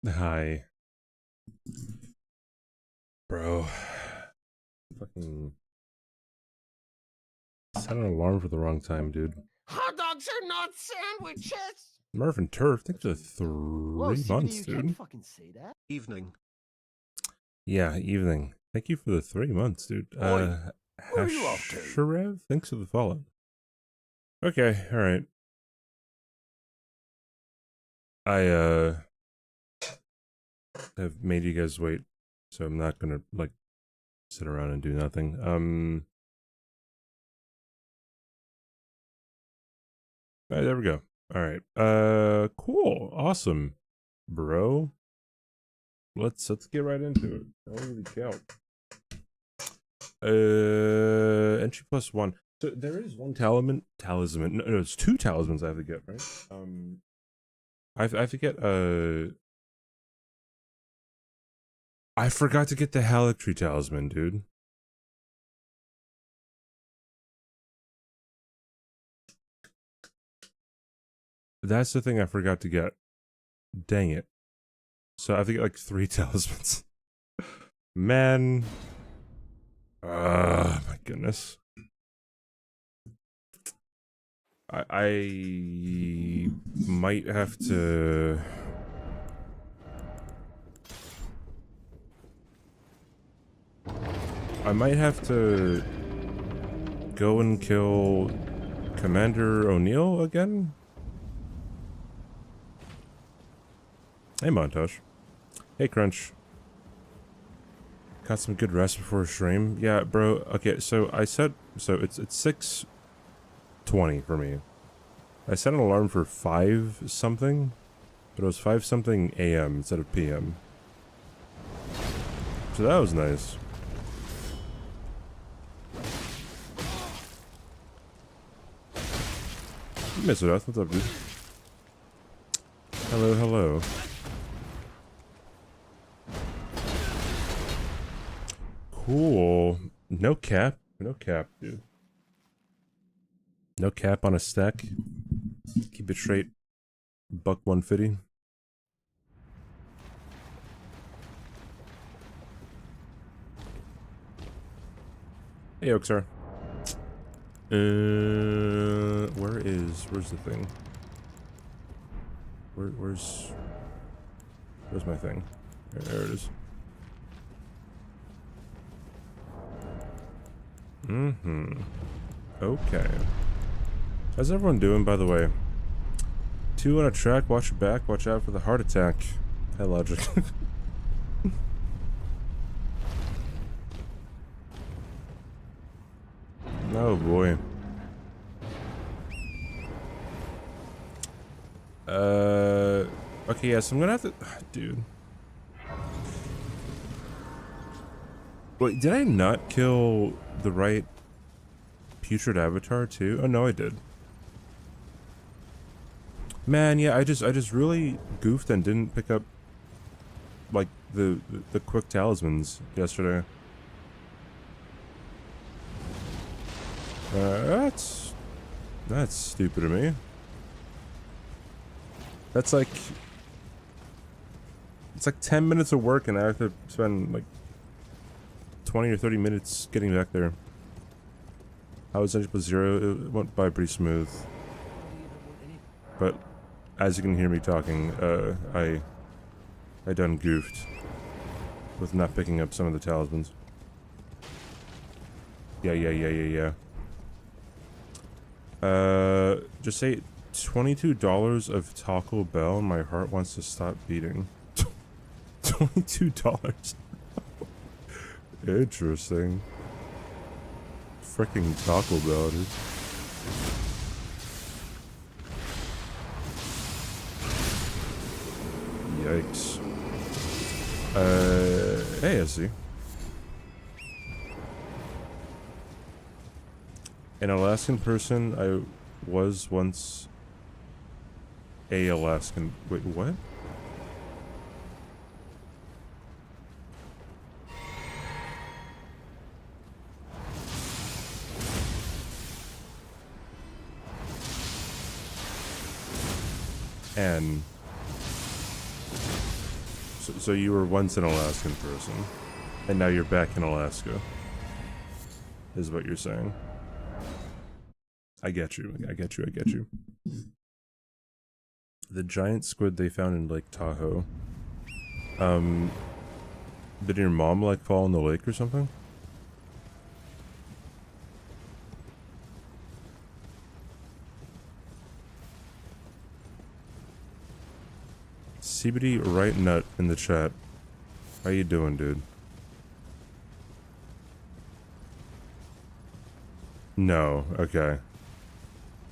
Hi. Bro. Fucking set an alarm for the wrong time, dude. Hot dogs are not sandwiches! Merv and Turf, thanks for Whoa, 3 CBD, months, you dude. can't fucking say that. Evening. Yeah, evening. Thank you for the 3 months, dude. Oi, where are you off to? Hashirev, thanks for the follow. Okay, alright. I have made you guys wait, so I'm not gonna, like, sit around and do nothing. Alright, there we go. Alright, cool, awesome, bro. Let's get right into it. Holy cow. NG+1. So there is one talisman. No, it's 2 talismans I have to get, right? I have to get I forgot to get the Halictree talisman, dude. That's the thing I forgot to get. Dang it. So I have to get like 3 talismans. Man. My goodness. I might have to... I might have to go and kill Commander O'Neill again? Hey, Montage. Hey, Crunch. Got some good rest before stream? Yeah, bro. Okay, so I set... So it's 6:20 for me. I set an alarm for 5 something, but it was 5 something AM instead of PM. So that was nice. Mr. Death, what's up, dude? Hello, hello. Cool. No cap, dude. No cap on a stack. Keep it straight. $150. Hey, Oaksar. Where's the thing? Where's my thing? There it is. Okay. How's everyone doing, by the way? 2 on a track, watch your back, watch out for the heart attack. Hi, Logic. Oh boy. Okay, yeah, so I'm gonna have to... Dude. Wait, did I not kill the right putrid avatar too? Oh no, I did. Man, yeah, I just really goofed and didn't pick up like the quick talismans yesterday. That's stupid of me. That's like... It's like 10 minutes of work and I have to spend like 20 or 30 minutes getting back there. I was NG+0, it went by pretty smooth. But as you can hear me talking, I done goofed with not picking up some of the talismans. Yeah. Just say $22 of Taco Bell and my heart wants to stop beating. $22. Interesting. Fricking Taco Bell, dude. Yikes. Hey, I see. An Alaskan person, I was once a Alaskan. Wait, what? And So you were once an Alaskan person, and now you're back in Alaska, is what you're saying. I get you. I get you. I get you. The giant squid they found in Lake Tahoe. Did your mom like fall in the lake or something? CBD right nut in the chat. How you doing, dude? No, okay.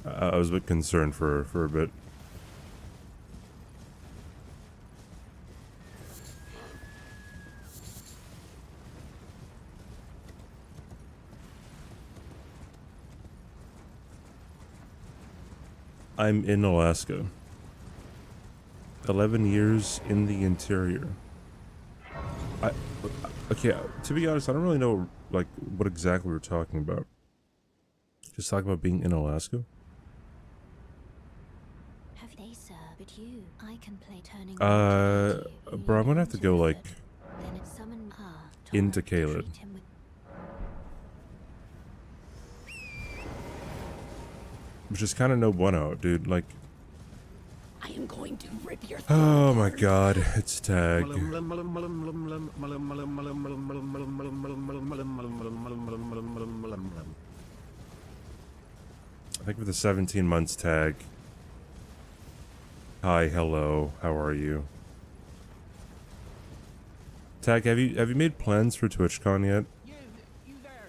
I was a bit concerned for a bit. I'm in Alaska. 11 years in the interior. Okay, to be honest, I don't really know, like, what exactly we're talking about. Just talking about being in Alaska? Have they, sir? But you, I can play turning. Bro, I'm gonna have to go, like, into Caled. Which is kind of no bueno, dude, like... I am going to rip your Oh my god, it's tag. I think for the 17 months tag. Hi, hello, how are you? Tag, have you made plans for TwitchCon yet? You there.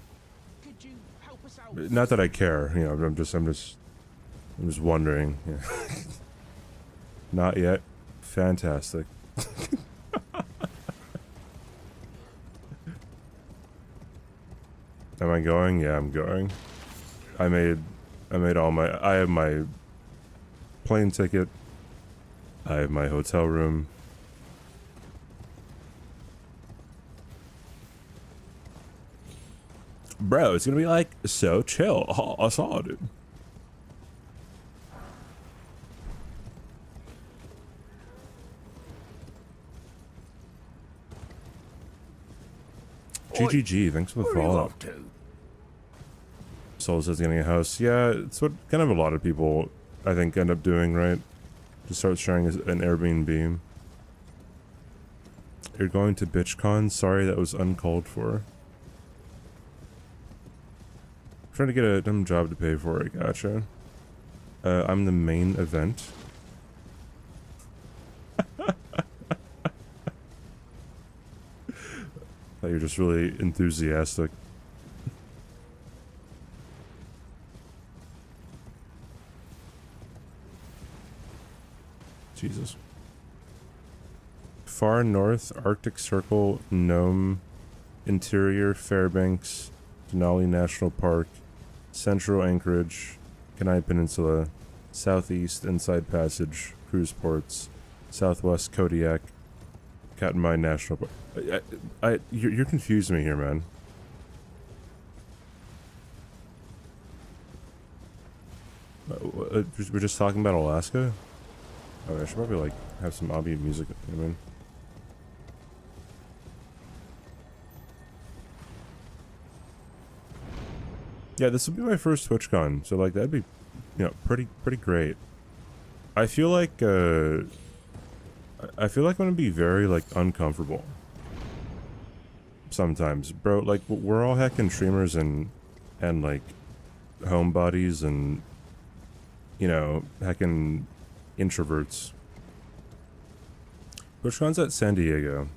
Could you help us out? Not that I care, you know, I'm just wondering. Yeah. Not yet. Fantastic. Am I going? Yeah, I'm going. I made all my... I have my plane ticket. I have my hotel room. Bro, it's gonna be like so chill. I saw it, dude. GGG, thanks for the follow. Soul says getting a house. Yeah, it's what kind of a lot of people, I think, end up doing, right? Just start sharing an Airbnb. You're going to BitchCon? Sorry, that was uncalled for. I'm trying to get a dumb job to pay for it, gotcha. I'm the main event. You're just really enthusiastic. Jesus. Far North, Arctic Circle, Nome, Interior, Fairbanks, Denali National Park, Central Anchorage, Kenai Peninsula, Southeast, Inside Passage, Cruise Ports, Southwest Kodiak, Katmai National Park. You're confusing me here, man. We're just talking about Alaska? Oh, I should probably, like, have some obby music, I mean. Yeah, this will be my first TwitchCon, so, like, that'd be, you know, pretty great. I feel like I'm gonna be very, like, uncomfortable. Sometimes. Bro, like, we're all heckin' streamers and like, homebodies and, you know, heckin' introverts. TwitchCon's at San Diego.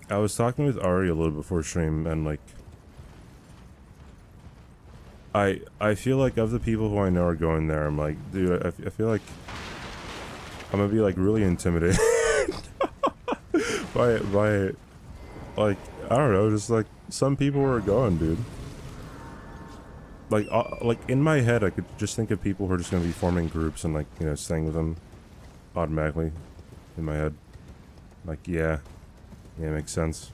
I was talking with Ari a little before stream, and, like, I feel like of the people who I know are going there, I'm like, dude, I feel like I'm gonna be, like, really intimidated by, like, I don't know, just, like, some people are going, dude. Like, in my head, I could just think of people who are just gonna be forming groups and, like, you know, staying with them automatically in my head. Like, yeah, makes sense.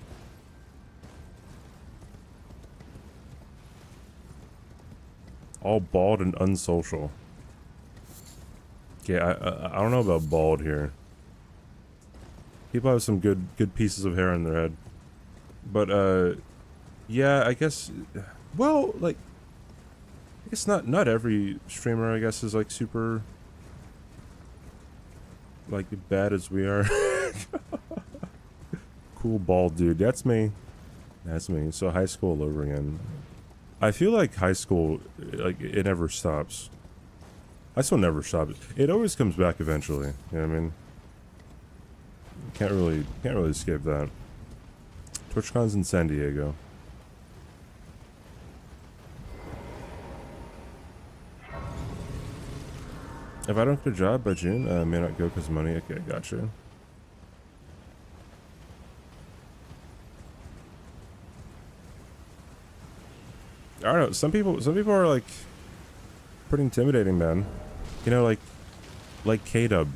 All bald and unsocial. Okay, I don't know about bald here. People have some good pieces of hair on their head. But, yeah, I guess, well, like, I guess not every streamer, I guess, is, like, super, like, bad as we are. Cool bald dude. That's me. That's me. So high school all over again. I feel like high school, like, it never stops. High school never stops. It always comes back eventually. You know what I mean? Can't really escape that. Twitchcon's in San Diego. If I don't get a job by June, I may not go because of money. Okay, gotcha. I don't know. Some people are like pretty intimidating, man. You know, like K-Dub.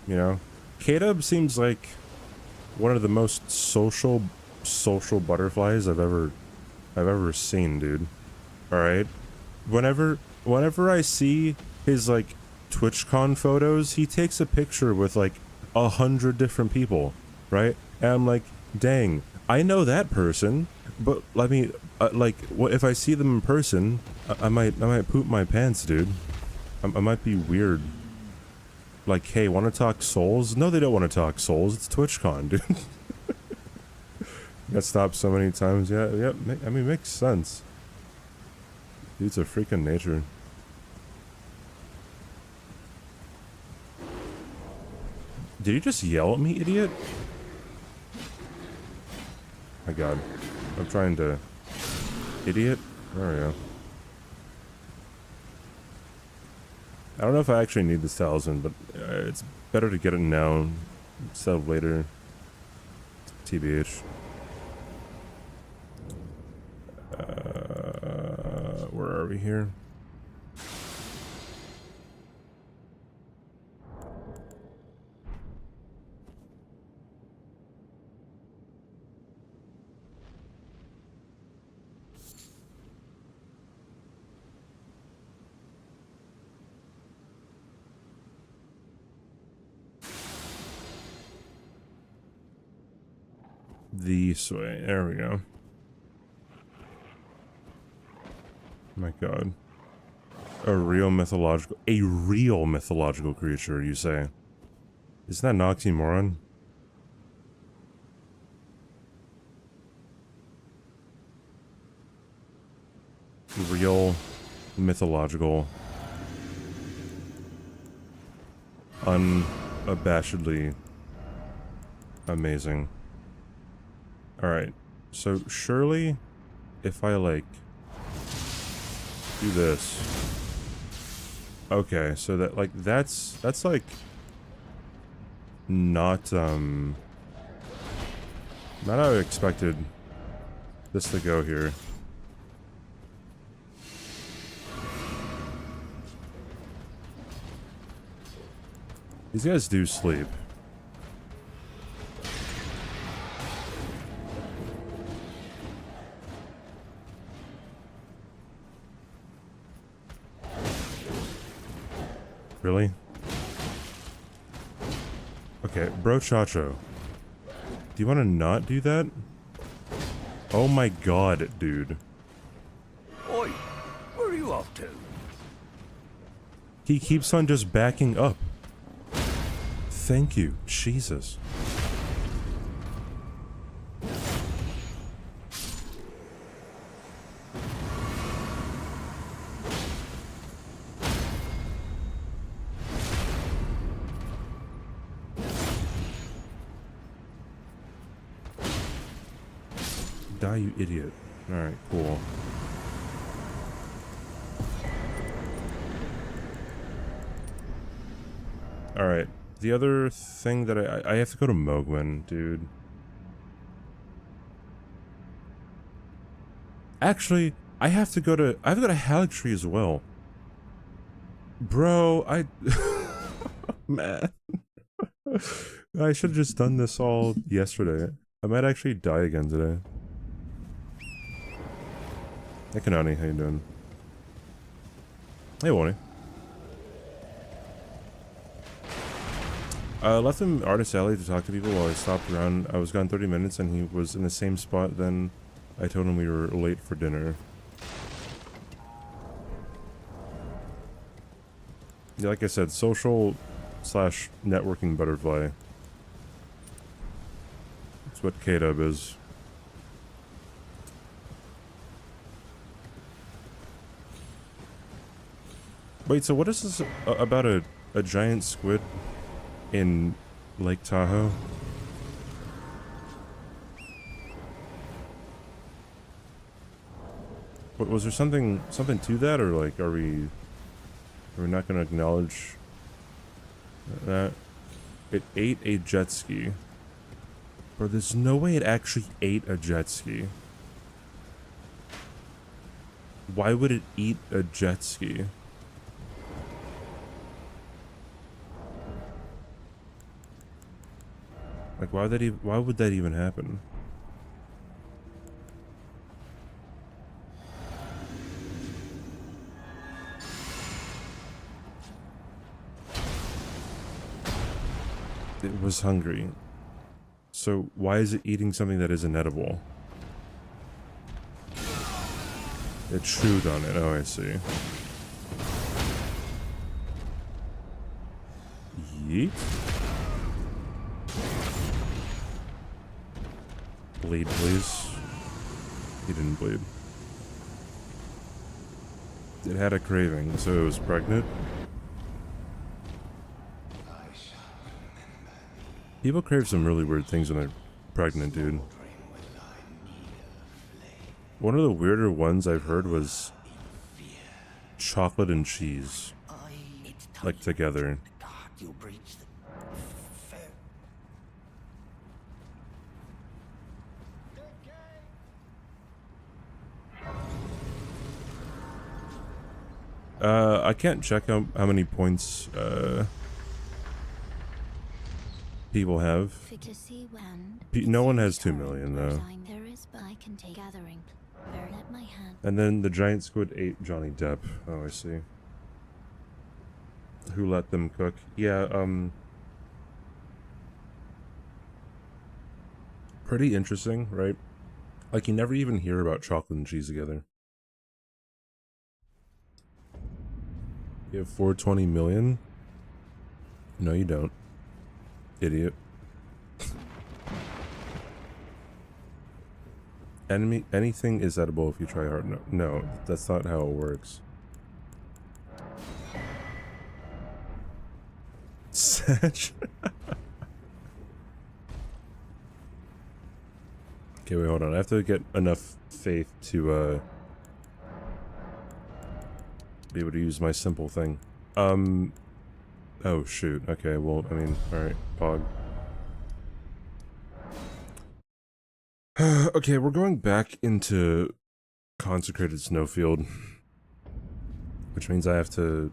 You know, K-Dub seems like one of the most social butterflies I've ever seen, dude. All right. Whenever I see his like Twitchcon photos, he takes a picture with like 100 different people, right? And I'm like, dang, I know that person, but let me like, what if I see them in person? I might poop my pants, dude. I might be weird. Like, hey, want to talk souls? No, they don't want to talk souls. It's TwitchCon, dude. Got stopped so many times. Yeah, I mean, makes sense. Dude's a freaking nature. Did you just yell at me, idiot? My god. I'm trying to... Idiot? There we go. I don't know if I actually need this talisman, but it's better to get it now instead of later. TBH. Where are we here? This way. There we go. My god. A real mythological creature, you say? Isn't that an oxymoron? Real mythological. Unabashedly amazing. Alright, so surely if I like do this. Okay, so that like that's like not how I expected this to go here. These guys do sleep. Really? Okay, bro Chacho. Do you want to not do that? Oh my god, dude. Oi, where are you off to? He keeps on just backing up. Thank you, Jesus. Die, you idiot. Alright, cool. Alright, the other thing that I have to go to Mogwin, dude. Actually, I have to go to Haligtree as well. Bro, man. I should have just done this all yesterday. I might actually die again today. Hey Kanani, how you doing? Hey Wonny. I left him Artist Alley to talk to people while I stopped around. I was gone 30 minutes and he was in the same spot. Then I told him we were late for dinner. Yeah, like I said, social / networking butterfly. That's what K-Dub is. Wait, so what is this about a giant squid in Lake Tahoe? What, was there something to that, or like are we not going to acknowledge that it ate a jet ski? Bro, there's no way it actually ate a jet ski. Why would it eat a jet ski? Like, why would that even happen? It was hungry. So why is it eating something that isn't edible? It chewed on it. Oh, I see. Yeet. Bleed, please. He didn't bleed. It had a craving, so it was pregnant. People crave some really weird things when they're pregnant, dude. One of the weirder ones I've heard was chocolate and cheese. Like together. I can't check how many points people have. No one has 2 million though. And then the giant squid ate Johnny Depp. Oh, I see. Who let them cook? Yeah, pretty interesting, right? Like, you never even hear about chocolate and cheese together. You have 420 million? No, you don't. Idiot. Anything is edible if you try hard. No, that's not how it works. Satch. Okay, wait, hold on. I have to get enough faith to be able to use my simple thing. Oh shoot. Okay, well, I mean, alright, Pog. Okay, we're going back into consecrated snowfield, which means I have to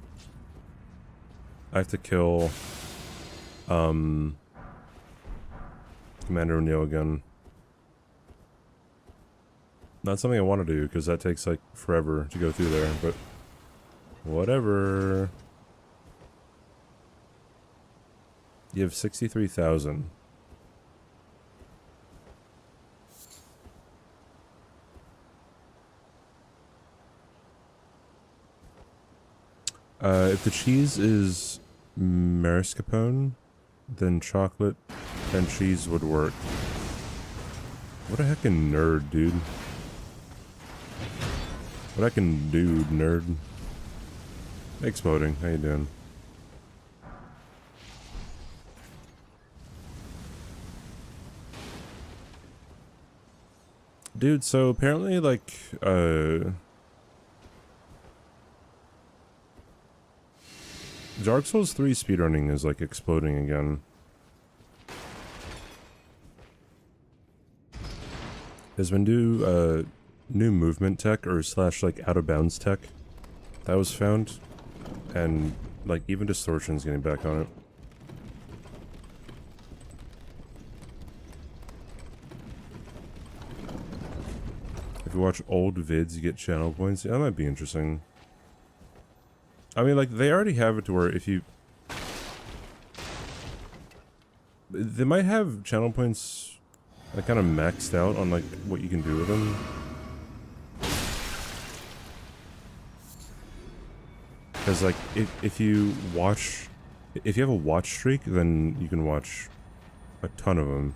kill Commander O'Neill again. Not something I want to do because that takes like forever to go through there, but whatever. You have 63,000. If the cheese is mascarpone, then chocolate and cheese would work. What a heckin' nerd, dude. What I can do, nerd. Exploding, how you doing? Dude, so apparently, like, Dark Souls 3 speedrunning is, like, exploding again. There's been new movement tech, or / like, out-of-bounds tech that was found, and, like, even distortion's getting back on it. If you watch old vids, you get channel points. Yeah, that might be interesting. I mean, like, they already have it to where if you... They might have channel points like kind of maxed out on like what you can do with them. Because like if you have a watch streak, then you can watch a ton of them,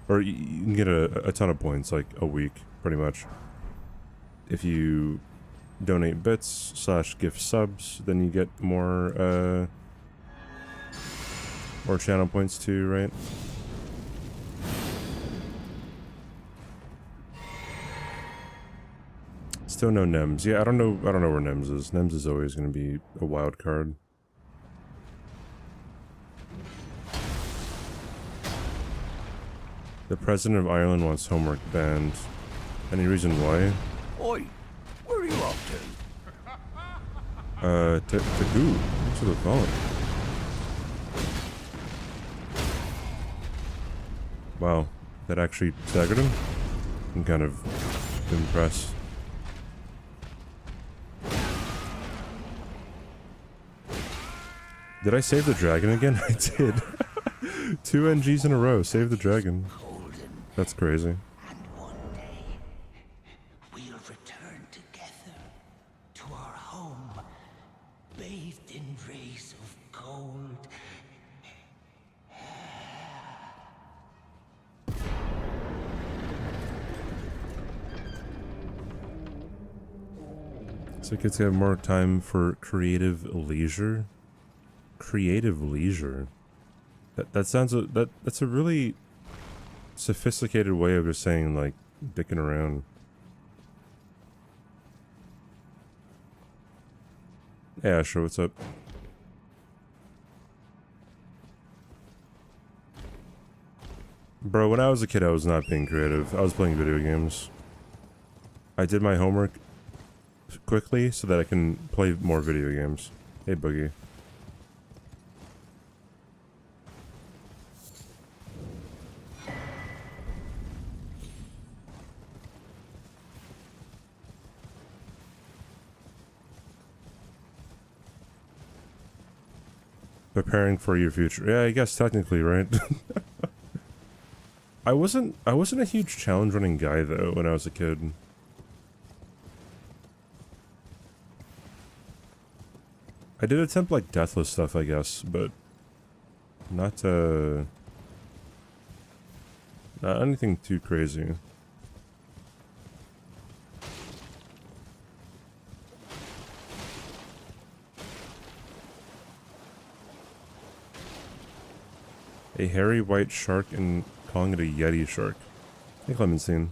or you can get a ton of points like a week, pretty much. If you donate bits / gift subs, then you get more channel points too, right? Still no NEMS. Yeah, I don't know where NEMS is. NEMS is always going to be a wild card. The president of Ireland wants homework banned. Any reason why? Oi, where are you off To who? Thanks for the phone. Wow, that actually staggered him? I'm kind of impressed. Did I save the dragon again? I did. 2 NGs in a row. Save the dragon. That's crazy. And one day, we'll return together to our home, bathed in rays of gold. So kids have more time for creative leisure. Creative leisure. That sounds that's a really sophisticated way of just saying like dicking around. Yeah, sure. What's up? Bro, when I was a kid, I was not being creative. I was playing video games. I did my homework quickly so that I can play more video games. Hey, Boogie. Preparing for your future. Yeah, I guess technically, right? I wasn't a huge challenge running guy though when I was a kid. I did attempt like Deathless stuff, I guess, but not anything too crazy. A hairy white shark and calling it a Yeti shark. Hey, Clementine.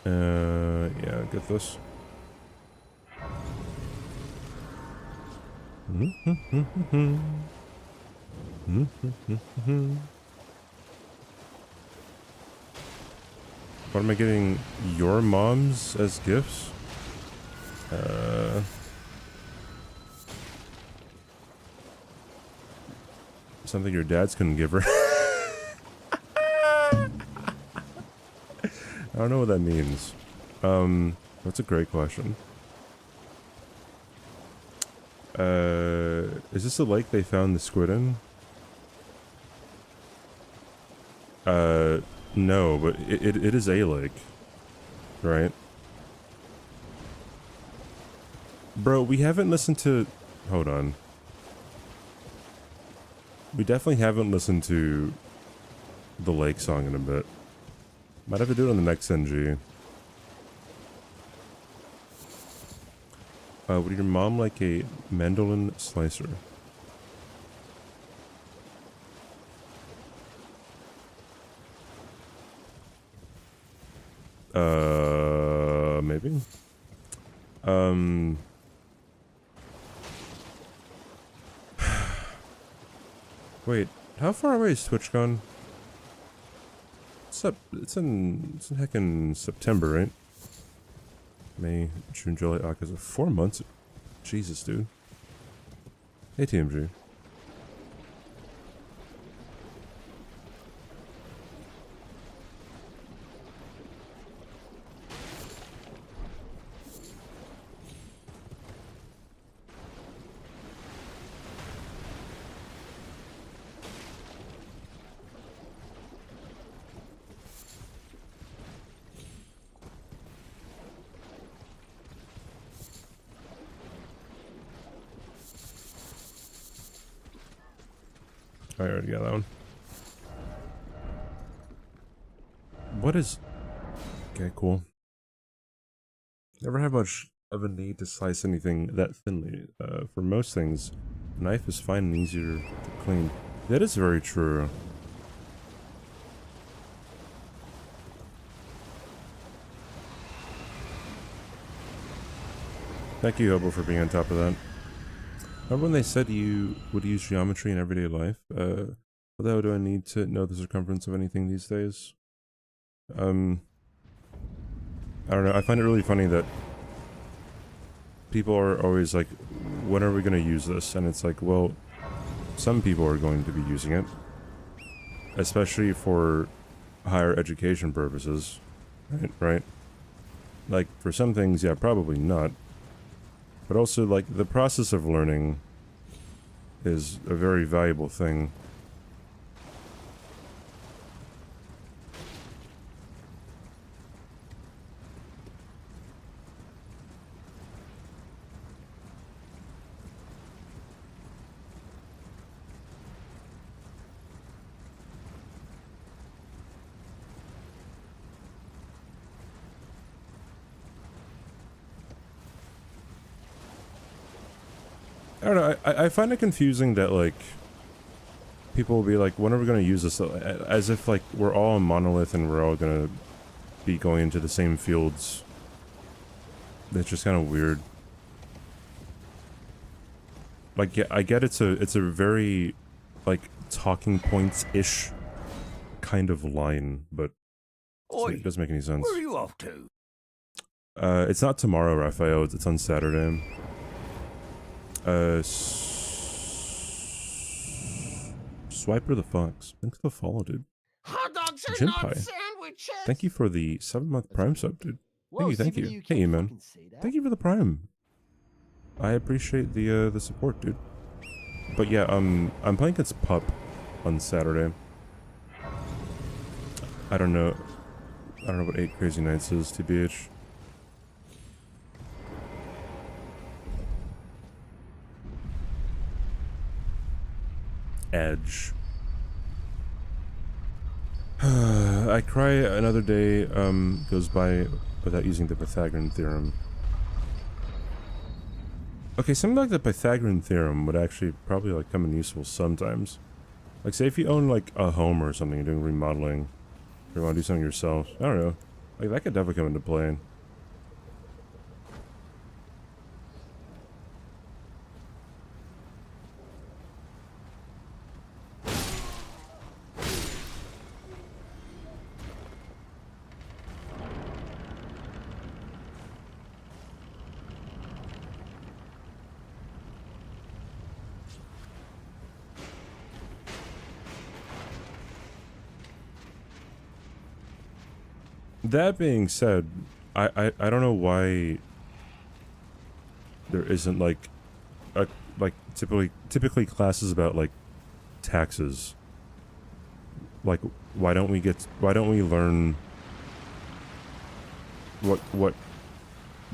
Yeah, get this. What am I getting? Your moms as gifts? Something your dads couldn't give her. I don't know what that means. That's a great question. Is this the lake they found the squid in? No, but it is a lake, right? Bro, we haven't listened to... Hold on. We definitely haven't listened to the lake song in a bit. Might have to do it on the next NG. Would your mom like a mandolin slicer? Maybe. Wait, how far away is Twitchcon? It's up. It's in heckin' September, right? May, June, July, August. 4 months. Jesus, dude. Hey, TMG. I already got that one. What is... Okay, cool. Never had much of a need to slice anything that thinly. For most things, a knife is fine and easier to clean. That is very true. Thank you, Hobo, for being on top of that. Remember when they said you would use geometry in everyday life? Although, do I need to know the circumference of anything these days? I don't know. I find it really funny that people are always like, when are we going to use this? And it's like, well, some people are going to be using it. Especially for higher education purposes. Right? Like, for some things, yeah, probably not. But also, like, the process of learning is a very valuable thing. I don't know, I find it confusing that, like, people will be like, when are we going to use this? As if, like, we're all a monolith and we're all going to be going into the same fields. That's just kind of weird. Like, yeah, I get it's a very, like, talking points-ish kind of line, but it doesn't make any sense. Where are you off to? It's not tomorrow, Raphael. It's on Saturday. Swiper the Fox. Thanks for the follow, dude. Hot dogs are Jinpai. not sandwiches. Thank you for the 7-month Prime sub, dude. Whoa, Thank you. CBD, Hey, can't man. fucking say that. Thank you for the Prime. I appreciate the support, dude. But yeah, I'm playing against Pup on Saturday. I don't know what 8 Crazy Nights is, TBH. Edge. I cry another day goes by without using the Pythagorean theorem. Okay, something like the Pythagorean theorem would actually probably like come in useful sometimes. Like, say if you own like a home or something, you're doing remodeling, or you want to do something yourself. I don't know. Like, that could definitely come into play. That being said, I don't know why there isn't like typically classes about like taxes. Like, why don't we learn what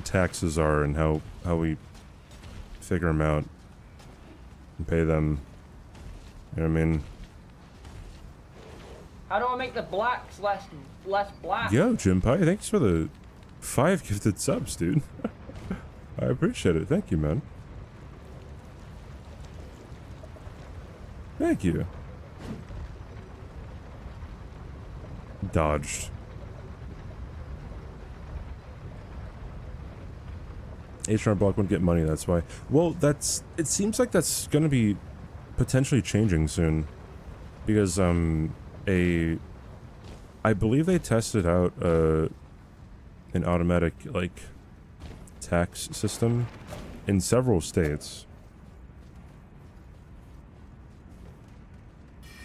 taxes are and how we figure them out and pay them? You know what I mean? How do I make the blacks less black? Yo, Jinpai, thanks for the 5 gifted subs, dude. I appreciate it. Thank you, man. Thank you. Dodged. H&R Block wouldn't get money, that's why. Well, it seems like that's gonna be potentially changing soon. Because, I believe they tested out, an automatic, like, tax system in several states.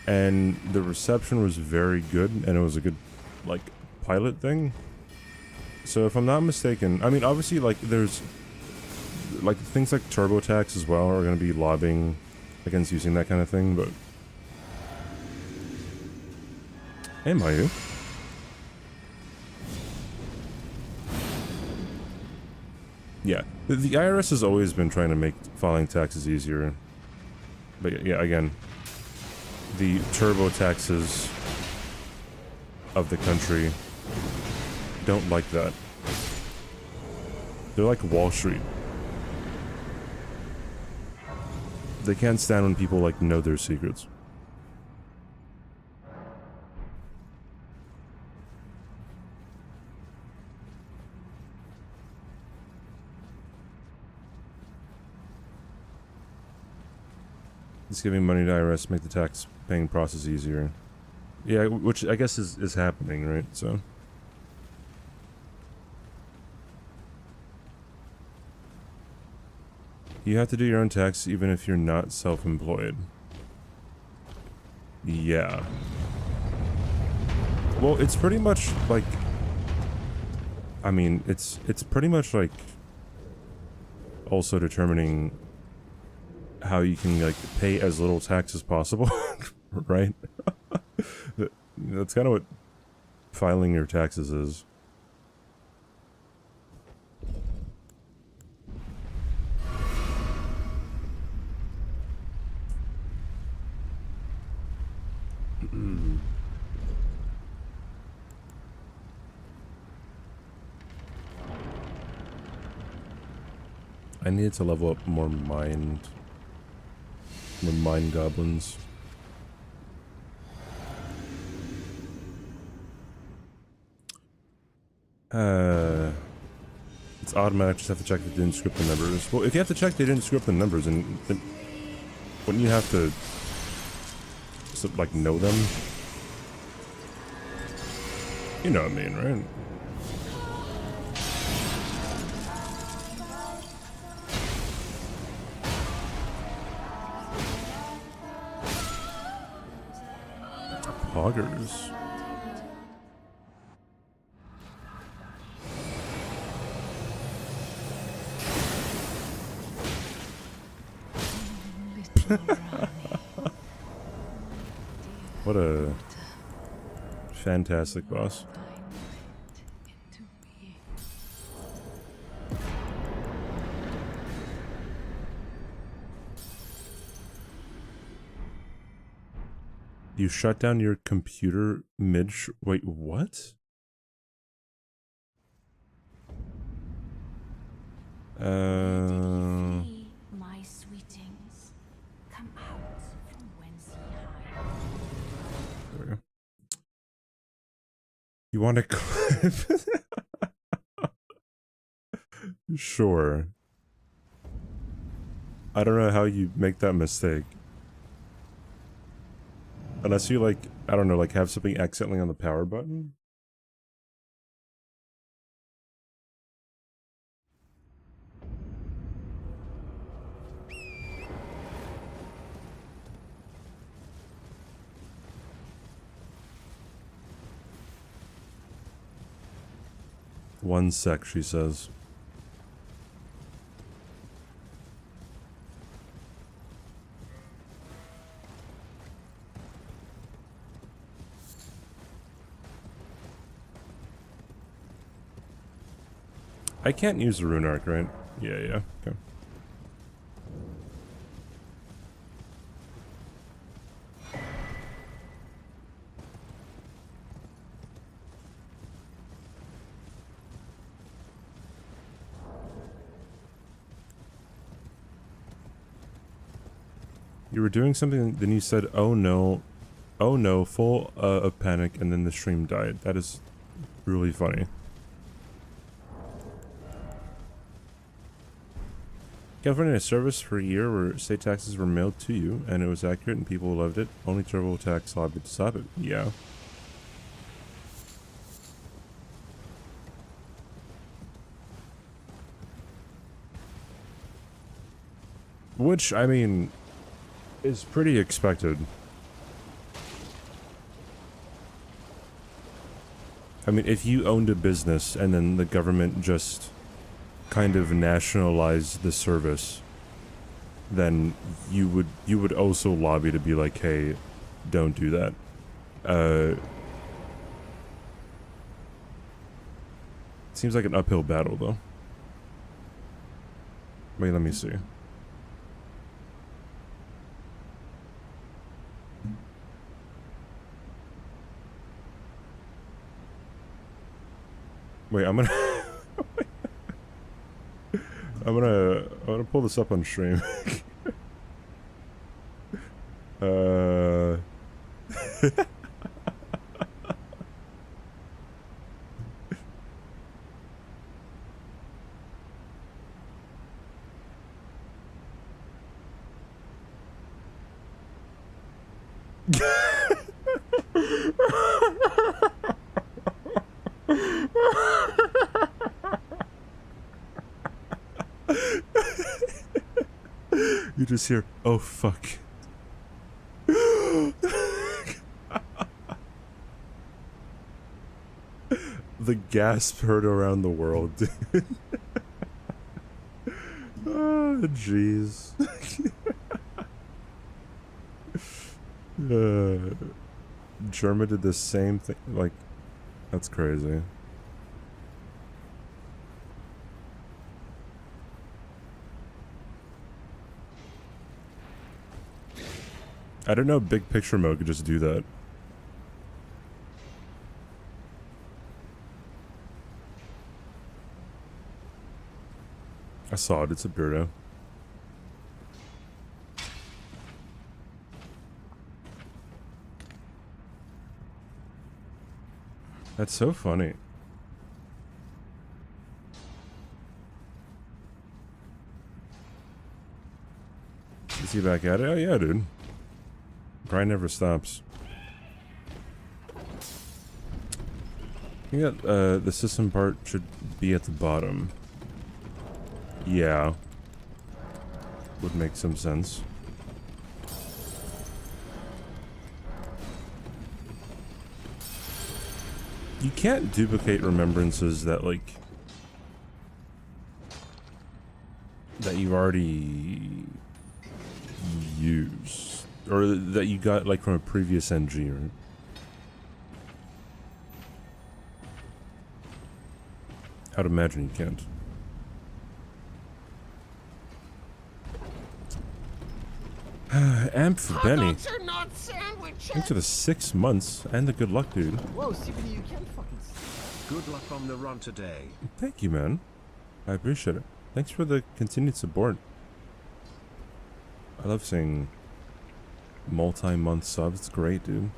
And the reception was very good, and it was a good, like, pilot thing. So if I'm not mistaken, I mean, obviously, like, there's, like, things like TurboTax as well are going to be lobbying against using that kind of thing, but... Hey, Mayu. Yeah, the IRS has always been trying to make filing taxes easier. But yeah, again, the turbo taxes of the country don't like that. They're like Wall Street. They can't stand when people like know their secrets. It's giving money to IRS, make the tax paying process easier. Yeah, which I guess is happening, right? So. You have to do your own tax even if you're not self-employed. Yeah. Well, it's pretty much like... I mean, it's pretty much like... also determining how you can, like, pay as little tax as possible, right? That's kind of what filing your taxes is. I needed to level up more mind goblins. It's automatic, just have to check that they didn't script the numbers. Well, if you have to check they didn't script the numbers, and then wouldn't you have to like know them? You know what I mean, right? Poggers. What a fantastic boss. You shut down your computer wait, what? My sweetings, come out from whence ye hide. There we go. You want to clip? Sure. I don't know how you make that mistake. Unless you, like, I don't know, like have something accidentally on the power button? One sec, she says. I can't use the rune arc, right? Yeah, okay. You were doing something, then you said, oh no, full of panic, and then the stream died. That is really funny. California had a service for a year where state taxes were mailed to you, and it was accurate and people loved it. Only TurboTax lobbied to stop it. Yeah. Which, I mean, is pretty expected. I mean, if you owned a business and then the government just kind of nationalized the service, then you would also lobby to be like, hey, don't do that. Seems like an uphill battle though. Wait, let me see. Wait, I'm gonna I'm gonna pull this up on stream. You just hear, oh fuck. The gasp heard around the world, dude. Oh, jeez. Germa did the same thing. Like, that's crazy. I don't know, big picture mode could just do that. I saw it, it's a Beardo. That's so funny. Is he back at it? Oh yeah, dude. Grind never stops. I think that the system part should be at the bottom. Yeah. Would make some sense. You can't duplicate remembrances that, like, that you've already used. Or that you got, like, from a previous NG, right? I'd imagine you can't. Amp for Benny. Thanks for the 6 months and the good luck, dude. Whoa, CBD, you can't fucking. Good luck on the run today. Thank you, man. I appreciate it. Thanks for the continued support. I love seeing multi-month subs. It's great, dude.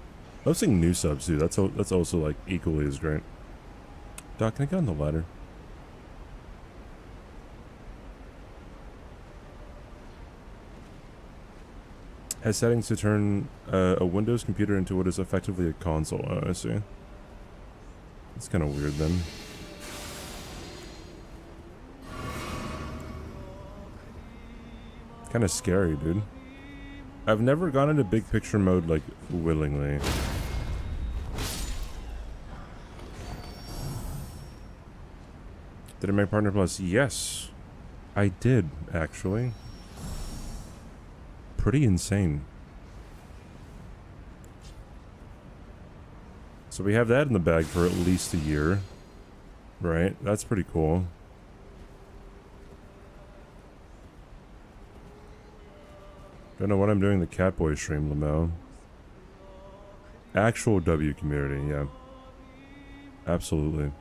I love seeing new subs, too. That's also, like, equally as great. Doc, can I get on the ladder? Has settings to turn a Windows computer into what is effectively a console. Oh, I see. It's kind of weird then. Kind of scary, dude. I've never gone into big picture mode, like, willingly. Did I make Partner Plus? Yes. I did, actually. Pretty insane. So we have that in the bag for at least a year. Right? That's pretty cool. Don't know what I'm doing the Catboy stream, Lamau. Actual W community, yeah. Absolutely.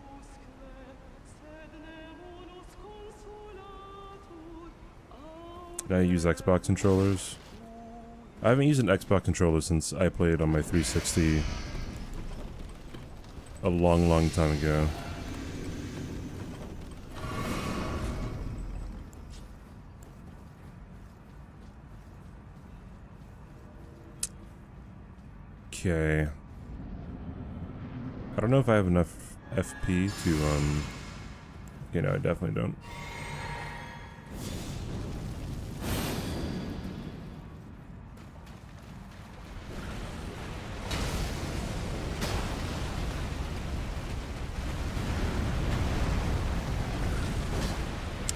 Did I use Xbox controllers? I haven't used an Xbox controller since I played on my 360 a long, long time ago. Okay. I don't know if I have enough FP to, you know, I definitely don't.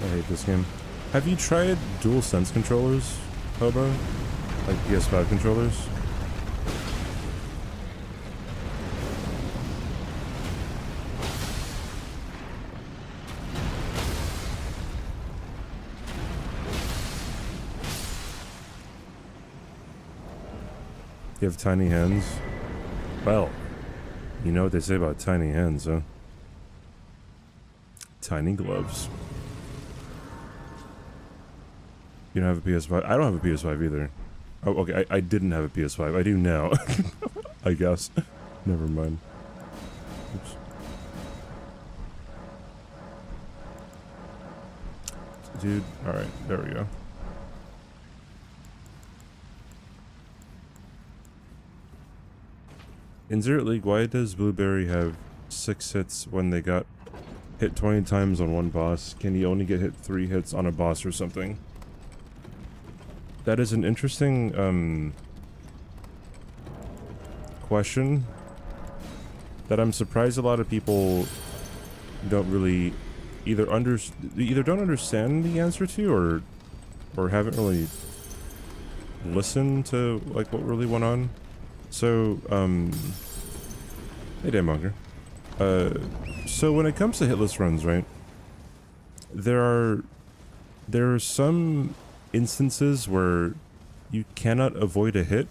I hate this game. Have you tried DualSense controllers, Hobo? Like PS5 controllers? You have tiny hands? Well, you know what they say about tiny hands, huh? Tiny gloves. You don't have a PS5? I don't have a PS5 either. Oh, okay, I didn't have a PS5. I do now. I guess. Never mind. Oops. Dude, alright, there we go. In Zero League, why does Blueberry have 6 hits when they got hit 20 times on one boss? Can he only get hit 3 hits on a boss or something? That is an interesting, question that I'm surprised a lot of people don't really either don't understand the answer to, or haven't really listened to, like, what really went on. So, hey, Daymonger. So when it comes to hitless runs, right, there are some instances where you cannot avoid a hit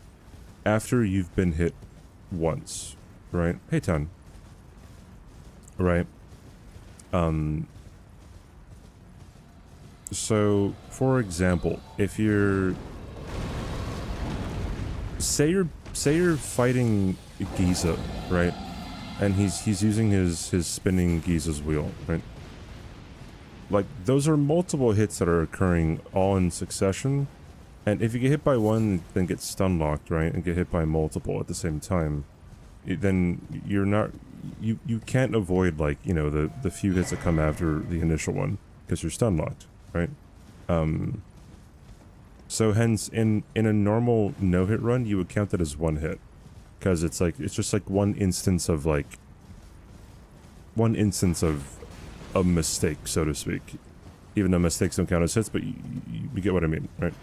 after you've been hit once, right? Hey, Ton. Right. So, for example, if you're... Say you're fighting Giza, right? And he's using his spinning Giza's wheel, right? Like, those are multiple hits that are occurring all in succession. And if you get hit by one, then get stun locked, right? And get hit by multiple at the same time, then you're not... You can't avoid, like, you know, the few hits that come after the initial one, because you're stun locked, right? So hence, in a normal no-hit run, you would count that as one hit. Because it's just like one instance of a mistake, so to speak. Even though mistakes don't count as hits, but you get what I mean, right?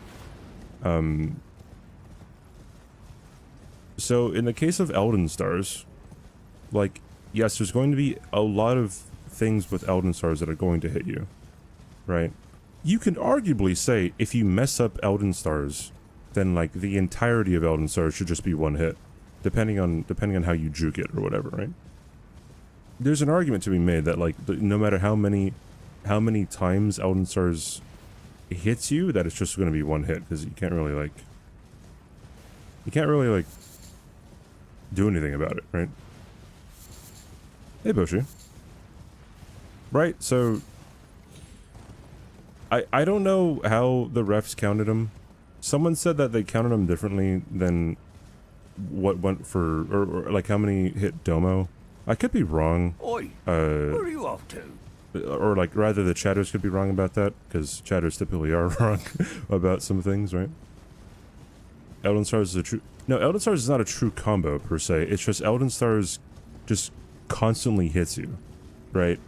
So in the case of Elden Stars, like, yes, there's going to be a lot of things with Elden Stars that are going to hit you, right? You can arguably say, if you mess up Elden Stars, then, like, the entirety of Elden Stars should just be one hit, depending on how you juke it or whatever, right? There's an argument to be made that, like, no matter how many times Elden Stars hits you, that it's just going to be one hit, because you can't really do anything about it, right? Hey, Boshi. Right, so I don't know how the refs counted them. Someone said that they counted them differently than what went for, or like how many hit Domo. I could be wrong. Oi, where are you off to? Or, like, rather the chatters could be wrong about that, because chatters typically are wrong about some things, right? Elden Stars is a true... No, Elden Stars is not a true combo, per se. It's just Elden Stars just constantly hits you, right?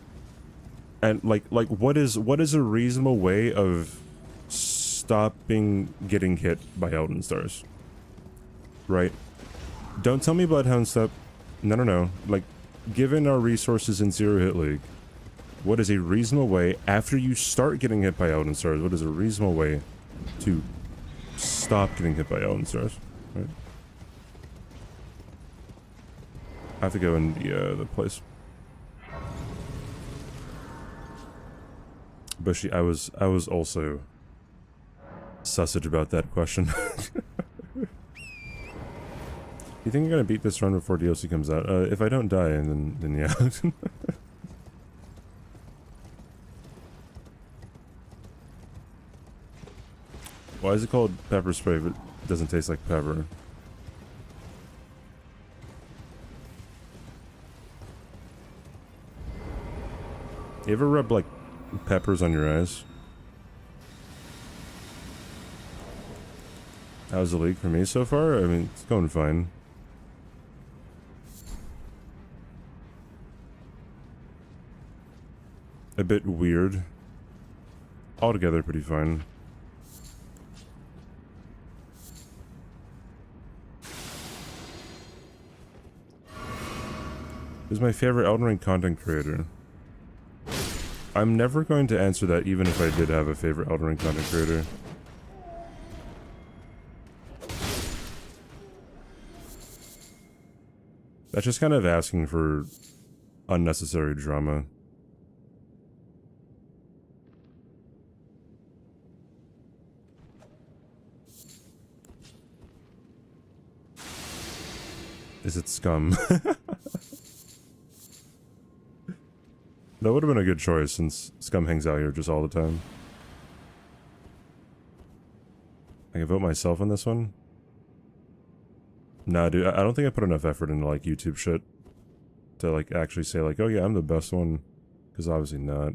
And, like what is a reasonable way of stopping getting hit by Elden Stars? Right? Don't tell me Bloodhound Step. No. Like, given our resources in Zero Hit League, what is a reasonable way, after you start getting hit by Elden Stars, what is a reasonable way to stop getting hit by Elden Stars? Right? I have to go in the place. Bushy, I was also sussage about that question. You think you're gonna beat this run before DLC comes out? If I don't die, then yeah. Why is it called pepper spray if it doesn't taste like pepper? You ever rub, like, peppers on your eyes? How's the league for me so far? I mean, it's going fine. A bit weird. Altogether pretty fine. Who's my favorite Elden Ring content creator? I'm never going to answer that, even if I did have a favorite Elden Ring content creator. That's just kind of asking for unnecessary drama. Is it Scum? That would have been a good choice since Scum hangs out here just all the time. I can vote myself on this one? Nah, dude, I don't think I put enough effort into, like, YouTube shit to, like, actually say, like, oh yeah, I'm the best one. Because obviously not.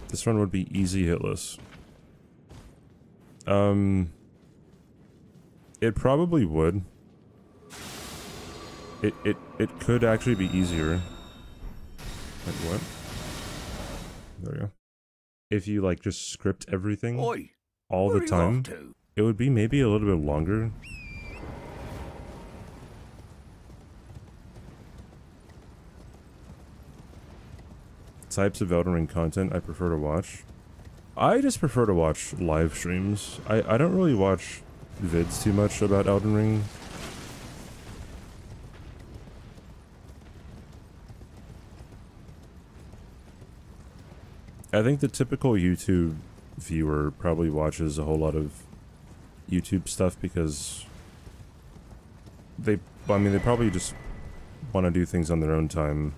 This run would be easy hitless. It probably would. It could actually be easier. Like what? There we go. If you like just script everything Oi, all where the are you time, off to? it would be maybe a little bit longer. Types of Elden Ring content I prefer to watch. I just prefer to watch live streams. I don't really watch vids too much about Elden Ring. I think the typical YouTube viewer probably watches a whole lot of YouTube stuff because they probably just want to do things on their own time.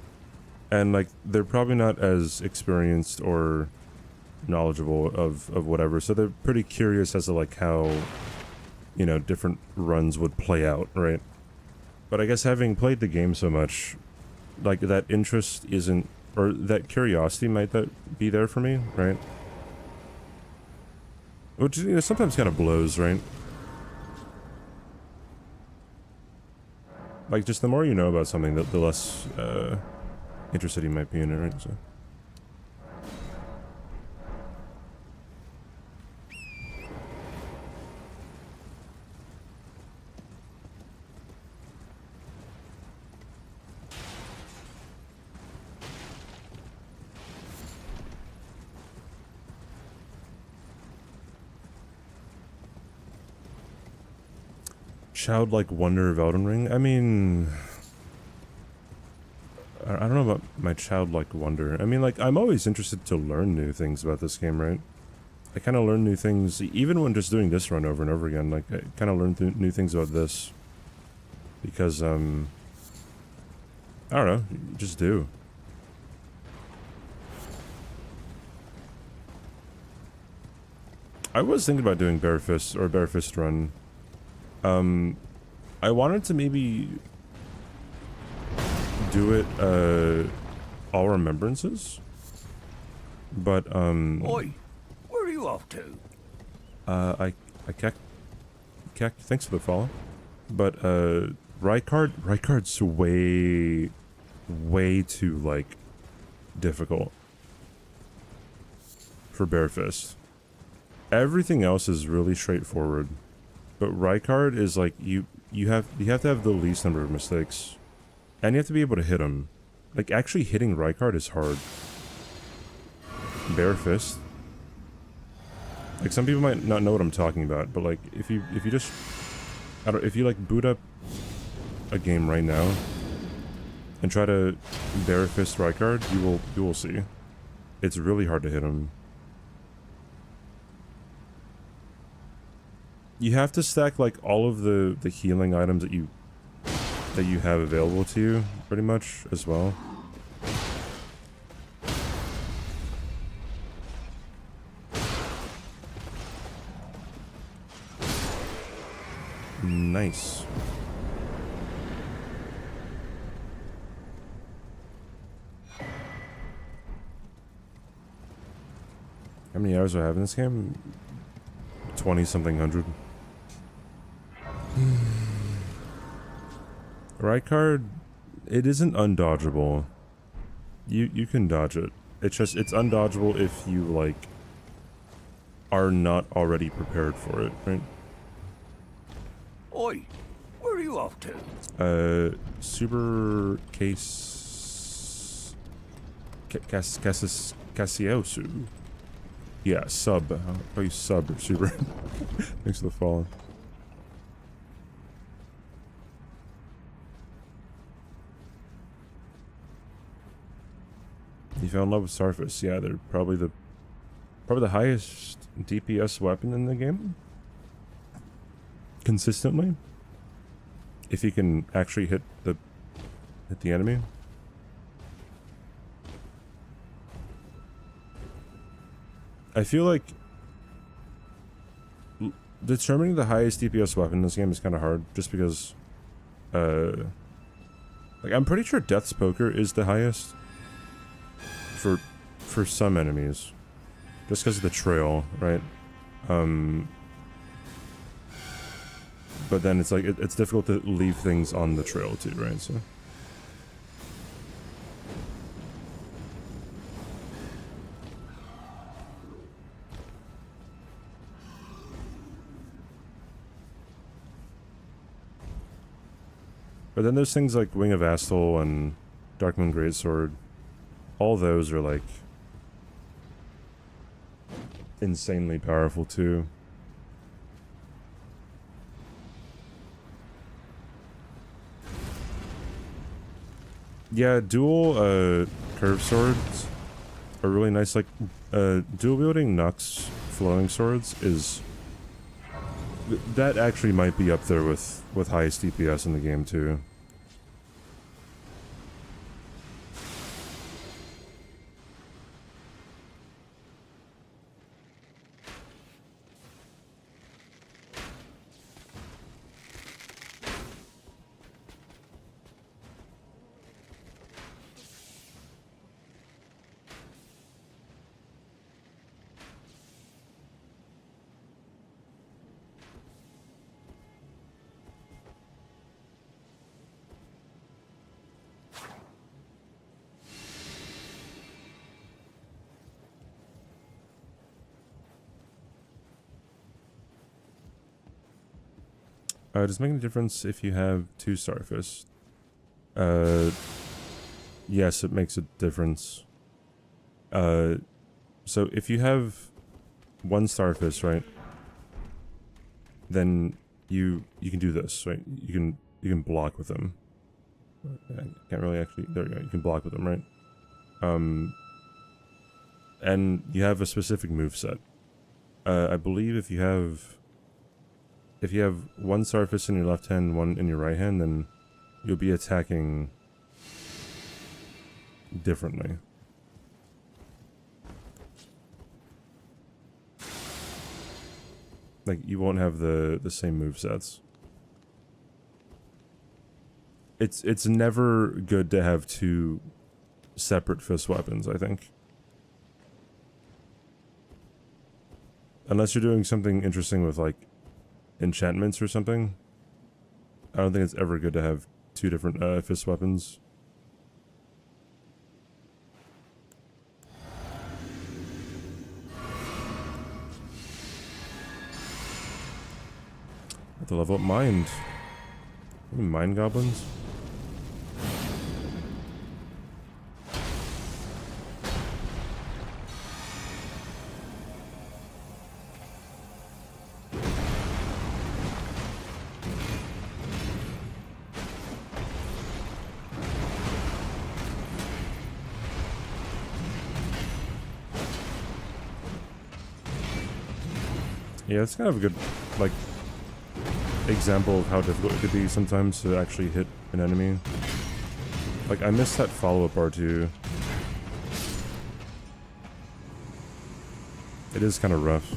And like they're probably not as experienced or knowledgeable of whatever, so they're pretty curious as to like how, you know, different runs would play out, right? But I guess having played the game so much, like that interest isn't, or that curiosity might be there for me, right? Which, you know, sometimes kind of blows, right? Like just the more you know about something, the less interested you might be in it, right? So. Childlike wonder of Elden Ring? I mean, I don't know about my childlike wonder. I mean, like, I'm always interested to learn new things about this game, right? I kind of learn new things, even when just doing this run over and over again. Like, I kind of learn new things about this. Because, I don't know, you just do. I was thinking about doing Bare Fist, or Bare Fist run. I wanted to maybe do it, all remembrances, but, Oi, where are you off to? Keck, thanks for the follow, but, Rykard's way too, like, difficult for Bare Fist. Everything else is really straightforward. But Rykard is like, you have to have the least number of mistakes. And you have to be able to hit him. Like, actually hitting Rykard is hard. Bare Fist. Like, some people might not know what I'm talking about, but like, if you just... if you like boot up a game right now and try to Bare Fist Rykard, you will see. It's really hard to hit him. You have to stack like all of the healing items that you have available to you, pretty much, as well. Nice. How many hours do I have in this game? 20-something hundred. Rykard, it isn't undodgeable. You can dodge it. It's undodgeable if you, like, are not already prepared for it, right? Oi, where are you off to? Super case... Cassiosu. Yeah, sub. I'll call you sub or super. Thanks for the follow. You fell in love with Starfish. Yeah, they're probably the highest DPS weapon in the game. Consistently. If you can actually hit the enemy. I feel like determining the highest DPS weapon in this game is kind of hard, just because, like, I'm pretty sure Death's Poker is the highest for some enemies, just because of the trail, right? But then it's like it's difficult to leave things on the trail too, right? So. But then there's things like Wing of Astal and Darkmoon Greatsword. All those are like insanely powerful too. Yeah, dual curved swords are really nice. Like dual wielding Nux flowing swords is that actually might be up there with highest DPS in the game too. Does it make any difference if you have 2 Starfish? Yes, it makes a difference. So if you have 1 Starfish, right, then you can do this, right? You can block with them. I can't really actually. There you go. You can block with them, right? And you have a specific moveset. I believe if you have 1 Starfish in your left hand, 1 in your right hand, then you'll be attacking differently. Like, you won't have the same movesets. It's never good to have 2 separate fist weapons, I think. Unless you're doing something interesting with, like, enchantments or something. I don't think it's ever good to have 2 different fist weapons. Have to level up mind. Mind goblins. Yeah, it's kind of a good, like, example of how difficult it could be sometimes to actually hit an enemy. Like, I missed that follow-up R2. It is kind of rough.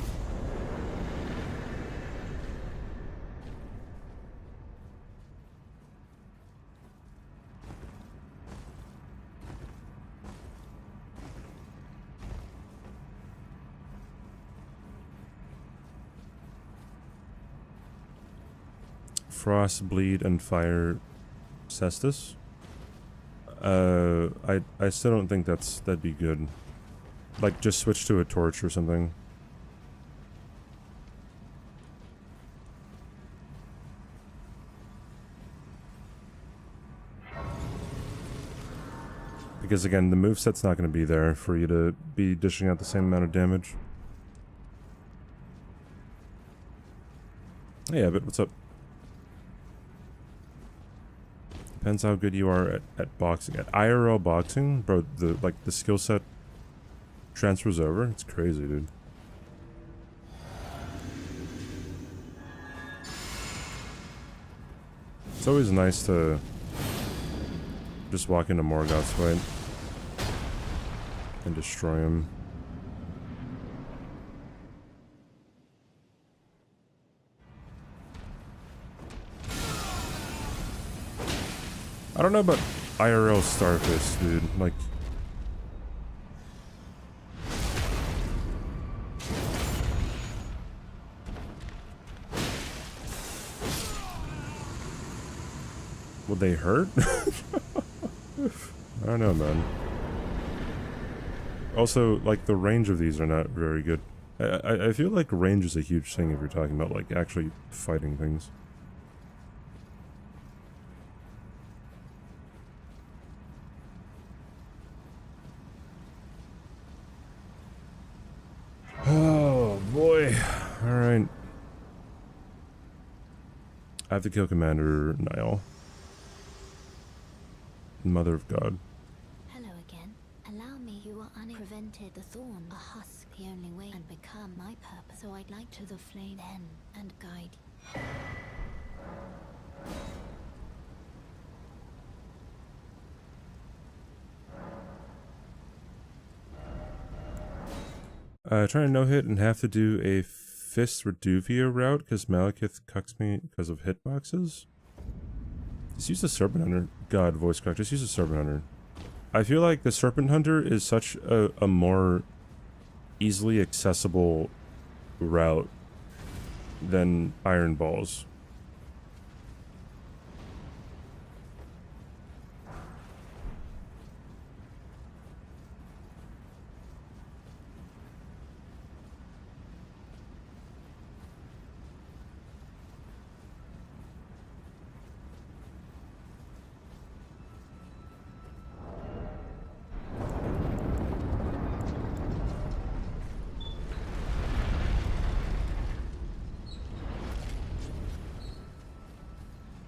Frost, Bleed, and Fire Cestus. I still don't think that'd be good. Like, just switch to a torch or something. Because again, the moveset's not going to be there for you to be dishing out the same amount of damage. Yeah, but what's up? Depends how good you are at boxing. At IRL boxing, bro, the skill set transfers over. It's crazy, dude. It's always nice to just walk into Morgoth's fight and destroy him. I don't know about IRL Starfish, dude. Like, will they hurt? I don't know, man. Also, like, the range of these are not very good. I feel like range is a huge thing if you're talking about, like, actually fighting things. Oh, boy. Alright. I have to kill Commander Niall. Mother of God. Hello again. Allow me, you are unprevented. The thorn, a husk, the only way, and become my purpose. So I'd like to the flame then and guide you. Trying to no-hit and have to do a Fist Reduvia route because Malekith cucks me because of hitboxes. Just use the Serpent Hunter. God, voice crack. Just use the Serpent Hunter. I feel like the Serpent Hunter is such a more easily accessible route than Iron Balls.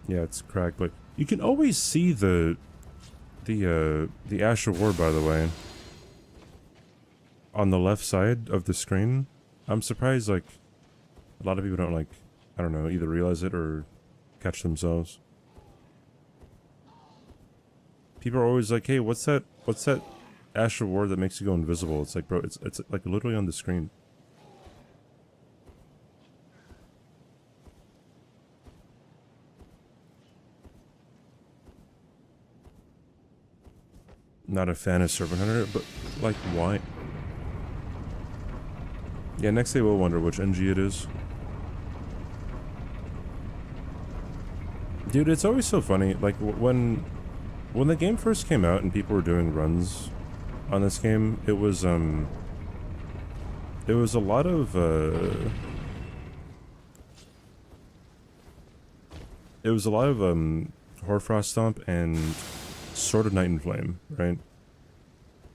Yeah, it's cracked, but you can always see the Ash of War, by the way, on the left side of the screen. I'm surprised, like, a lot of people don't, like, I don't know, either realize it or catch themselves. People are always like, hey, what's that Ash of War that makes you go invisible? It's like, bro, it's like literally on the screen. Not a fan of Serpent Hunter, but, like, why? Yeah, next they will wonder which NG it is. Dude, it's always so funny, like, when the game first came out and people were doing runs on this game, it was a lot of, Hoarfrost Stomp and Sword of Night and Flame, right?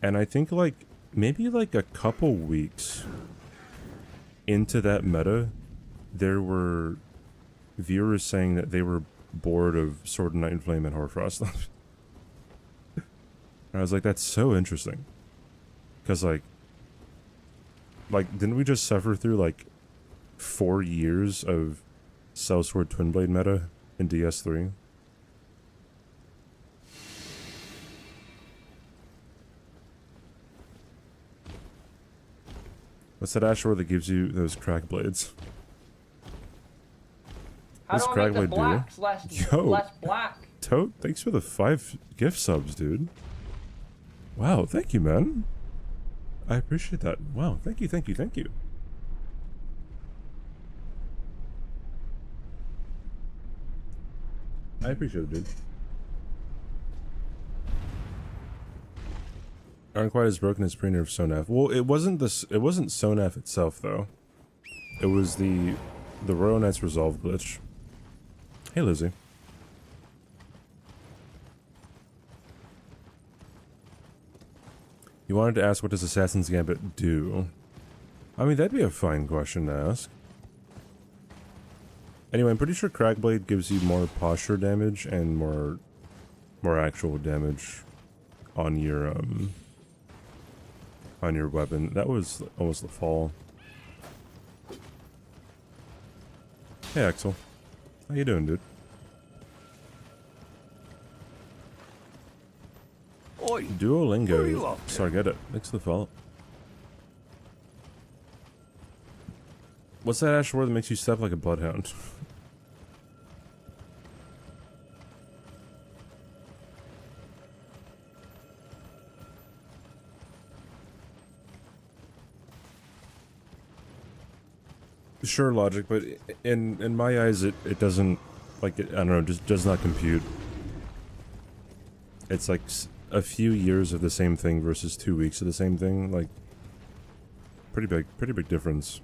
And I think, like, maybe, like, a couple weeks into that meta, there were viewers saying that they were bored of Sword of Night and Flame and Hoarfrost Stomp. And I was like, that's so interesting. Because, like, didn't we just suffer through, like, 4 years of Sellsword Twinblade meta in DS3? What's that Ash War that gives you those crack blades? How do I make the blacks less black? Tote, thanks for the 5 gift subs, dude. Wow, thank you, man. I appreciate that. Wow, thank you, thank you, thank you. I appreciate it, dude. Aren't quite as broken as pre-nerf Sonaf. Well, it wasn't Sonaf itself, though. It was the Royal Knight's Resolve glitch. Hey, Lizzie. You wanted to ask, what does Assassin's Gambit do? I mean, that'd be a fine question to ask. Anyway, I'm pretty sure Crackblade gives you more posture damage and more more actual damage on your weapon. That was almost the fall. Hey Axel, how you doing, dude? Oi, Duolingo. where are you off to? Sorry, get it. Thanks for the follow. What's that Ash word that makes you step like a bloodhound? Sure, logic, but in my eyes, it doesn't, like, I don't know, just does not compute. It's like a few years of the same thing versus 2 weeks of the same thing, like, pretty big difference.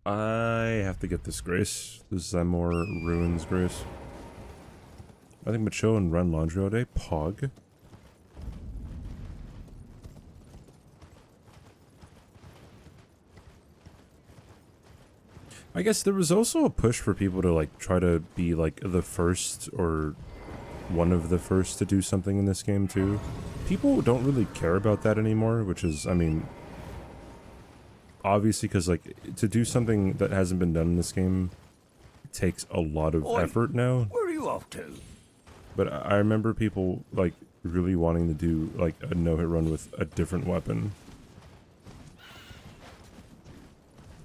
I have to get this Grace. This is more Ruins Grace. I think Macho and run laundry all day. Pog. I guess there was also a push for people to like try to be like the first or one of the first to do something in this game too. People don't really care about that anymore, which is, I mean, obviously because like to do something that hasn't been done in this game takes a lot of effort now. Where are you off to? But I remember people, like, really wanting to do, like, a no-hit run with a different weapon.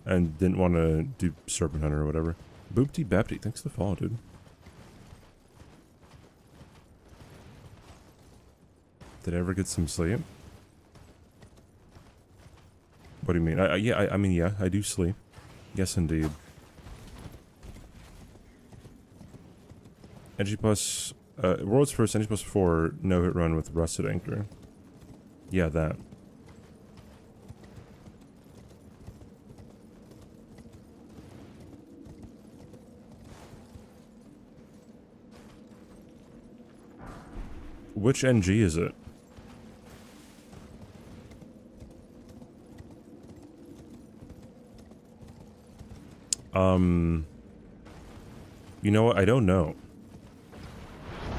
And didn't want to do Serpent Hunter or whatever. Boopty Bapty, thanks for the follow, dude. Did I ever get some sleep? What do you mean? I mean, yeah, I do sleep. Yes, indeed. NG+, world's first NG+4 no-hit run with Rusted Anchor. Yeah, that. Which NG is it? You know what? I don't know.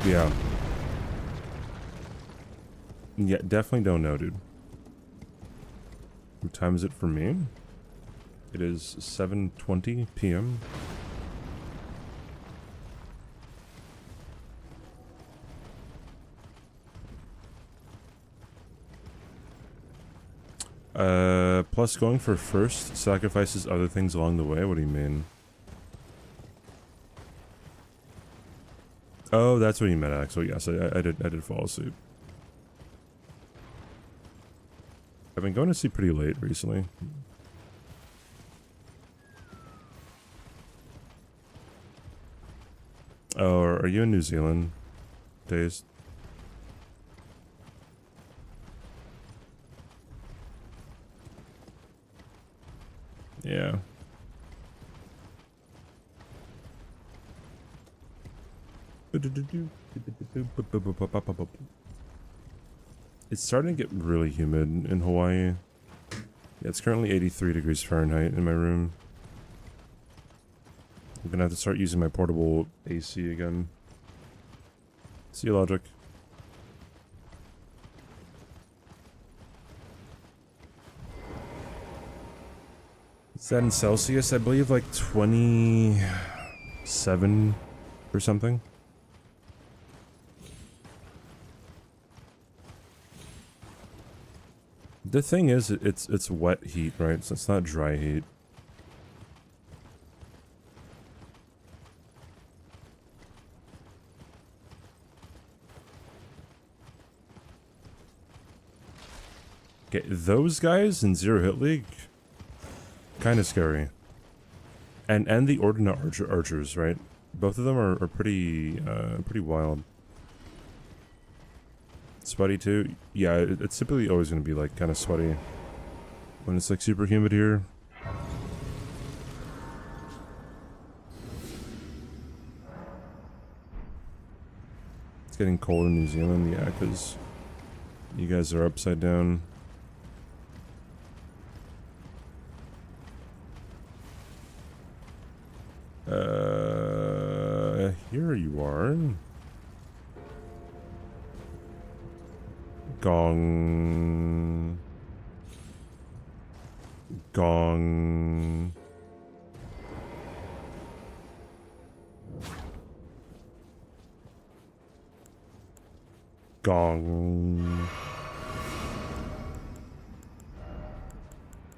Yeah. Yeah, definitely don't know, dude. What time is it for me? It is 7:20 p.m. Plus going for first sacrifices other things along the way? What do you mean? Oh, that's what you meant, Axel. Yes, I did fall asleep. I've been going to sleep pretty late recently. Oh, are you in New Zealand? Days? Yeah. It's starting to get really humid in Hawaii. Yeah, it's currently 83 degrees Fahrenheit in my room. I'm gonna have to start using my portable AC again. See you, Logic. Is that in Celsius? I believe like 27 or something. The thing is, it's wet heat, right? So it's not dry heat. Okay, those guys in Zero Hit League, kind of scary. And the Ordnance archers, right? Both of them are pretty wild. Sweaty too? Yeah, it's typically always going to be like kind of sweaty when it's like super humid here. It's getting cold in New Zealand, yeah, because you guys are upside down. Here you are. Gong. Gong. Gong.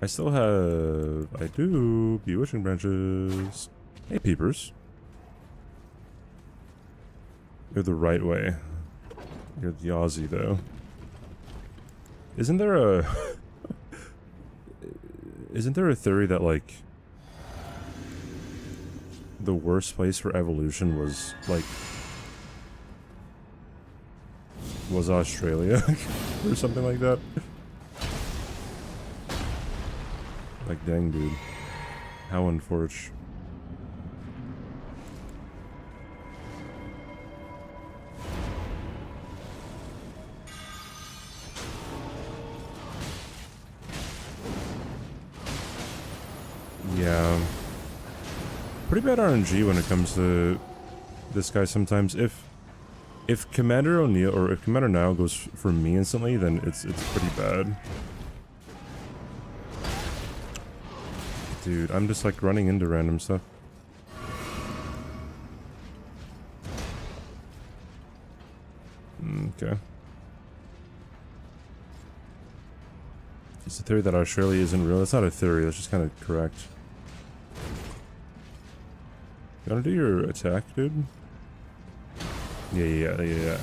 I still have... I do. Bewitching branches. Hey, peepers. You're the right way. You're the Aussie, though. Isn't there a... Isn't there a theory that, like... the worst place for evolution was, like... was Australia? Or something like that? Like, dang, dude. How unfortunate. Yeah. Pretty bad RNG when it comes to this guy sometimes. If Commander O'Neill, or if Commander Now goes for me instantly, then it's pretty bad. Dude, I'm just like running into random stuff. Okay. It's a theory that Australia isn't real. That's not a theory, that's just kind of correct. You wanna do your attack, dude? Yeah.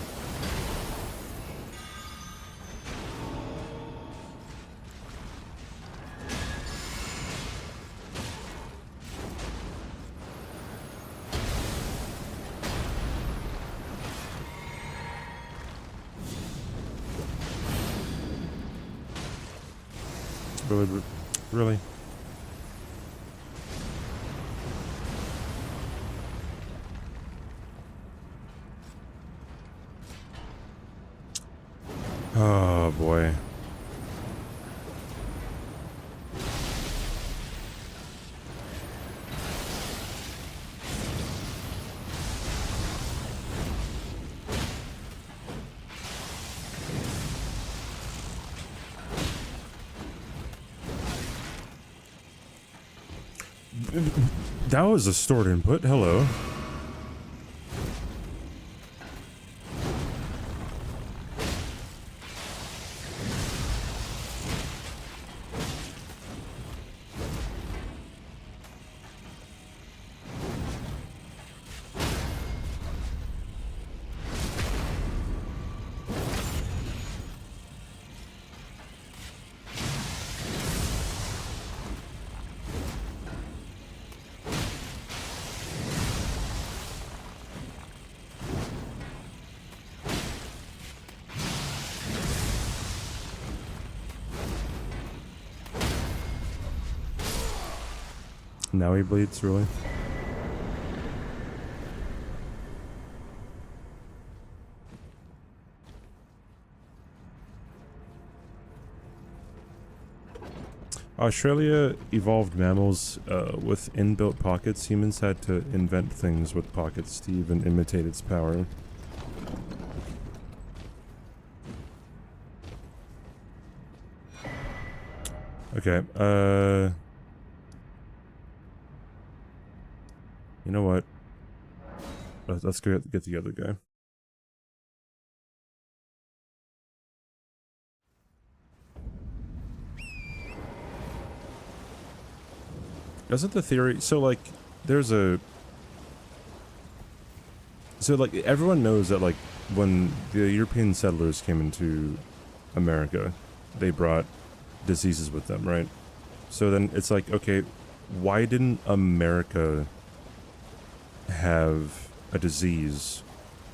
Really? Oh boy. That was a stored input. Hello. Now he bleeds, really? Australia evolved mammals with inbuilt pockets. Humans had to invent things with pockets to even imitate its power. Okay, you know what? Let's go get the other guy. Doesn't the theory... So, like, there's a... So, like, everyone knows that, like, when the European settlers came into America, they brought diseases with them, right? So then it's like, okay, why didn't America have a disease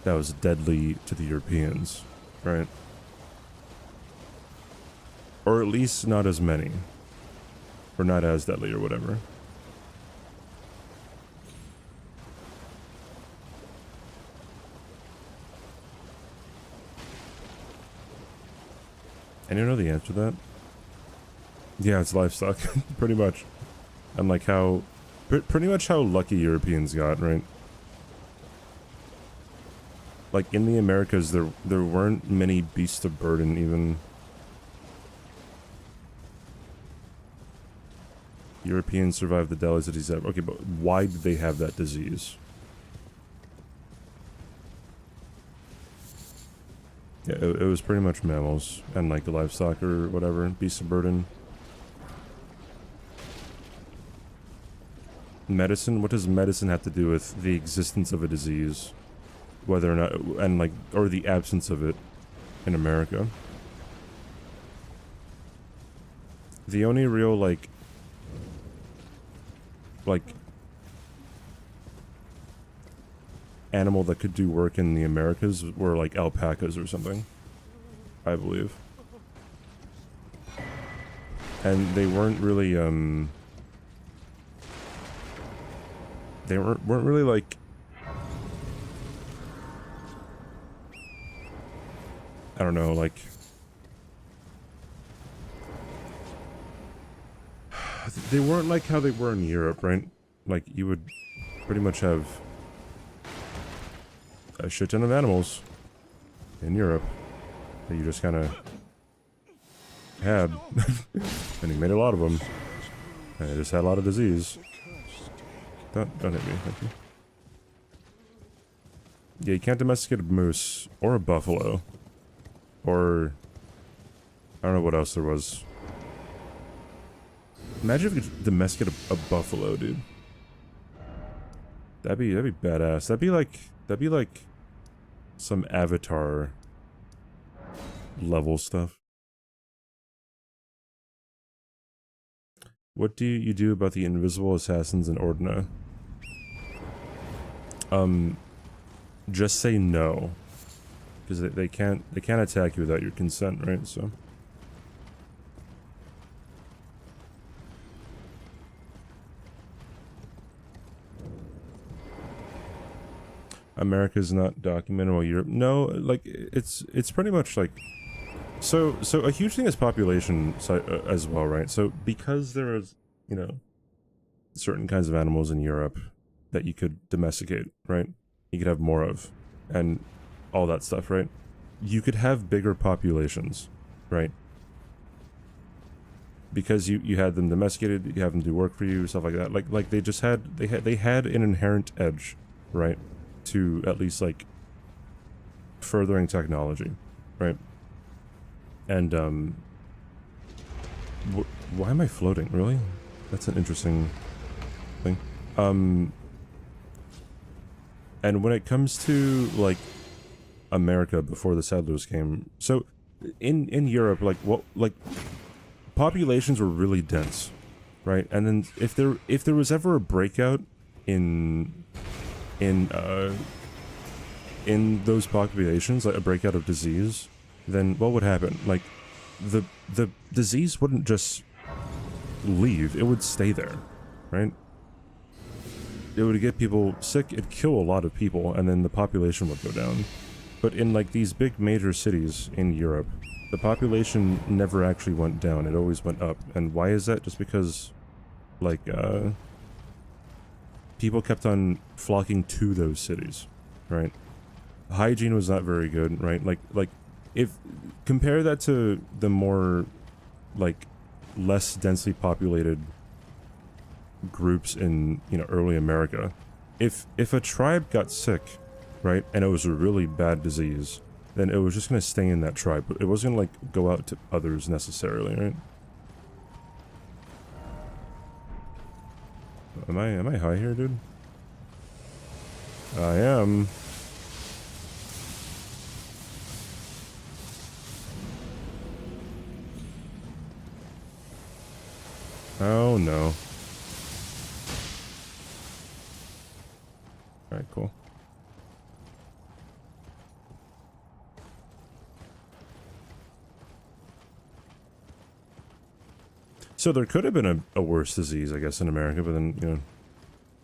that was deadly to the Europeans, right? Or at least not as many. Or not as deadly or whatever. Anyone know the answer to that? Yeah, it's livestock, pretty much. And like how pretty much how lucky Europeans got, right? Like in the Americas, there weren't many beasts of burden even. Europeans survived the deadliest disease ever. Okay, but why did they have that disease? Yeah, it was pretty much mammals and like the livestock or whatever, beasts of burden. Medicine? What does medicine have to do with the existence of a disease? Whether or not, and like, or the absence of it in America? The only real, like animal that could do work in the Americas were like alpacas or something, I believe. And they weren't really, they weren't really like, I don't know, like, they weren't like how they were in Europe, right? Like, you would pretty much have a shit ton of animals in Europe that you just kind of had. And you made a lot of them. And they just had a lot of disease. Don't hit me, thank you. Yeah, you can't domesticate a moose or a buffalo. Or I don't know what else there was. Imagine if you could domesticate a buffalo, dude. That'd be badass. That'd be like some Avatar level stuff. What do you do about the invisible assassins in Ordina? Just say no. Because they can't attack you without your consent, right? So America's not documented while Europe. No, like it's pretty much like so a huge thing is population as well, right? So because there is, you know, certain kinds of animals in Europe that you could domesticate, right? You could have more of, and all that stuff, right? You could have bigger populations, right? Because you had them domesticated, you have them do work for you, stuff like that. Like they just had they had an inherent edge, right? To at least like furthering technology, right? And why am I floating? Really? That's an interesting thing. And when it comes to like America before the settlers came, so in Europe, like populations were really dense, right? And then if there was ever a breakout in those populations, like a breakout of disease, then what would happen? Like the disease wouldn't just leave, it would stay there, right? It would get people sick, it'd kill a lot of people, and then the population would go down. But in like these big major cities in Europe, the population never actually went down, it always went up. And why is that? Just because like people kept on flocking to those cities, right? Hygiene was not very good, right? Like if compare that to the more like less densely populated groups in, you know, early America. If a tribe got sick, right, and it was a really bad disease, then it was just gonna stay in that tribe, but it wasn't gonna like go out to others necessarily, right? Am I high here, dude? I am. Oh no. Alright, cool. So there could have been a worse disease, I guess, in America, but then, you know,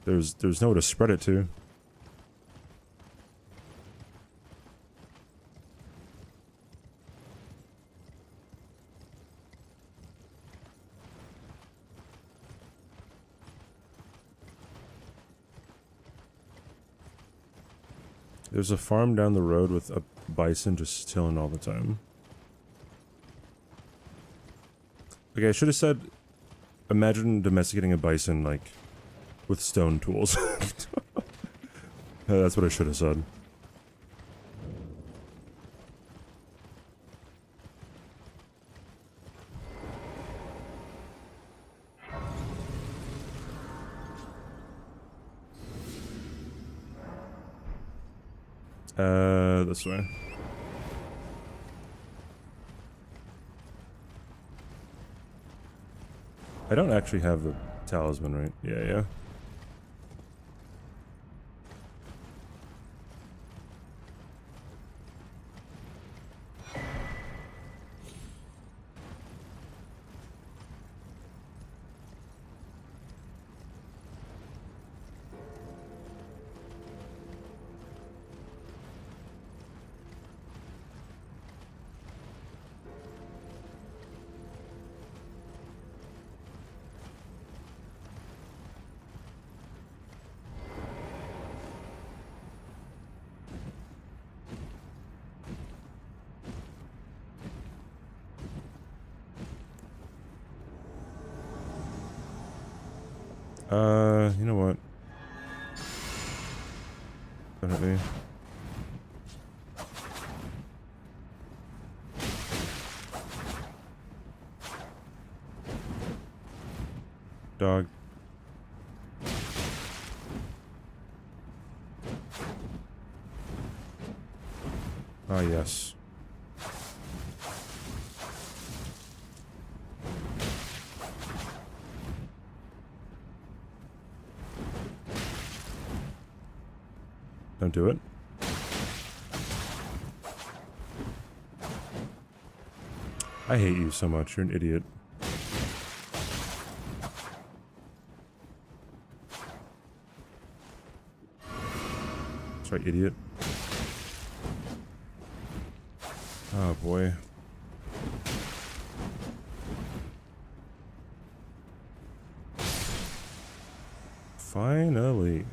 there's nowhere to spread it to. There's a farm down the road with a bison just chilling all the time. Okay, I should have said, imagine domesticating a bison, like, with stone tools. That's what I should have said. This way. I don't actually have the talisman, right? Yeah. You know what? Definitely. Dog. Ah, yes. Don't do it. I hate you so much. You're an idiot. That's right, idiot. Oh boy. Finally.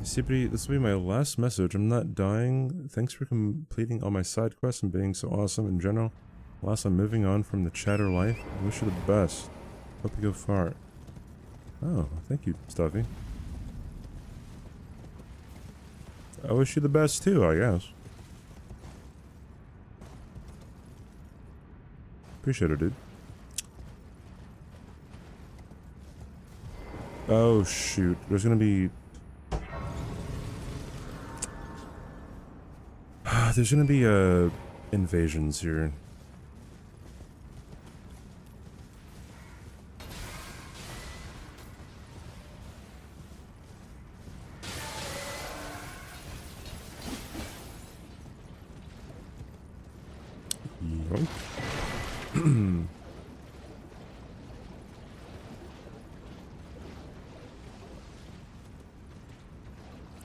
itzCBD, this will be my last message. I'm not dying. Thanks for completing all my side quests and being so awesome in general. Whilst I'm moving on from the chatter life, I wish you the best. Hope you go far. Oh, thank you, Stuffy. I wish you the best too, I guess. Appreciate it, dude. Oh shoot, there's gonna be... there's gonna be invasions here.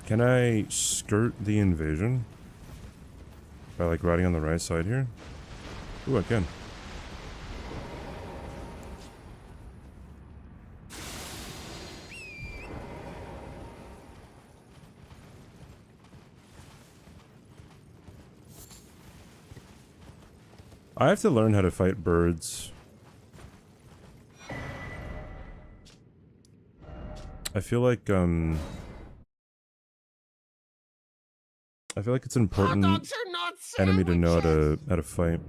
Can I skirt the invasion? By like riding on the right side here? Ooh, I can. I have to learn how to fight birds. I feel like it's an important enemy to know how to fight.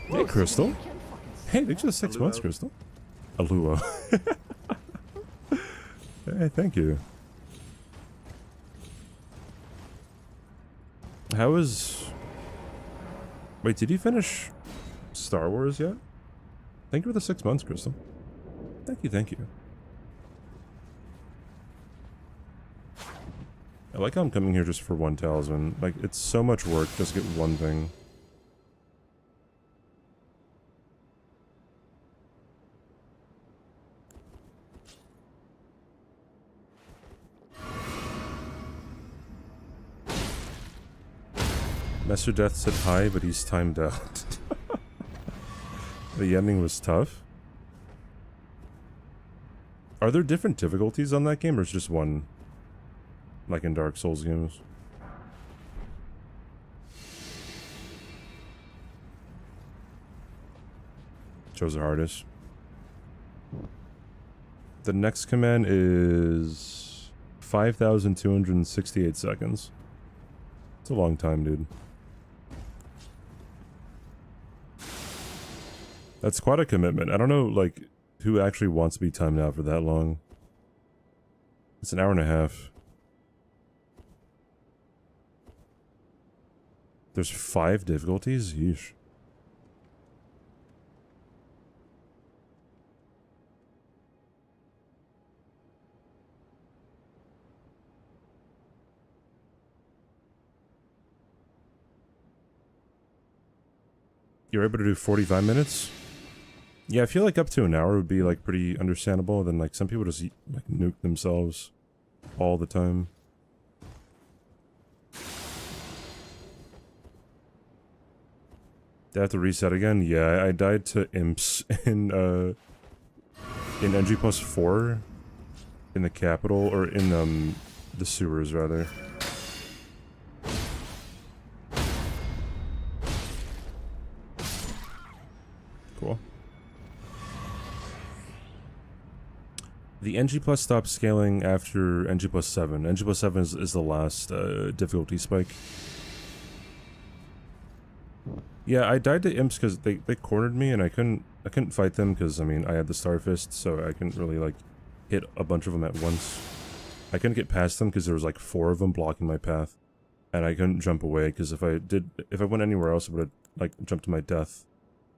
Hey, Crystal. Hey, thanks for the 6 months, Crystal. Alua. Hey, thank you. How is... Wait, did you finish Star Wars yet? Thank you for the 6 months, Crystal. Thank you, thank you. I like how I'm coming here just for one talisman. Like, it's so much work just to get one thing. Master Death said hi, but he's timed out. The ending was tough. Are there different difficulties on that game, or is just one? Like in Dark Souls games? Chose the hardest. The next command is 5,268 seconds. It's a long time, dude. That's quite a commitment. I don't know, like, who actually wants to be timed out for that long. It's an hour and a half. There's 5 difficulties? Yeesh. You're able to do 45 minutes? Yeah, I feel like up to an hour would be like pretty understandable. Then like some people just like nuke themselves all the time. Did I have to reset again? Yeah, I died to imps in NG+4 in the capital, or in the sewers rather. Cool. The NG+ stopped scaling after NG+7. NG+7 is the last difficulty spike. Yeah, I died to imps because they cornered me and I couldn't fight them because, I mean, I had the Star Fist, so I couldn't really like hit a bunch of them at once. I couldn't get past them because there was like 4 of them blocking my path, and I couldn't jump away because if I went anywhere else, I would have like jumped to my death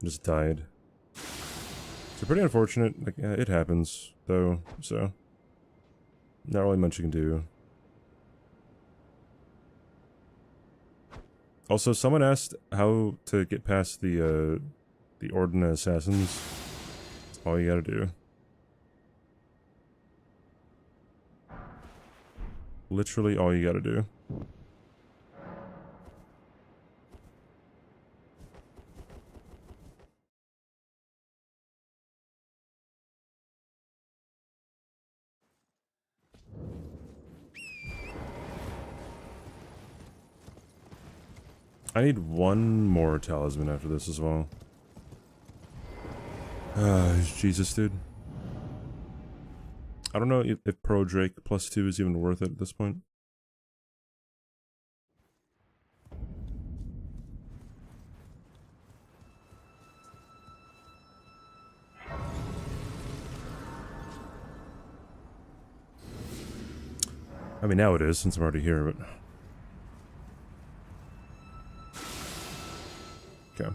and just died. So pretty unfortunate. Like, yeah, it happens though, so not really much you can do. Also, someone asked how to get past the Ordnance Assassins. That's all you gotta do. Literally all you gotta do. I need one more talisman after this as well. Jesus, dude. I don't know if Pro Drake +2 is even worth it at this point. I mean, now it is, since I'm already here, but... Okay.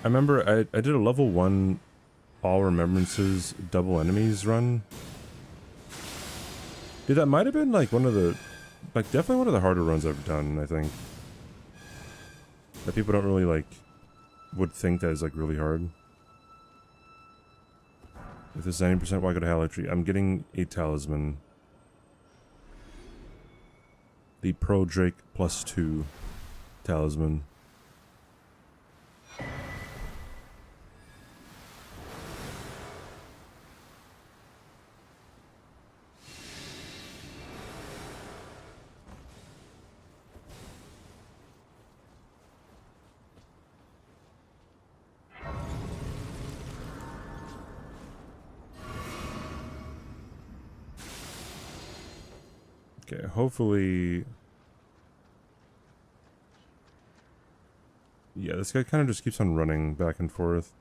I remember I did a level 1 All Remembrances double enemies run. Dude, that might have been like one of the... like, definitely one of the harder runs I've done, I think. That people don't really, like, would think that is, like, really hard. If this is 90%, why go to Halotry? I'm getting a talisman. The Pro Drake +2 talisman. Okay, hopefully... yeah, this guy kind of just keeps on running back and forth.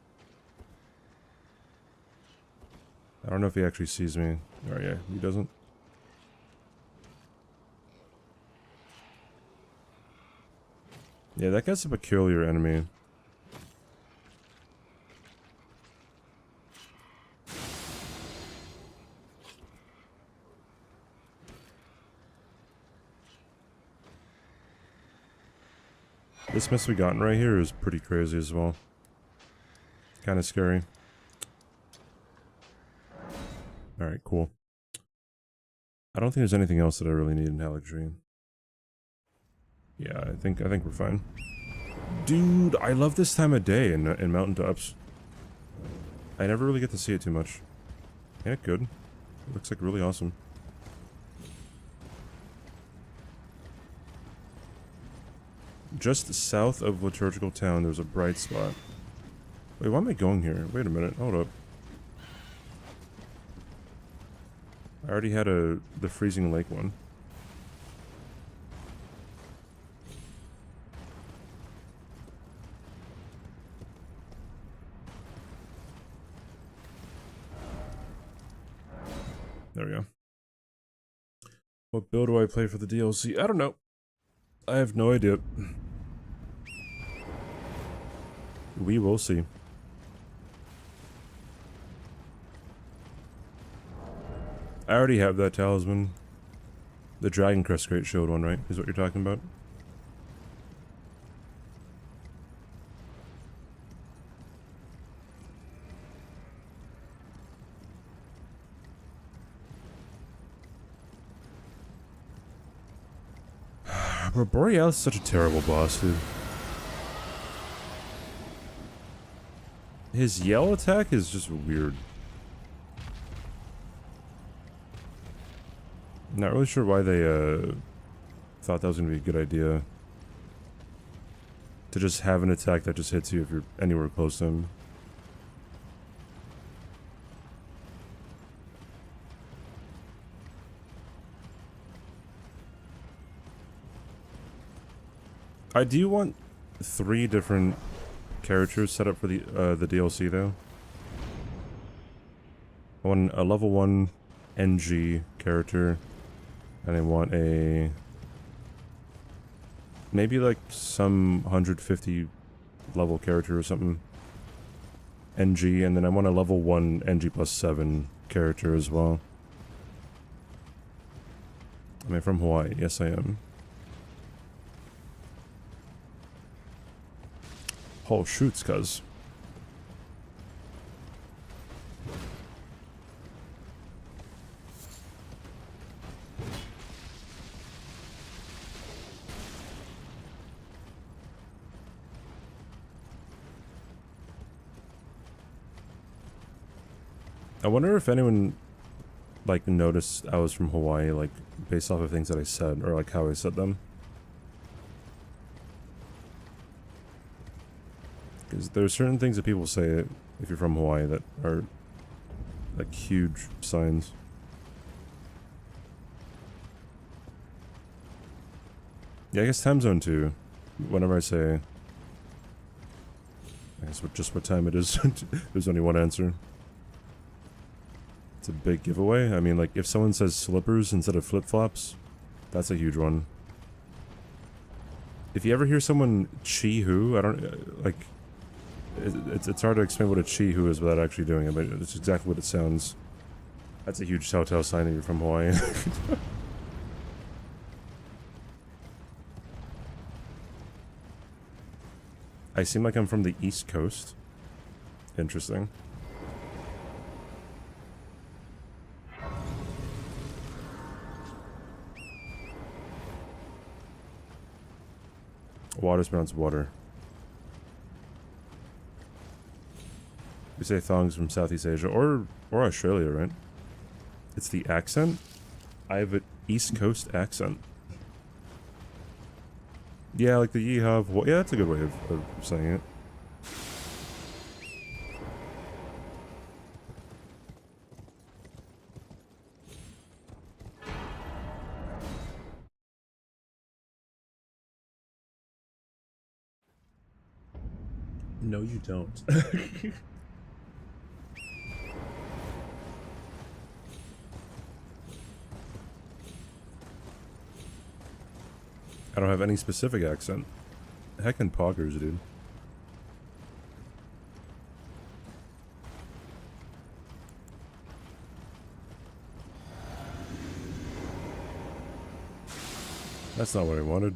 I don't know if he actually sees me. Oh yeah, he doesn't. Yeah, that guy's a peculiar enemy. This mess we gotten right here is pretty crazy as well. Kind of scary. Alright, cool. I don't think there's anything else that I really need in Halleck. Yeah, I think we're fine. Dude, I love this time of day in mountaintops. I never really get to see it too much. Yeah, good. It looks like really awesome. Just south of Liturgical Town, there's a bright spot. Wait, why am I going here? Wait a minute, hold up. I already had the Freezing Lake one. There we go. What build do I play for the DLC? I don't know. I have no idea. We will see. I already have that talisman. The Dragon Crest Great Shield one, right? Is what you're talking about? Bro, Borealis is such a terrible boss, dude. His yell attack is just weird. Not really sure why they thought that was gonna be a good idea. To just have an attack that just hits you if you're anywhere close to him. I do want 3 different characters set up for the DLC though. I want a level 1 NG character, and I want a maybe like some 150 level character or something. NG, and then I want a level 1 NG+7 character as well. Am I from Hawaii? Yes, I am. Oh, shoots, cuz. I wonder if anyone, like, noticed I was from Hawaii, like, based off of things that I said, or, like, how I said them. Because there are certain things that people say if you're from Hawaii that are, like, huge signs. Yeah, I guess time zone too. Whenever I say, I guess just what time it is, there's only one answer. It's a big giveaway. I mean, like, if someone says slippers instead of flip-flops, that's a huge one. If you ever hear someone chi-hoo, I don't, like, it's hard to explain what a chi-hoo is without actually doing it, but it's exactly what it sounds. That's a huge telltale sign that you're from Hawaii. I seem like I'm from the East Coast. Interesting. Water's pronounced water. We say thongs from Southeast Asia or Australia, right? It's the accent. I have an East Coast accent. Yeah, like the yeehaw. Yeah, that's a good way of saying it. No, you don't. I don't have any specific accent. Heckin' poggers, dude. That's not what I wanted.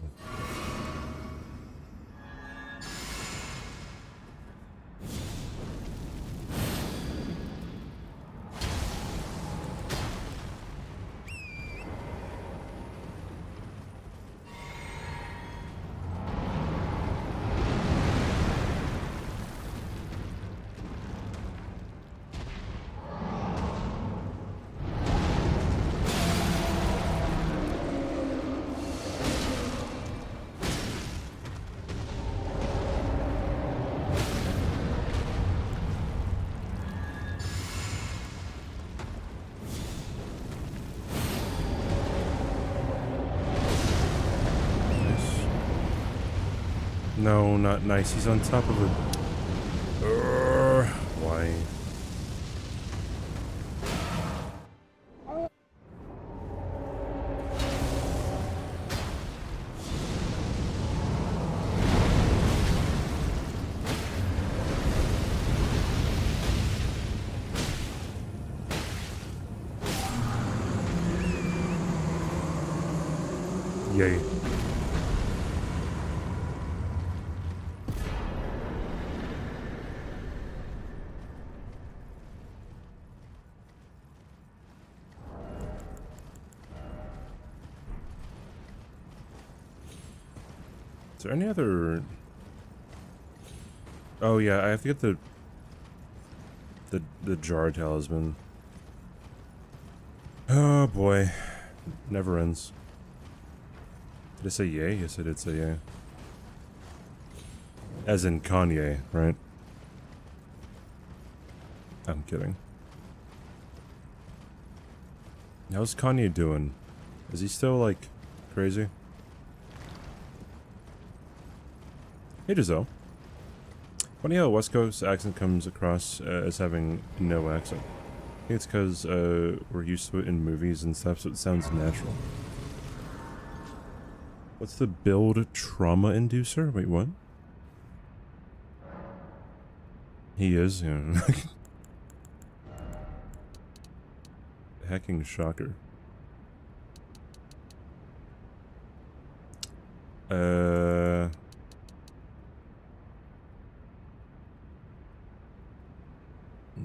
No, not nice. He's on top of a... Why? Yay. Is there any other... Oh yeah, I have to get the jar talisman. Oh boy. Never ends. Did I say yay? Yes, I did say yay. As in Kanye, right? I'm kidding. How's Kanye doing? Is he still, like, crazy? Hey, Giselle. Funny how a West Coast accent comes across as having no accent. I think it's because we're used to it in movies and stuff, so it sounds natural. What's the build trauma inducer? Wait, what? He is, yeah. Hacking shocker.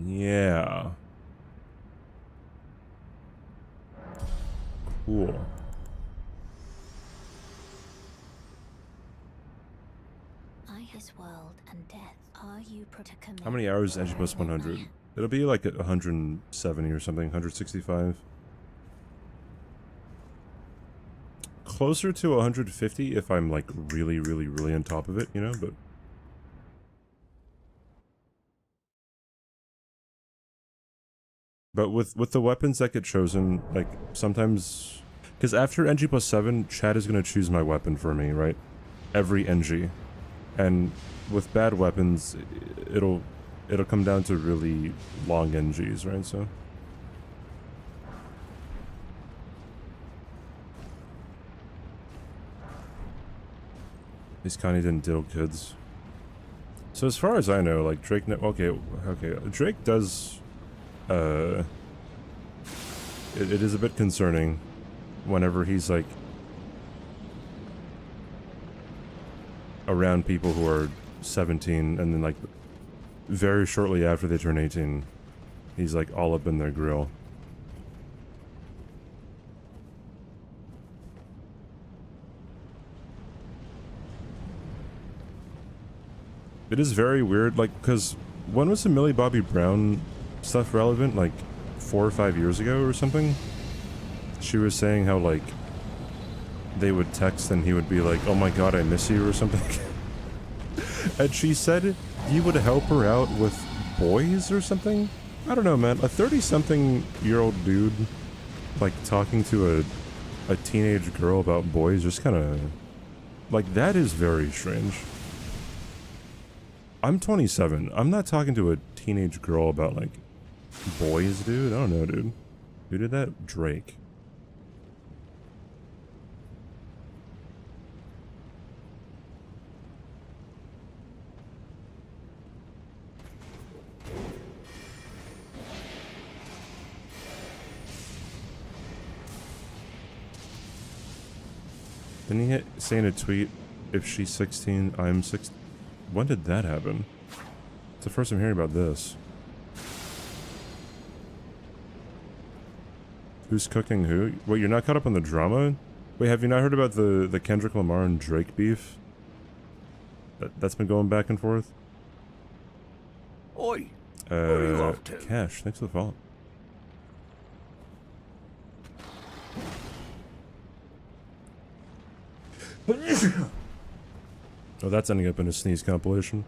Yeah. Cool. This world and death. Are you How many hours is NG+100? It'll be like 170 or something, 165. Closer to 150 if I'm like really on top of it, you know, but with the weapons that get chosen, like sometimes, because after NG+7, chat is gonna choose my weapon for me, right? Every NG. And with bad weapons, it'll come down to really long NGs, right? So these Kanye didn't diddle kids. So as far as I know, like Drake, okay, Drake does. It is a bit concerning whenever he's like around people who are 17 and then like very shortly after they turn 18 he's like all up in their grill. It is very weird, like, because when was the Millie Bobby Brown stuff relevant? Like 4 or 5 years ago or something? She was saying how like they would text and he would be like, oh my god, I miss you or something. And she said he would help her out with boys or something? I don't know, man. A 30-something-year-old dude, like, talking to a teenage girl about boys just kind of... Like, that is very strange. I'm 27. I'm not talking to a teenage girl about, like, boys, dude. I don't know, dude. Who did that? Drake. Didn't he say in a tweet, if she's 16, I'm 16? When did that happen? It's the first I'm hearing about this. Who's cooking who? Wait, you're not caught up on the drama? Wait, have you not heard about the Kendrick Lamar and Drake beef? That's been going back and forth? Oi! Where are you off to? Cash, thanks for the follow. Oh, that's ending up in a sneeze compilation.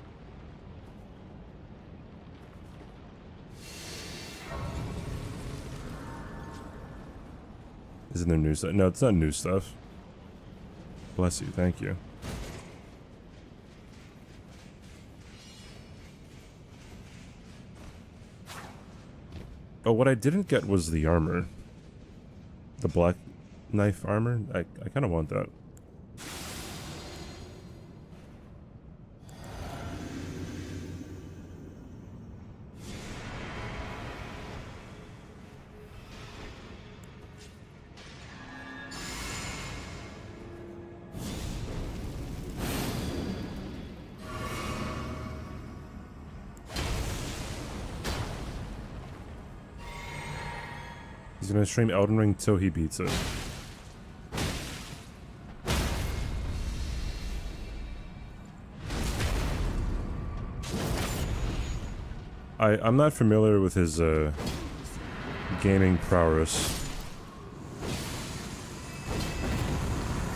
Isn't there new stuff? No, it's not new stuff. Bless you, thank you. Oh, what I didn't get was the armor. The black knife armor. I kind of want that. He's gonna stream Elden Ring till he beats it. I'm not familiar with his gaming prowess.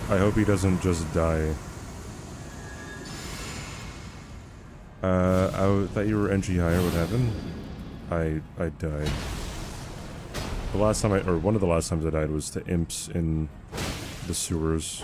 I hope he doesn't just die. I thought you were NG higher. What happened? I died. The last time or one of the last times I died was to imps in the sewers.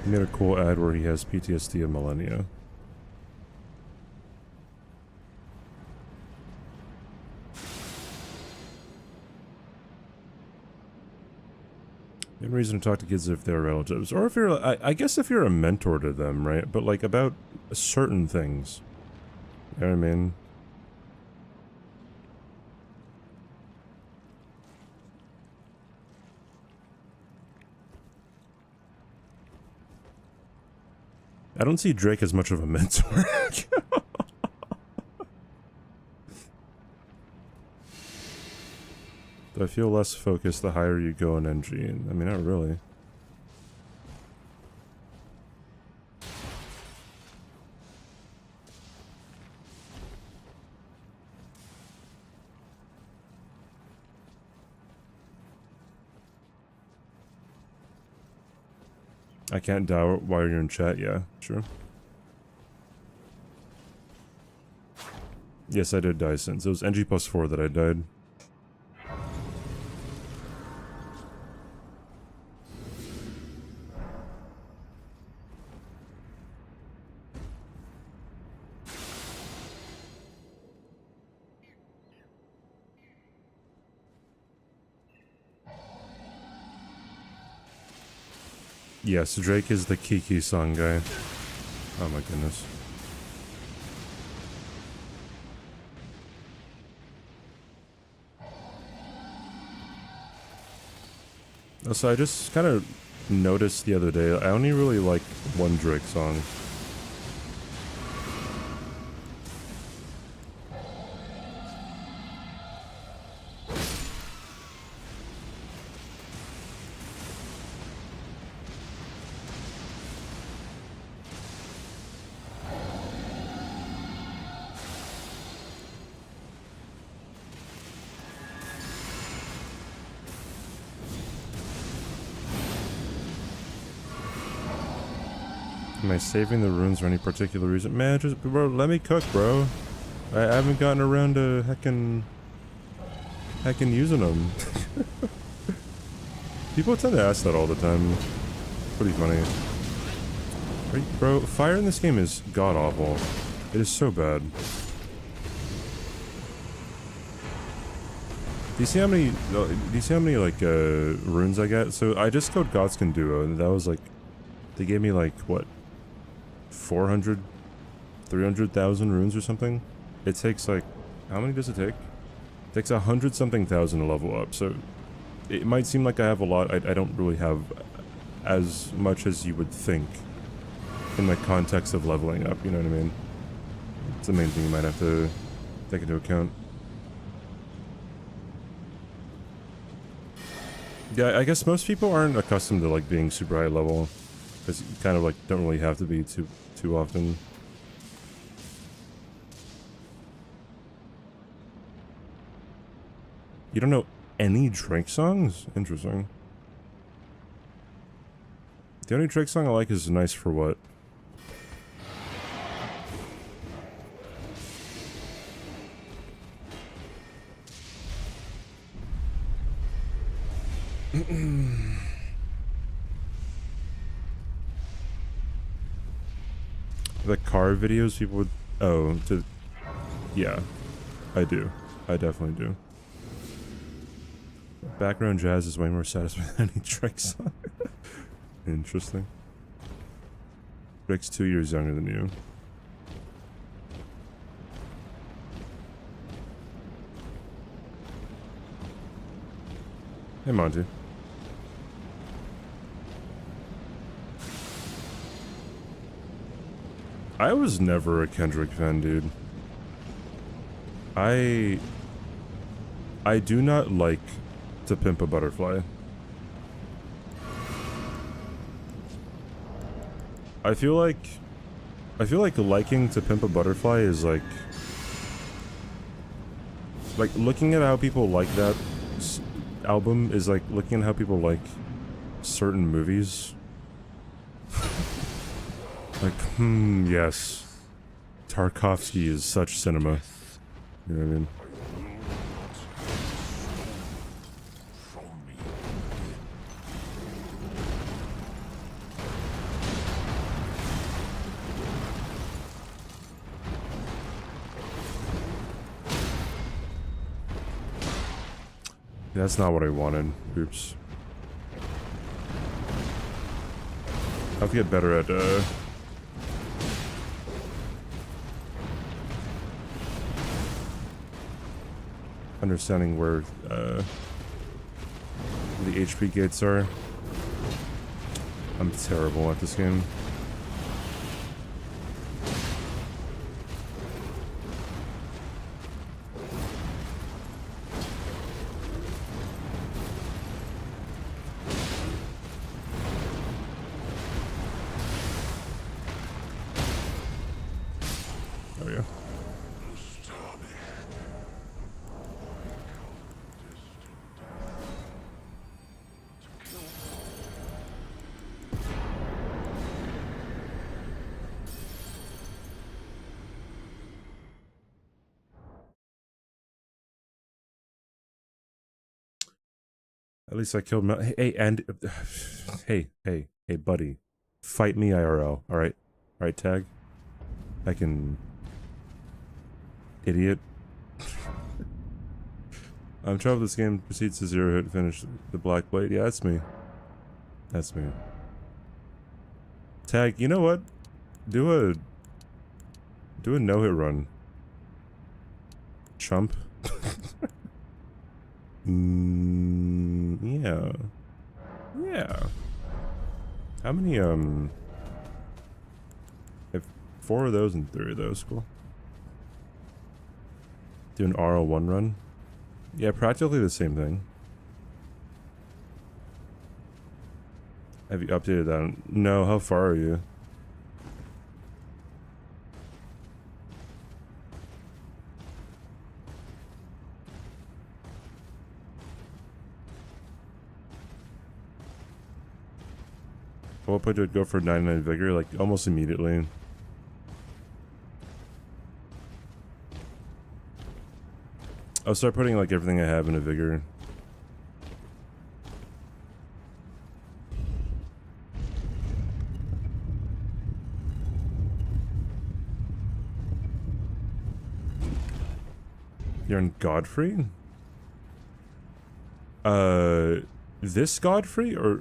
He made a cool ad where he has PTSD of millennia. No reason to talk to kids if they're relatives. Or if you're, I guess if you're a mentor to them, right? But like about certain things. You know what I mean? I don't see Drake as much of a mentor. Do I feel less focused the higher you go in NG? I mean, not really. I can't die while you're in chat, yeah, sure. Yes, I did die since. It was NG+4 that I died. Yes, Drake is the Kiki song guy. Oh my goodness. So I just kind of noticed the other day, I only really like one Drake song. Am I saving the runes for any particular reason? Man, just, bro, let me cook, bro. I haven't gotten around to heckin' using them. People tend to ask that all the time. Pretty funny. Bro, fire in this game is god-awful. It is so bad. Do you see how many, like, runes I get? So, I just code Godskin Duo, and that was, like, they gave me, like, what? 400, 300,000 runes or something. It takes like, how many does it take? It takes 100-something thousand to level up. So it might seem like I have a lot. I don't really have as much as you would think in the context of leveling up. You know what I mean? It's the main thing you might have to take into account. Yeah, I guess most people aren't accustomed to like being super high level. Because you kind of like don't really have to be too often. You don't know any Drake songs? Interesting. The only Drake song I like is Nice for What. The car videos people would... Oh, yeah, I do. I definitely do. Background jazz is way more satisfying than any Drake song. Interesting. Drake's 2 years younger than you. Hey, Monty. I was never a Kendrick fan, dude. I do not like To Pimp a Butterfly. I feel like liking To Pimp a Butterfly is like looking at how people like that album is like looking at how people like certain movies. Like, yes. Tarkovsky is such cinema. You know what I mean? That's not what I wanted. Oops. I have to get better at, understanding where, the HP gates are. I'm terrible at this game. There we go. At least I killed Mel. Hey, and hey, buddy, fight me IRL. All right, tag. I can. Idiot. I'm troubled. This game proceeds to 0 hit finish the Black Blade. Yeah, that's me. That's me. Tag. You know what? Do a no hit run. Chump. Yeah. Yeah. How many, if 4 of those and 3 of those, cool. Do an RL1 run? Yeah, practically the same thing. Have you updated that? No, how far are you? What point do it go for 99 vigor? Like, almost immediately. I'll start putting, like, everything I have in a vigor. You're in Godfrey? This Godfrey or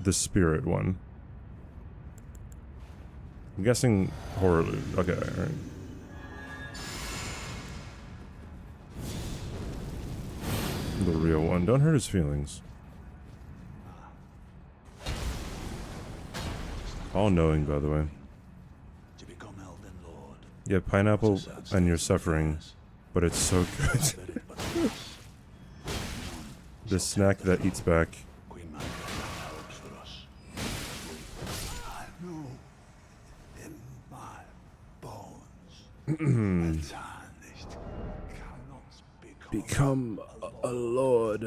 the spirit one? I'm guessing horror. Okay, alright. The real one. Don't hurt his feelings. All knowing, by the way. To become Elden Lord. Yeah, pineapple and you're suffering, but it's so good. The snack that eats back. Become Oh lord.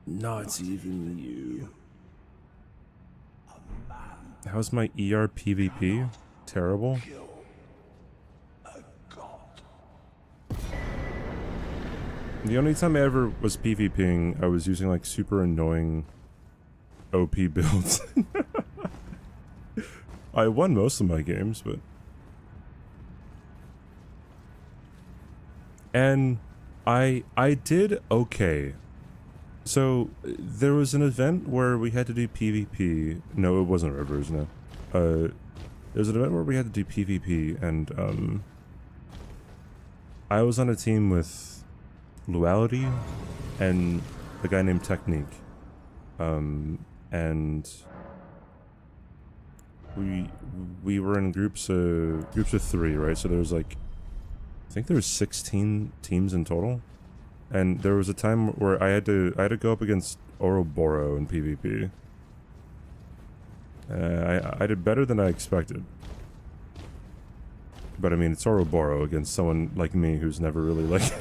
Not even you. How's my ER PvP? Terrible? The only time I ever was PvPing, I was using like super annoying OP builds. I won most of my games, but... And I did okay. So, there was an event where we had to do PvP. No, it wasn't Rivers, no. There was an event where we had to do PvP, and, I was on a team with Luality and a guy named Technique. And we were in groups of 3, right? So there was like, I think there was 16 teams in total. And there was a time where I had to go up against Ouroboros in PvP. I did better than I expected. But I mean, it's Ouroboros against someone like me who's never really like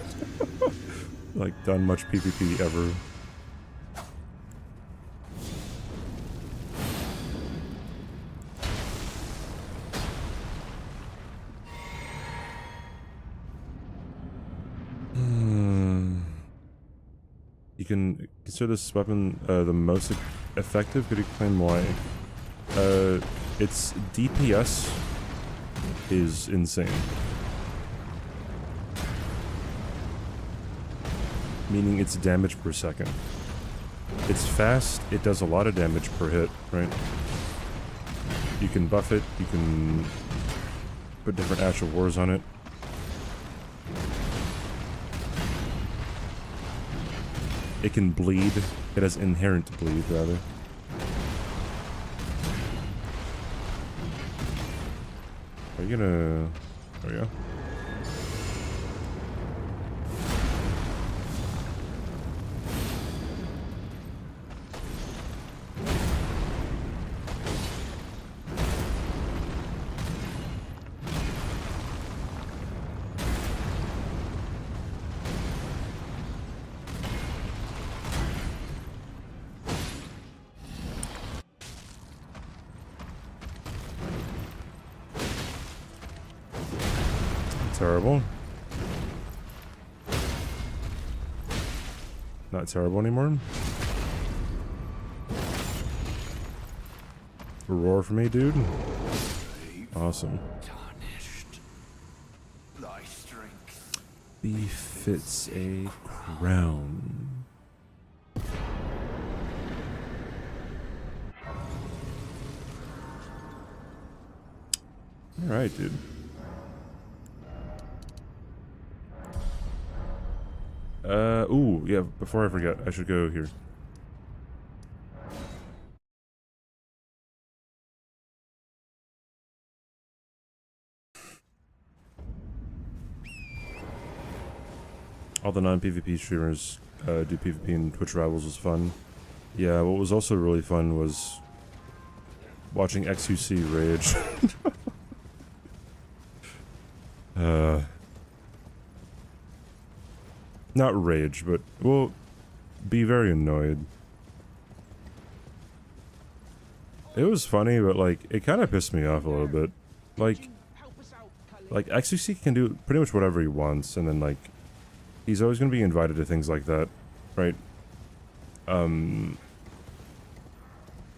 like done much PvP ever. You can consider this weapon the most effective. Could you explain why? Its DPS is insane. Meaning its damage per second. It's fast, it does a lot of damage per hit, right? You can buff it, you can put different Ash of Wars on it. It can bleed. It has inherent bleed, rather. Are you gonna... There we go. Terrible. Not terrible anymore. Roar for me, dude. Awesome. Thy strength Befits a crown. Alright, dude. Ooh, yeah, before I forget, I should go here. All the non-PvP streamers do PvP and Twitch Rivals was fun. Yeah, what was also really fun was watching XUC rage. Not rage, but, well, be very annoyed. It was funny, but, like, it kind of pissed me off a little bit. Like, XUC can do pretty much whatever he wants, and then, like, he's always going to be invited to things like that, right?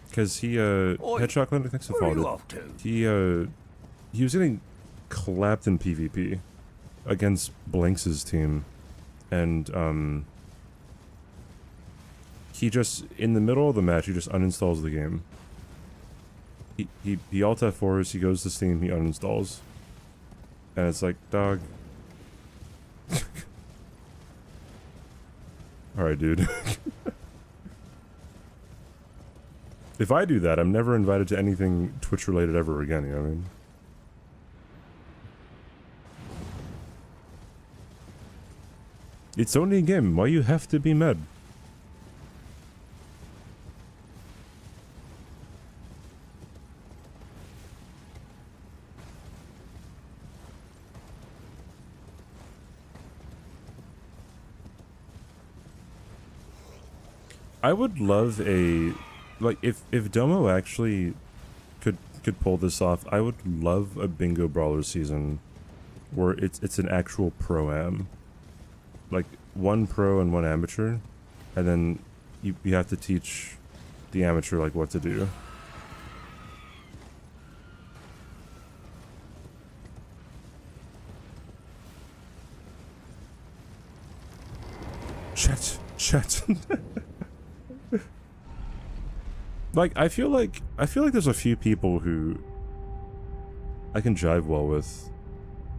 Because he, Headshot Clinic, thanks for following it. He was getting clapped in PvP against Blanks' team. And, he just, in the middle of the match, he just uninstalls the game. He Alt F4s, he goes to Steam, he uninstalls. And it's like, dog. Alright, dude. If I do that, I'm never invited to anything Twitch-related ever again, you know what I mean? It's only a game. Why you have to be mad? I would love a, like, if Domo actually could pull this off, I would love a bingo brawler season where it's an actual pro-am. Like, one pro and one amateur, and then you have to teach the amateur, like, what to do. Chat. Like, I feel like there's a few people who I can jive well with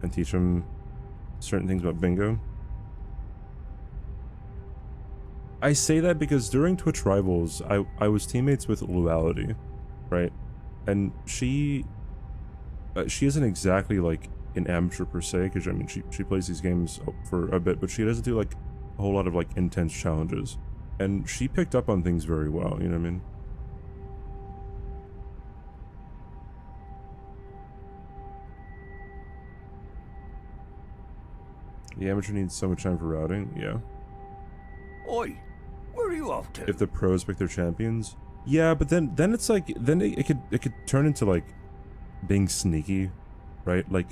and teach them certain things about bingo. I say that because during Twitch Rivals, I was teammates with Luality, right? And she isn't exactly like an amateur per se, because I mean she plays these games for a bit, but she doesn't do like a whole lot of like intense challenges. And she picked up on things very well, you know what I mean? The amateur needs so much time for routing, yeah. Oi, where are you off to? If the pros pick their champions, yeah, but then it's like it could turn into like being sneaky, right? Like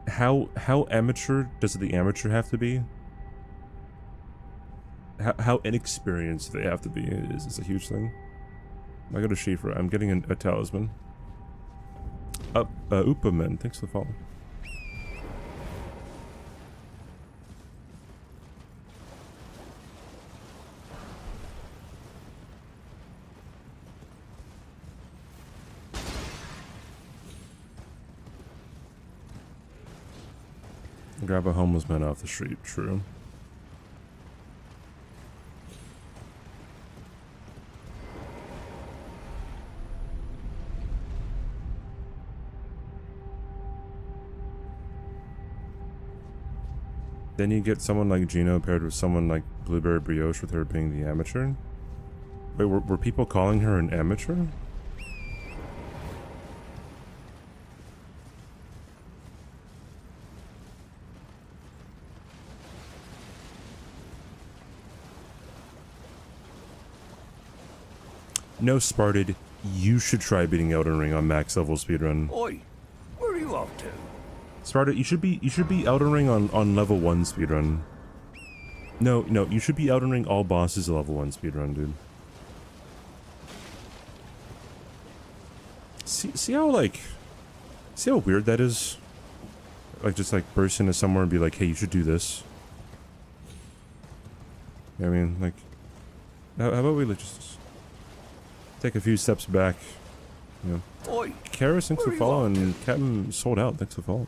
how amateur does the amateur have to be? How inexperienced they have to be is a huge thing. I got a Shifa. I'm getting a talisman. Upaman, thanks for the follow. Grab a homeless man off the street, true. Then you get someone like Gino paired with someone like Blueberry Brioche, with her being the amateur. Wait, were people calling her an amateur? No, Sparted, you should try beating Elden Ring on max level speedrun. Oi, where are you off to? Sparta, you should be Elden Ring on level 1 speedrun. No, you should be Elden Ring all bosses level 1 speedrun, dude. See how weird that is? Like, just like burst into somewhere and be like, hey, you should do this. I mean, like, how about we just take a few steps back, you know. Oi, Karis, thanks for the follow, and Captain Sold Out, thanks for the follow.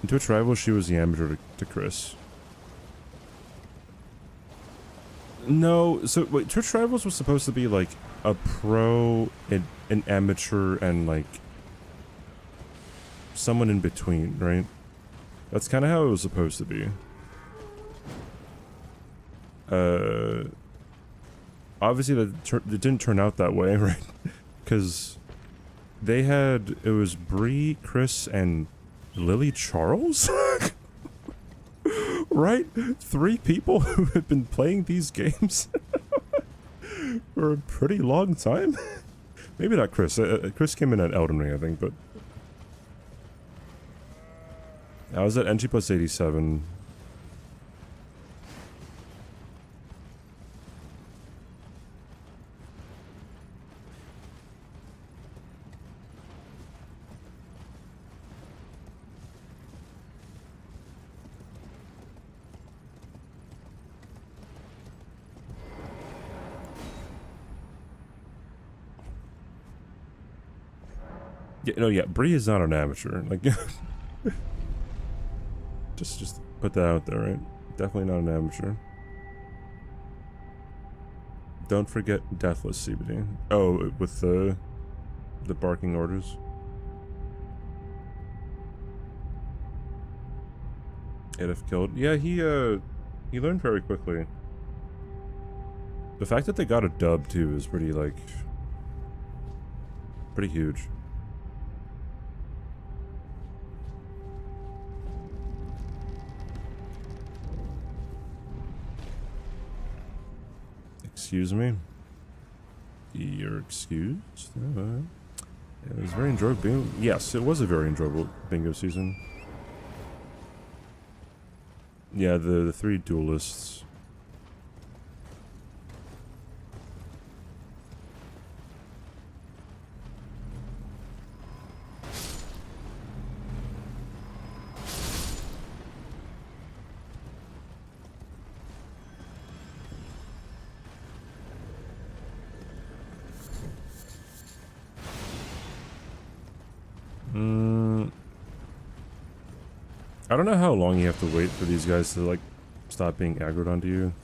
In Twitch Rivals, she was the amateur to Chris. No, so wait, Twitch Rivals was supposed to be like a pro, an amateur, and like someone in between, right? That's kind of how it was supposed to be. Obviously that didn't turn out that way, right? Because it was Bree, Chris, and Lily Charles? Right? 3 people who have been playing these games for a pretty long time. Maybe not Chris. Chris came in at Elden Ring, I think, but I was at NG+87. Yeah, no, yeah, Bree is not an amateur. Like, just put that out there, right? Definitely not an amateur. Don't forget Deathless CBD. Oh, with the barking orders. If killed. Yeah, he learned very quickly. The fact that they got a dub too is pretty huge. excuse me. You're excused. It was very enjoyable. Yes, it was a very enjoyable bingo season. Yeah, the 3 duelists. I don't know how long you have to wait for these guys to, like, stop being aggroed onto you.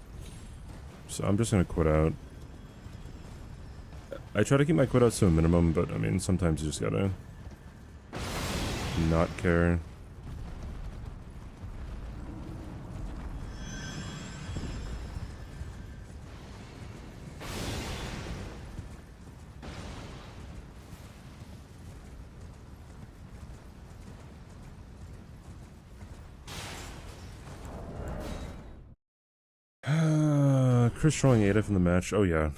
So I'm just gonna quit out. I try to keep my quit outs to a minimum, but, I mean, sometimes you just gotta not care. Chris throwing AF in the match. Oh yeah.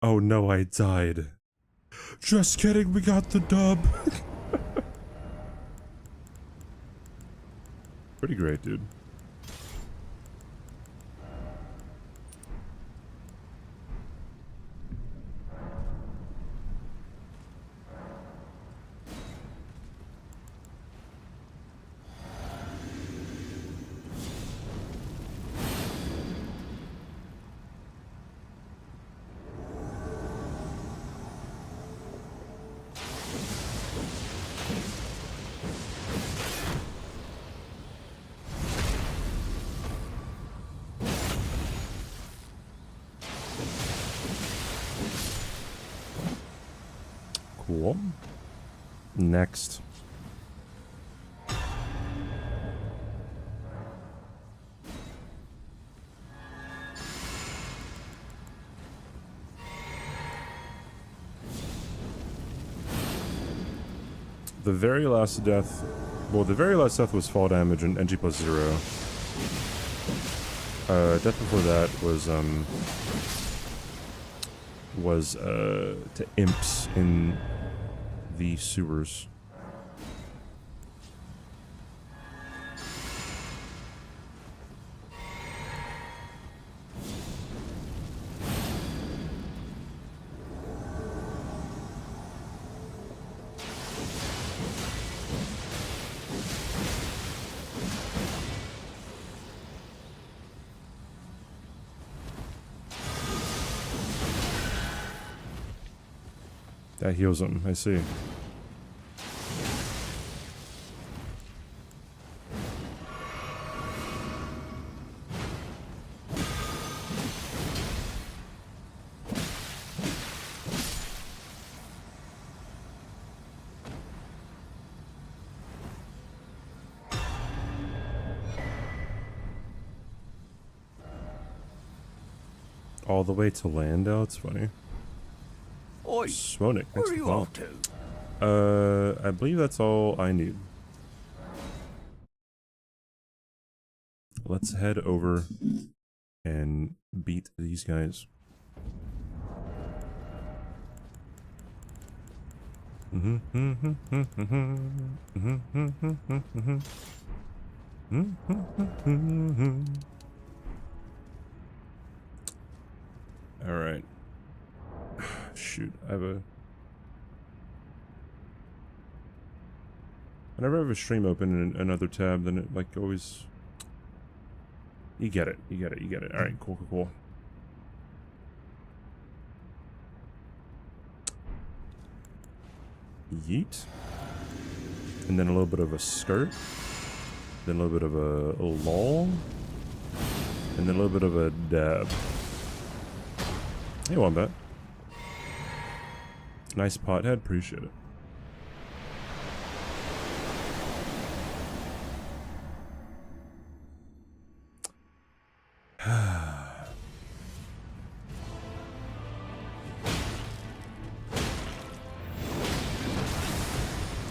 Oh no, I died. Just kidding, we got the dub. Pretty great, dude. Cool. Next. The very last death, well, the very last death was fall damage and NG+0. Death before that was to imps in the sewers. That heals him, I see. All the way to Landau, it's funny. Oi, Swonic, where thanks are for you calling. off to? I believe that's all I need. Let's head over and beat these guys. All right. Shoot, I have a... Whenever I have a stream open in another tab, then it, like, always... You get it, you get it, you get it. Alright, cool, cool, cool. Yeet. And then a little bit of a skirt. Then a little bit of a lull. And then a little bit of a dab. Hey, Wombat. Nice pothead, appreciate it.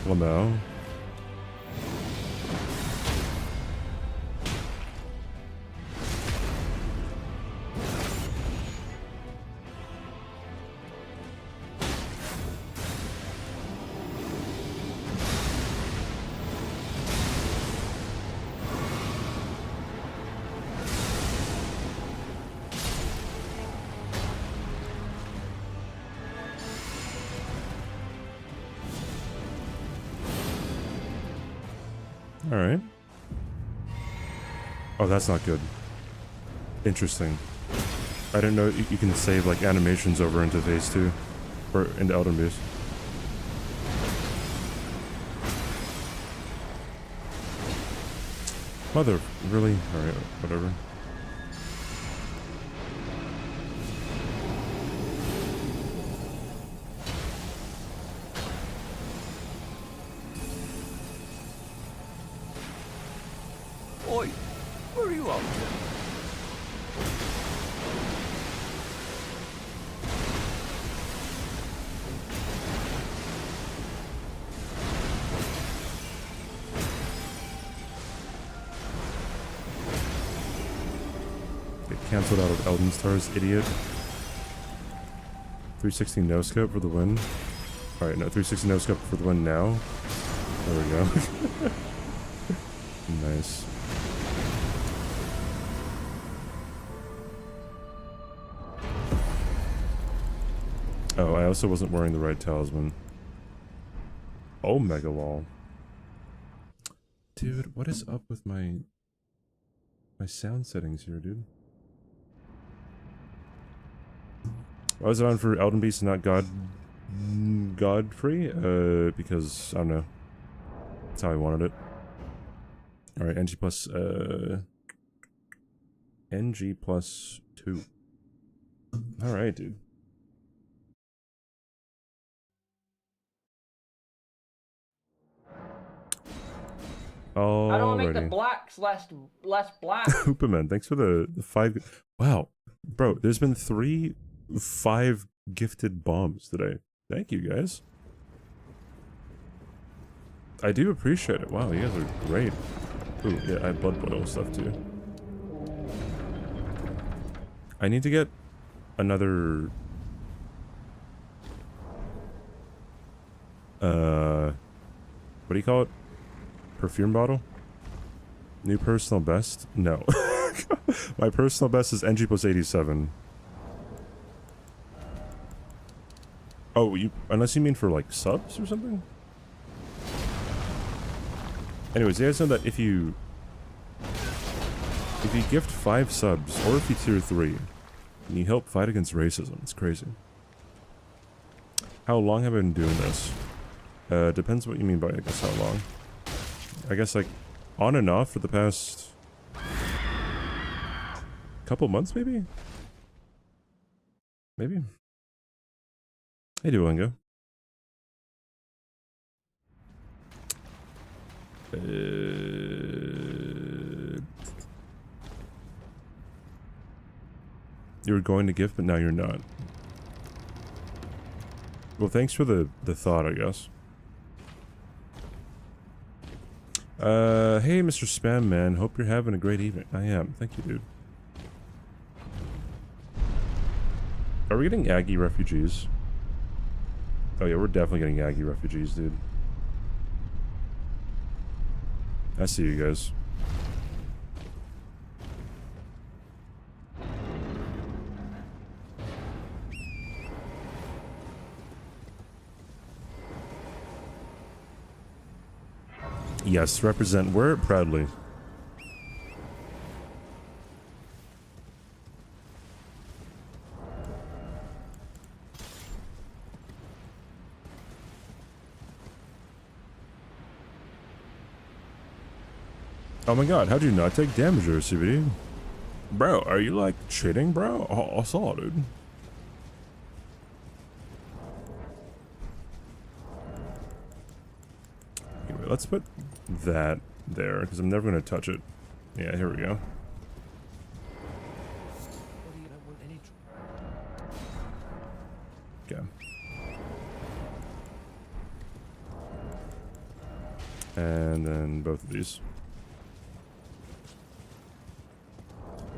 Lamau. Alright. Oh, that's not good. Interesting. I didn't know you can save like animations over into phase 2. Or into Elden Beast. Mother, really? Alright, whatever. Oi, where are you up to? Get cancelled out of Elden Stars, idiot. 360 no scope for the win. Alright, no, 360 no scope for the win now. There we go. Nice. Oh, I also wasn't wearing the right talisman. Oh, Mega Wall. Dude, what is up with my sound settings here, dude? Why was it on for Elden Beast and not Godfrey? Because, I don't know. That's how I wanted it. Alright, NG+, NG+2. Alright, dude. How do I make the Alrighty. blacks less black? Hoopaman, thanks for the 5... Wow. Bro, there's been 5 gifted bombs today. Thank you, guys. I do appreciate it. Wow, you guys are great. Ooh, yeah, I have blood boil stuff too. I need to get another... what do you call it? Perfume bottle? New personal best? No. My personal best is NG+87. Oh, unless you mean for like subs or something? Anyways, you guys know that if you gift 5 subs, or if you tier 3, and you help fight against racism, it's crazy. How long have I been doing this? Depends what you mean by, I guess, how long. I guess, like, on and off for the past... couple months, maybe? Maybe? Hey, Duolingo. You were going to gift, but now you're not. Well, thanks for the thought, I guess. Hey, Mr. Spam Man. Hope you're having a great evening. I am. Thank you, dude. Are we getting Aggie refugees? Oh yeah, we're definitely getting Aggie refugees, dude. I see you guys. Yes, represent. Wear it proudly. Oh my god, how'd you not take damage there, CBD? Bro, are you like cheating, bro? I saw, dude. Anyway, let's put that there, because I'm never going to touch it. Yeah, here we go. Okay. And then both of these.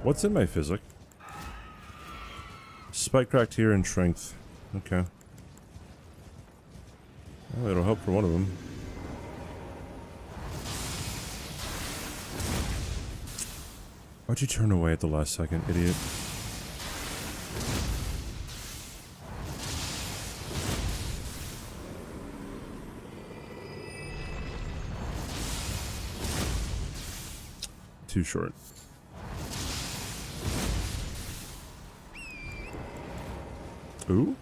What's in my physic? Spike cracked here and strength. Okay. Well, it'll help for one of them. Why'd you turn away at the last second, idiot? too short. Ooh,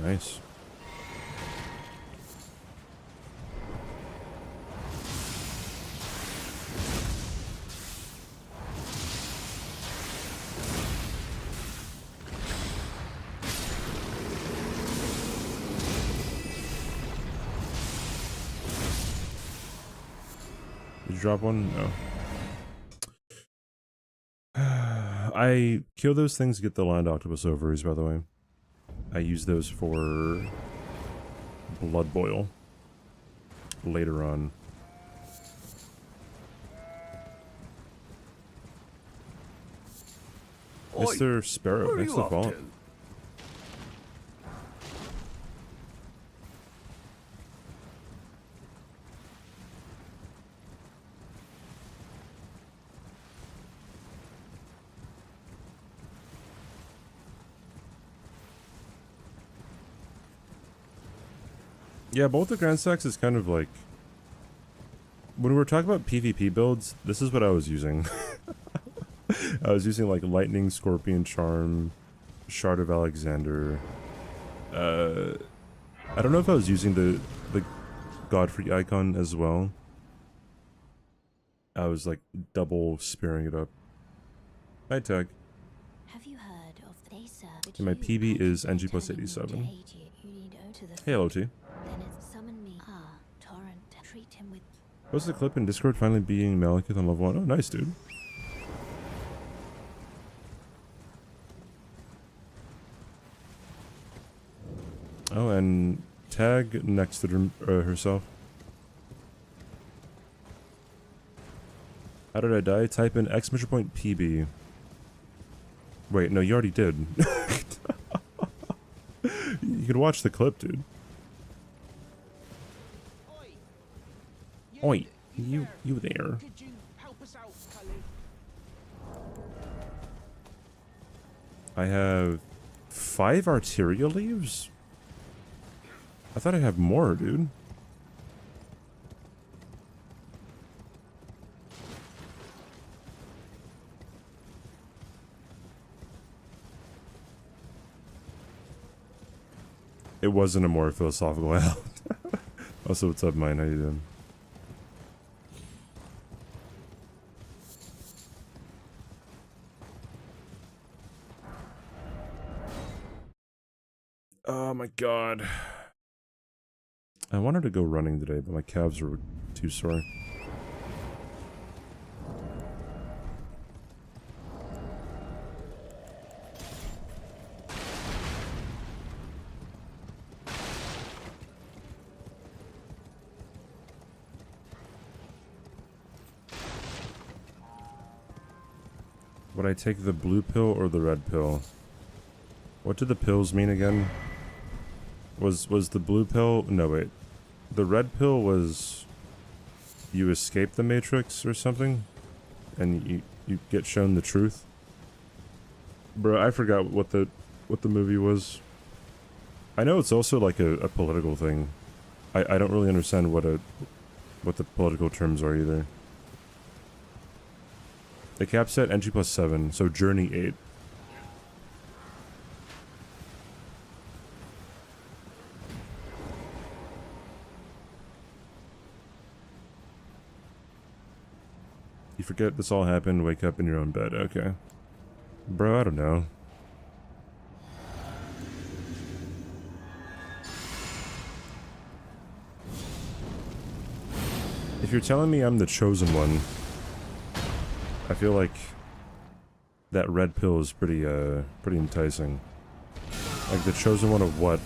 nice. Did you drop one? No. I kill those things to get the land octopus ovaries, by the way. I use those for blood boil later on. Oi, Mr. Sparrow, where are thanks you for the off follow. to? Yeah, both the Grand Stacks is kind of like... When we were talking about PvP builds, this is what I was using. I was using like Lightning, Scorpion Charm, Shard of Alexander. I don't know if I was using the Godfrey icon as well. I was like double spearing it up. Hi, Tag. Have you heard of the Acer? And my PB is NG+87. Hey, LOT. Then it's summon me. Ah, Torrent. Treat him with. Post the clip in Discord finally being Malekith on level 1. Oh, nice, dude. Oh, and Tag next to herself. How did I die? Type in !PB. Wait, no, you already did. You could watch the clip, dude. Oi, you there. Could you help us out, Cully? I have 5 arterial leaves? I thought I'd have more, dude. It wasn't a more philosophical out. Also, what's up, mine? How you doing? Oh my god. I wanted to go running today, but my calves were too sore. Would I take the blue pill or the red pill? What do the pills mean again? Was the blue pill? No, wait. The red pill was you escape the Matrix or something, and you get shown the truth. Bro, I forgot what the movie was. I know it's also like a political thing. I don't really understand what the political terms are either. The cap set NG+7, so Journey 8. You forget this all happened, wake up in your own bed. Okay. Bro, I don't know. If you're telling me I'm the chosen one, I feel like that red pill is pretty enticing. Like the chosen one of what?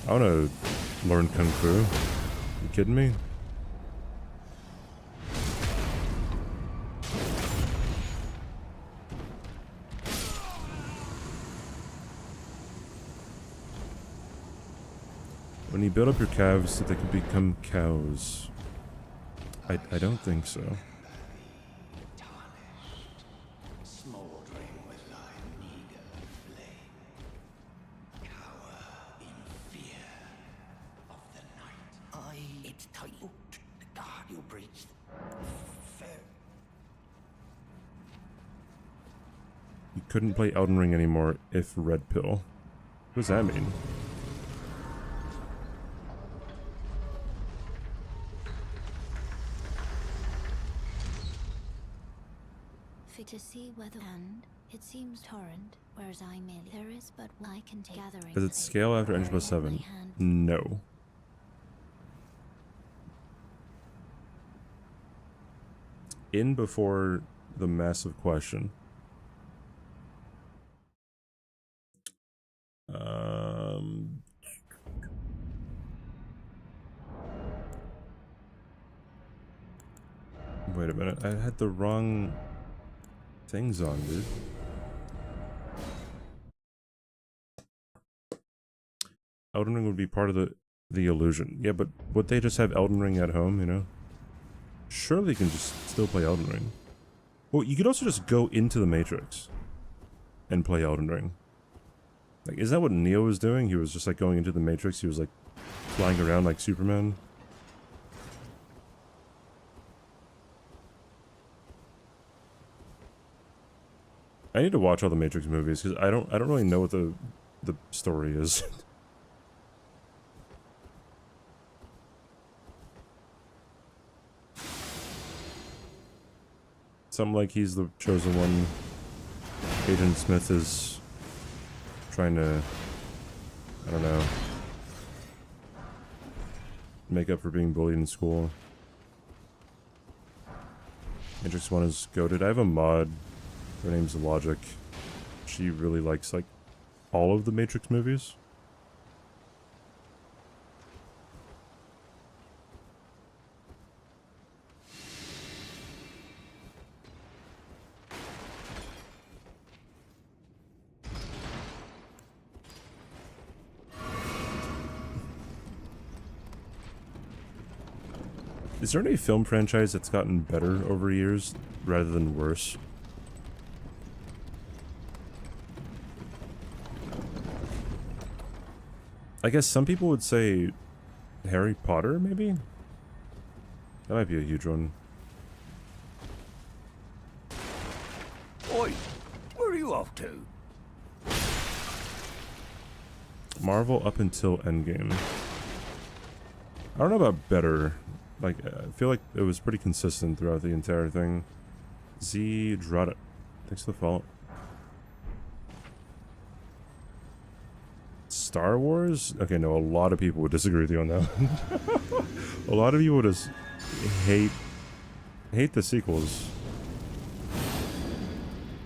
I wanna learn Kung Fu. You kidding me? When you build up your calves so they can become cows. I don't think so. Smoldering with thy meager flame, cower in fear of the night. It's tight. The guard you breached. Fair. couldn't play Elden Ring anymore if red pill. What does that mean? Fit to see whether and it seems torrent, whereas I merely there is but I can take gathering. Does it scale after NG+7? No. In before the massive question. Wait a minute, I had the wrong things on, dude. Elden Ring would be part of the illusion. Yeah, but would they just have Elden Ring at home, you know? Surely you can just still play Elden Ring. Well, you could also just go into the Matrix and play Elden Ring. Like, is that what Neo was doing? He was just like going into the Matrix. He was like flying around like Superman. I need to watch all the Matrix movies because I don't really know what the story is. Something like he's the chosen one. Agent Smith is trying to, I don't know, make up for being bullied in school. Matrix 1 is goated. I have a mod. Her name's Logic. She really likes, like, all of the Matrix movies. Is there any film franchise that's gotten better over years rather than worse? I guess some people would say Harry Potter, maybe? That might be a huge one. Oi, where are you off to? Marvel up until Endgame. I don't know about better. Like, I feel like it was pretty consistent throughout the entire thing. Z Drada. Thanks for the follow. Star Wars? Okay, no, a lot of people would disagree with you on that one. A lot of people just hate the sequels.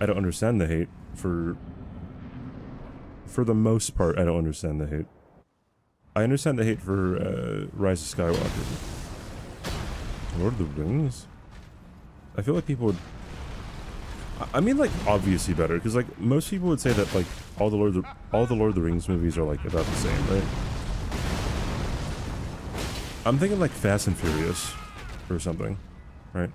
I don't understand the hate. For the most part, I don't understand the hate. I understand the hate for Rise of Skywalker. Lord of the Rings? I feel like people would... I mean, like, obviously better, because, like, most people would say that, like, all the Lord of the Rings movies are, like, about the same, right? I'm thinking, like, Fast and Furious, or something, right?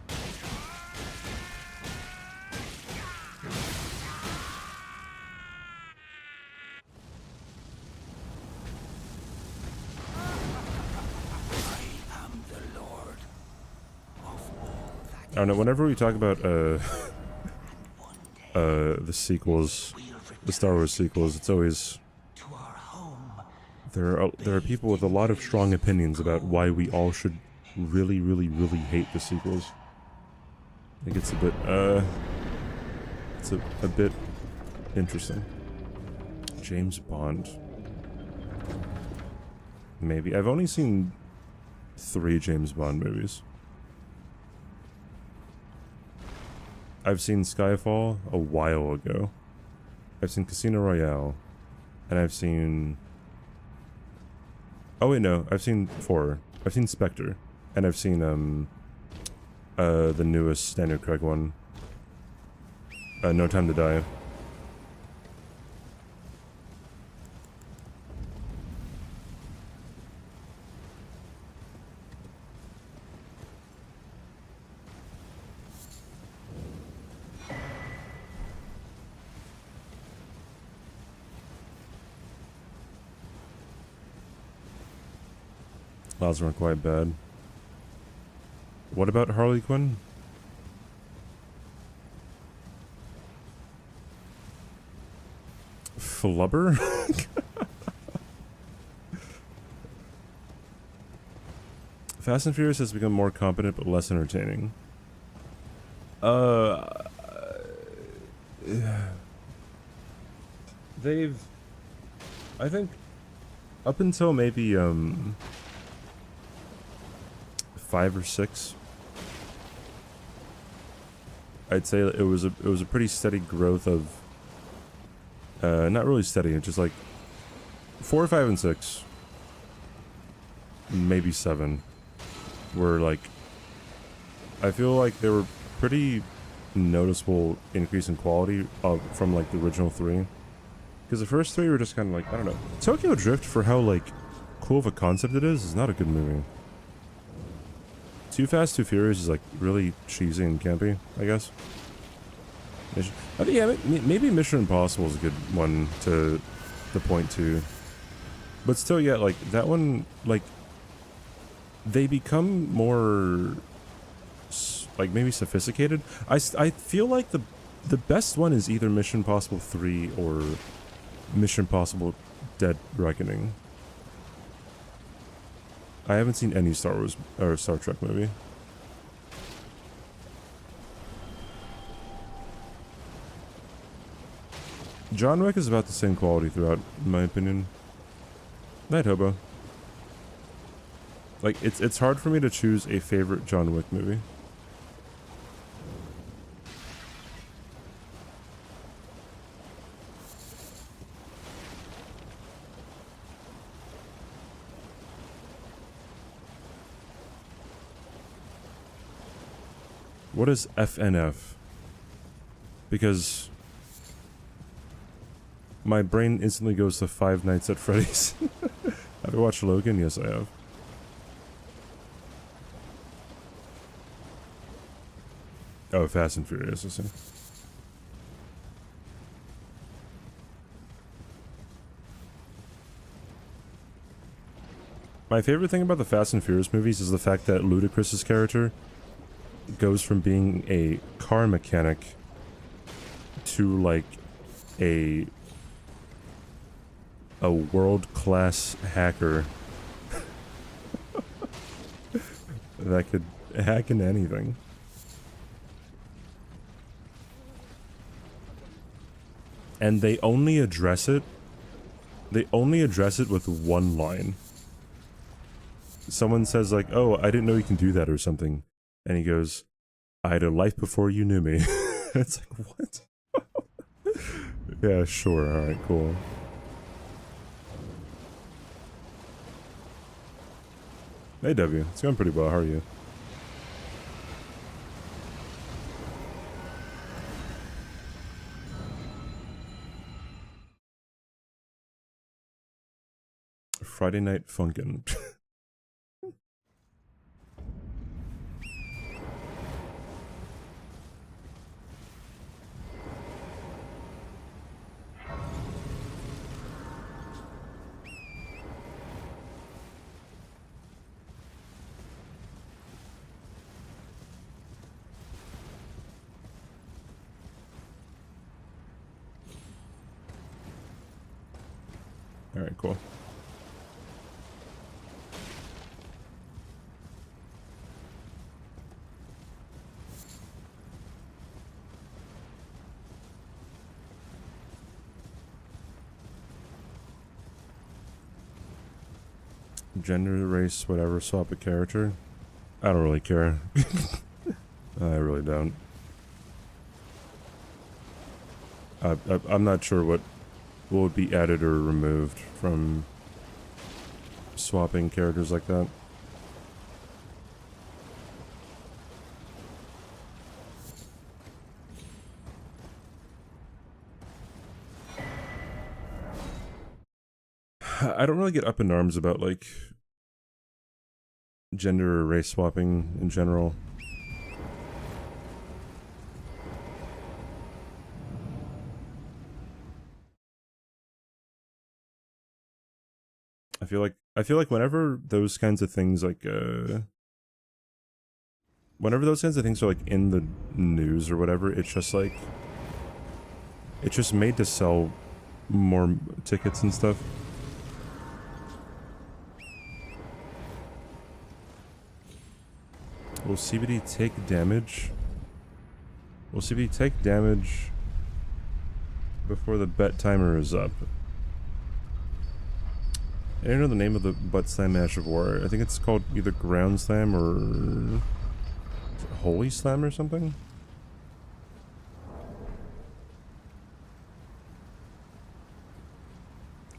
I don't know, whenever we talk about, the sequels, the Star Wars sequels, it's always... There are people with a lot of strong opinions about why we all should really, really, really hate the sequels. I think it's a bit, it's a bit interesting. James Bond. Maybe. I've only seen 3 James Bond movies. I've seen Skyfall a while ago. I've seen Casino Royale. And I've seen... Oh wait, no. I've seen 4. I've seen Spectre. And I've seen, the newest Daniel Craig one. No Time to Die. Those weren't quite bad. What about Harley Quinn? Flubber? Fast and Furious has become more competent but less entertaining. They've... I think... Up until maybe, 5 or 6... I'd say it was a pretty steady growth of... not really steady, just like... 4, 5, and 6... Maybe 7... were like... I feel like they were pretty noticeable increase in quality from like the original 3. Because the first 3 were just kind of like, I don't know. Tokyo Drift, for how like cool of a concept it is not a good movie. Too Fast, Too Furious is like really cheesy and campy, I guess. I think, yeah, maybe Mission Impossible is a good one to point to. But still, yeah, like that one, like they become more like maybe sophisticated. I feel like the best one is either Mission Impossible 3 or Mission Impossible Dead Reckoning. I haven't seen any Star Wars or Star Trek movie. John Wick is about the same quality throughout, in my opinion. Night Hobo. Like, it's hard for me to choose a favorite John Wick movie. What is FNF? Because my brain instantly goes to Five Nights at Freddy's. Have you watched Logan? Yes, I have. Oh, Fast and Furious, I see. My favorite thing about the Fast and Furious movies is the fact that Ludacris's character goes from being a car mechanic to like a world-class hacker that could hack into anything. And they only address it with one line. Someone says like, "Oh, I didn't know you can do that," or something. And he goes, "I had a life before you knew me." It's like, what? Yeah, sure, alright, cool. Hey W, it's going pretty well, how are you? Friday Night Funkin'. Alright, cool. Gender, race, whatever, swap a character. I don't really care. I really don't. I'm not sure what would be added or removed from swapping characters like that. I don't really get up in arms about like gender or race swapping in general. I feel like whenever those kinds of things like whenever those kinds of things are like in the news or whatever, it's just like it's just made to sell more tickets and stuff. Will CBD take damage? Will CBD take damage before the bet timer is up? I don't know the name of the butt slam match of war. I think it's called either ground slam or holy slam or something.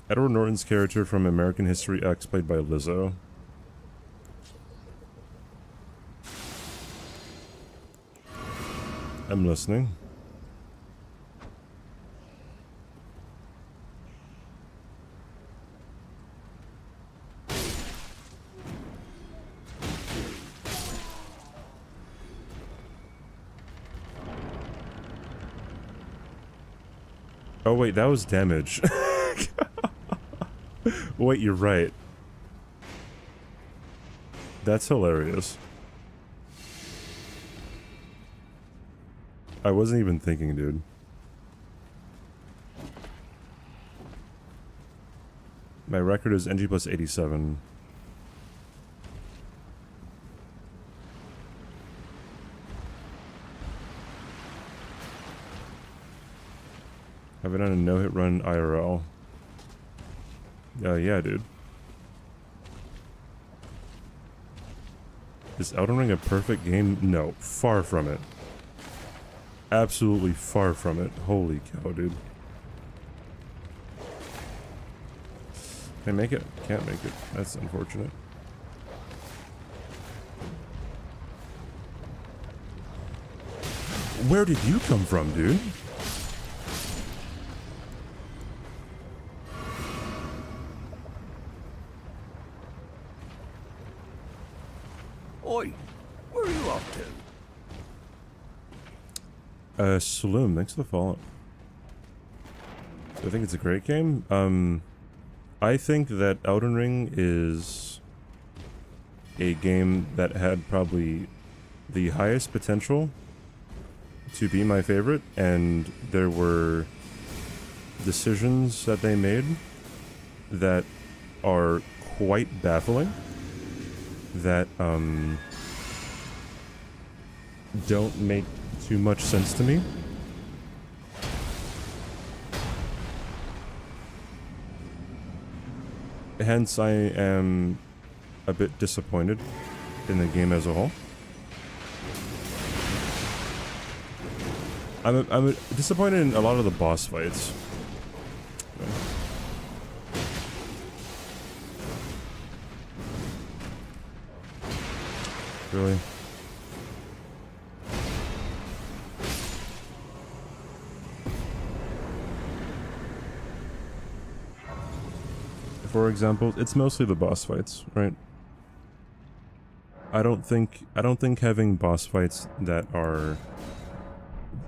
Edward Norton's character from American History X, played by Lizzo. I'm listening. Oh wait, that was damage. Wait, you're right. That's hilarious. I wasn't even thinking, dude. My record is NG+87. Have I done a no-hit run IRL? Yeah, dude. Is Elden Ring a perfect game? No, far from it. Absolutely far from it. Holy cow, dude. Can I make it? Can't make it. That's unfortunate. Where did you come from, dude? Oi, where are you off to? Saloon, thanks for the follow. I think it's a great game. I think that Elden Ring is a game that had probably the highest potential to be my favorite, and there were decisions that they made that are quite baffling, that don't make too much sense to me. Hence, I am a bit disappointed in the game as a whole. I'm disappointed in a lot of the boss fights. Really? For example, it's mostly the boss fights, right? I don't think having boss fights that are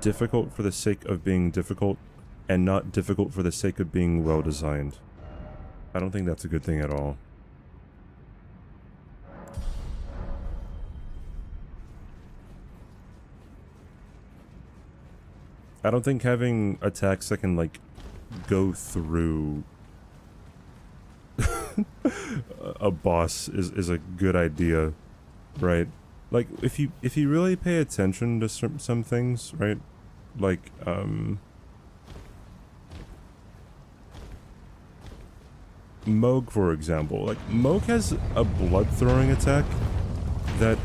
difficult for the sake of being difficult and not difficult for the sake of being well designed, I don't think that's a good thing at all. I don't think having attacks that can, like, go through a boss is a good idea, right? Like, if you really pay attention to some things, right? Like, Moog, for example. Like, Moog has a blood-throwing attack that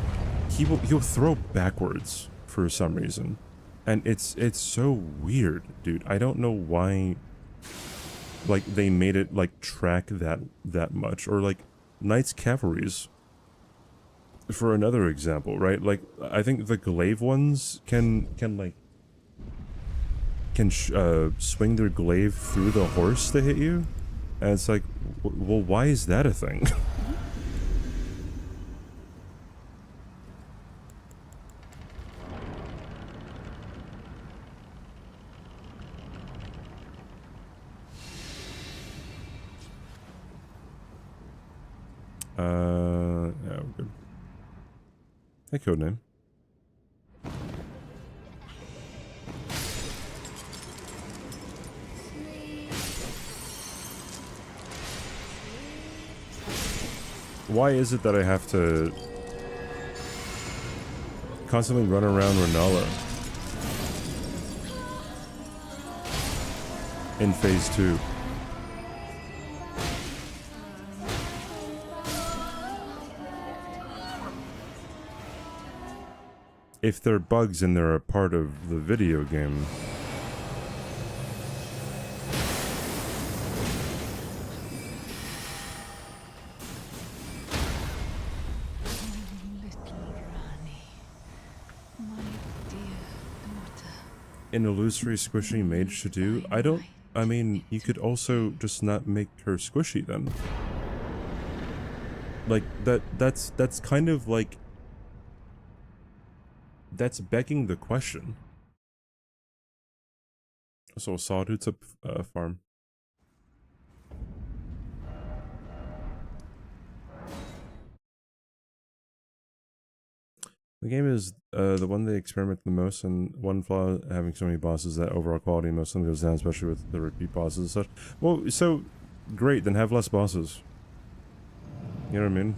he'll throw backwards for some reason. And it's so weird, dude. I don't know why, like, they made it, like, track that much. Or, like, Knight's Cavalry's, for another example, right? Like, I think the glaive ones can swing their glaive through the horse to hit you. And it's like, well, why is that a thing? Yeah, we're good. Hey, Codename. Why is it that I have to constantly run around Renala in phase 2? If they're bugs and they're a part of the video game. An illusory squishy mage to do? I mean, you could also just not make her squishy then. Like, that's kind of like... That's begging the question. So, Sawdude's a farm. The game is the one they experiment the most, and one flaw having so many bosses that overall quality most of them goes down, especially with the repeat bosses and such. Well, so great, then have less bosses. You know what I mean?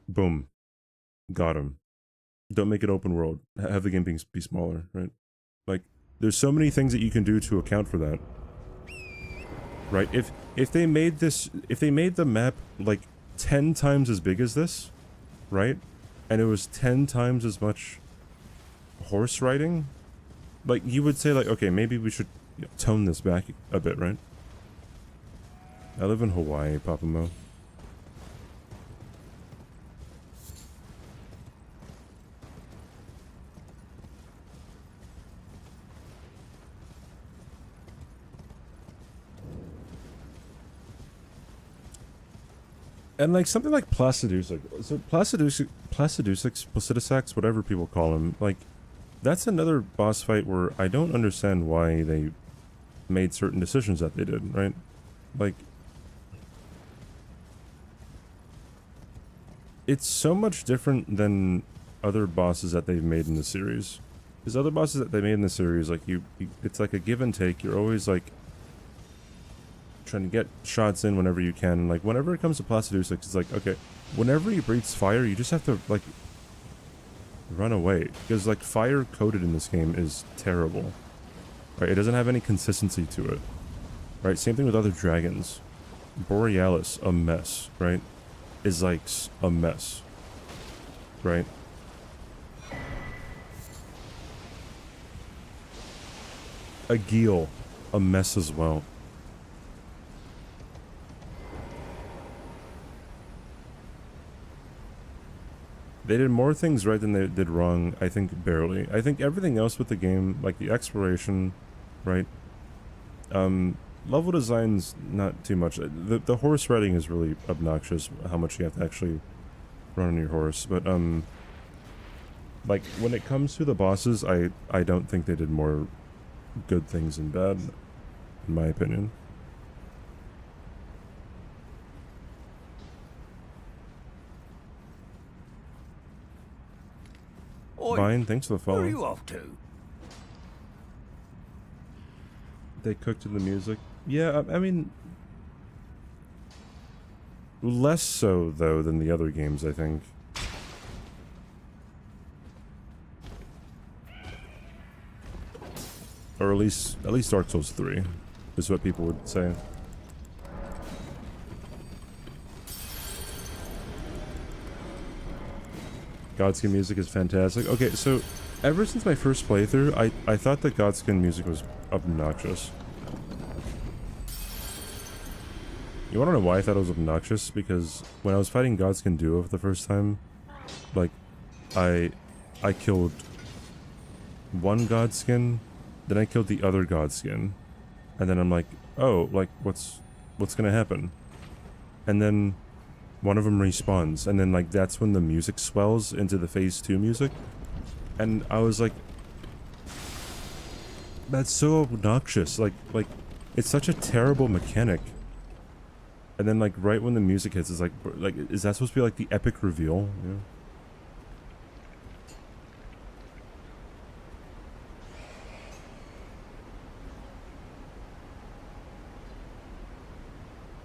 Boom. Got him. Don't make it open world. Have the game be smaller, right? Like, there's so many things that you can do to account for that. Right? If they made the map like 10 times as big as this, right? And it was 10 times as much horse riding, like, you would say, like, okay, maybe we should tone this back a bit, right? I live in Hawaii, Papa Mo. And like something like Placidusac, so Placidusax, whatever people call him, like, that's another boss fight where I don't understand why they made certain decisions that they did, right? Like, it's so much different than other bosses that they've made in the series. Because other bosses that they made in the series, like, it's like a give and take. You're always like trying to get shots in whenever you can. And like, whenever it comes to Placidusax, it's like, okay, whenever he breathes fire, you just have to like run away, because like fire coated in this game is terrible, right? It doesn't have any consistency to it, right? Same thing with other dragons. Borealis, a mess, right? Izix, a mess, right? Agil, a mess as well. They did more things right than they did wrong, I think, barely. I think everything else with the game, like the exploration, right? Level design's not too much. The horse riding is really obnoxious, how much you have to actually run on your horse. But, like, when it comes to the bosses, I don't think they did more good things than bad, in my opinion. Oi, Fine, thanks for the follow. where are you off to? They cooked to the music. Yeah, I mean, less so though than the other games, I think. Or at least Dark Souls 3 is what people would say. Godskin music is fantastic. Okay, so ever since my first playthrough, I thought that Godskin music was obnoxious. You wanna know why I thought it was obnoxious? Because when I was fighting Godskin Duo for the first time, like, I killed one Godskin, then I killed the other Godskin, and then I'm like, oh, like, what's gonna happen? And then one of them respawns, and then like that's when the music swells into the phase 2 music, and I was like, that's so obnoxious. Like it's such a terrible mechanic. And then like right when the music hits, it's like is that supposed to be like the epic reveal?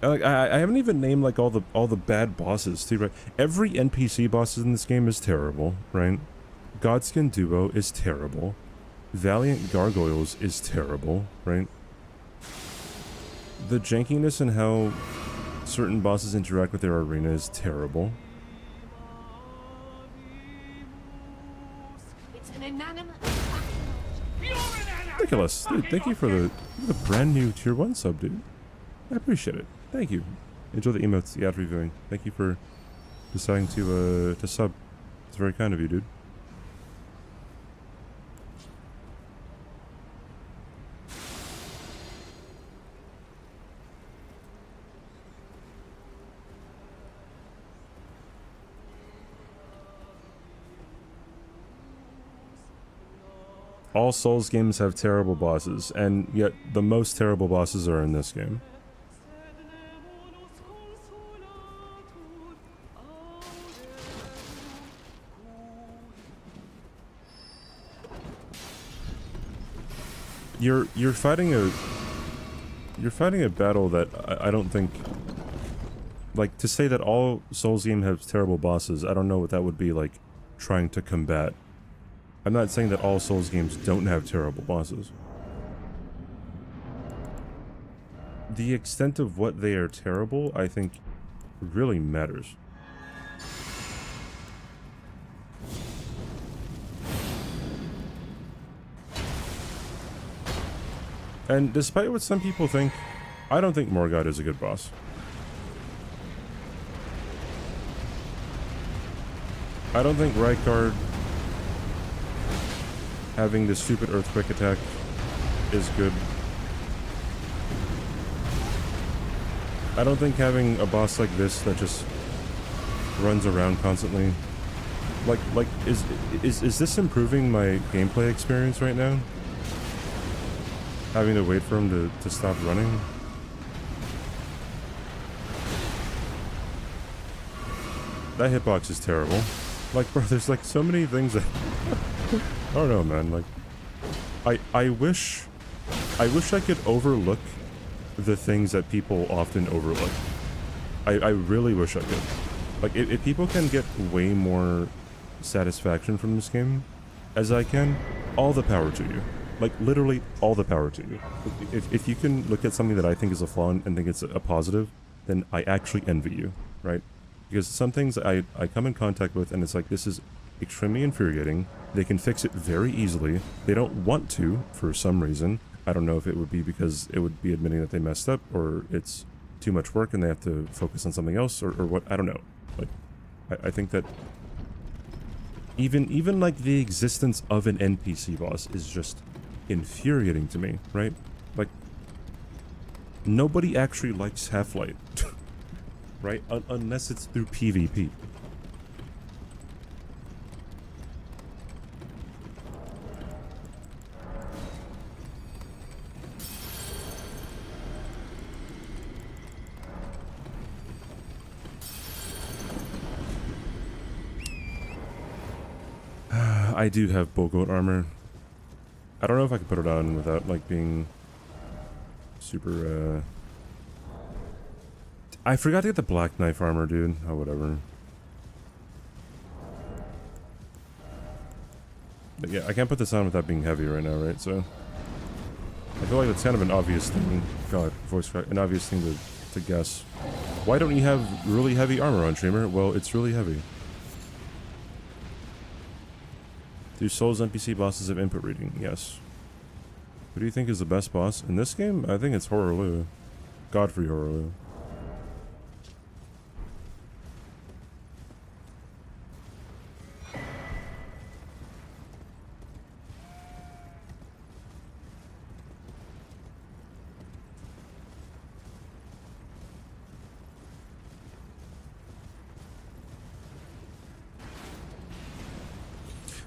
Yeah. Like I haven't even named like all the bad bosses too, right? Every NPC bosses in this game is terrible, right? Godskin Duo is terrible. Valiant Gargoyles is terrible, right? The jankiness and how certain bosses interact with their arena is terrible. It's an inanimate. Ridiculous. Dude, thank you for the brand new tier 1 sub, dude. I appreciate it. Thank you. Enjoy the emotes, the ad reviewing. Thank you for deciding to sub. It's very kind of you, dude. All Souls games have terrible bosses, and yet the most terrible bosses are in this game. You're fighting a battle that I don't think, like, to say that all Souls games have terrible bosses, I don't know what that would be like trying to combat. I'm not saying that all Souls games don't have terrible bosses. The extent of what they are terrible, I think, really matters. And despite what some people think, I don't think Morgott is a good boss. I don't think Rykard having this stupid earthquake attack is good. I don't think having a boss like this that just runs around constantly, like is this improving my gameplay experience right now? Having to wait for him to stop running? That hitbox is terrible. Like, bro, there's like so many things that I don't know, man. Like, I wish I could overlook the things that people often overlook. I really wish I could. Like, if people can get way more satisfaction from this game as I can, all the power to you. Like, literally all the power to you. If you can look at something that I think is a flaw and think it's a positive, then I actually envy you, right? Because some things I come in contact with and it's like, this is extremely infuriating. They can fix it very easily. They don't want to for some reason. I don't know if it would be because it would be admitting that they messed up, or it's too much work and they have to focus on something else, or what. I don't know. Like, I think that even like the existence of an NPC boss is just infuriating to me, right? Like, nobody actually likes Half-Light, right? Unless it's through PvP. I do have Bogoat armor. I don't know if I can put it on without, like, being super, I forgot to get the Black Knife armor, dude. Oh, whatever. But yeah, I can't put this on without being heavy right now, right? So I feel like that's kind of an obvious thing. God, voice crack. An obvious thing to guess. Why don't you have really heavy armor on, streamer? Well, it's really heavy. Do Souls NPC bosses have input reading? Yes. Who do you think is the best boss in this game? I think it's Horaloo. Godfrey Horaloo.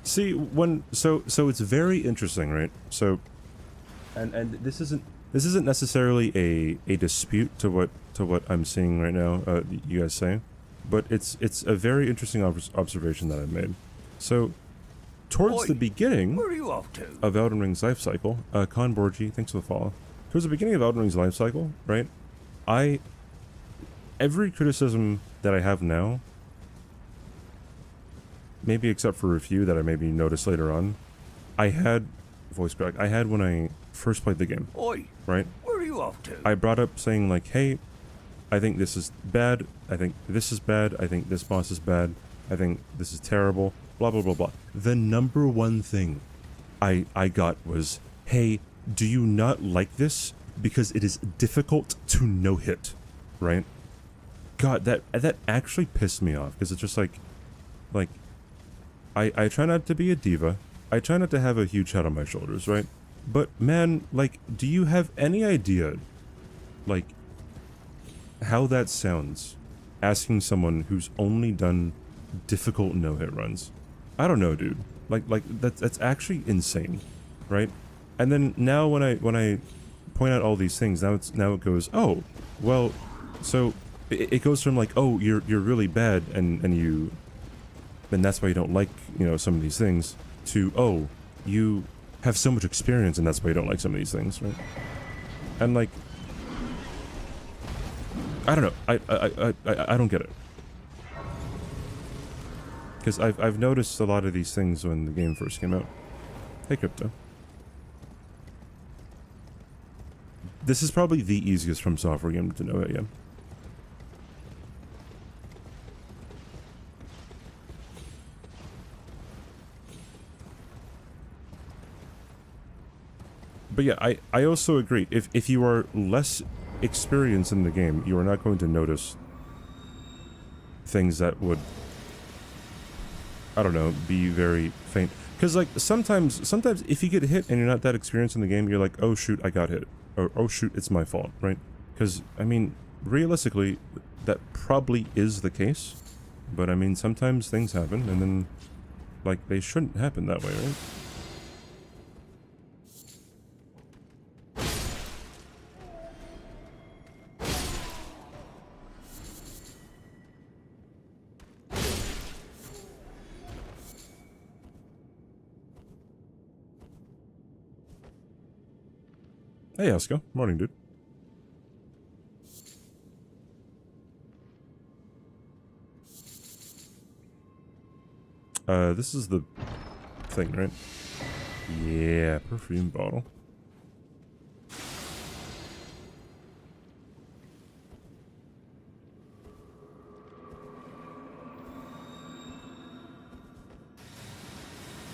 See, so it's very interesting, right? So, and this isn't necessarily a dispute to what I'm seeing right now. You guys say, but it's a very interesting observation that I've made. So, towards the beginning Where are you off to? of Elden Ring's life cycle, Con Borgi, thanks for the follow. Towards the beginning of Elden Ring's life cycle, right? I every criticism that I have now, maybe except for a few that I maybe noticed later on, I had voice crack. I had when I first played the game. Oi, right? where are you off to? I brought up saying like, hey, I think this is bad. I think this is bad. I think this boss is bad. I think this is terrible. Blah, blah, blah, blah. The number one thing I got was, hey, do you not like this? Because it is difficult to no-hit, right? God, that actually pissed me off, because it's just like, I try not to be a diva. I try not to have a huge head on my shoulders, right? But man, like, do you have any idea, like, how that sounds? Asking someone who's only done difficult no-hit runs. I don't know, dude. Like that's actually insane, right? And then now when I point out all these things, now it goes, oh, well, so it goes from like, oh, you're really bad and that's why you don't like, you know, some of these things, to, oh, you have so much experience and that's why you don't like some of these things, right? And like, I don't know, I don't get it. Because I've noticed a lot of these things when the game first came out. Hey, Crypto. This is probably the easiest From Software game to know it, yeah. But yeah, I also agree. If you are less experienced in the game, you are not going to notice things that would, I don't know, be very faint. Because like sometimes if you get hit and you're not that experienced in the game, you're like, oh shoot, I got hit, or oh shoot, it's my fault, right? Because I mean, realistically, that probably is the case. But I mean, sometimes things happen, and then like they shouldn't happen that way, right? Hey, Alaskan. Morning, dude. This is the thing, right? Yeah, perfume bottle.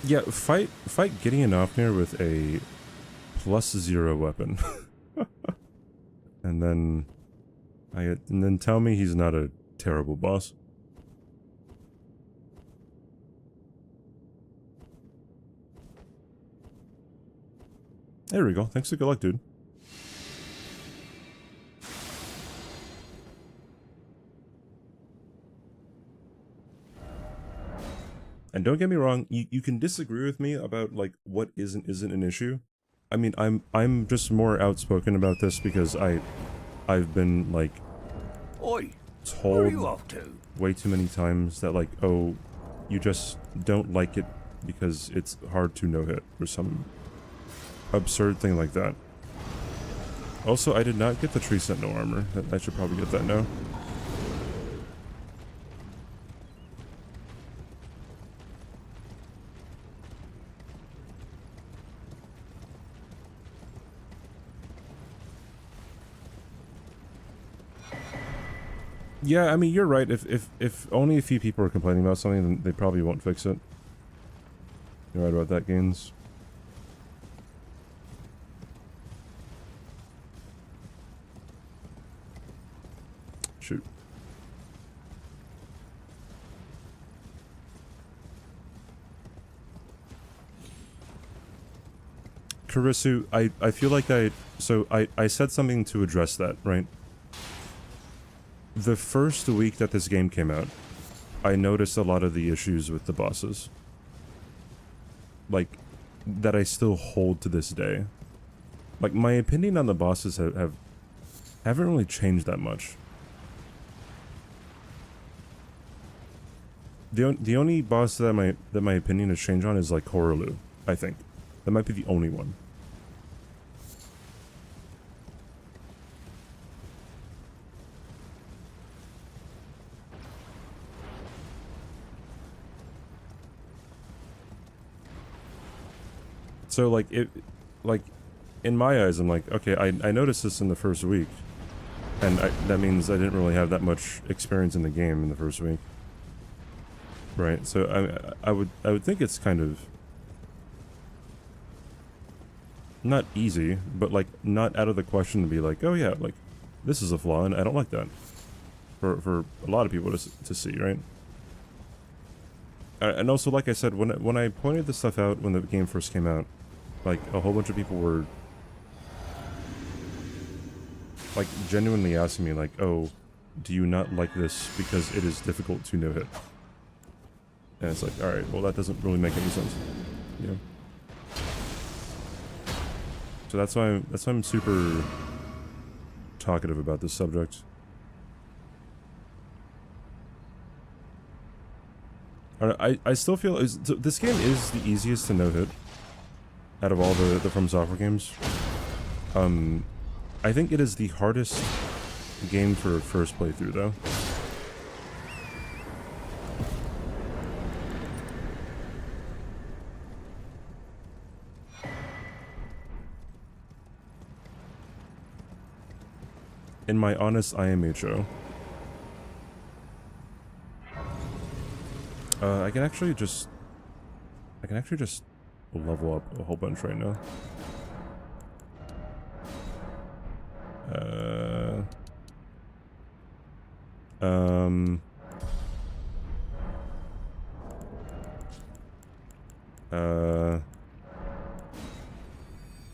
Yeah, fight Gideon Ofnir with a +0 weapon. and then tell me he's not a terrible boss. There we go. Thanks, good luck, dude. And don't get me wrong, you can disagree with me about like what isn't an issue. I mean, I'm just more outspoken about this because I've been like Oi, where are you told off to? way too many times that like, oh, you just don't like it because it's hard to no-hit or some absurd thing like that. Also, I did not get the tree sentinel armor. I should probably get that now. Yeah, I mean, you're right. If only a few people are complaining about something, then they probably won't fix it. You're right about that, Gaines. Shoot. Karisu, I feel like I said something to address that, right? The first week that this game came out, I noticed a lot of the issues with the bosses. Like, that I still hold to this day. Like, my opinion on the bosses haven't really changed that much. The only boss that my opinion has changed on is like Horaloo, I think. That might be the only one. So like like in my eyes, I'm like, okay, I noticed this in the first week, and that means I didn't really have that much experience in the game in the first week, right? So I would think it's kind of not easy, but like not out of the question to be like, oh yeah, like this is a flaw, and I don't like that. For a lot of people to see, right? And also, like I said, when I pointed this stuff out when the game first came out, like a whole bunch of people were like genuinely asking me like, oh, do you not like this because it is difficult to no hit? And it's like, all right, well that doesn't really make any sense, you know. So that's why I'm super talkative about this subject. I still feel this game is the easiest to no hit out of all the From Software games. I think it is the hardest game for a first playthrough though. In my honest IMHO. I can actually just level up a whole bunch right now.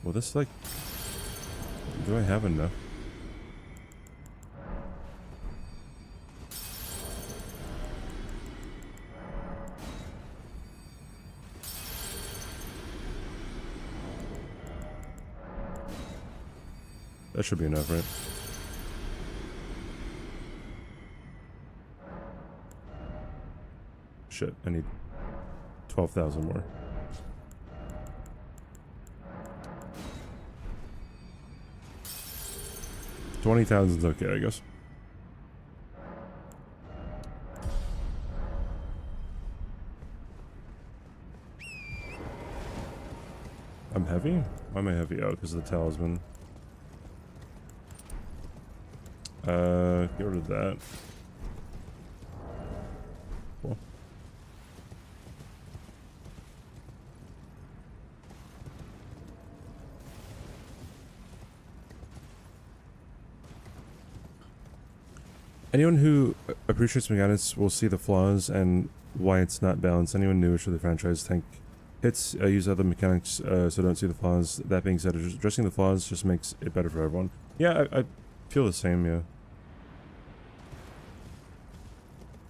Well, this like, do I have enough? That should be enough, right? Shit, I need 12,000 more. $20,000's okay, I guess. I'm heavy? Why am I heavy? Oh, because of the Talisman. Get rid of that. Cool. Anyone who appreciates mechanics will see the flaws and why it's not balanced. Anyone newish to the franchise think hits use other mechanics so don't see the flaws. That being said, addressing the flaws just makes it better for everyone. Yeah, I feel the same, yeah.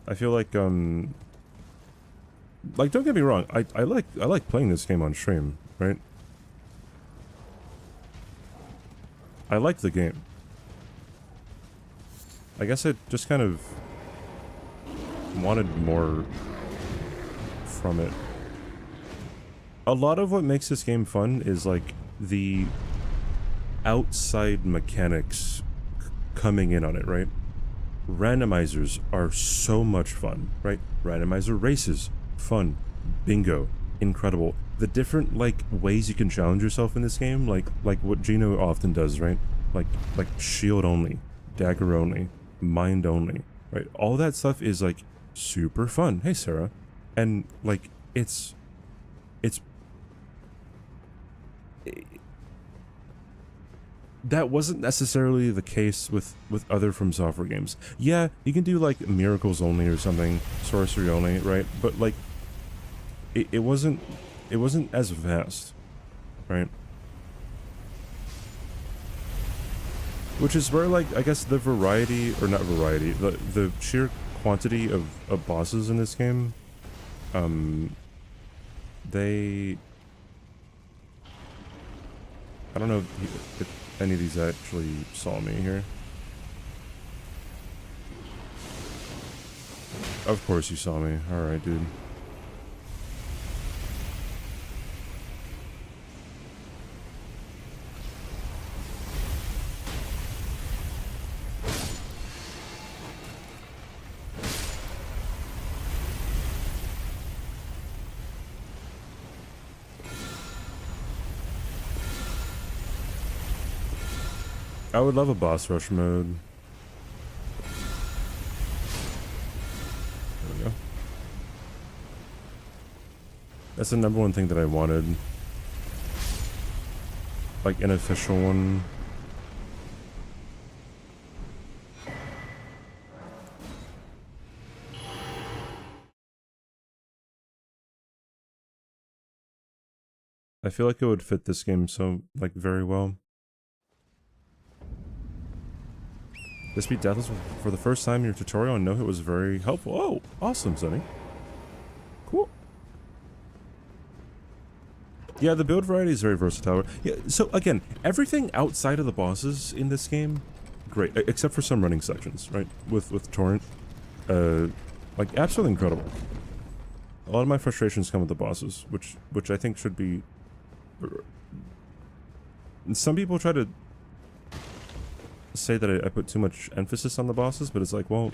I feel like don't get me wrong, I like playing this game on stream, right? I like the game. I guess I just kind of wanted more from it. A lot of what makes this game fun is like the outside mechanics coming in on it, right? Randomizers are so much fun, right? Randomizer races, fun. Bingo, incredible. The different like ways you can challenge yourself in this game, like what Gino often does, right? Like shield only, dagger only, mind only, right? All that stuff is like super fun. Hey Sarah. And like that wasn't necessarily the case with other From Software games. Yeah, you can do like miracles only or something, sorcery only, right? But like it wasn't as vast, right? Which is where like I guess the variety, or not variety, the sheer quantity of bosses in this game, they, I don't know if any of these actually saw me here. Of course you saw me. Alright, dude. I would love a boss rush mode. There we go. That's the number one thing that I wanted. Like an official one. I feel like it would fit this game so, like, very well. This beat Deathless for the first time in your tutorial and know it was very helpful. Oh, awesome, Sonny. Cool. Yeah, the build variety is very versatile. Yeah, so again, everything outside of the bosses in this game, great, except for some running sections, right? With Torrent, like absolutely incredible. A lot of my frustrations come with the bosses, which I think should be. Some people try to say that I put too much emphasis on the bosses, but it's like, well,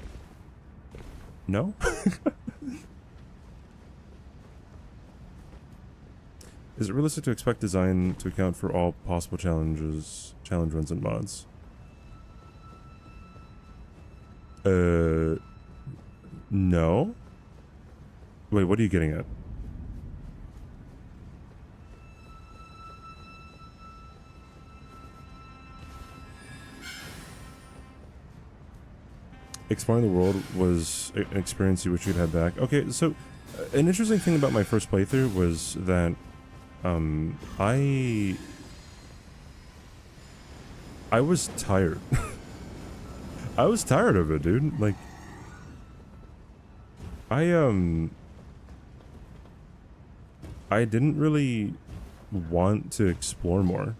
no. Is it realistic to expect design to account for all possible challenge runs, and mods? No. Wait, what are you getting at? Exploring the world was an experience you wish you'd had back. Okay, so an interesting thing about my first playthrough was that I was tired. I was tired of it, dude. Like I didn't really want to explore more,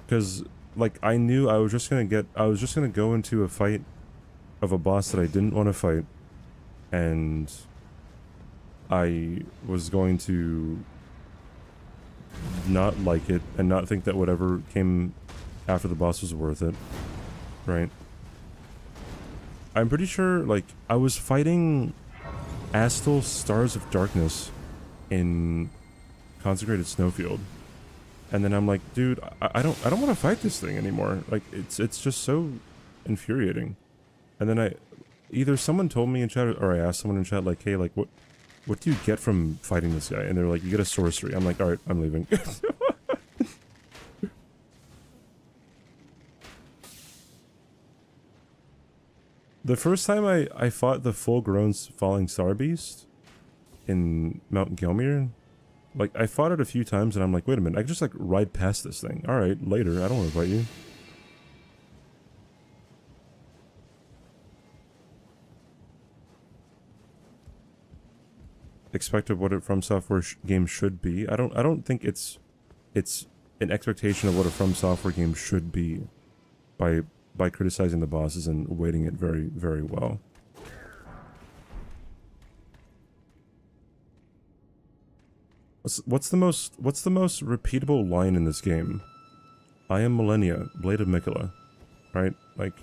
because like I knew I was just gonna go into a fight of a boss that I didn't want to fight, and I was going to not like it and not think that whatever came after the boss was worth it, right? I'm pretty sure, like, I was fighting Astal Stars of Darkness in Consecrated Snowfield, and then I'm like, dude, I don't want to fight this thing anymore. Like, it's just so infuriating. And then either someone told me in chat, or I asked someone in chat, like, hey, like, what do you get from fighting this guy? And they're like, you get a sorcery. I'm like, alright, I'm leaving. The first time I fought the full-grown Falling Star Beast in Mount Gelmir, like, I fought it a few times, and I'm like, wait a minute, I can just, like, ride past this thing. Alright, later, I don't want to fight you. Expected what a From Software game should be. I don't think it's an expectation of what a From Software game should be by criticizing the bosses and weighting it very, very well. What's the most repeatable line in this game? I am Millennia, Blade of Mikola. Right? Like,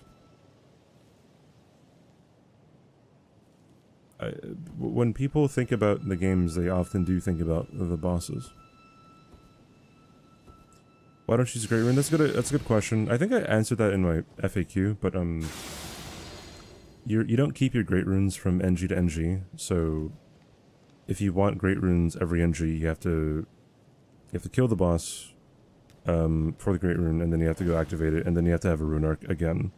when people think about the games, they often do think about the bosses. Why don't you use Great Rune? That's a good question. I think I answered that in my FAQ, but you don't keep your Great Runes from NG to NG, so if you want Great Runes every NG, you have to kill the boss for the Great Rune, and then you have to go activate it, and then you have to have a Rune Arc again.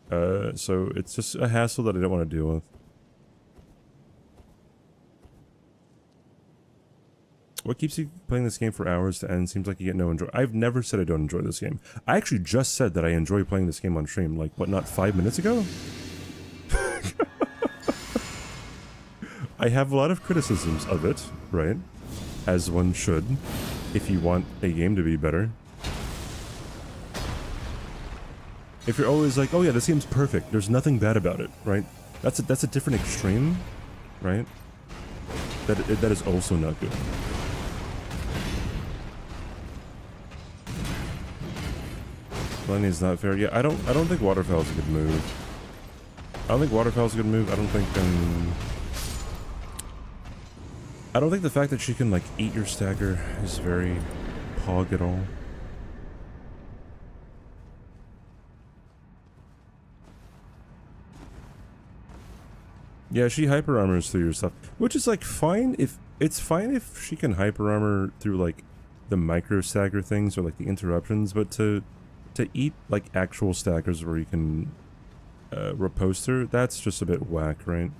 So it's just a hassle that I don't want to deal with. What keeps you playing this game for hours to end? Seems like you get no enjoy. I've never said I don't enjoy this game. I actually just said that I enjoy playing this game on stream, like, what, not 5 minutes ago? I have a lot of criticisms of it, right? As one should, if you want a game to be better. If you're always like, oh yeah, this game's perfect, there's nothing bad about it, right? That's a different extreme, right? That is also not good. Millennia's not fair. Yeah, I don't think Waterfowl's a good move. I don't think Waterfowl's a good move. I don't think the fact that she can, like, eat your stagger is very pog at all. Yeah, she hyper armors through your stuff, which is like fine if it's fine if she can hyper armor through like the micro stagger things or like the interruptions, but to eat like actual stackers where you can riposte her, that's just a bit whack, right?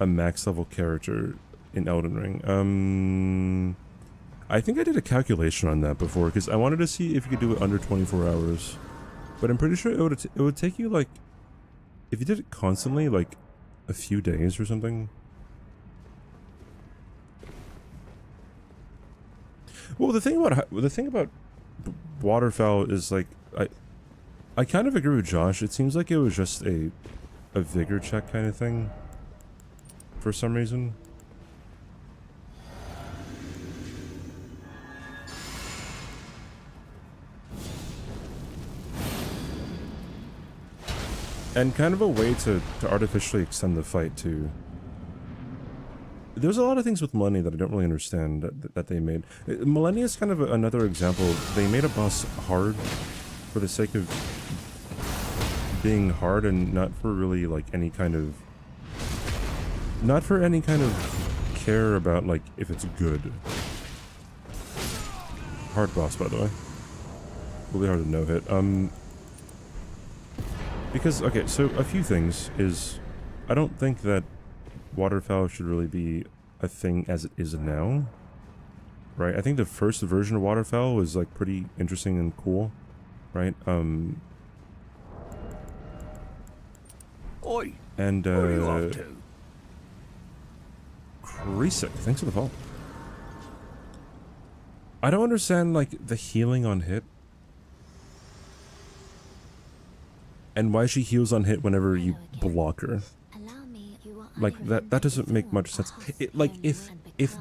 A max level character in Elden Ring. I think I did a calculation on that before because I wanted to see if you could do it under 24 hours. But I'm pretty sure it would take you like, if you did it constantly, like a few days or something. Well, the thing about waterfowl is like I kind of agree with Josh. It seems like it was just a vigor check kind of thing for some reason. And kind of a way to artificially extend the fight too. There's a lot of things with Millennia that I don't really understand that they made. Millennia is kind of another example. They made a boss hard for the sake of being hard and not for really like any kind of... Not for any kind of care about like if it's good. Hard boss, by the way. Really hard to no-hit. Because, okay, so a few things is, I don't think that waterfowl should really be a thing as it is now, right? I think the first version of waterfowl was like pretty interesting and cool, right? Oi, and where are you off to? Kreesik, thanks for the follow. I don't understand like the healing on hit. And why she heals on hit whenever you block her. Like, that doesn't make much sense. Like, if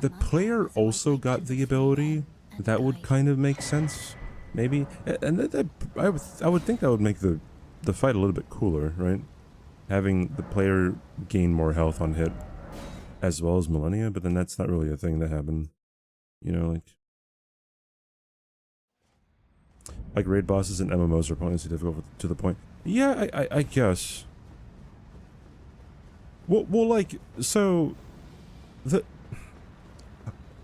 the player also got the ability, that would kind of make sense. Maybe. And I would think that would make the fight a little bit cooler, right? Having the player gain more health on hit, as well as Millennia, but then that's not really a thing that happened. You know, like raid bosses and MMOs are pointlessly difficult to the point. Yeah, I guess. Well, like, so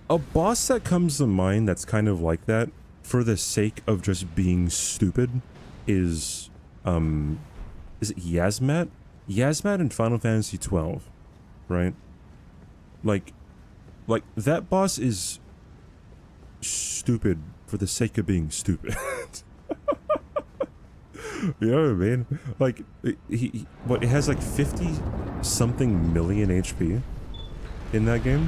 a boss that comes to mind that's kind of like that for the sake of just being stupid is it Yasmat? Yasmat in Final Fantasy 12, right? Like that boss is stupid for the sake of being stupid. You know what I mean? Like, it has like 50-something million HP in that game.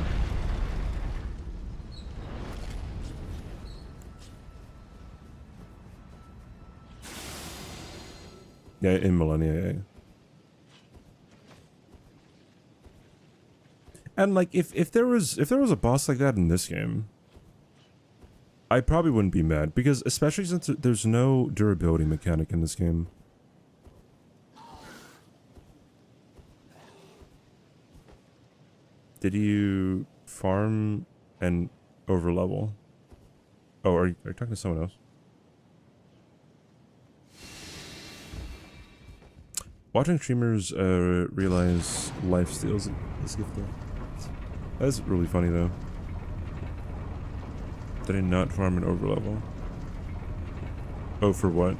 Yeah, in Millennia, yeah. And like, if there was a boss like that in this game, I probably wouldn't be mad, because especially since there's no durability mechanic in this game. Did you farm and overlevel? Oh, are you talking to someone else? Watching streamers realize life steals this gift though. That's really funny though. Did I not farm an overlevel? Oh, for what?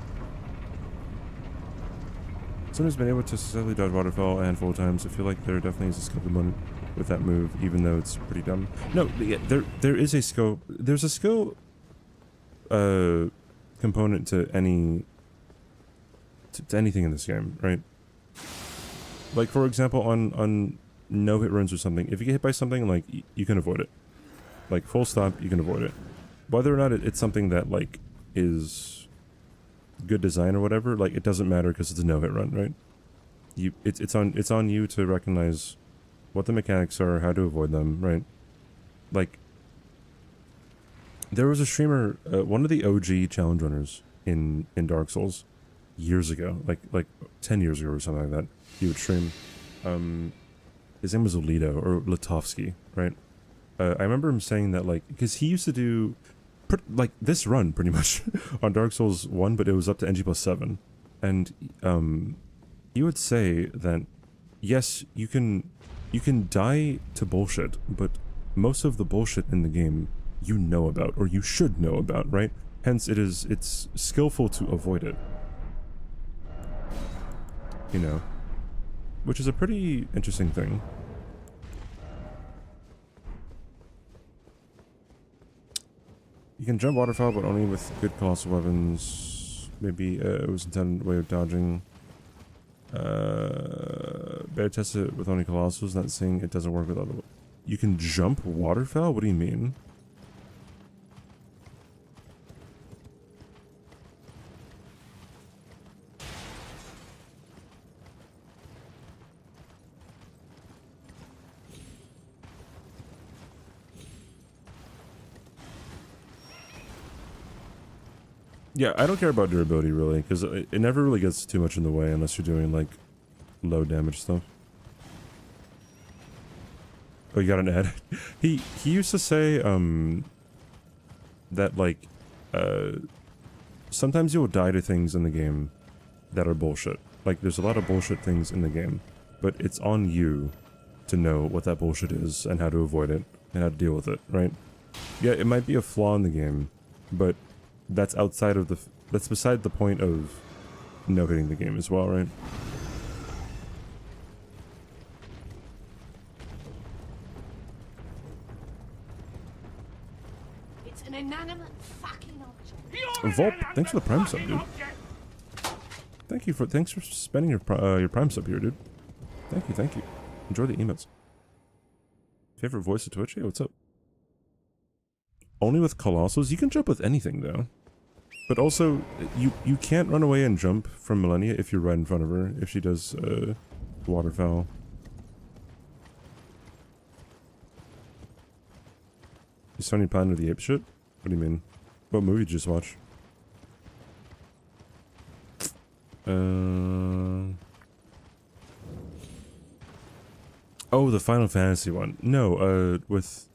Someone's been able to successfully dodge waterfall a handful of times. I feel like there definitely is a skill component with that move, even though it's pretty dumb. No, yeah, there is a skill. There's a skill component to anything in this game, right? Like, for example, on no-hit runs or something, if you get hit by something, like, you can avoid it. Like, full stop, you can avoid it. Whether or not it's something that, like, is good design or whatever, like, it doesn't matter because it's a no-hit run, right? It's on you to recognize what the mechanics are, how to avoid them, right? Like, there was a streamer, one of the OG challenge runners in Dark Souls years ago, like 10 years ago or something like that. He would stream. His name was Olito, or Litovsky, right? I remember him saying that, like, because he used to do, like, this run, pretty much, on Dark Souls 1, but it was up to NG+7. And, he would say that yes, you can die to bullshit, but most of the bullshit in the game you know about, or you should know about, right? Hence it's skillful to avoid it. You know, which is a pretty interesting thing. You can jump waterfowl, but only with good colossal weapons. Maybe it was intended way of dodging. Better test it with only colossals, not saying it doesn't work with other. You can jump waterfowl? What do you mean? Yeah, I don't care about durability really, because it never really gets too much in the way unless you're doing like low damage stuff. Oh, you got an ad? He used to say that like sometimes you'll die to things in the game that are bullshit. Like there's a lot of bullshit things in the game, but it's on you to know what that bullshit is and how to avoid it and how to deal with it, right? Yeah, it might be a flaw in the game, but that's outside of the that's beside the point of no hitting the game as well, right? It's an inanimate fucking object. Volp, thanks for the prime sub, dude. Thanks for spending your prime sub here, dude. Thank you. Enjoy the emotes. Favorite voice of Twitch? Hey, what's up? Only with colossals? You can jump with anything though. But also, you can't run away and jump from Millennia if you're right in front of her, if she does waterfowl. You Sony Planet of the Ape shit? What do you mean? What movie did you just watch? Oh, the Final Fantasy one. No, with...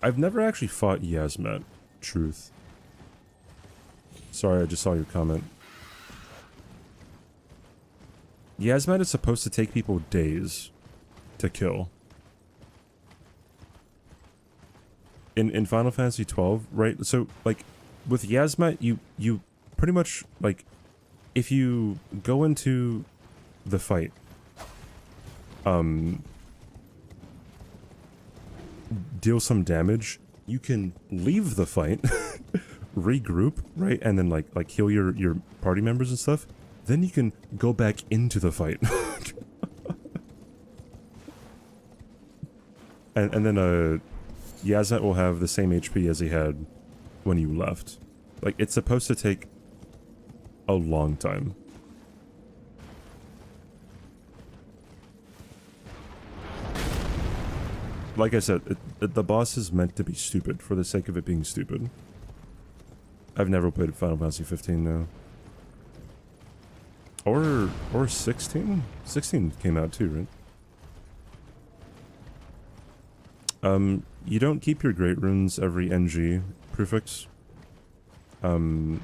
I've never actually fought Yasmet. Truth. Sorry, I just saw your comment. Yasmet is supposed to take people days to kill. In Final Fantasy 12, right? So, like, with Yasmet, you pretty much, like, if you go into the fight, deal some damage, you can leave the fight, regroup, right? And then like heal your party members and stuff. Then you can go back into the fight. and then Yasmet will have the same HP as he had when you left. Like, it's supposed to take a long time. Like I said, the boss is meant to be stupid for the sake of it being stupid. I've never played Final Fantasy 15 now. Or 16? 16 came out too, right? You don't keep your great runes every NG prefix. So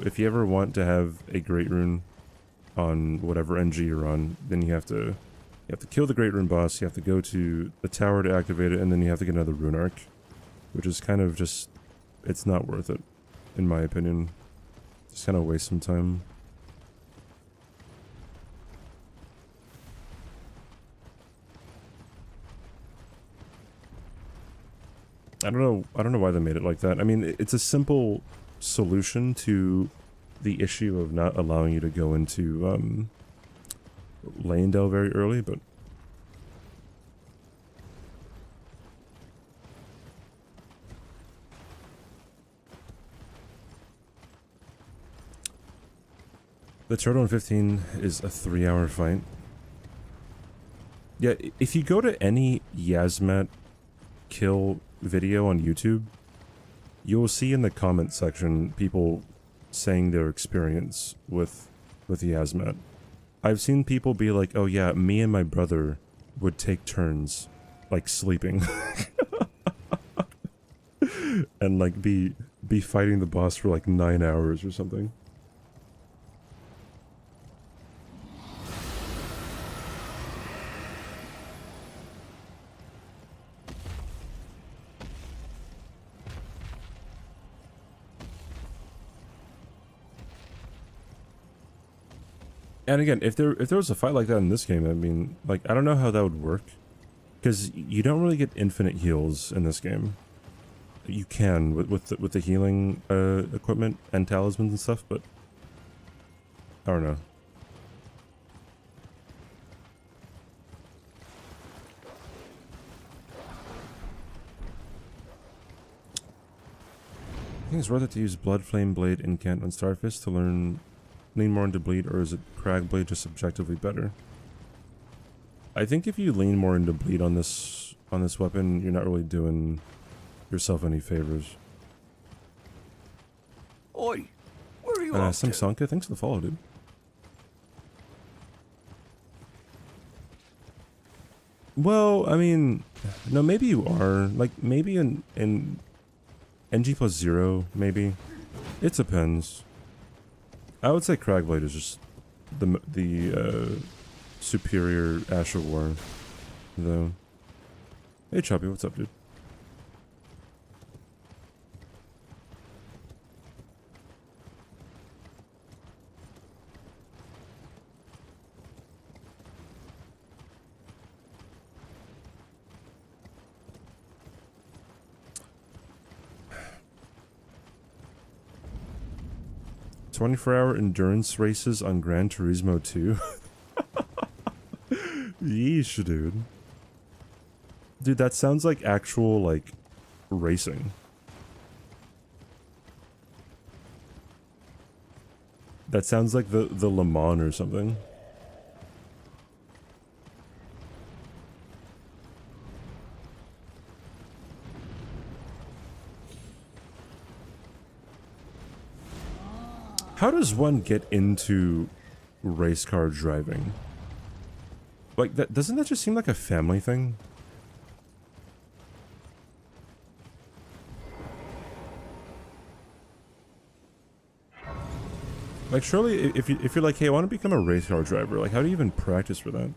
if you ever want to have a great rune on whatever NG you're on, then you have to kill the Great Rune boss, you have to go to the tower to activate it, and then you have to get another rune arc. Which is kind of just... it's not worth it, in my opinion. Just kind of waste some time. I don't know why they made it like that. I mean, it's a simple solution to the issue of not allowing you to go into, Leyndell very early, but... The turtle in 15 is a 3-hour fight. Yeah, if you go to any Yasmet kill video on YouTube, you will see in the comment section people saying their experience with Yasmet. I've seen people be like, oh yeah, me and my brother would take turns, like, sleeping. And like be fighting the boss for like 9 hours or something. And again, if there was a fight like that in this game, I mean, like, I don't know how that would work. Because you don't really get infinite heals in this game. You can with the healing equipment and talismans and stuff, but I don't know. I think it's worth it to use Blood Flame Blade incant on Starfist to lean more into bleed, or is it Crag Blade just objectively better? I think if you lean more into bleed on this weapon, you're not really doing yourself any favors. Oi, where are you off to? Samsanka, thanks for the follow, dude. Well, I mean, no, maybe you are. Like, maybe in NG+0, maybe. It depends. I would say Cragblade is just the superior Ash of War, though. Hey, Choppy, what's up, dude? "24-hour endurance races on Gran Turismo 2? Yeesh, dude. Dude, that sounds like actual, like, racing. That sounds like the Le Mans or something. How does one get into race car driving? Like, doesn't that just seem like a family thing? Like, surely if you're like, hey, I want to become a race car driver, like, how do you even practice for that?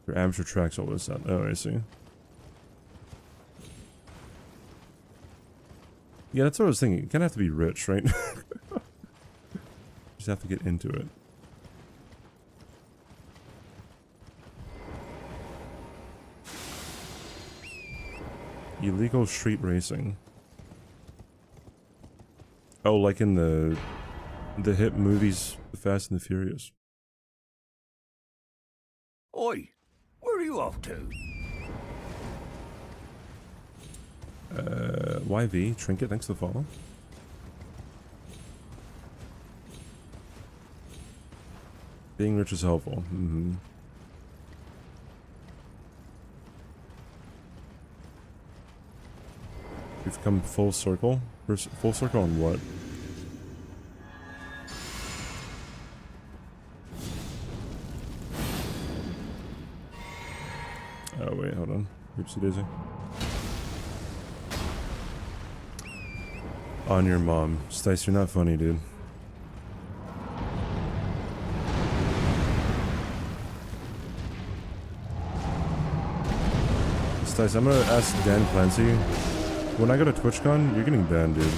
Your amateur tracks, all this stuff. Oh, I see. Yeah, that's what I was thinking. You kind of have to be rich, right? Just have to get into it. Illegal street racing. Oh, like in the hit movies, The Fast and the Furious. Oi, where are you off to? YV, Trinket, thanks for the follow. Being rich is helpful. Mm-hmm. We've come full circle? Full circle on what? Oh wait, hold on. Oopsie daisy. On your mom. Stice, you're not funny, dude. Stice, I'm gonna ask Dan Clancy. When I go to Twitchcon, you're getting banned, dude.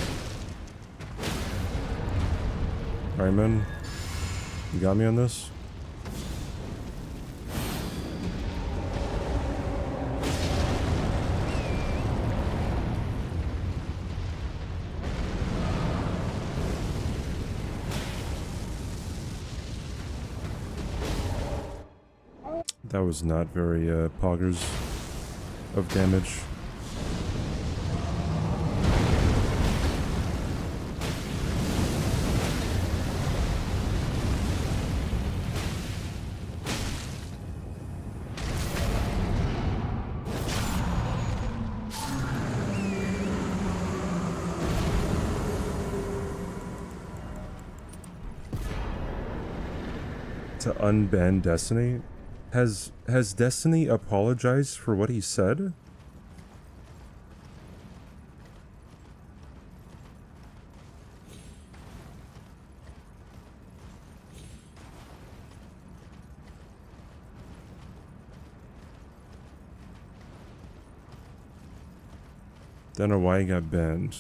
Alright, man. You got me on this? That was not very poggers of damage. To unban Destiny? Has Destiny apologized for what he said? Don't know why he got banned.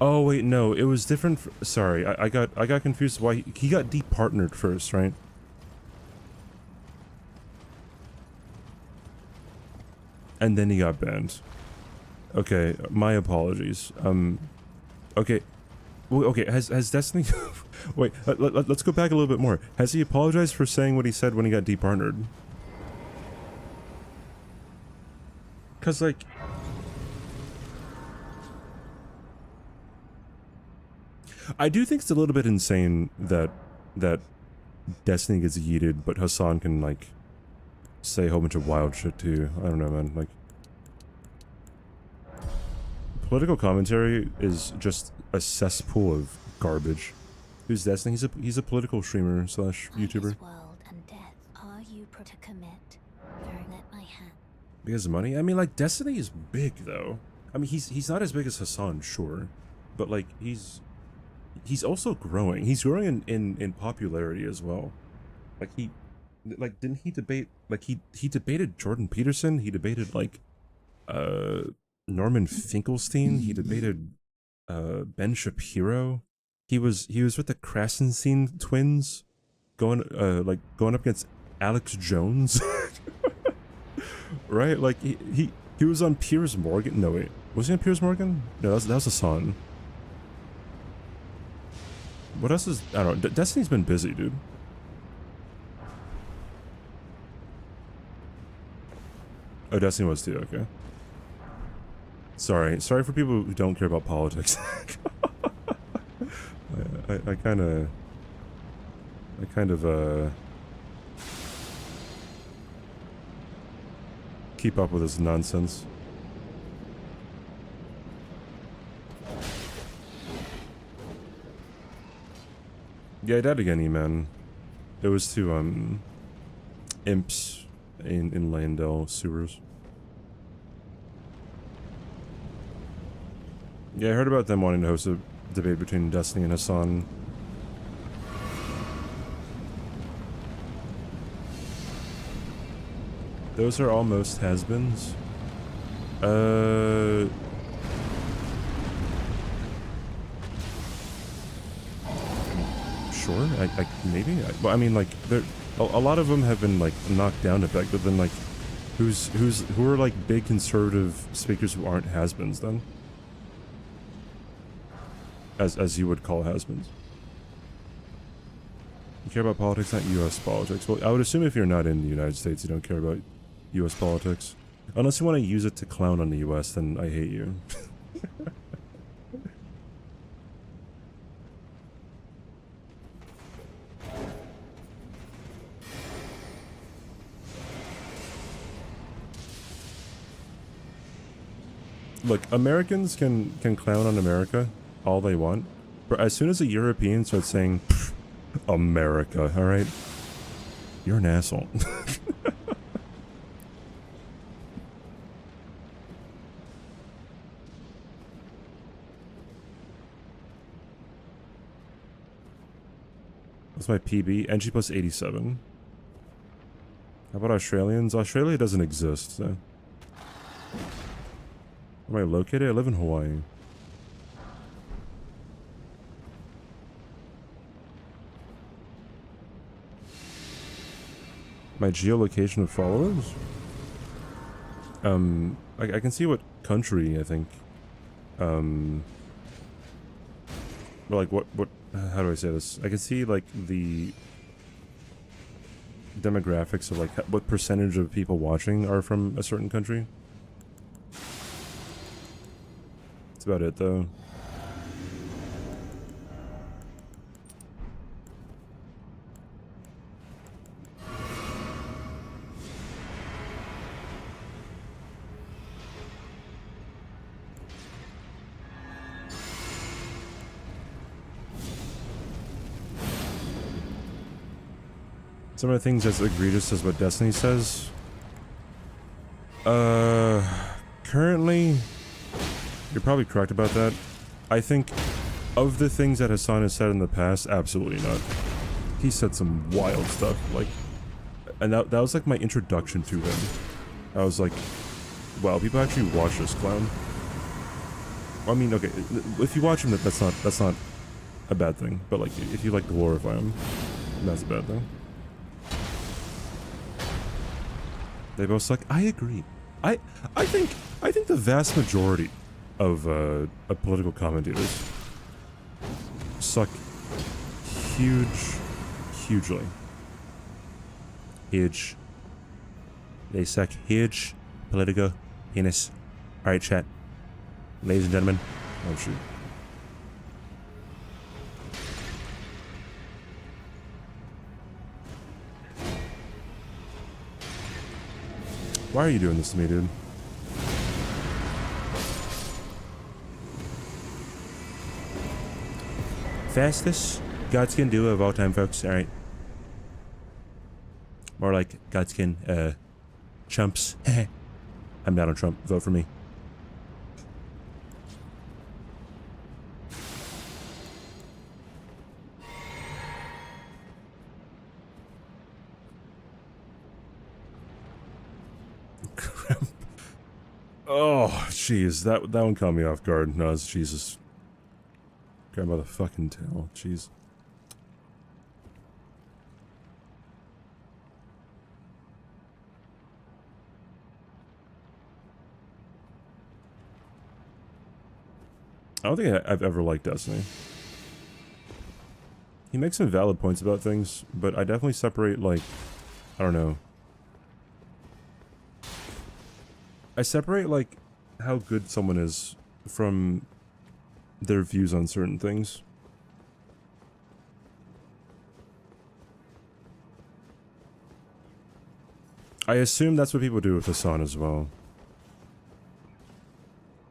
Oh wait, no, it was different. Sorry, I got confused. Why he got departnered first, right? And then he got banned. Okay, my apologies. Okay, well, okay. Has Destiny? Wait, let's go back a little bit more. Has he apologized for saying what he said when he got departnered? Cause like. I do think it's a little bit insane that Destiny gets yeeted, but Hassan can like say a whole bunch of wild shit too. I don't know, man. Like, political commentary is just a cesspool of garbage. Who's Destiny? He's a political streamer slash YouTuber. World and death, are you to commit? Let my hand. Because of money? I mean, like, Destiny is big though. I mean, he's not as big as Hassan, sure, but like he's also growing. He's growing in popularity as well. Like didn't he debate, like he debated Jordan Peterson, he debated like Norman Finkelstein, he debated Ben Shapiro. He was with the Krasenstein twins going up against Alex Jones. Right? Like he was on Piers Morgan. No wait. Was he on Piers Morgan? No, that was Hassan. What else is... I don't know. Destiny's been busy, dude. Oh, Destiny was too, okay. Sorry for people who don't care about politics. I kind of keep up with this nonsense. Yeah, I died again, E-Man. It was to, imps in Landell sewers. Yeah, I heard about them wanting to host a debate between Destiny and Hassan. Those are almost has-beens. Sure, maybe. Well, I mean, like, a lot of them have been like knocked down a bit, but then like, who are like big conservative speakers who aren't has-beens then? As you would call has-beens. You care about politics, not U.S. politics. Well, I would assume if you're not in the United States, you don't care about U.S. politics. Unless you want to use it to clown on the U.S., then I hate you. Look, Americans can clown on America all they want, but as soon as a European starts saying, America, alright? You're an asshole. What's my PB? NG+87. How about Australians? Australia doesn't exist, so. Where am I located? I live in Hawaii. My geolocation of followers? I can see what country, I think. Or like what, how do I say this? I can see like the demographics of like what percentage of people watching are from a certain country. That's about it though. Some of the things as egregious as what Destiny says. Currently, you're probably correct about that. I think of the things that Hassan has said in the past, absolutely not. He said some wild stuff, like, and that was like my introduction to him. I was like, wow, people actually watch this clown. I mean, okay, if you watch him, that's not a bad thing. But like, if you like glorify him, that's a bad thing. They both suck. I agree. I think the vast majority of political commentators suck hugely. Huge. They suck huge political penis. Alright, chat. Ladies and gentlemen. Oh shoot. Why are you doing this to me, dude? Fastest Godskin duo of all time, folks. Alright. More like Godskin, chumps. I'm down on Trump. Vote for me. Oh, jeez, that one caught me off guard. No, it's Jesus. Grab by the fucking tail. Jeez. I don't think I've ever liked Destiny. He makes some valid points about things, but I definitely separate, like, I don't know. I separate, like, how good someone is from their views on certain things. I assume that's what people do with Hassan as well.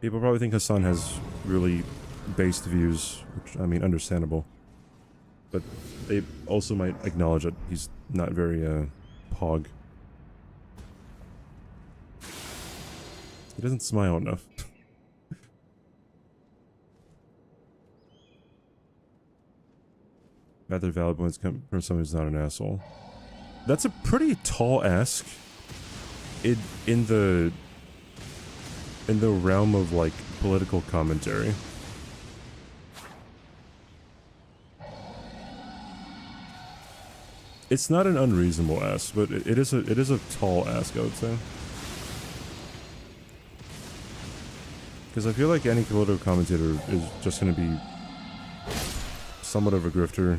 People probably think Hassan has really based views, which, I mean, understandable. But they also might acknowledge that he's not very, pog. He doesn't smile enough. Rather valid points come from someone who's not an asshole. That's a pretty tall ask. In the realm of, like, political commentary. It's not an unreasonable ask, but it is a tall ask, I would say. Because I feel like any political commentator is just going to be somewhat of a grifter.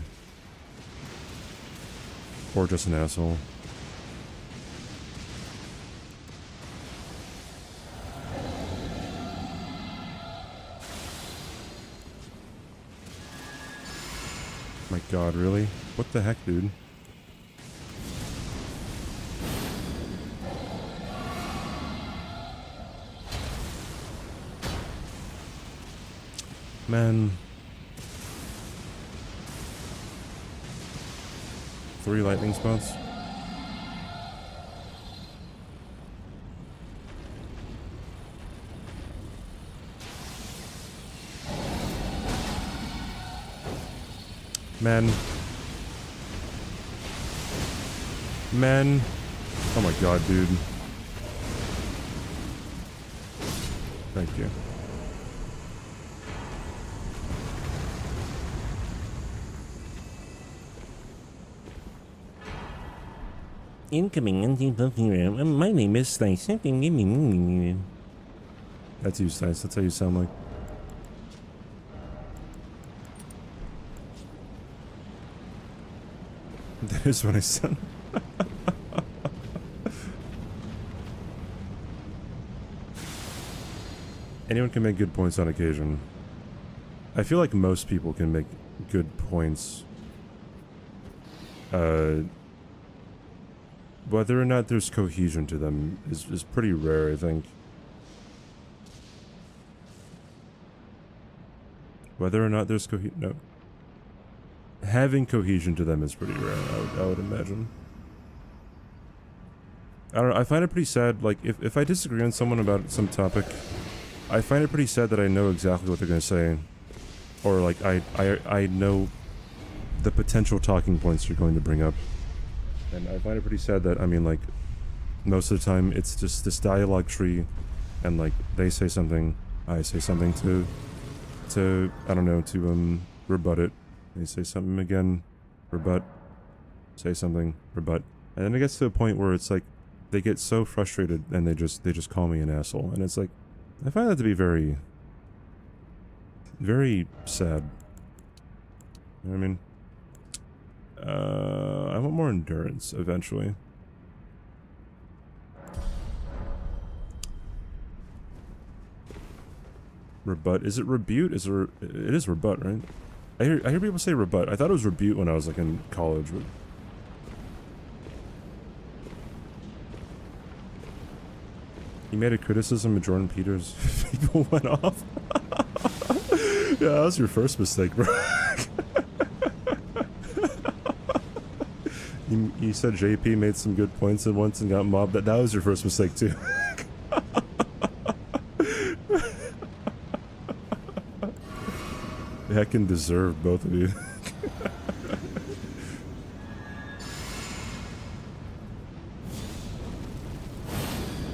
Or just an asshole. My god, really? What the heck, dude? Man. 3 lightning spots? Man. Man. Oh my god, dude. Thank you. Incoming NG+100. My name is Stice. That's you, Stice. That's how you sound like. That is what I said. Anyone can make good points on occasion. I feel like most people can make good points. Whether or not there's cohesion to them is pretty rare, I think. Whether or not there's no. Having cohesion to them is pretty rare, I would imagine. I don't know, I find it pretty sad, like, if I disagree on someone about some topic, I find it pretty sad that I know exactly what they're gonna say. Or, like, I know the potential talking points you're going to bring up. And I find it pretty sad that, I mean, like, most of the time it's just this dialogue tree, and, like, they say something, I say something to I don't know, to rebut it. They say something again, rebut, say something, rebut. And then it gets to a point where it's like they get so frustrated and they just call me an asshole. And it's like I find that to be very, very sad. You know what I mean? I want more endurance eventually. Rebut. Is it rebut? Is there, it is rebut, right? I hear people say rebut. I thought it was rebut when I was like in college, but he made a criticism of Jordan Peters. People went off. Yeah, that was your first mistake, bro. You said JP made some good points at once and got mobbed. That was your first mistake too. Heckin' deserve both of you.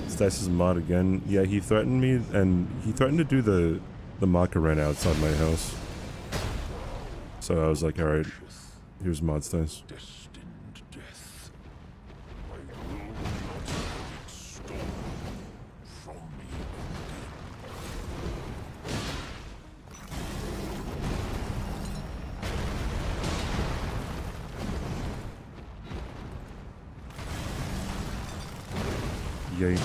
Stasis mod again. Yeah, he threatened me, and he threatened to do the Macarena outside my house. So I was like, alright, here's mod Stace. Destined death. I will not have it stolen from me. Yay.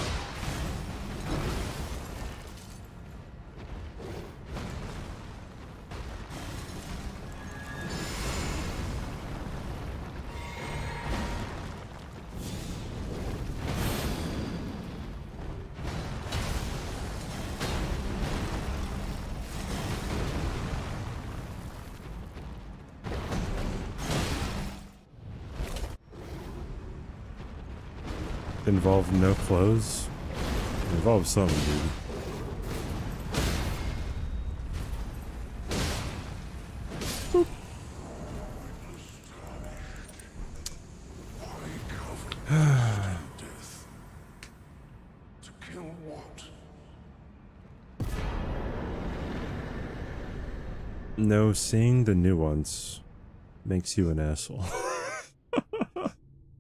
Involve no clothes? Involve something, dude. Death. To kill what? No, seeing the nuance makes you an asshole.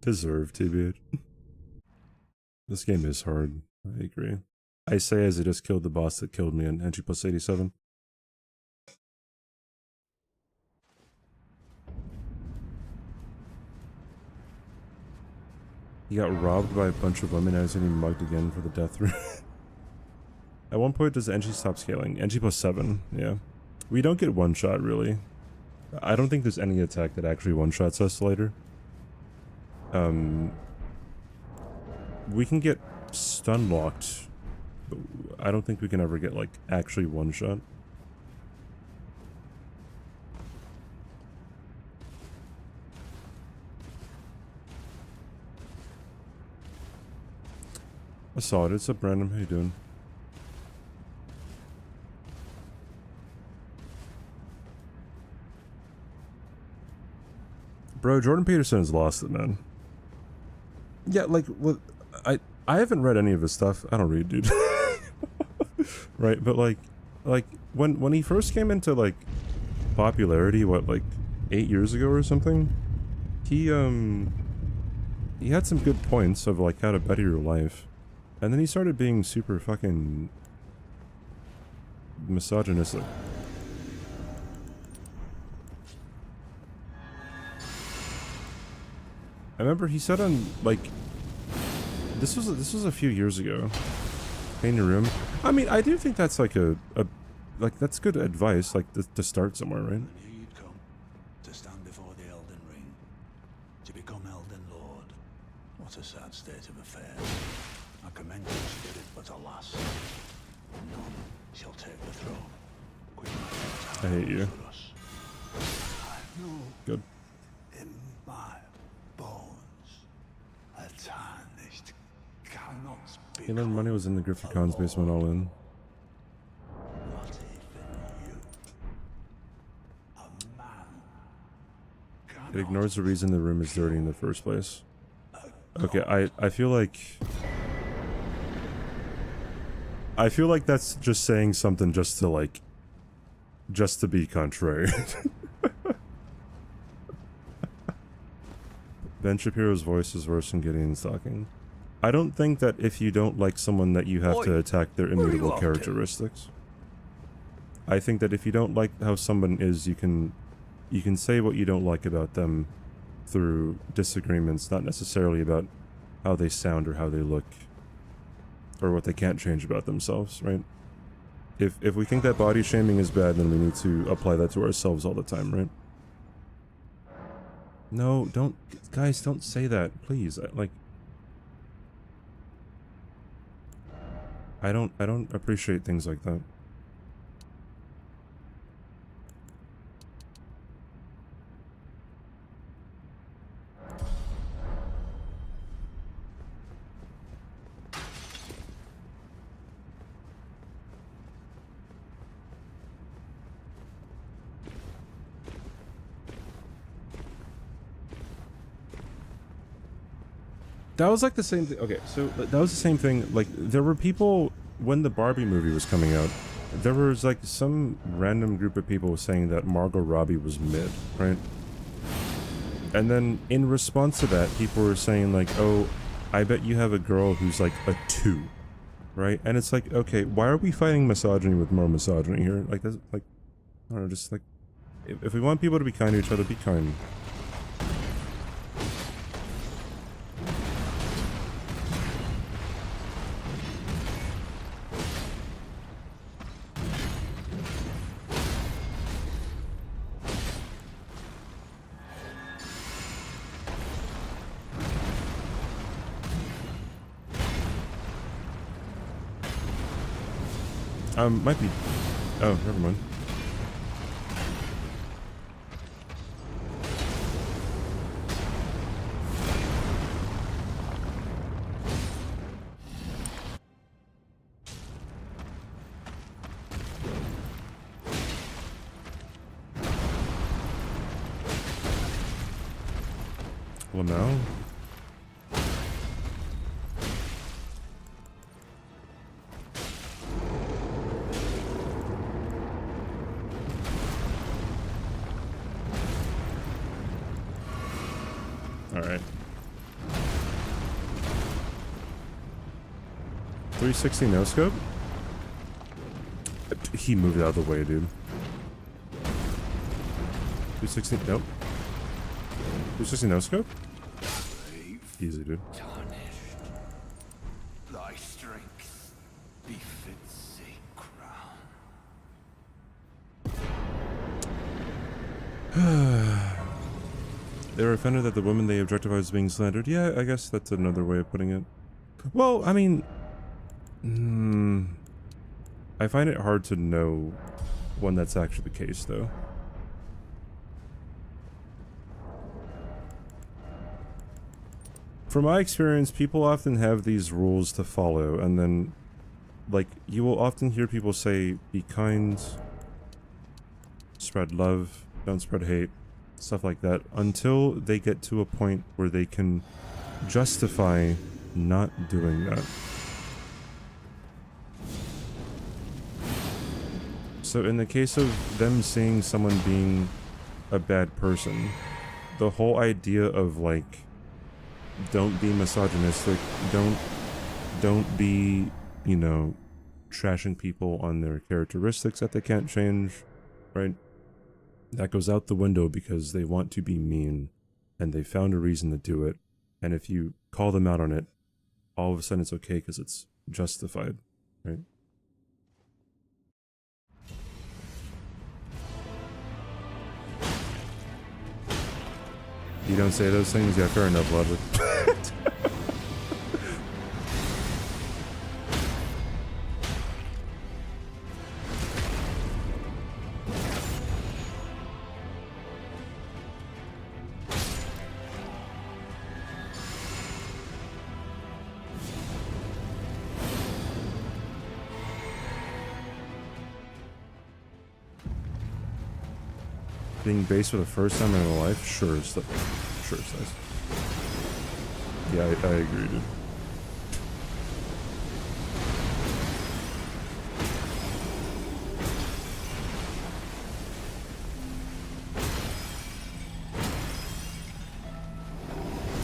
Deserve to, bitch. This game is hard. I agree. I say as I just killed the boss that killed me in NG+87. He got robbed by a bunch of women. I was getting mugged again for the death room. At one point, does NG stop scaling? NG+7, yeah. We don't get one shot really. I don't think there's any attack that actually one shots us later. We can get stun locked, but I don't think we can ever get like actually one shot. I saw it. It's up, Brandon. How you doing? Bro, Jordan Peterson has lost it, man. Yeah, like, what? I haven't read any of his stuff. I don't read, dude. Right, but like when he first came into like popularity, what, like 8 years ago or something, he had some good points of like how to better your life, and then he started being super fucking misogynistic. I remember he said on like this was a few years ago. Paint your room. I mean, I do think that's like a like that's good advice, like to start somewhere, right? And here you'd come to stand before the Elden Ring, to become Elden Lord. What a sad state of affairs. I commend your spirit, but alas, none shall take the throne. Queen I hate you. for us. I know Good. in my bones a tarnished cannot speak. You know, money was in the Griffith-Con's basement all in. Not even you. A man It ignores the reason the room is dirty in the first place. Okay, I feel like I feel like that's just saying something just to like, just to be contrary. Ben Shapiro's voice is worse than Gideon's talking. I don't think that if you don't like someone that you have to attack their immutable characteristics. I think that if you don't like how someone is, you can say what you don't like about them through disagreements, not necessarily about how they sound or how they look or what they can't change about themselves, right? If we think that body shaming is bad, then we need to apply that to ourselves all the time, right? No, don't, guys, don't say that, please. I don't appreciate things like that. That was like the same thing. Okay, so that was the same thing. Like, there were people when the Barbie movie was coming out. There was like some random group of people saying that Margot Robbie was mid, right? And then in response to that, people were saying like, "Oh, I bet you have a girl who's like a 2," right? And it's like, okay, why are we fighting misogyny with more misogyny here? Like, that's like, I don't know, just like, if we want people to be kind to each other, be kind. Might be... Oh, never mind. Well, now... Alright. 360 no scope? He moved out of the way, dude. 260, nope. 260 no scope? Easy, dude. Thy strength befits a crown. They were offended that the woman they objectified was being slandered. Yeah, I guess that's another way of putting it. Well, I mean... I find it hard to know when that's actually the case, though. From my experience, people often have these rules to follow, and then, like, you will often hear people say, be kind, spread love, don't spread hate, stuff like that, until they get to a point where they can justify not doing that. So in the case of them seeing someone being a bad person, the whole idea of like, don't be misogynistic, don't be, you know, trashing people on their characteristics that they can't change, right? That goes out the window because they want to be mean and they found a reason to do it. And if you call them out on it, all of a sudden it's okay because it's justified, right? You don't say those things? Yeah, fair enough, Ludwig. Being based for the first time in my life? Sure as nice. Yeah, I agree, dude.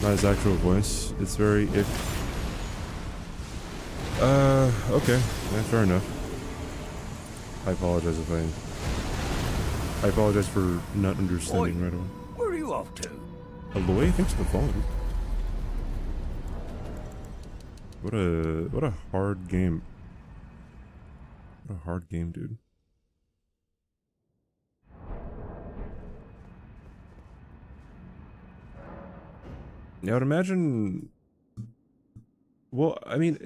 Not his actual voice. It's very ick. Okay. Yeah, fair enough. I apologize if I apologize for not understanding right away. Where are you off to? Aloy, thanks for the follow. What a hard game. What a hard game, dude. Yeah, I would imagine. Well, I mean,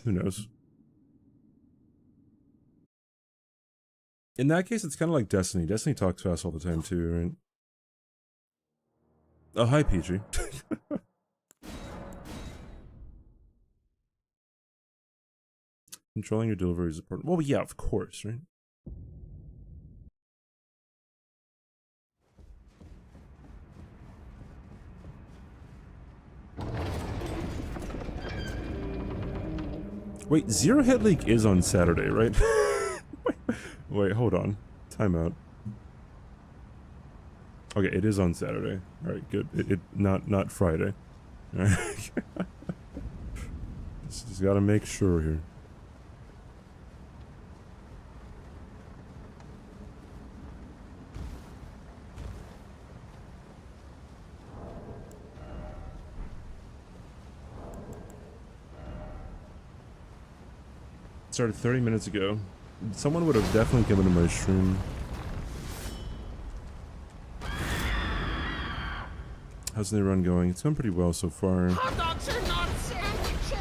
who knows? In that case, it's kind of like Destiny. Destiny talks fast all the time too, right? Oh, hi, Peachy. Controlling your delivery is important. Well, yeah, of course, right? Wait, Zero Hit League is on Saturday, right? Wait, hold on. Time out. Okay, it is on Saturday. Alright, good. It not Friday. Alright. Just gotta make sure here. Started 30 minutes ago. Someone would have definitely come into my stream. How's the run going? It's going pretty well so far. Hot dogs are not sandwiches!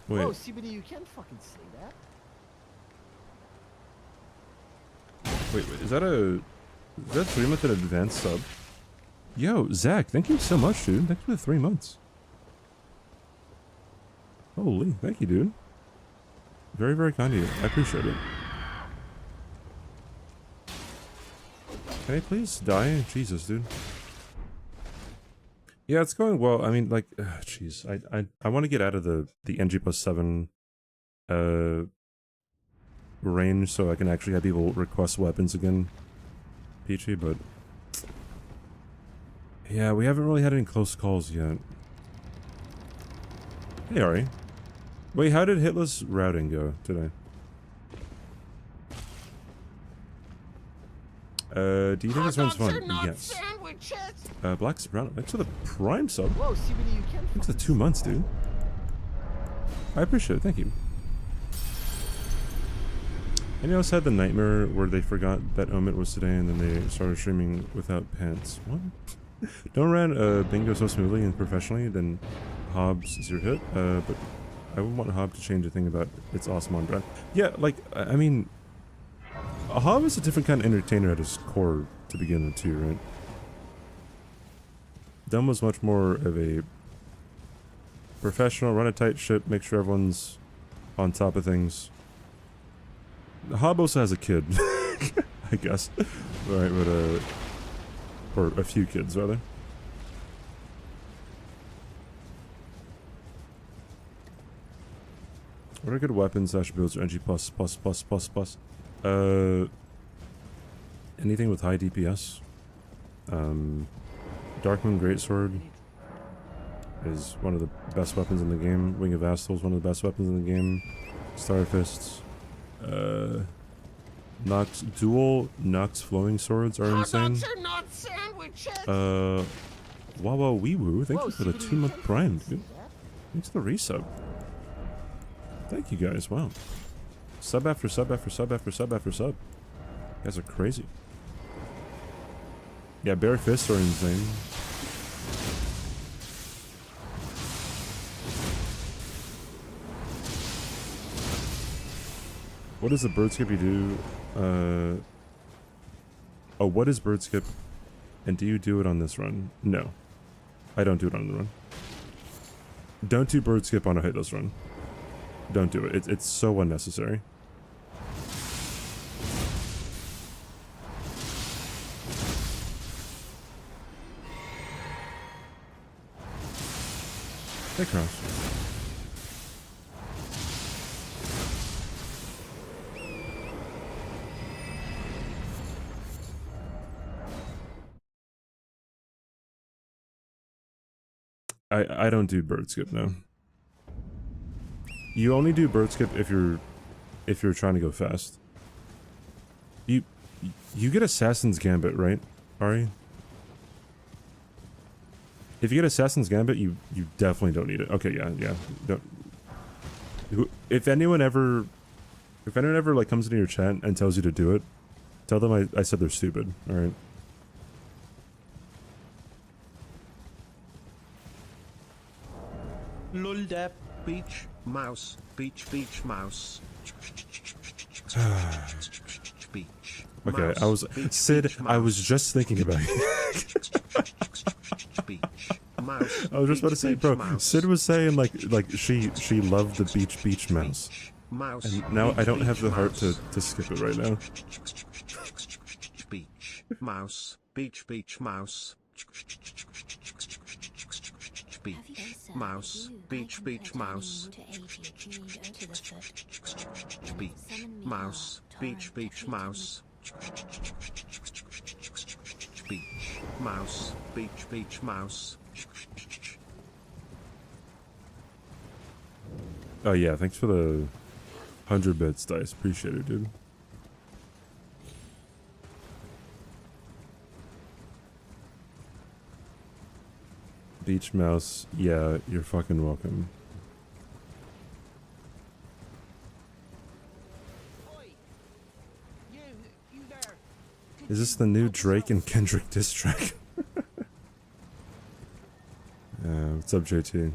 Wait. Oh, CBD, you can't fucking say that. Wait, is that a 3-month in advance sub? Yo, Zach, thank you so much, dude. Thanks for the 3 months. Holy, thank you, dude. Very, very kind of you. I appreciate it. Can I please die? Jesus, dude. Yeah, it's going well. I mean, like, jeez. I want to get out of the NG+7 range so I can actually have people request weapons again, Peachy, but yeah, we haven't really had any close calls yet. Hey, Ari. Wait, how did hitless routing go today? Do you think this one's fun? Yes. Black's brown. Thanks for the prime sub. Whoa, CBD, you can't. Thanks for the 2 months, dude. I appreciate it. Thank you. Anyone else had the nightmare where they forgot that Omit was today and then they started streaming without pants? What? Don't run bingo so smoothly and professionally, then Hobbs is your hit. But I would want Hob to change a thing about it's awesome on brand. Yeah, like, I mean, Hob is a different kind of entertainer at his core to begin with too, right? Dumb was much more of a professional, run a tight ship, make sure everyone's on top of things. Hob also has a kid, I guess, right? But or a few kids rather. What are good weapons / builds or NG+++++? Anything with high DPS. Darkmoon Greatsword is one of the best weapons in the game. Wing of Astal is one of the best weapons in the game. Starfists. Dual Nox flowing swords are insane. Hot dogs are not sandwiches! Wawa Weewoo, thank you for the 2-month prime, dude. Thanks for the resub. Thank you guys, wow. Sub after sub after sub after sub after sub. You guys are crazy. Yeah, bare fists are insane. What does the bird skip you do? Oh, what is bird skip? And do you do it on this run? No. I don't do it on the run. Don't do bird skip on a hitless run. Don't do it. It's so unnecessary. Hey, Cross. I don't do bird skip, no. You only do bird skip if you're trying to go fast. You get Assassin's Gambit, right, Ari? If you get Assassin's Gambit, you definitely don't need it. Okay, yeah. Don't. If anyone ever like comes into your chat and tells you to do it, tell them I said they're stupid. All right. Luldap, beach, mouse, beach, mouse. Beach. Okay, I was Sid. I was just thinking about it. I was just about to say, bro. Sid was saying like she loved the beach mouse, and now I don't have the heart to skip it right now. Beach, mouse, beach, mouse. Beach, mouse, beach, mouse. Beach, mouse, beach, mouse. Beach, mouse, beach, mouse. Oh yeah, thanks for the 100 bits, Dice. Appreciate it, dude. Beach mouse, yeah, you're fucking welcome. You there. Is this the new Drake and Kendrick diss track? What's up, JT?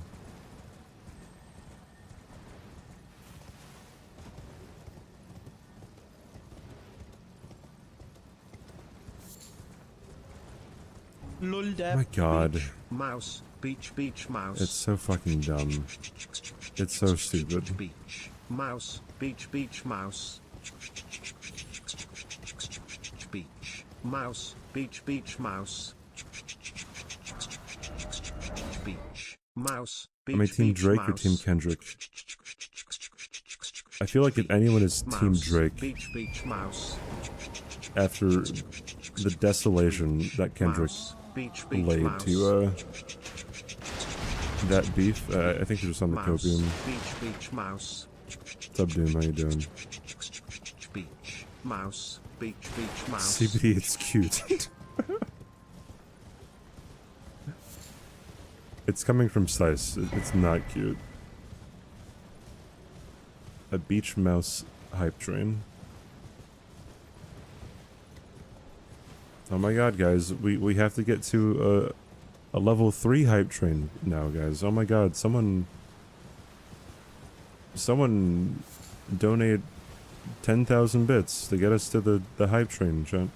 Oh my god. Mouse, beach, mouse. It's so fucking dumb. It's so stupid. Beach, mouse, beach, mouse. Beach, mouse, beach, mouse. Beach, mouse, Am I Team Drake or Team Kendrick? I feel like if anyone is Team Drake, beach, mouse. after the desolation that Kendrick laid to that beef, I think they're just on the copium. Beach, mouse. What's up, Doom? How you doing? Beach, mouse, beach, mouse. CBD, it's cute. It's coming from Slice. It's not cute. A beach mouse hype train. Oh my god, guys. We have to get to a level 3 hype train now, guys. Oh my god, someone donate 10,000 bits to get us to the hype train, chat.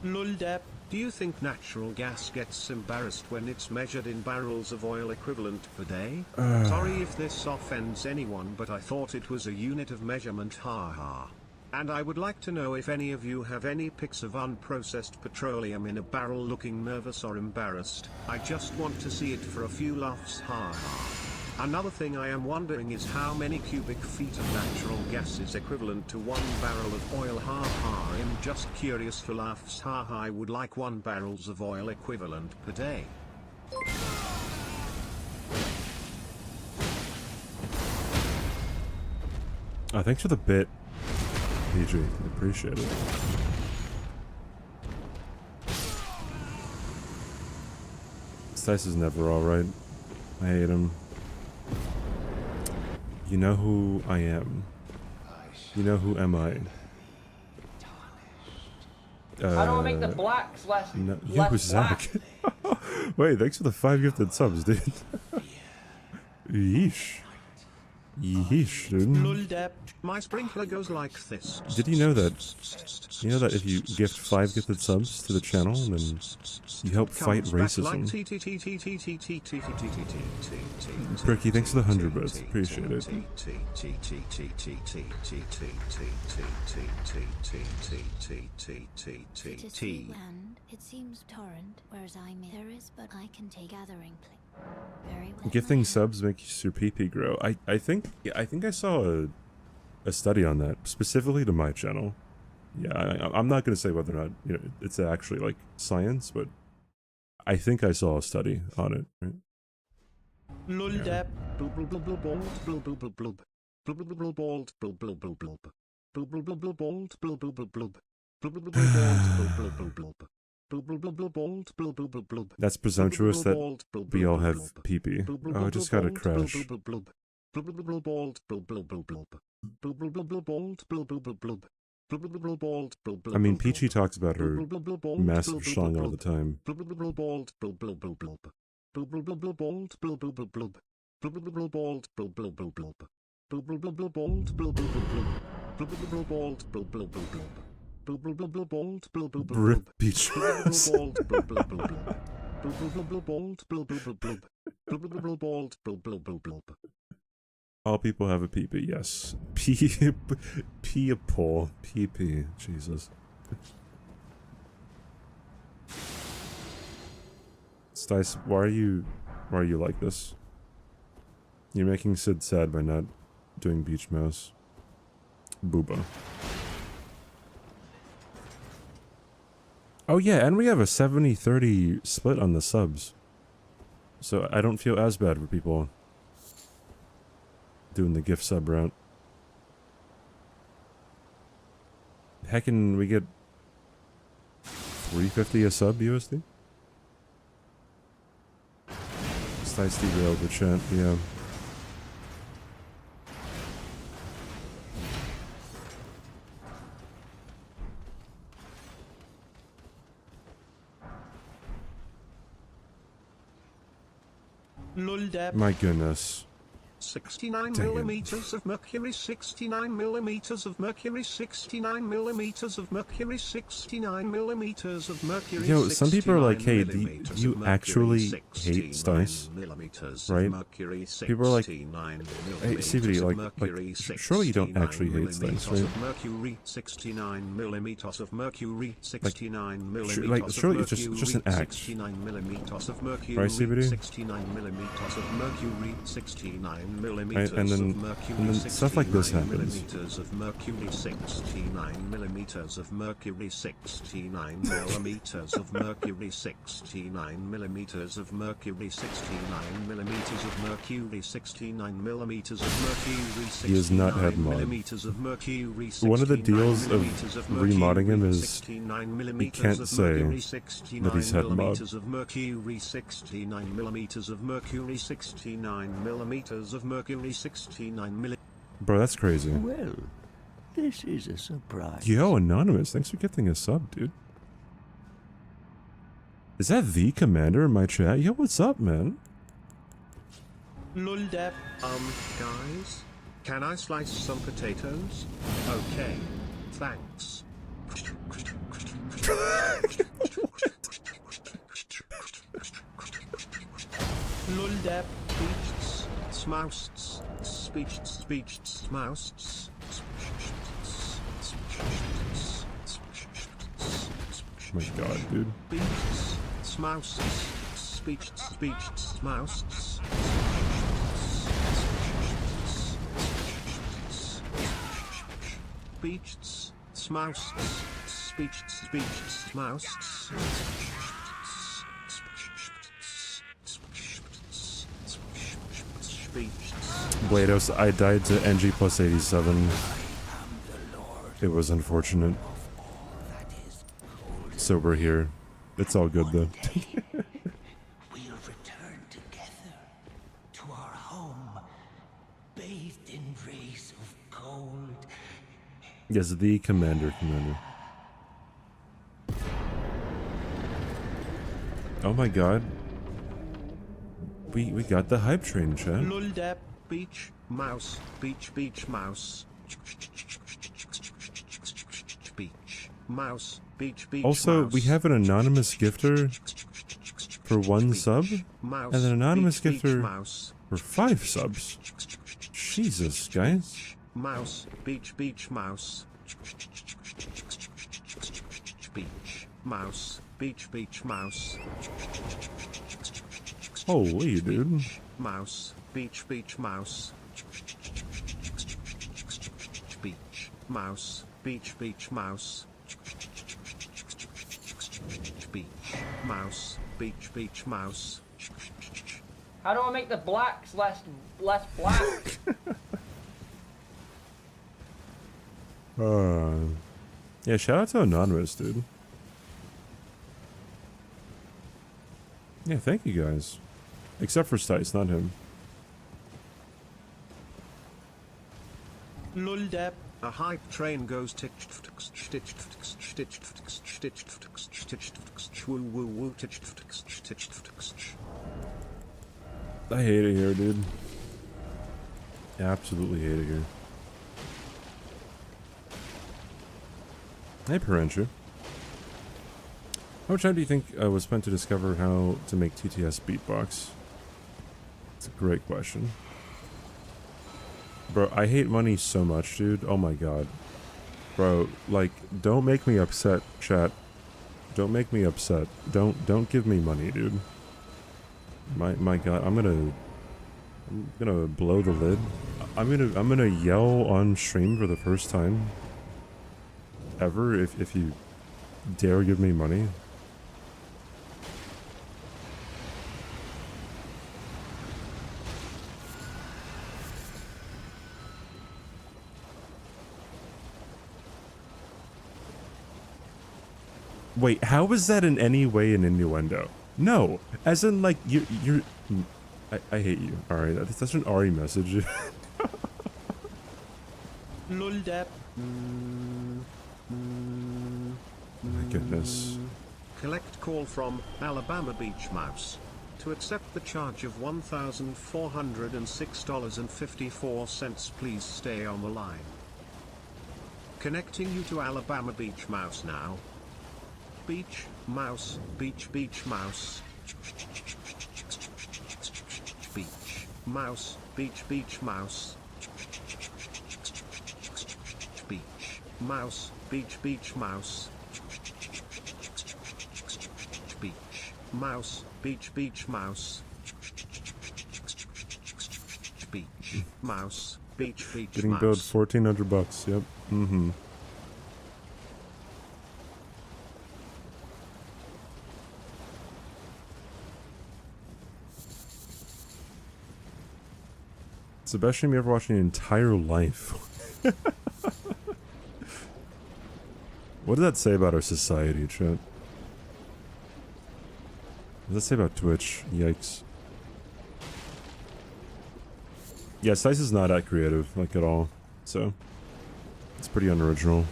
Luldap. Do you think natural gas gets embarrassed when it's measured in barrels of oil equivalent per day? Sorry if this offends anyone, but I thought it was a unit of measurement, haha. And I would like to know if any of you have any pics of unprocessed petroleum in a barrel looking nervous or embarrassed. I just want to see it for a few laughs, haha. Another thing I am wondering is how many cubic feet of natural gas is equivalent to 1 barrel of oil, haha. I'm just curious for laughs, haha. I would like 1 barrels of oil equivalent per day. Oh, thanks for the bit, PG. I appreciate it. This dice is never alright. I hate him. You know who I am. You know who am I. How do I make the blacks less? No, less you, Zach. Wait, thanks for the 5 gifted subs, dude. Yeesh. Yeesh, dude. My sprinkler goes like this. Did you know that? You know that if you gift 5 gifted subs to the channel, then you help fight racism. Bricky, thanks for the 100 bits. Appreciate it. Land, it seems torrent, whereas I may there is, but I can take gathering place. Very well. Gifting subs makes your PP grow. I think I saw a study on that specifically to my channel. Yeah, I'm not gonna say whether or not it's actually like science, but I think I saw a study on it, right? Luldap. Blub blub blub blub blub blub blub blub. Blub blub blub blub blub blub blub blub. Blub blub blub blub blub blub blub blub blub. Blub blub blub blub blub blub. That's presumptuous that we all have pee-pee. Oh, I just got a crash. I mean, Peachy talks about her massive schlong all the time. Rip Peach. All people have a pee-pee, yes. Pee-a-pole. Pee-pee. Jesus. Stice, why are you like this? You're making Sid sad by not doing Beach Mouse. Booba. Oh yeah, and we have a 70-30 split on the subs. So I don't feel as bad for people doing the gift sub route. Heckin' we get $3.50 a sub USD? Stice derailed the chat, yeah. My goodness. 69 millimeters of mercury, 69 millimeters of mercury, 69 millimeters of mercury, 69 millimeters of mercury. Yo, some people are like, hey, do you actually hate Stice? Right? People are like, hey, CBD, like surely you don't actually hate Stice, right? Mercury, 69 millimeters of mercury, 69 millimeters like surely it's just an act. 69 millimeters of mercury, right, CBD? 69 millimeters of mercury, 69 right, and then stuff like this happens. Of mercury, 69 millimeters of mercury, 69 millimeters of mercury, 69 millimeters of mercury, 69 millimeters of mercury, 69 millimeters of mercury, 69 he has not had mod. Of mercury, One of the deals of remodding him is he can't say that he's had mod. Of mercury, 69 millimeters of mercury, 69 millimeters of mercury, 69 millimeters. Bro, that's crazy. Well, this is a surprise. Yo, Anonymous, thanks for getting a sub, dude. Is that the commander in my chat? Yo, what's up, man? Guys, can I slice some potatoes? Okay, thanks. Luldap, speeches, smousts, speeches, smousts. Oh my god, dude. Speeches, smousts, speeches, smousts. Speeches, smousts, speeches, smousts. Blados, I died to NG+87. It was unfortunate. So we're here. It's all good though. We'll return together to our home, bathed in rays of gold. Yes, the commander. Oh my god. We got the hype train, chat. Luldap, beach, mouse, beach, mouse. Beach, mouse, beach, also, mouse. we have an anonymous gifter for 1 sub, and an anonymous gifter for 5 subs. Jesus, guys. Mouse, beach, mouse. Beach, mouse, beach, mouse. Holy, dude. Mouse, beach, mouse. Beach, mouse, beach, mouse. Beach, mouse, beach mouse. How do I make the blacks less black? Yeah, shout out to Anonymous, dude. Yeah, thank you guys. Except for Stice, not him. A hype train goes I hate it here, dude. Absolutely hate it here. Hey, Parentia. How much time do you think was spent to discover how to make TTS beatbox? It's a great question. Bro, I hate money so much, dude. Oh my god. Bro, like, don't make me upset, chat. Don't make me upset. Don't give me money, dude. My god, I'm gonna blow the lid. I'm gonna yell on stream for the first time ever if you dare give me money. Wait, how is that in any way an innuendo? No, as in like you're I hate you. All right, that's such an Ari message. Luldap. My goodness. Collect call from Alabama Beach Mouse. To accept the charge of $1,406.54, please stay on the line. Connecting you to Alabama Beach Mouse now. Beach mouse, beach mouse. Beach mouse, beach mouse. Beach mouse, beach mouse. Beach mouse, beach mouse. Beach mouse, beach Getting mouse. billed $1,400. Yep. Mm-hmm. It's the best stream you ever watched in your entire life. What does that say about our society, chat? What does that say about Twitch? Yikes. Yeah, Stice is not that creative, like, at all. So, it's pretty unoriginal.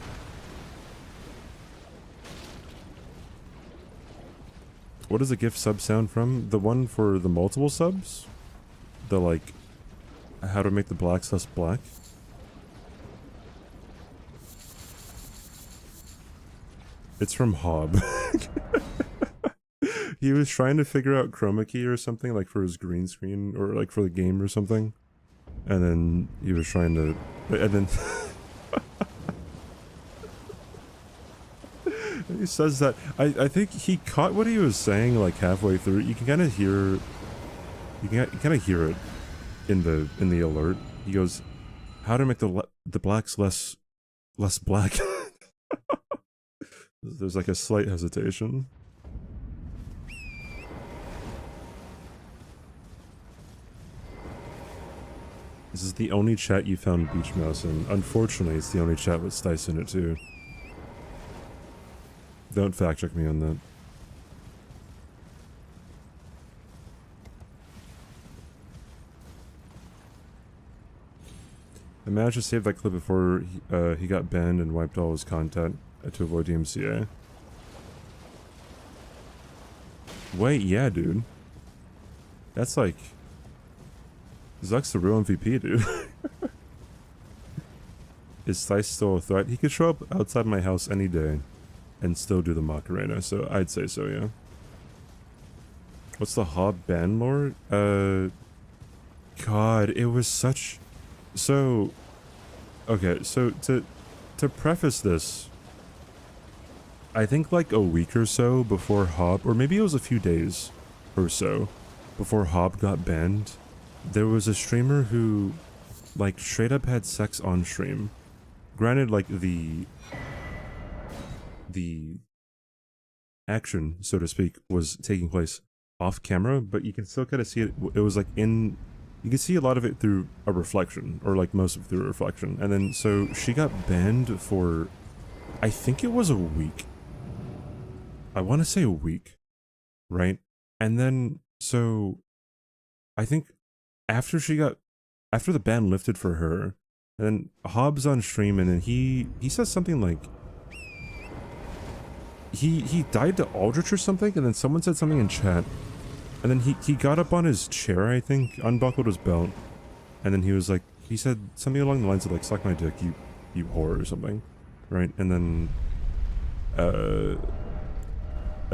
What does a gift sub sound from? The one for the multiple subs? The, like, how to make the blacks less black? It's from Hob. He was trying to figure out chroma key or something, like for his green screen, or like for the game or something. And then he was trying to... And then... he says that... I think he caught what he was saying, like, halfway through. You can kind of hear... You can kind of hear it in the alert. He goes, how to make the blacks less black. There's like a slight hesitation. This is the only chat you found Beach Mouse in. Unfortunately, it's the only chat with Stice in it too. Don't fact check me on that. I managed to save that clip before he got banned and wiped all his content to avoid DMCA. Wait, yeah, dude. That's like... Zuck's the real MVP, dude. Is Stice still a threat? He could show up outside my house any day and still do the Macarena, so I'd say so, yeah. What's the Hob ban lore? God, it was such... So... Okay, so to preface this, I think like a week or so before Hob, or maybe it was a few days or so before Hob got banned, there was a streamer who, like, straight up had sex on stream. Granted, like, the action, so to speak, was taking place off camera, but you can still kind of see it. It was like in, you can see a lot of it through a reflection, or like most of it through a reflection. And then so she got banned for, I think it was a week. I want to say a week, right? And then so I think after the ban lifted for her, and then Hobbs on stream, and then he says something like he died to Aldrich or something, and then someone said something in chat, and then he got up on his chair, I think, unbuckled his belt, and then he said something along the lines of like, suck my dick, you whore, or something, right? And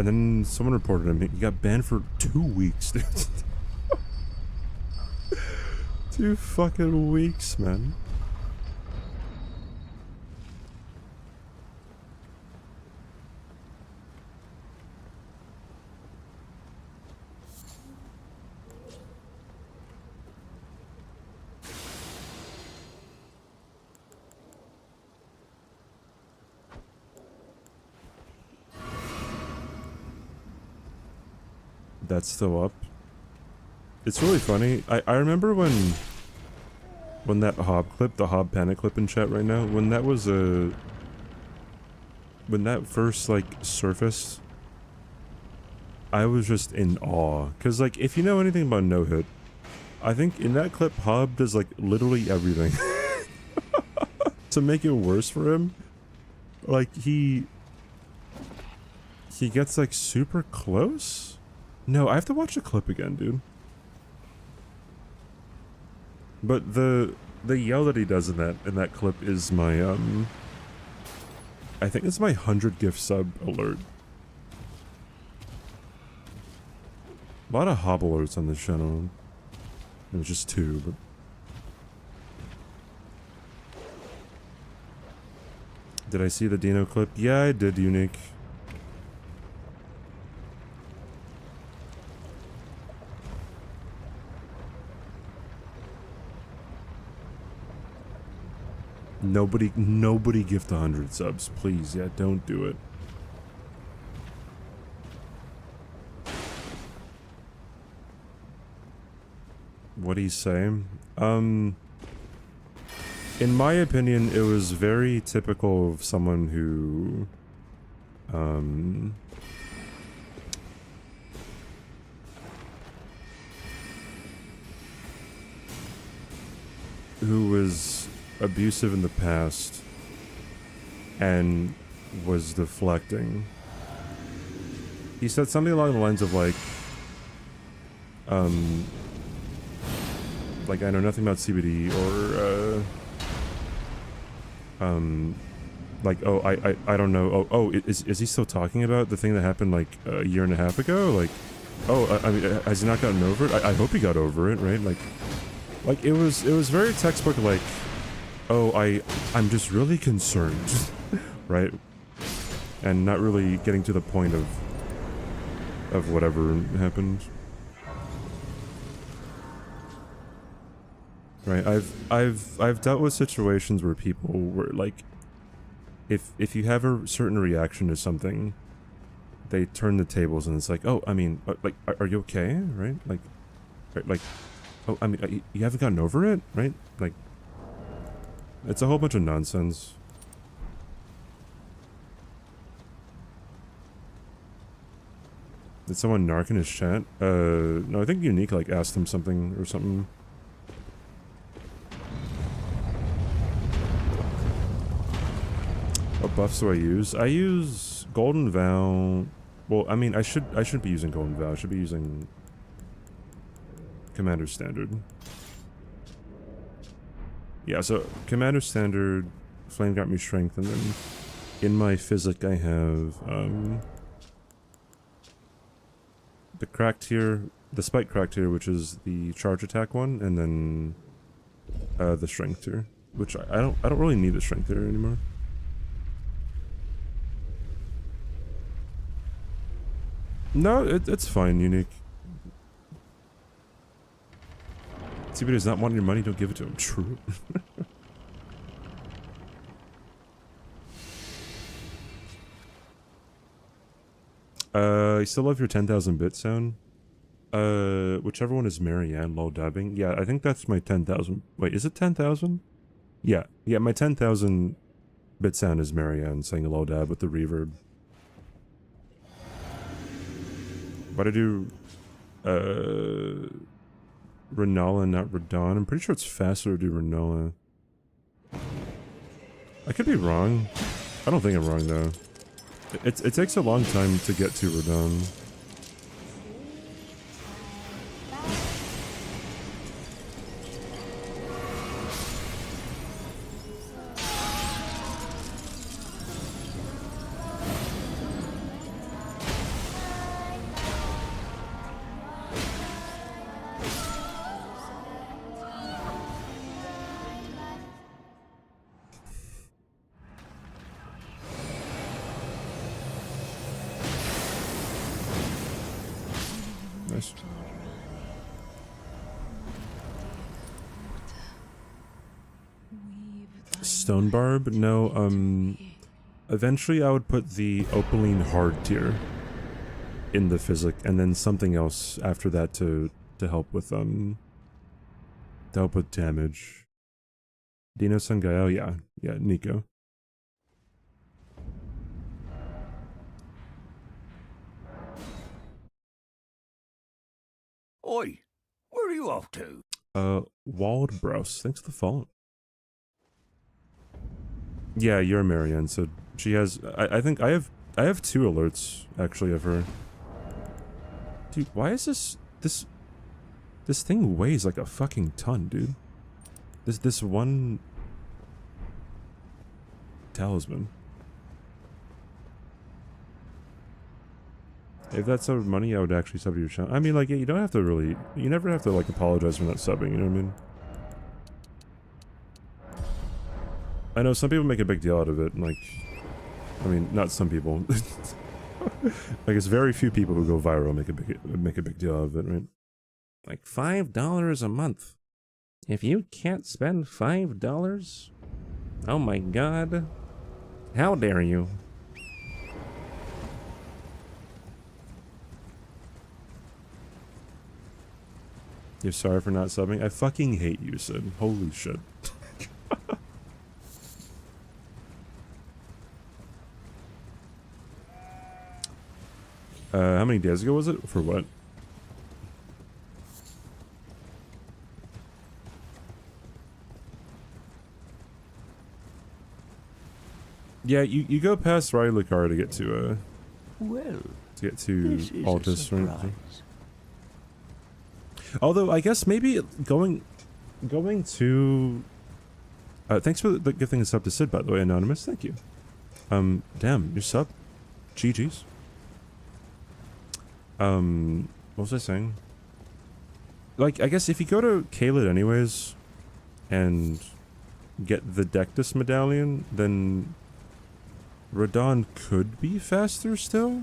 then someone reported him. He got banned for 2 weeks, dude. 2 fucking weeks, man. That's still up. It's really funny. I remember when that Hob clip, the Hob panic clip in chat right now, when that first like surfaced, I was just in awe. Cause like, if you know anything about no hit, I think in that clip Hob does like literally everything to make it worse for him. Like he gets like super close. No, I have to watch the clip again, dude. But the yell that he does in that clip is my I think it's my 100 gift sub alert. A lot of Hob alerts on this channel. It was just 2, but did I see the Dino clip? Yeah, I did, Unique. Nobody gift 100 subs, please. Yeah, don't do it. What'd he say? In my opinion, it was very typical of someone who, who was abusive in the past and was deflecting. He said something along the lines of like I know nothing about CBD, or like, oh, I don't know. Oh, is he still talking about the thing that happened like a year and a half ago? Like, oh, I mean, has he not gotten over it? I hope he got over it, right? Like it was very textbook, like, oh, I'm just really concerned, right? And not really getting to the point of whatever happened. Right, I've dealt with situations where people were like, if you have a certain reaction to something, they turn the tables and it's like, oh, I mean, like, are you okay, right? Like, oh, I mean, you haven't gotten over it, right? Like, it's a whole bunch of nonsense. Did someone narc in his chat? No, I think Unique like asked him something or something. What buffs do I use? I use Golden Vow. Well, I mean, I shouldn't be using Golden Vow. I should be using Commander Standard. Yeah, so Commander Standard, Flame got me Strength, and then in my Physic I have the Crack tier, the Spike Crack tier, which is the charge attack one, and then the Strength tier, which I don't really need the Strength tier anymore. No, it's fine, Unique. CBD does not want your money, don't give it to him. True. You still love your 10,000 bit sound? Whichever one is Marianne, lol dabbing. Yeah, I think that's my 10,000. Wait, is it 10,000? Yeah, my 10,000 bit sound is Marianne saying a low dab with the reverb. Why'd I do, Renala, not Radon? I'm pretty sure it's faster to do Renala. I could be wrong. I don't think I'm wrong, though. It takes a long time to get to Radon. Nice. Stone Barb? No, eventually I would put the Opaline hard tier in the physic, and then something else after that to help with, damage. Dino Sangayo? Yeah, Nico. Oi, where are you off to? Walled Browse, thanks for the follow. Yeah, you're Marianne, so she has, I think I have 2 alerts, actually, of her. Dude, why is this thing weighs like a fucking ton, dude. This one talisman. If that's sub money, I would actually sub to your channel. I mean, like, yeah, you don't have to really, you never have to, like, apologize for not subbing, you know what I mean? I know some people make a big deal out of it, and, like, I mean, not some people. Like, it's very few people who go viral make a big deal out of it, right? Like, $5 a month. If you can't spend $5, oh my god, how dare you? You're sorry for not subbing? I fucking hate you, Sid. Holy shit. How many days ago was it? For what? Yeah, you go past Rai Lucar to get to, Altus, right? Although, I guess maybe going to... thanks for the gifting a sub to Sid, by the way, Anonymous. Thank you. Damn, your sub? GG's. What was I saying? Like, I guess if you go to Kaled anyways, and get the Deathless medallion, then Radon could be faster still?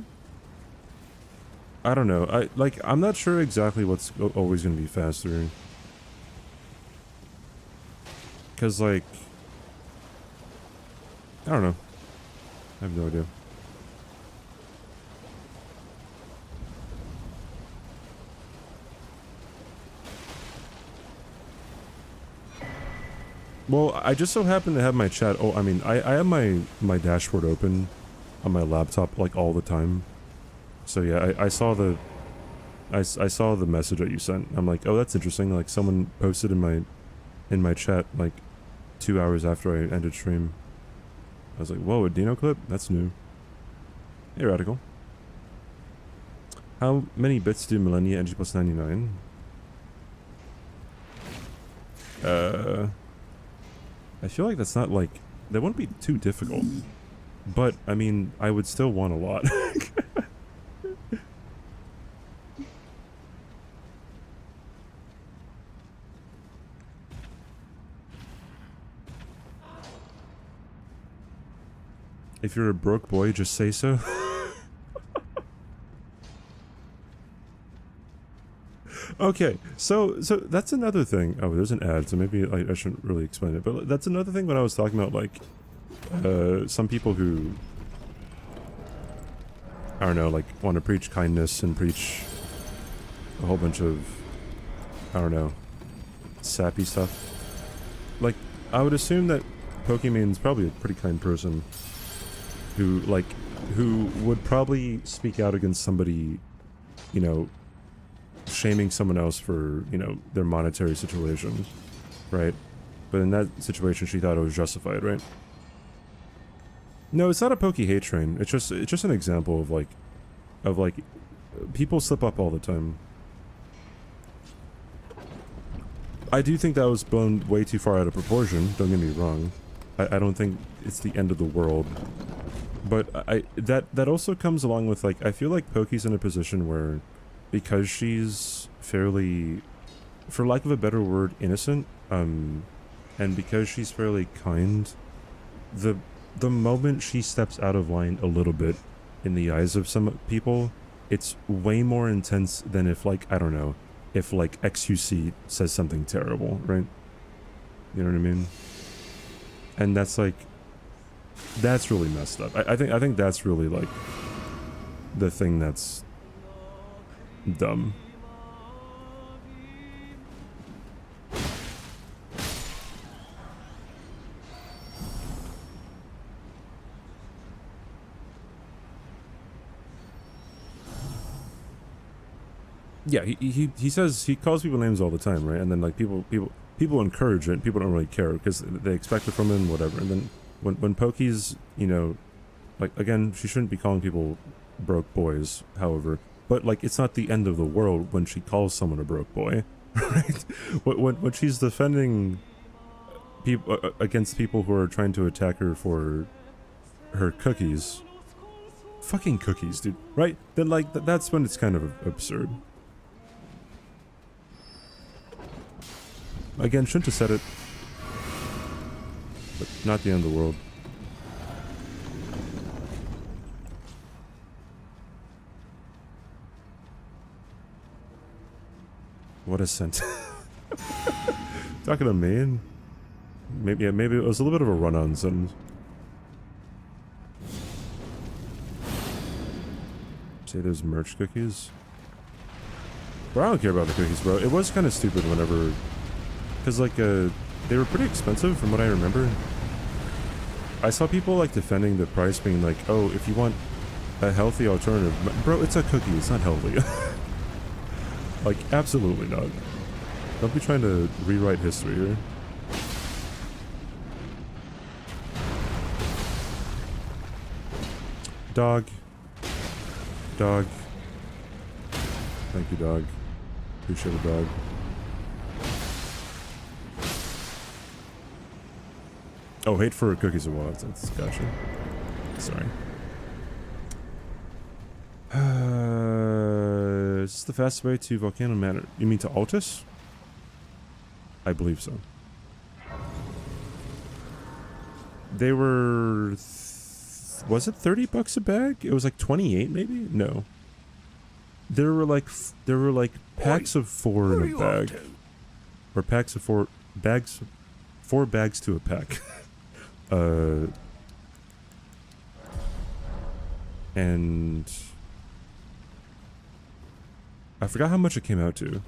I don't know. I'm not sure exactly what's always going to be faster. Because, like... I don't know. I have no idea. Well, I just so happen to have my chat... Oh, I mean, I have my dashboard open on my laptop, like, all the time. So yeah, I saw the... I saw the message that you sent. I'm like, oh, that's interesting. Like, someone posted in my chat, like, 2 hours after I ended stream. I was like, whoa, a Dino clip? That's new. Hey, Radical. How many bits do Millennia NG+99? I feel like that's not, like... That wouldn't be too difficult. But, I mean, I would still want a lot. If you're a broke boy, just say so. Okay, so that's another thing. Oh, there's an ad, so maybe I shouldn't really explain it. But that's another thing when I was talking about, like, some people who... I don't know, like, want to preach kindness and preach a whole bunch of, I don't know, sappy stuff. Like, I would assume that Pokemon's probably a pretty kind person who, like, who would probably speak out against somebody, you know, shaming someone else for, you know, their monetary situation, right? But in that situation, she thought it was justified, right? No, it's not a Poke hate train. It's just an example of like, people slip up all the time. I do think that was blown way too far out of proportion, don't get me wrong. I don't think it's the end of the world. But that also comes along with, like, I feel like Poke's in a position where, because she's fairly, for lack of a better word, innocent, and because she's fairly kind, the moment she steps out of line a little bit in the eyes of some people, it's way more intense than if, like, I don't know, if, like, XUC says something terrible, right? You know what I mean? And that's, like, that's really messed up. I think that's really, like, the thing that's dumb. Yeah, he says, he calls people names all the time, right? And then, like, people encourage it, people don't really care because they expect it from him, whatever. And then when Pokey's, you know, like, again, she shouldn't be calling people broke boys, however, but, like, it's not the end of the world when she calls someone a broke boy, right? When she's defending people against people who are trying to attack her for her cookies, fucking cookies, dude, right? Then, like, that's when it's kind of absurd. Again, shouldn't have said it, but not the end of the world. What a scent. Talking to me? Maybe, yeah, maybe it was a little bit of a run-on sentence. Say there's merch cookies? Bro, I don't care about the cookies, bro. It was kind of stupid whenever... Because, like, they were pretty expensive from what I remember. I saw people, like, defending the price, being like, oh, if you want a healthy alternative... Bro, it's a cookie. It's not healthy. Like, absolutely not. Don't be trying to rewrite history here. Dog. Dog. Thank you, dog. Appreciate the dog. Oh, hate for cookies and walnuts. That's gotcha. Sorry. Is this the fastest way to Volcano Manor? You mean to Altus? I believe so. They were... was it 30 bucks a bag? It was like 28 maybe? No. There were like packs of 4 in a bag. Or packs of 4 bags... 4 bags to a pack. And I forgot how much it came out to.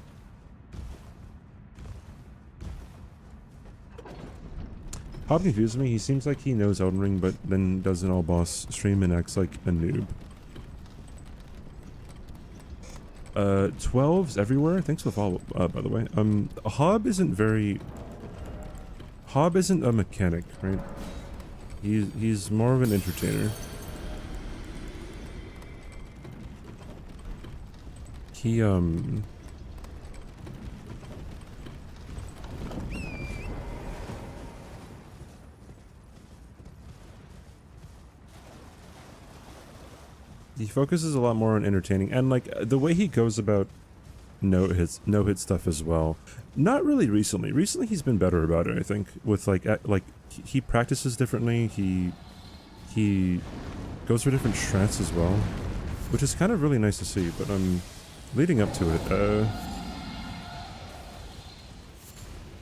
Hob confuses me. He seems like he knows Elden Ring, but then does an all-boss stream and acts like a noob. 12s everywhere? Thanks for the follow, by the way. Hob isn't a mechanic, right? He's more of an entertainer. He focuses a lot more on entertaining, and like the way he goes about no hit stuff as well. Not really recently. Recently he's been better about it, I think, with like he practices differently. He goes for different strats as well, which is kind of really nice to see. But leading up to it,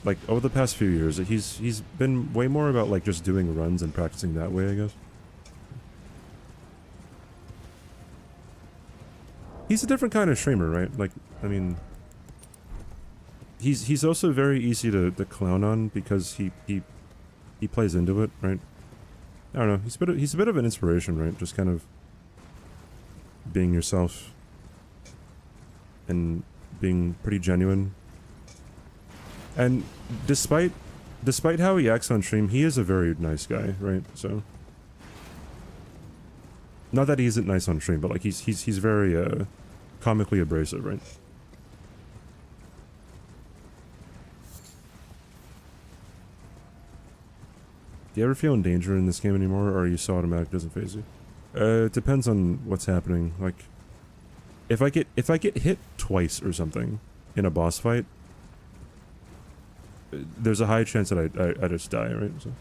like over the past few years, he's been way more about like just doing runs and practicing that way, I guess. he's a different kind of streamer, right? Like, I mean, he's also very easy to clown on because he plays into it, right? I don't know. He's a bit of an inspiration, right? Just kind of being yourself and being pretty genuine. And despite how he acts on stream, he is a very nice guy, right? So, not that he isn't nice on stream, but like he's very comically abrasive, right? Do you ever feel in danger in this game anymore, or are you so automatic it doesn't phase you? It depends on what's happening. Like, if I get hit twice or something in a boss fight, there's a high chance that I just die, right? So.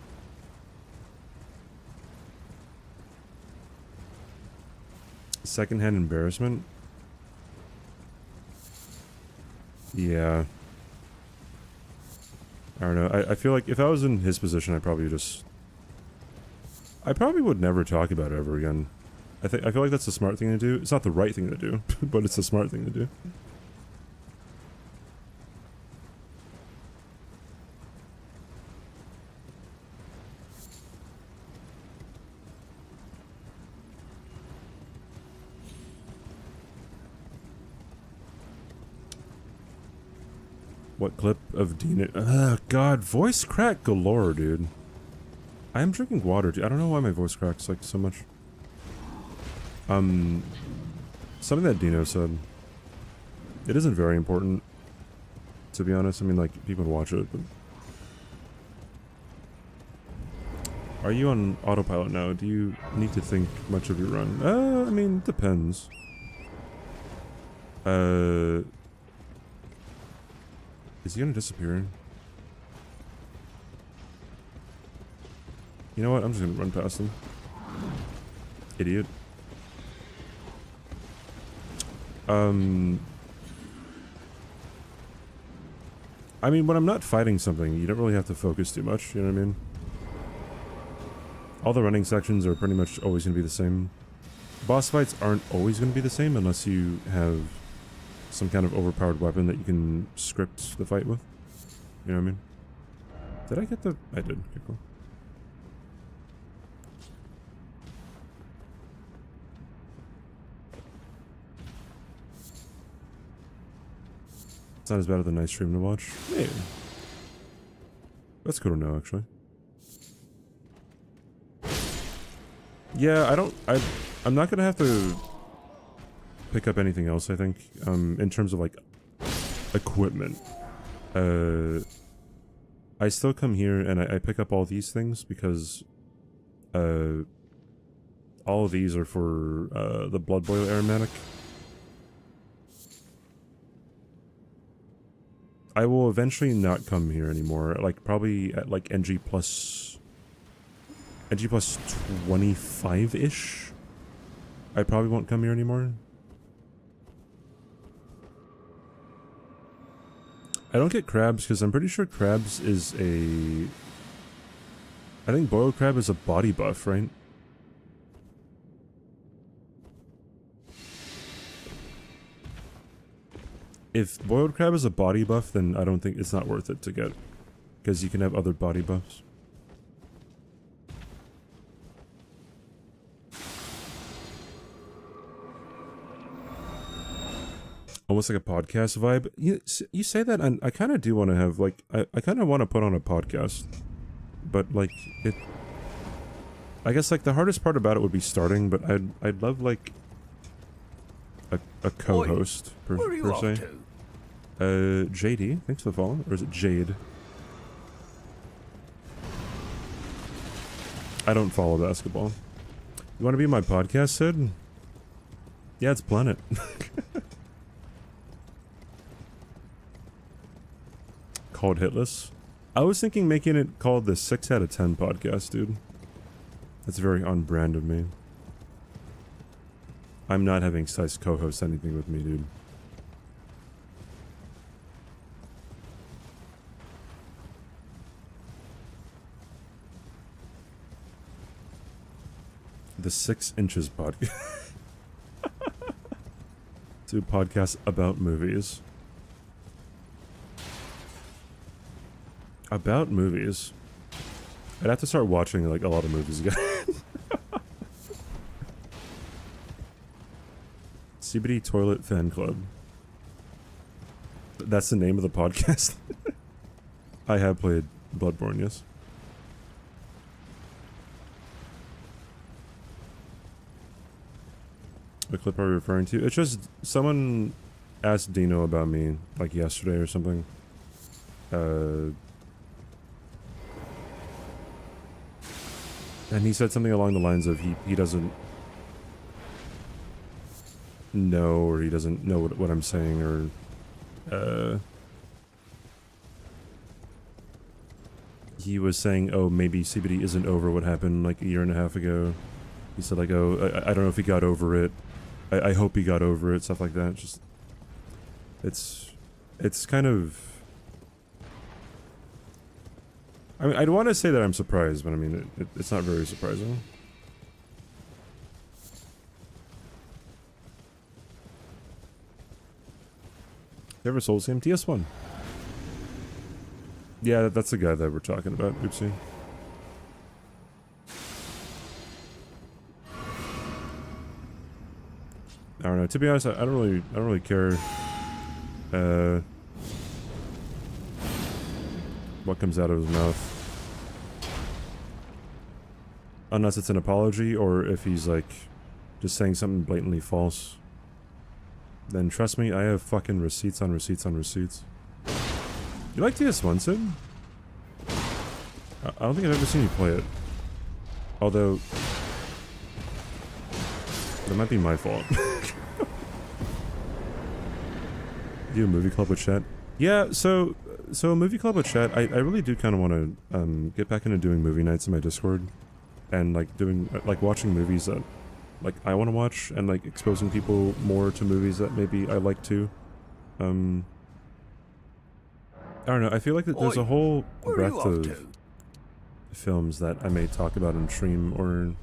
Secondhand embarrassment? Yeah. I don't know. I feel like if I was in his position, I probably would never talk about it ever again. I feel like that's the smart thing to do. It's not the right thing to do, but it's the smart thing to do. What clip of Dina? Ugh, God, voice crack galore, dude. I am drinking water, dude. I don't know why my voice cracks like so much. Something that Dino said. It isn't very important, to be honest. I mean, like, people watch it, but... Are you on autopilot now? Do you need to think much of your run? I mean, depends. Is he gonna disappear? You know what? I'm just gonna run past him. Idiot. I mean, when I'm not fighting something, you don't really have to focus too much, you know what I mean? All the running sections are pretty much always gonna be the same. Boss fights aren't always gonna be the same unless you have some kind of overpowered weapon that you can script the fight with. You know what I mean? Did I get the... I did. Okay, cool. It's not as bad as a nice stream to watch. Hey. That's cool to know, actually. Yeah, I'm not gonna have to pick up anything else, I think, in terms of, like, equipment. I still come here and I pick up all these things because, all of these are for, the Blood Boil aromatic. I will eventually not come here anymore, like, probably at, like, NG plus 25-ish. I probably won't come here anymore. I don't get crabs because I'm pretty sure crabs is a... I think boiled crab is a body buff, right? If boiled crab is a body buff, then I don't think it's not worth it to get. Because you can have other body buffs. Almost like a podcast vibe. You say that, and I kind of do want to have, like, I kind of want to put on a podcast. But, like, it... I guess, like, the hardest part about it would be starting, but I'd love, like, a co-host, per se. JD, thanks for the follow. Or is it Jade? I don't follow basketball. You want to be my podcast, Sid? Yeah, it's Planet. Called Hitless. I was thinking making it called the 6 out of 10 podcast, dude. That's very on brand of me. I'm not having Sice co-host anything with me, dude. The 6 inches podcast. Do podcasts about movies. About movies. I'd have to start watching like a lot of movies again. CBD Toilet Fan Club. That's the name of the podcast. I have played Bloodborne, yes. What clip are we referring to? It's just someone asked Dino about me like yesterday or something. And he said something along the lines of he doesn't know, or he doesn't know what I'm saying, or he was saying, oh, maybe CBD isn't over what happened like a year and a half ago. He said like, oh, I don't know if he got over it. I hope he got over it, stuff like that. Just it's kind of, I mean, I'd want to say that I'm surprised, but I mean, it's not very surprising. You ever Souls game? TS1. Yeah, that's the guy that we're talking about. Oopsie. I don't know. To be honest, I don't really care. What comes out of his mouth, unless it's an apology or if he's like just saying something blatantly false. Then trust me, I have fucking receipts on receipts on receipts. You like TS1, Sid? I don't think I've ever seen you play it. Although that might be my fault. Do a movie club with chat? Yeah, so a movie club with chat, I really do kind of want to get back into doing movie nights in my Discord, and like doing like watching movies that like I want to watch, and like exposing people more to movies that maybe I like too. I don't know, I feel like that there's a whole breadth of films that I may talk about on stream, or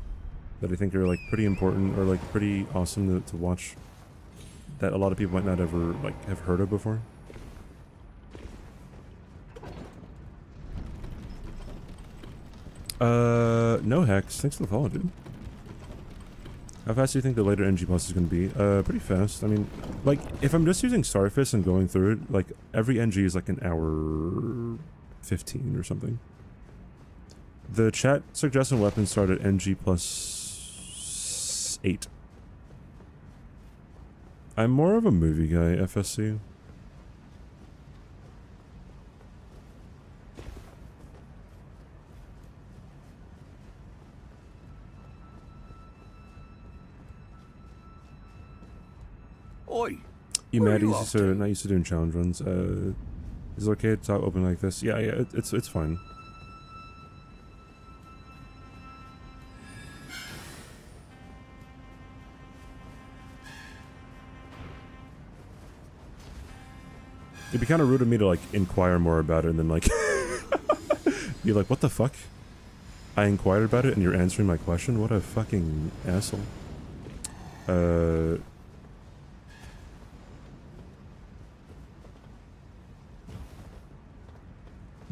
that I think are like pretty important or like pretty awesome to watch, that a lot of people might not ever like have heard of before. No Hex, thanks for the follow, dude. How fast do you think the later NG+ is going to be? Pretty fast. I mean, like, if I'm just using Starfish and going through it, like, every NG is like an hour 15 or something. The chat suggestion weapons start at NG+8. I'm more of a movie guy, FSC. Oi. You mad? He's used to, not used to doing challenge runs. Is it okay to talk open like this? Yeah, it's fine. It'd be kind of rude of me to like inquire more about it and then like be like, what the fuck? I inquired about it and you're answering my question? What a fucking asshole.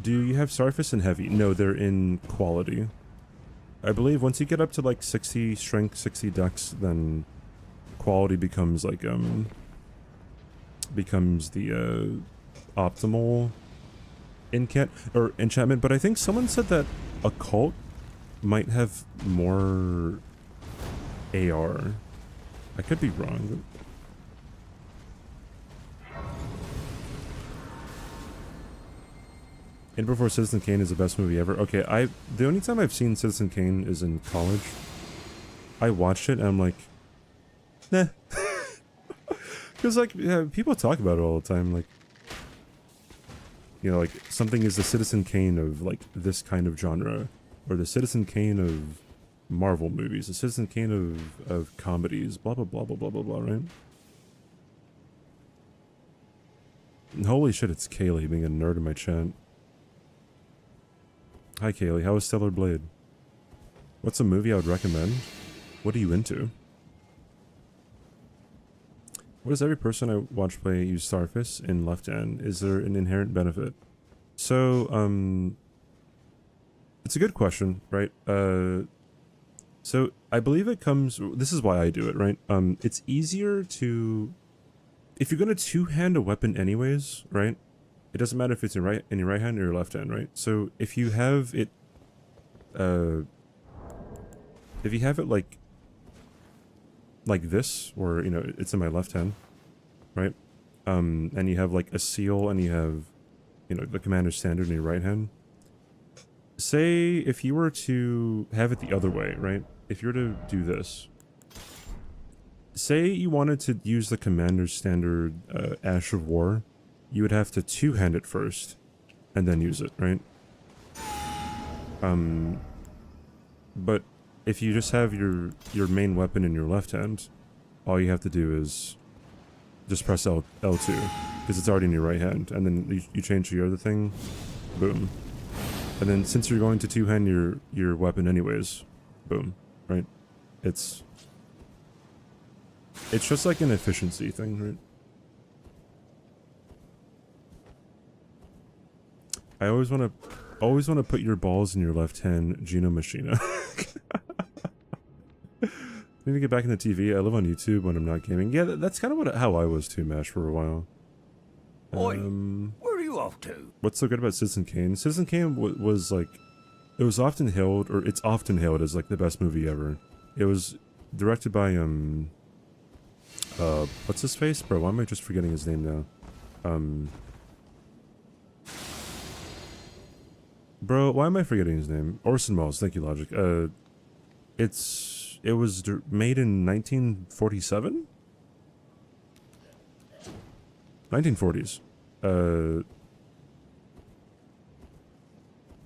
Do you have Starfish in Heavy? No, they're in Quality. I believe once you get up to like 60 Strength, 60 Dex, then Quality becomes like, becomes the, optimal enchantment, but I think someone said that Occult might have more AR. I could be wrong. In Before Citizen Kane is the best movie ever. Okay, the only time I've seen Citizen Kane is in college. I watched it and I'm like, nah. Because like, yeah, people talk about it all the time, like, you know, like, something is the Citizen Kane of like this kind of genre, or the Citizen Kane of Marvel movies, the Citizen Kane of comedies, blah blah blah blah blah blah blah, right? And holy shit, it's Kaylee being a nerd in my chat. Hi Kaylee, how is Stellar Blade? What's a movie I would recommend? What are you into? What does every person I watch play use Starfist in left hand? Is there an inherent benefit? So, it's a good question, right? So I believe it comes, this is why I do it, right? It's easier to, if you're gonna two-hand a weapon anyways, right? It doesn't matter if it's in your right hand or your left hand, right? So if you have it, like this, or, you know, it's in my left hand, right? And you have like a seal and you have, you know, the commander's standard in your right hand. Say if you were to have it the other way, right? If you were to do this, say you wanted to use the commander's standard Ash of War, you would have to two-hand it first and then use it, right? But if you just have your main weapon in your left hand, all you have to do is just press L2 because it's already in your right hand, and then you change your other thing, boom. And then since you're going to two-hand your weapon anyways, boom, right? It's just like an efficiency thing, right? I always want to put your balls in your left hand, Gino Machina. I need to get back into TV. I live on YouTube when I'm not gaming. Yeah, that's kind of how I was too, Mash, for a while. Oi, where are you off to? What's so good about Citizen Kane? Citizen Kane was like, it was often hailed, or it's often hailed as like the best movie ever. It was directed by what's his face, bro? Why am I just forgetting his name now? Bro, why am I forgetting his name? Orson Welles. Thank you, Logic. It was made in 1947. 1940s.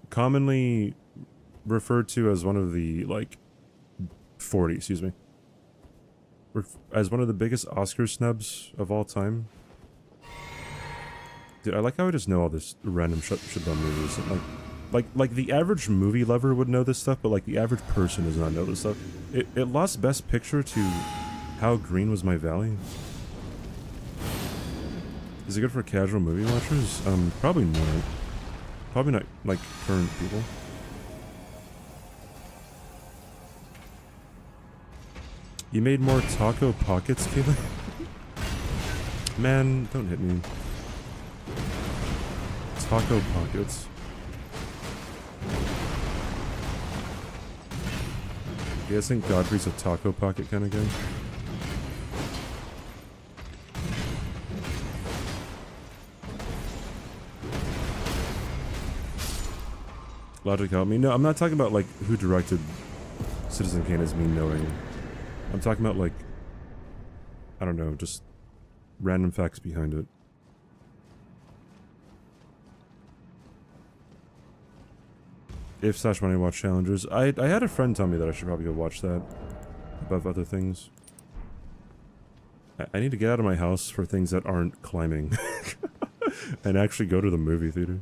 Commonly referred to as one of the, like, 40, excuse me. As one of the biggest Oscar snubs of all time. Dude, I like how I just know all this random shit about movies. And like the average movie lover would know this stuff, but like the average person does not know this stuff. It lost Best Picture to How Green Was My Valley. Is it good for casual movie watchers? Probably not. Probably not, like, current people. You made more taco pockets, Kayla? Man, don't hit me. Taco pockets. You guys think Godfrey's a taco pocket kind of guy? Logic help me. No, I'm not talking about like who directed Citizen Kane as me knowing. I'm talking about like, I don't know, just random facts behind it. If/when I watch challenges, I had a friend tell me that I should probably go watch that above other things. I need to get out of my house for things that aren't climbing and actually go to the movie theater.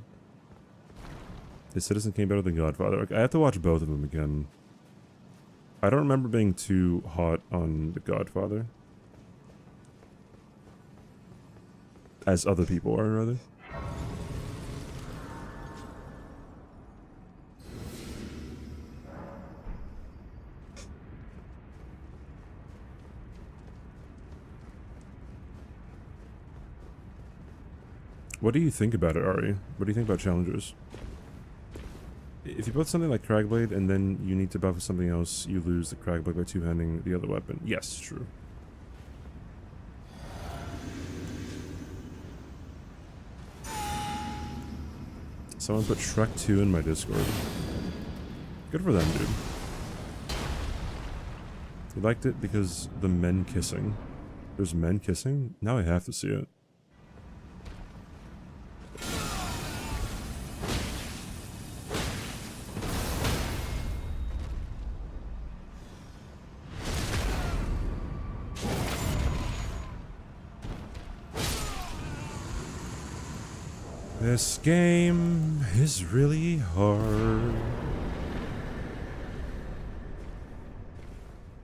Is Citizen Kane better than Godfather? Okay, I have to watch both of them again. I don't remember being too hot on The Godfather. As other people are, rather. What do you think about it, Ari? What do you think about challengers? If you buff something like Cragblade and then you need to buff with something else, you lose the Cragblade by two-handing the other weapon. Yes, true. Someone put Shrek 2 in my Discord. Good for them, dude. You liked it because the men kissing. There's men kissing? Now I have to see it. This game is really hard.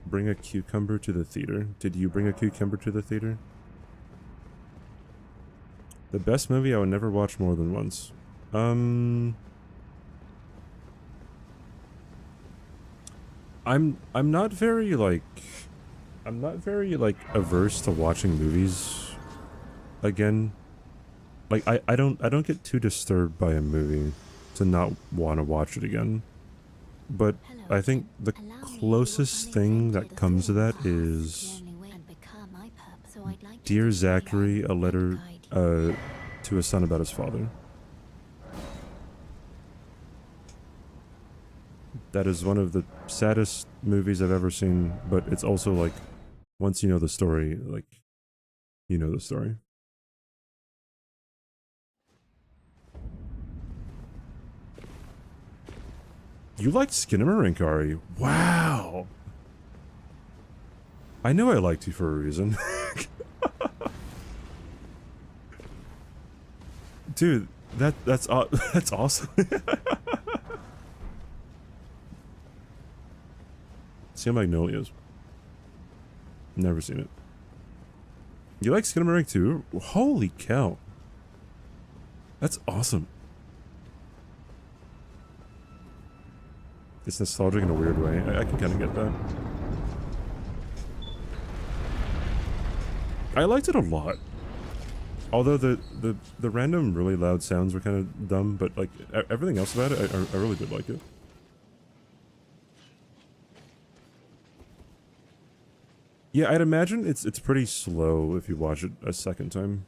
Bring a cucumber to the theater. Did you bring a cucumber to the theater? The best movie I would never watch more than once. I'm not very like averse to watching movies again. Like I don't get too disturbed by a movie to not want to watch it again. But I think the closest thing that comes to that is Dear Zachary, a letter to a son about his father. That is one of the saddest movies I've ever seen, but it's also like, once you know the story, like, you know the story. You liked Skinamarink, Ari? Wow! I know I liked you for a reason. Dude, that's awesome. Sea Magnolias. Never seen it. You like Skinamarink too? Holy cow. That's awesome. It's nostalgic in a weird way. I can kind of get that. I liked it a lot. Although the random really loud sounds were kind of dumb, but like everything else about it, I really did like it. Yeah, I'd imagine it's pretty slow if you watch it a second time.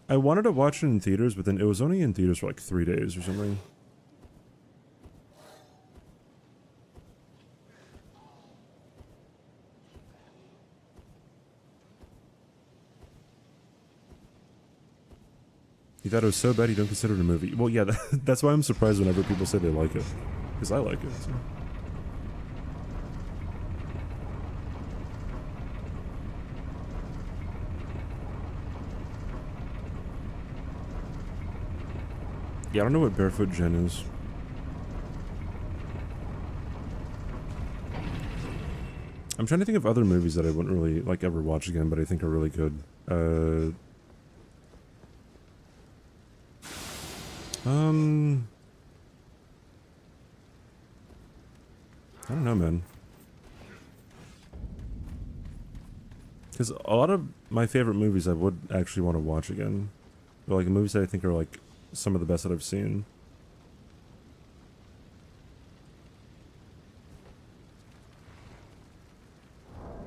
I wanted to watch it in theaters, but then it was only in theaters for like 3 days or something. You thought it was so bad you don't consider it a movie? Well, yeah, that's why I'm surprised whenever people say they like it. Because I like it, so. Yeah, I don't know what Barefoot Jen is. I'm trying to think of other movies that I wouldn't really, like, ever watch again, but I think are really good. I don't know, man. Because a lot of my favorite movies I would actually want to watch again. Or, like, movies that I think are, like, some of the best that I've seen.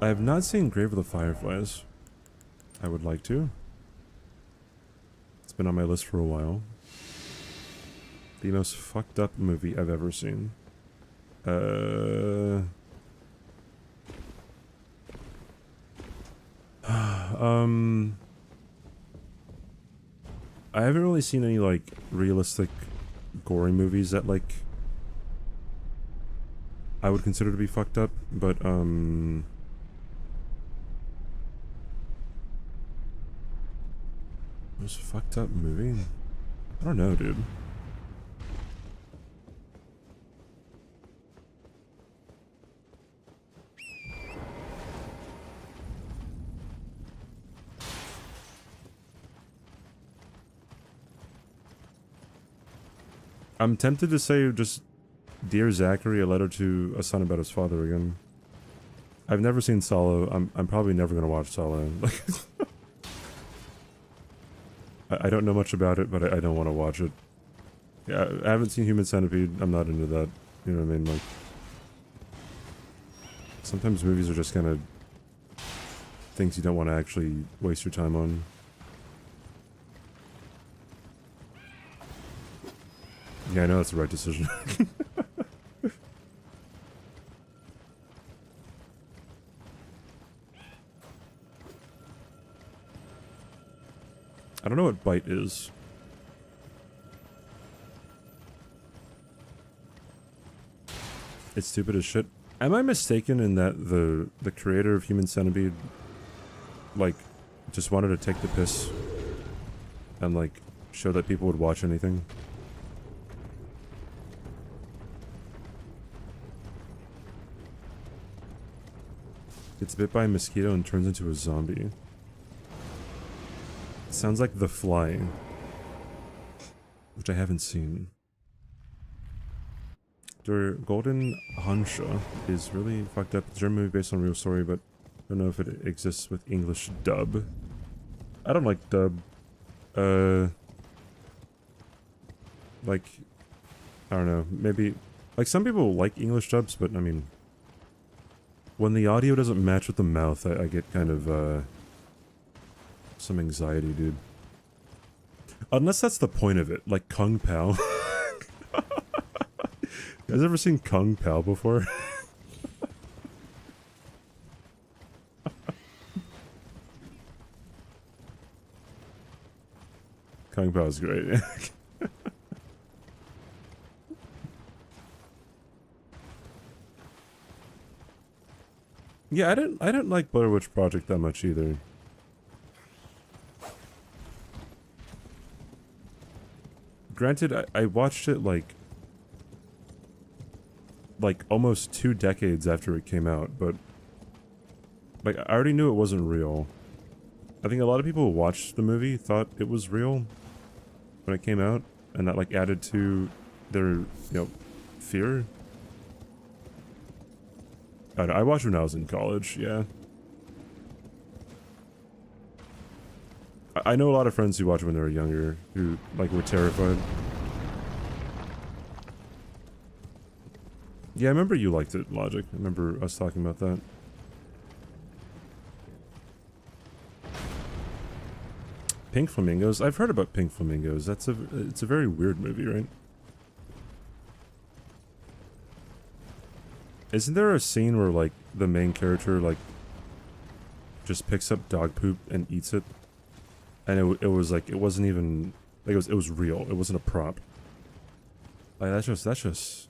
I have not seen Grave of the Fireflies. I would like to. It's been on my list for a while. The most fucked up movie I've ever seen. I haven't really seen any, like, realistic, gory movies that, like, I would consider to be fucked up, but, most fucked up movie? I don't know, dude. I'm tempted to say just Dear Zachary, a letter to a son about his father again. I've never seen Solo. I'm probably never gonna watch Solo. Like, I don't know much about it, but I don't want to watch it. Yeah, I haven't seen Human Centipede. I'm not into that. You know what I mean? Like, sometimes movies are just kind of things you don't want to actually waste your time on. Yeah, I know that's the right decision. I don't know what bite is. It's stupid as shit. Am I mistaken in that the creator of Human Centipede, like, just wanted to take the piss and, like, show that people would watch anything? Gets bit by a mosquito and turns into a zombie. sounds like The Flying, which I haven't seen. Der Golden Hansche is really fucked up. It's a German movie based on a real story, but I don't know if it exists with English dub. I don't like dub. Like, I don't know, maybe, like some people like English dubs, but I mean, when the audio doesn't match with the mouth, I get kind of, some anxiety, dude. Unless that's the point of it, like Kung Pao. You guys ever seen Kung Pao before? Kung Pao is great. Yeah, I didn't like Blair Witch Project that much either. Granted, I watched it like almost 2 decades after it came out, but like I already knew it wasn't real. I think a lot of people who watched the movie thought it was real when it came out, and that like added to their, fear. I watched when I was in college, yeah. I know a lot of friends who watched when they were younger, who, like, were terrified. Yeah, I remember you liked it, Logic. I remember us talking about that. Pink Flamingos? I've heard about Pink Flamingos. It's a very weird movie, right? Isn't there a scene where, like, the main character, like, just picks up dog poop and eats it? And it was, like, it wasn't even... Like, it was real. It wasn't a prop. Like, that's just...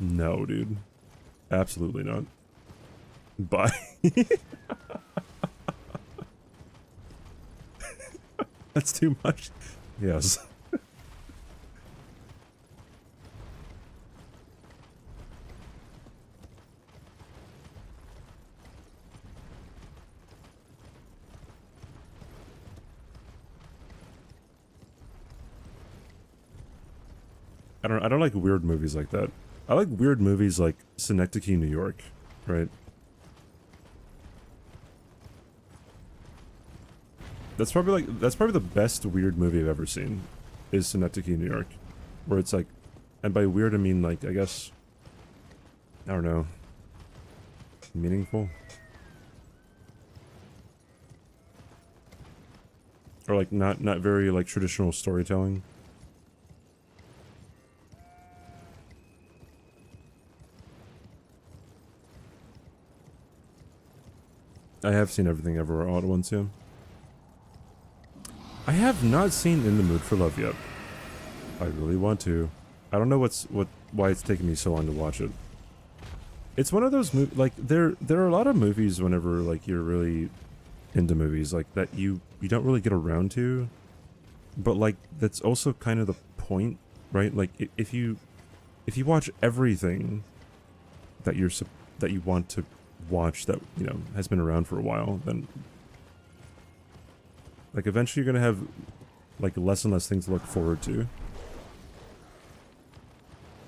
No, dude. Absolutely not. Bye. That's too much. Yes. I don't like weird movies like that. I like weird movies like Synecdoche, New York, right? That's probably the best weird movie I've ever seen, is Synecdoche, New York, where it's like, and by weird I mean like, I guess, I don't know, meaningful, or like not very like traditional storytelling. I have seen Everything Everywhere All at Once, yeah. I have not seen In the Mood for Love yet. I really want to. I don't know why it's taking me so long to watch it. It's one of those movies, like, there are a lot of movies whenever, like, you're really into movies, like, that you don't really get around to. But, like, that's also kind of the point, right? Like, if you watch everything that you want to watch that, has been around for a while, then like eventually you're gonna have like less and less things to look forward to.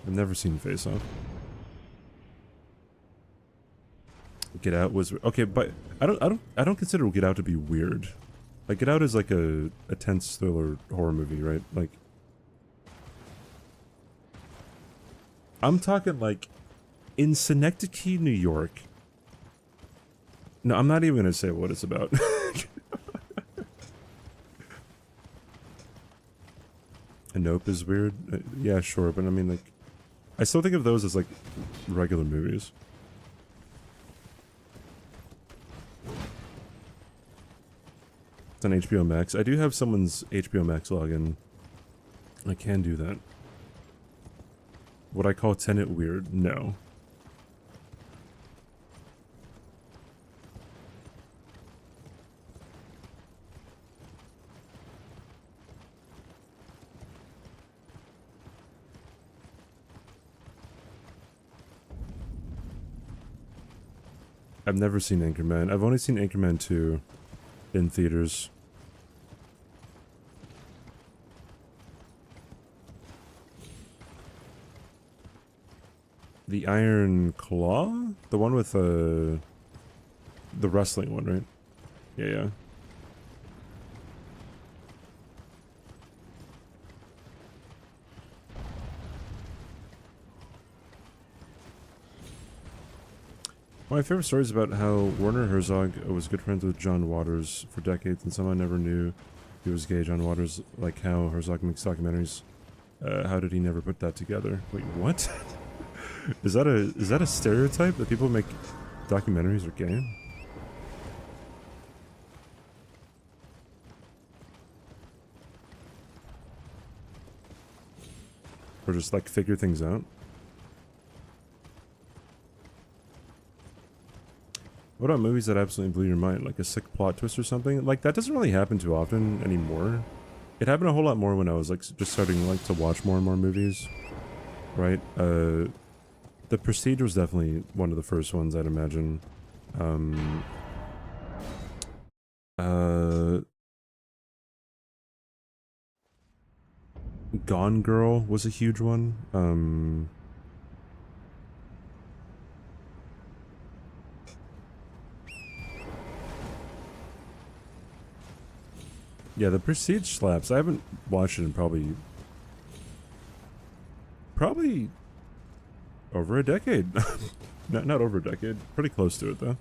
I've never seen Face Off. Get Out was okay, but I don't consider Get Out to be weird. Like Get Out is like a tense thriller horror movie, right? Like I'm talking like in Synecdoche, New York. No, I'm not even gonna say what it's about. A Nope is weird. Yeah, sure, but I mean, like, I still think of those as like regular movies. It's on HBO Max. I do have someone's HBO Max login. I can do that. Would I call Tenet weird? No. I've never seen Anchorman. I've only seen Anchorman 2 in theaters. The Iron Claw? The one with the wrestling one, right? Yeah, yeah. My favorite story is about how Werner Herzog was good friends with John Waters for decades, and someone never knew he was gay. John Waters, like how Herzog makes documentaries. How did he never put that together? Wait, what? Is that a stereotype that people make documentaries are gay? Or just like figure things out? What about movies that absolutely blew your mind? Like a sick plot twist or something? Like that doesn't really happen too often anymore. It happened a whole lot more when I was like just starting like to watch more and more movies. Right? The Prestige was definitely one of the first ones, I'd imagine. Gone Girl was a huge one. Yeah, The Prestige slaps. I haven't watched it in probably over a decade. not over a decade. Pretty close to it, though.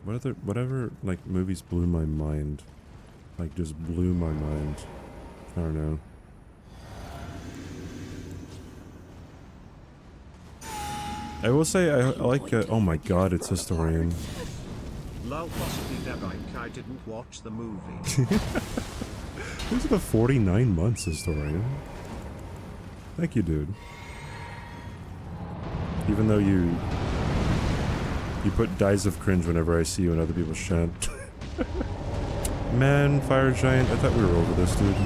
Whatever, like, movies blew my mind. Like, just blew my mind. I don't know. I will say, I like, oh my god, it's Historian. Lol, possibly Dabike, I didn't watch the movie. Those are the 49 months, Historian. Thank you, dude. Even though you put dyes of cringe whenever I see you in other people's chat. Man, Fire Giant, I thought we were over this, dude.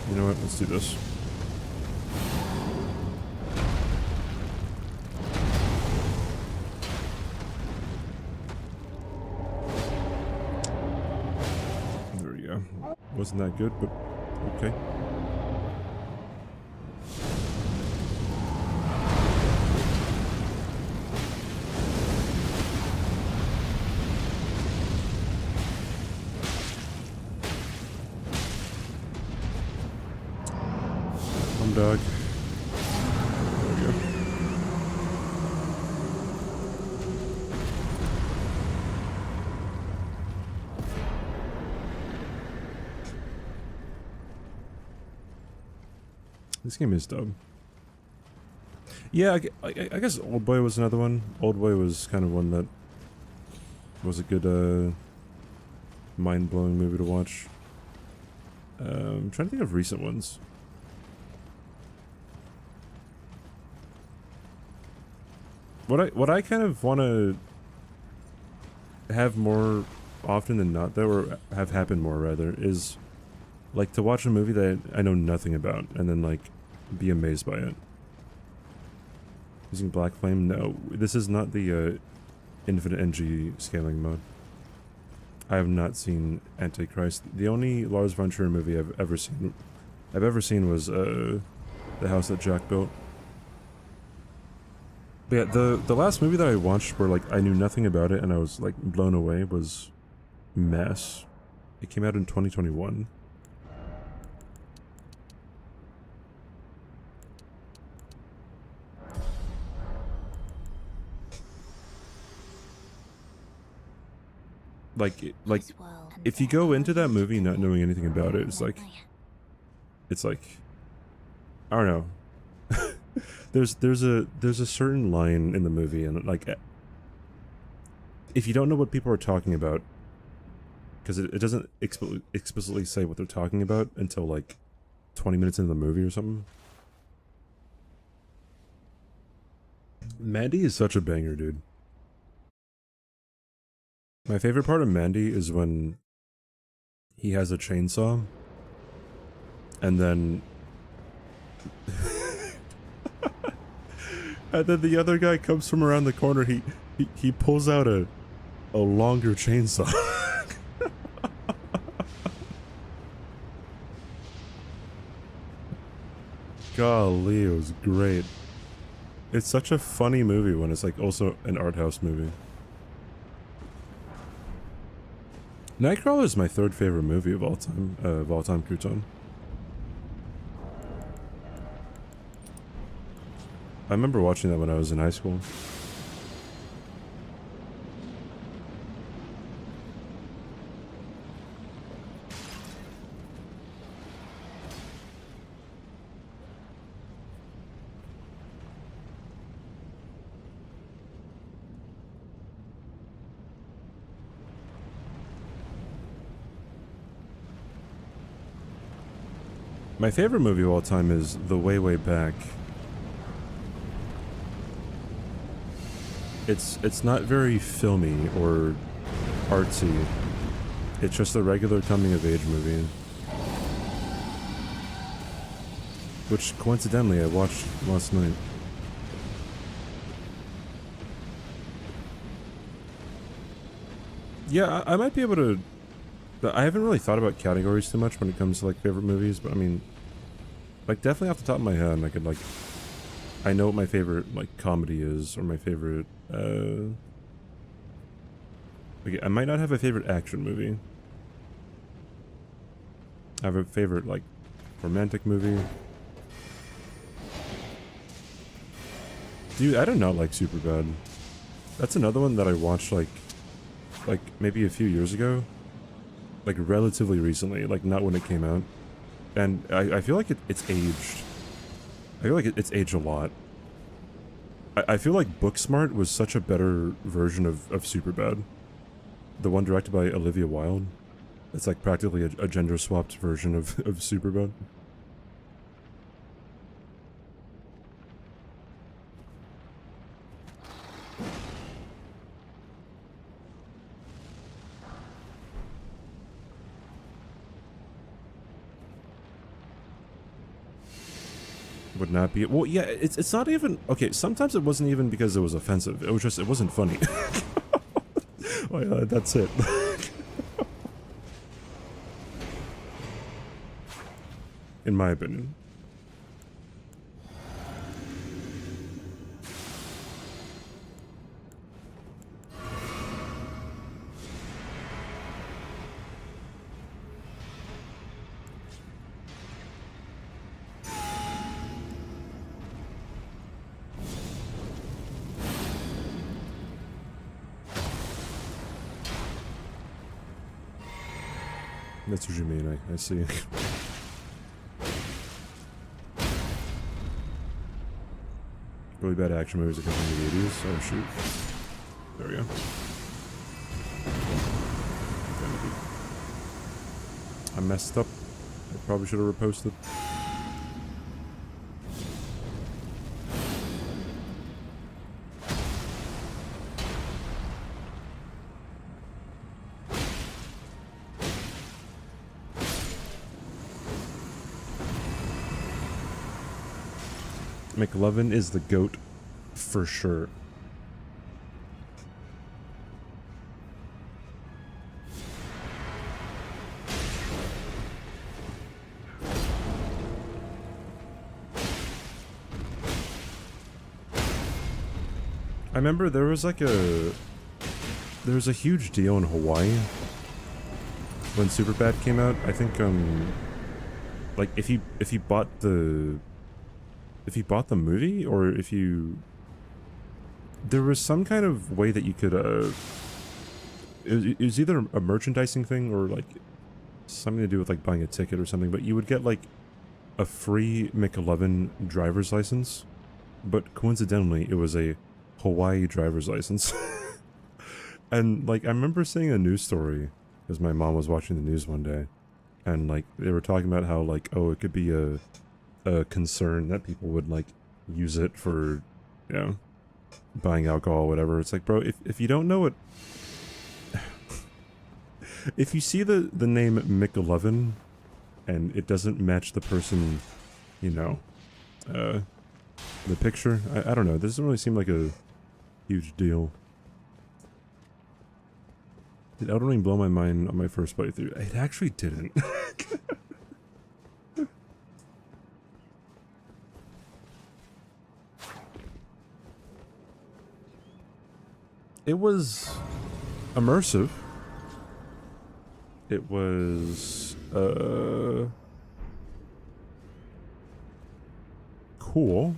You know what? Let's do this. There we go. Wasn't that good, but okay. Dog. There we go. This game is dumb. Yeah, I guess Old Boy was another one. Old Boy was kind of one that was a good, mind-blowing movie to watch. I'm trying to think of recent ones. What I kind of want to have more often than not, though, or have happen more rather, is like to watch a movie that I know nothing about and then like be amazed by it. Using Black Flame? No, this is not the infinite NG scaling mode. I have not seen Antichrist. The only Lars von Trier movie I've ever seen was The House That Jack Built. But yeah, the last movie that I watched where like I knew nothing about it and I was like blown away was Mess. It came out in 2021. Like if you go into that movie not knowing anything about it, it's like I don't know. There's a certain line in the movie, and like if you don't know what people are talking about, because it doesn't explicitly say what they're talking about until like 20 minutes into the movie or something. Mandy is such a banger, dude. My favorite part of Mandy is when he has a chainsaw and then and then the other guy comes from around the corner. He pulls out a longer chainsaw. Golly, it was great. It's such a funny movie when it's like also an art house movie. Nightcrawler is my third favorite movie of all time, Crouton. I remember watching that when I was in high school. My favorite movie of all time is The Way, Way Back. It's not very filmy or artsy. It's just a regular coming-of-age movie. Which, coincidentally, I watched last night. Yeah, I might be able to... I haven't really thought about categories too much when it comes to, like, favorite movies, but I mean... Like, definitely off the top of my head, I could, like... I know what my favorite, like, comedy is, or my favorite, okay, I might not have a favorite action movie. I have a favorite, like, romantic movie. Dude, I do not like Superbad. That's another one that I watched, like maybe a few years ago. Like, relatively recently, like, not when it came out. And I feel like it's aged. I feel like it's aged a lot. I feel like Booksmart was such a better version of Superbad. The one directed by Olivia Wilde. It's like practically a gender-swapped version of Superbad. Would not be. Well, yeah, it's not even... Okay, sometimes it wasn't even because it was offensive. It was just, it wasn't funny. Oh, yeah, that's it. In my opinion. That's what you mean, I see. Really bad action movies that come from the 80s. Oh shoot. There we go. I messed up. I probably should have reposted. McLovin is the GOAT for sure. I remember there was like a huge deal in Hawaii when Superbad came out. I think like if you bought the movie, or if you... There was some kind of way that you could, it was either a merchandising thing or, like, something to do with, like, buying a ticket or something, but you would get, like, a free McLovin driver's license, but coincidentally, it was a Hawaii driver's license. And, like, I remember seeing a news story, because my mom was watching the news one day, and like they were talking about how like, oh, it could be a concern that people would like use it for, you know, buying alcohol or whatever. It's like, bro, if you don't know what if you see the name Mick11 and it doesn't match the person, you know, the picture, I don't know, this doesn't really seem like a huge deal. Did Elden Ring blow my mind on my first playthrough? It actually didn't. It was immersive. It was cool.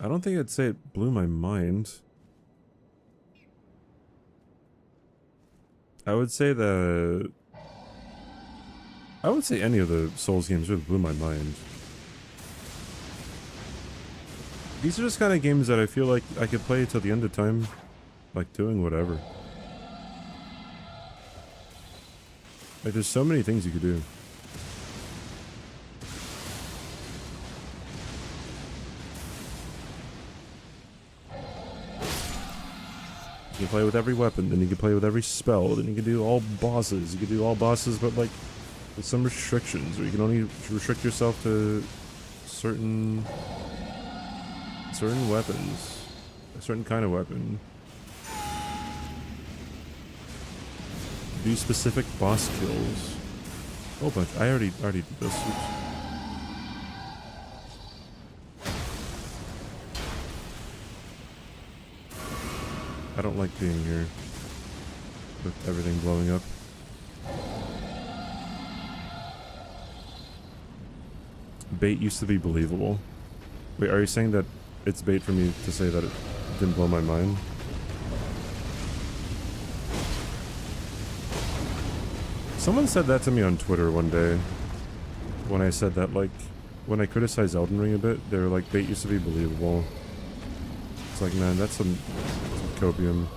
I don't think I'd say it blew my mind. I would say any of the Souls games really blew my mind. These are just kind of games that I feel like I could play till the end of time, like doing whatever. Like there's so many things you could do. You can play with every weapon, then you can play with every spell, then you can do all bosses. You can do all bosses, but like with some restrictions, or you can only restrict yourself to certain weapons, a certain kind of weapon. Do specific boss kills. Oh, but I already did this. Oops. I don't like being here with everything blowing up. Bait used to be believable. Wait, are you saying that it's bait for me to say that it didn't blow my mind? Someone said that to me on Twitter one day. When I said that, like, when I criticized Elden Ring a bit, they were like, bait used to be believable. It's like, man, that's some copium.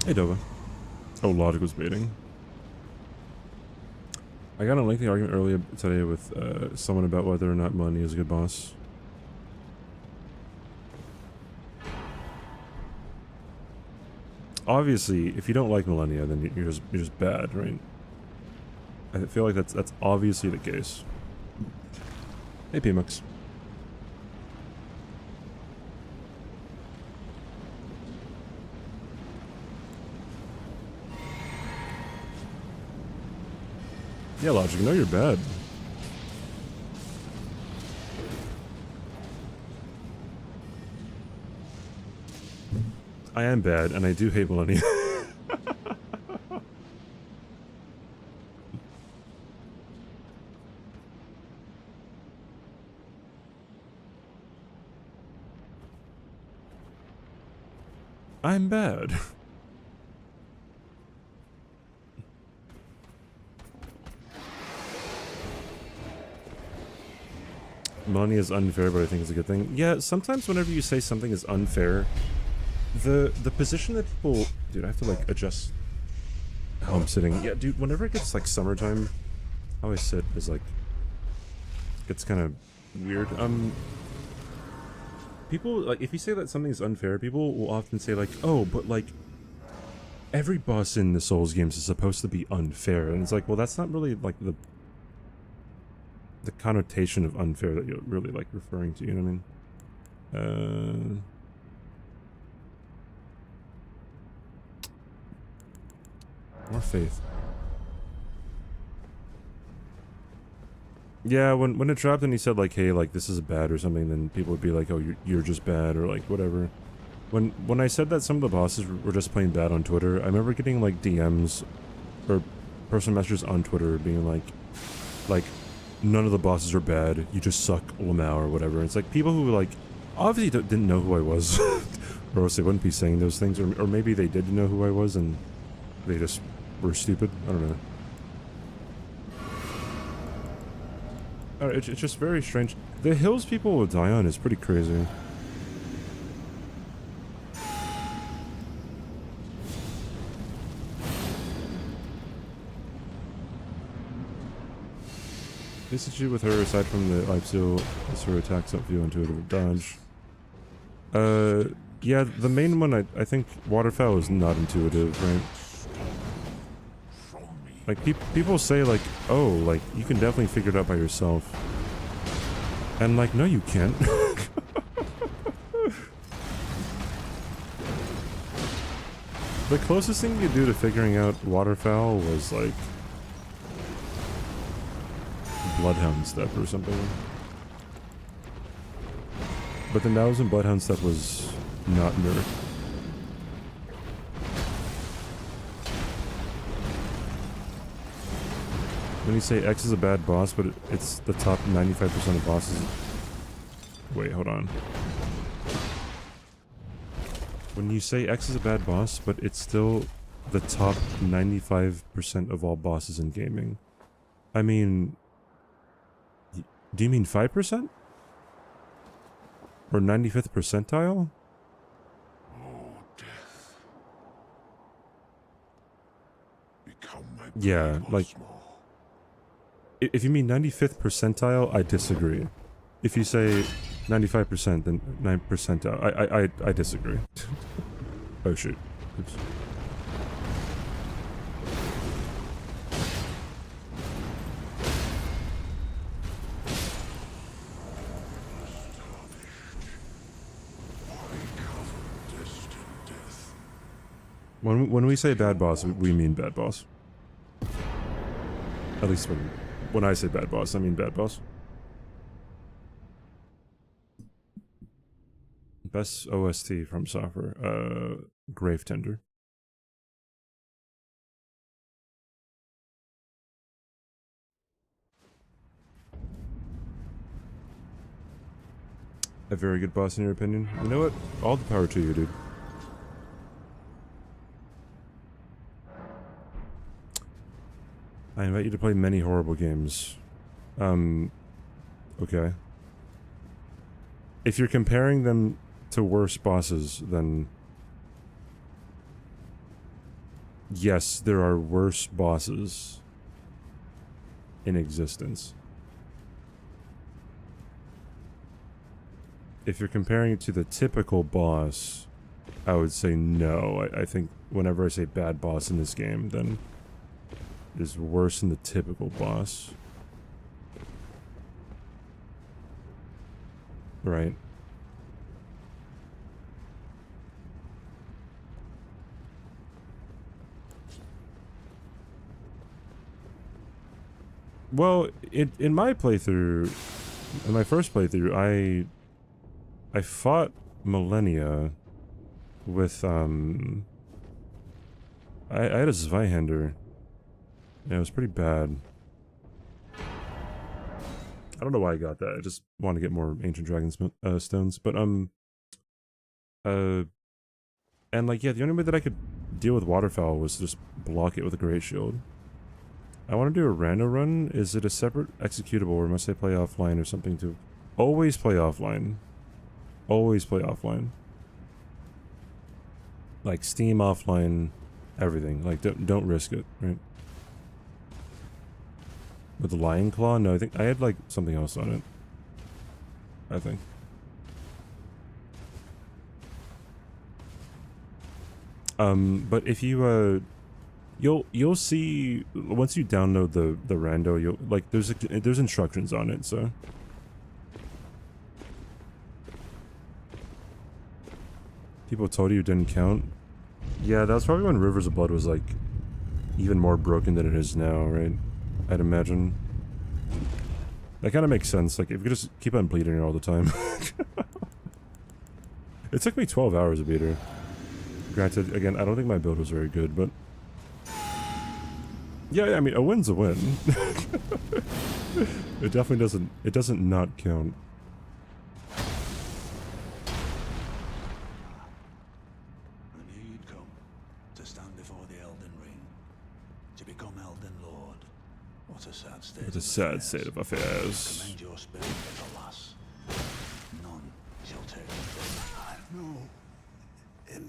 Hey, Dova. Oh, logic was baiting. I got in a lengthy argument earlier today with someone about whether or not Melania is a good boss. Obviously, if you don't like Melania, then you're just bad, right? I feel like that's obviously the case. Hey, PMX. Yeah, Logic, no, you're bad. I am bad, and I do hate Melania. I'm bad. Melania is unfair, but I think it's a good thing. Yeah, sometimes whenever you say something is unfair, the position that people... Dude, I have to, like, adjust how I'm sitting. Yeah, dude, whenever it gets, like, summertime, how I sit is, like... It's kind of weird. People, like, if you say that something is unfair, people will often say, like, oh, but, like, every boss in the Souls games is supposed to be unfair. And it's like, well, that's not really, like, the connotation of unfair that you're really, like, referring to, you know what I mean? More faith. Yeah, when it dropped and he said, like, hey, like, this is bad or something, then people would be like, oh, you're just bad, or, like, whatever. When I said that some of the bosses were just plain bad on Twitter, I remember getting, like, DMs or personal messages on Twitter being like, none of the bosses are bad, you just suck, Lamau, or whatever. And it's like, people who, like, obviously didn't know who I was, or else they wouldn't be saying those things, or maybe they did know who I was and they just were stupid. I don't know. It's just very strange. The hills people will die on is pretty crazy. This issue with her, aside from the life steal, is her attacks don't feel intuitive dodge. Yeah, the main one, I think waterfowl is not intuitive, right? Like, people say, like, oh, like, you can definitely figure it out by yourself. And, like, no, you can't. The closest thing you could do to figuring out waterfowl was, like, Bloodhound Step or something. But then that was when Bloodhound Step was not nerfed. When you say X is a bad boss, but it's the top 95% of bosses... Wait, hold on. When you say X is a bad boss, but it's still the top 95% of all bosses in gaming. I mean... Do you mean 5%? Or 95th percentile? Yeah, like... If you mean 95th percentile, I disagree. If you say 95%, then 9 percentile, I disagree. Oh shoot. Oops. When we say bad boss, we mean bad boss. At least when I say bad boss, I mean bad boss. Best OST from software, Grave Tender. A very good boss in your opinion? You know what? All the power to you, dude. I invite you to play many horrible games. Okay. If you're comparing them to worse bosses, then... Yes, there are worse bosses in existence. If you're comparing it to the typical boss, I would say no. I think whenever I say bad boss in this game, then it is worse than the typical boss. Right. Well, in my playthrough, in my first playthrough, I fought Millennia with, I had a Zweihander. Yeah, it was pretty bad. I don't know why I got that. I just want to get more Ancient Dragon stones. But, and like, yeah, the only way that I could deal with waterfowl was to just block it with a Great Shield. I want to do a rando run. Is it a separate executable or must I play offline or something to... Always play offline. Always play offline. Like, Steam offline, everything. Like, don't risk it, right? With the Lion Claw? No, I think I had, like, something else on it. I think. But if you, you'll see, once you download the rando, you'll, like, there's instructions on it, so... People told you it didn't count? Yeah, that's probably when Rivers of Blood was, like, even more broken than it is now, right? I'd imagine. That kind of makes sense. Like, if you could just keep on bleeding her all the time. It took me 12 hours to beat her. Granted, again, I don't think my build was very good, but... Yeah, I mean, a win's a win. It definitely doesn't not count. It's a sad state of affairs.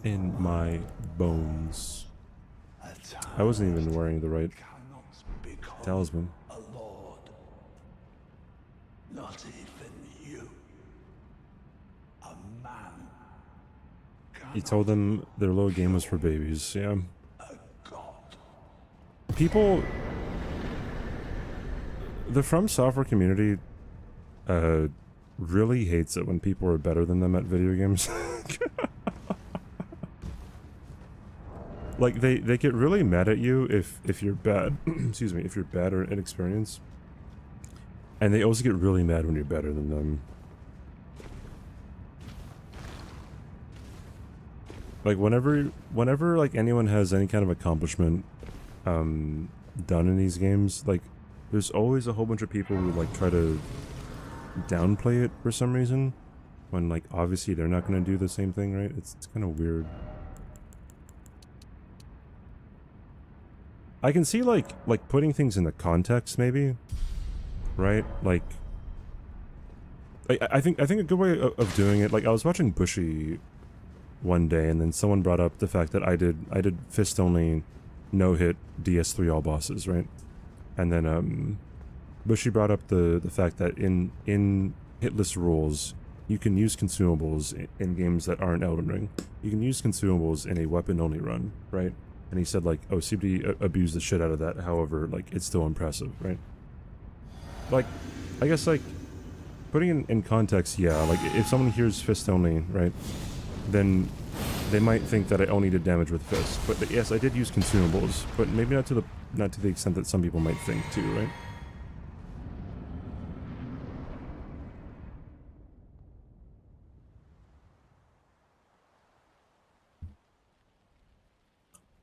In my bones. I wasn't even wearing the right talisman. Not even you. A man. He told them their little game was for babies. Yeah. A god. People, the From Software community, really hates it when people are better than them at video games. Like they get really mad at you if you're bad. Excuse me, if you're bad or inexperienced. And they also get really mad when you're better than them. Like whenever like anyone has any kind of accomplishment done in these games, like there's always a whole bunch of people who like try to downplay it for some reason, when like obviously they're not going to do the same thing, right? It's kind of weird. I can see like putting things in the context maybe, right? Like I think a good way of doing it, like I was watching Bushy one day and then someone brought up the fact that I did fist only no hit DS3 all bosses, right? And then Bushy brought up the fact that in hitless rules you can use consumables in games that aren't Elden Ring. You can use consumables in a weapon only run, right? And he said like, oh, CBD abused the shit out of that, however, like it's still impressive, right? Like I guess like putting it in context, yeah, like if someone hears fist only, right, then they might think that I only did damage with fist. But yes, I did use consumables, but maybe not to the extent that some people might think too, right?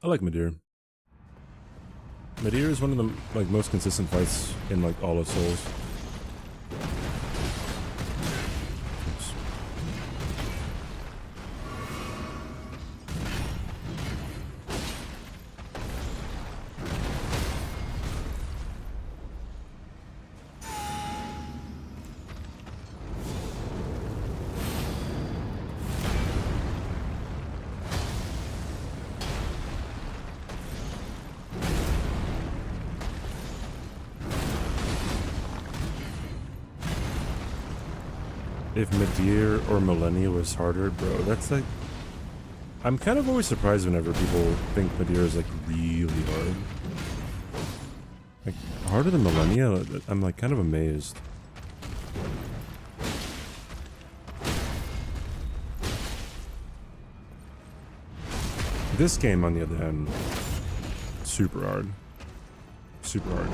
I like Midir. Midir is one of the like most consistent fights in like all of Souls. Oops. If Midir or Millennia was harder, bro, that's like... I'm kind of always surprised whenever people think Midir is like really hard. Like, harder than Millennia? I'm like kind of amazed. This game, on the other hand, super hard. Super hard.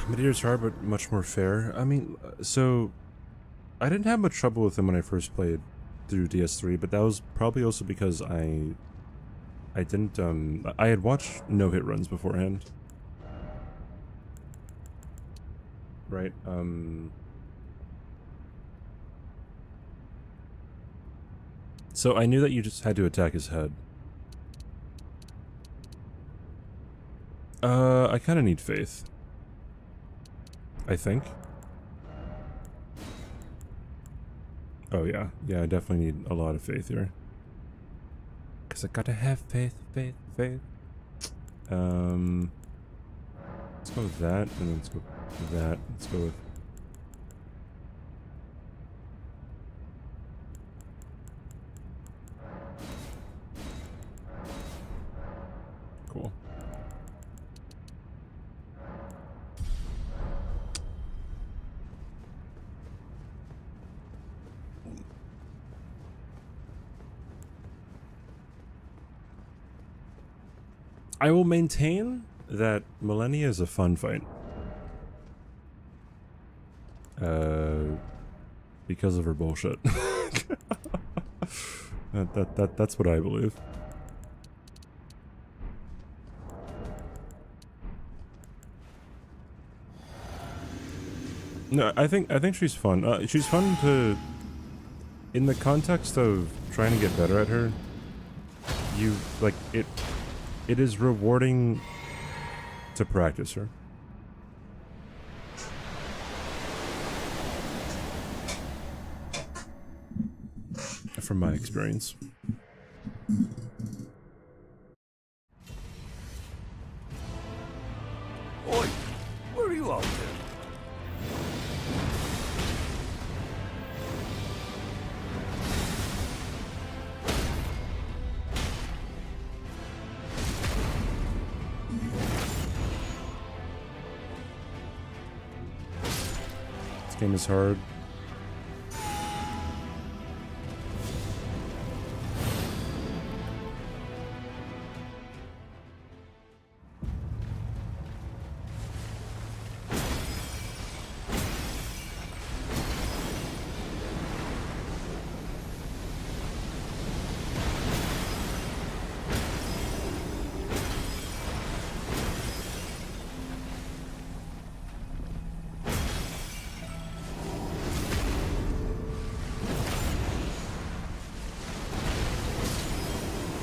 Midir's hard, but much more fair. I mean, so I didn't have much trouble with him when I first played through DS3, but that was probably also because I didn't I had watched no-hit runs beforehand. Right? So I knew that you just had to attack his head. I kind of need faith. I think. Oh yeah, yeah, I definitely need a lot of faith here. Cause I gotta have faith. Let's go with that, and then let's go with that. Let's go with... Cool. I will maintain that Millennia is a fun fight. Because of her bullshit. That's what I believe. No, I think she's fun. She's fun to... In the context of trying to get better at her, you, like, it is rewarding to practice her. from my experience. Oi, where are you out there? This game is hard.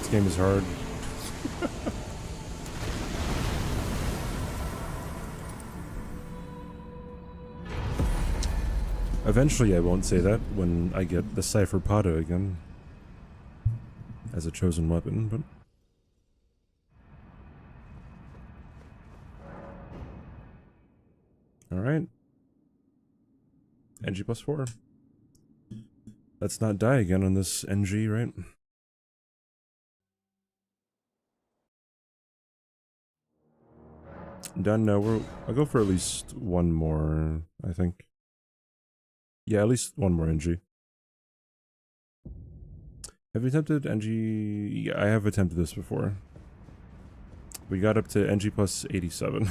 This game is hard. Eventually I won't say that when I get the Cypher Pada again as a chosen weapon, but alright. NG+4. Let's not die again on this NG, right? Done? No, I'll go for at least one more, I think. Yeah, at least one more NG. Have you attempted NG? Yeah, I have attempted this before. We got up to NG plus 87.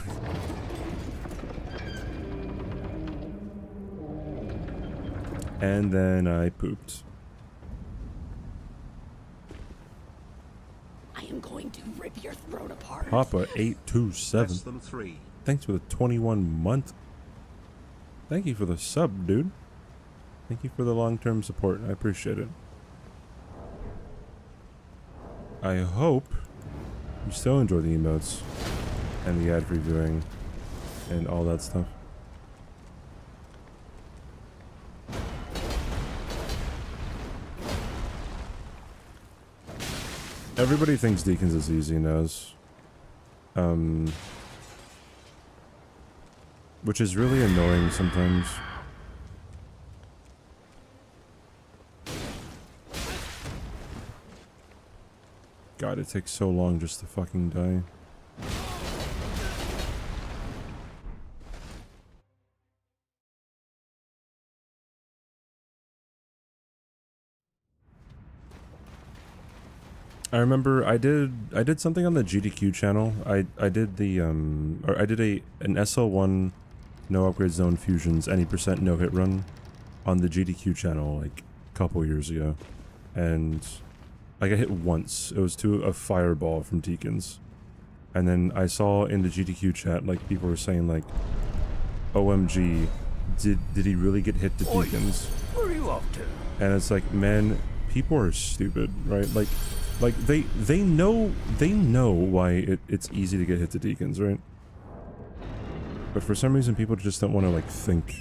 And then I pooped. I am going to rip your throat apart. Papa 827. Less than 3. Thanks for the 21 month. Thank you for the sub, dude. Thank you for the long-term support. I appreciate it. I hope you still enjoy the emotes and the ad reviewing and all that stuff. Everybody thinks Deacons is easy, knows. Which is really annoying sometimes. God, it takes so long just to fucking die. I remember I did something on the GDQ channel. I did the an SL1 no upgrade zone fusions any percent no hit run on the GDQ channel like a couple years ago, and I got hit once. It was to a fireball from Deacons, and then I saw in the GDQ chat like people were saying like, "OMG, did he really get hit to Deacons?" Where are you off to? And it's like, man, people are stupid, right? Like they know why it's easy to get hit to Deacons, right? But for some reason people just don't want to like think.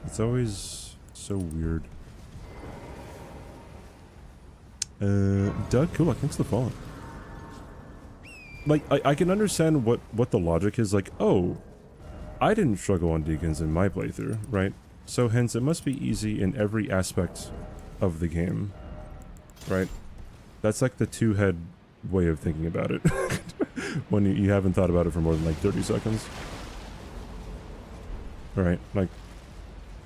It's always so weird. Doug, cool, thanks for the follow. Like, I can understand what the logic is, like, oh, I didn't struggle on Deacons in my playthrough, right? So hence it must be easy in every aspect of the game. Right? That's like the two-head way of thinking about it. When you haven't thought about it for more than like 30 seconds. Right? Like,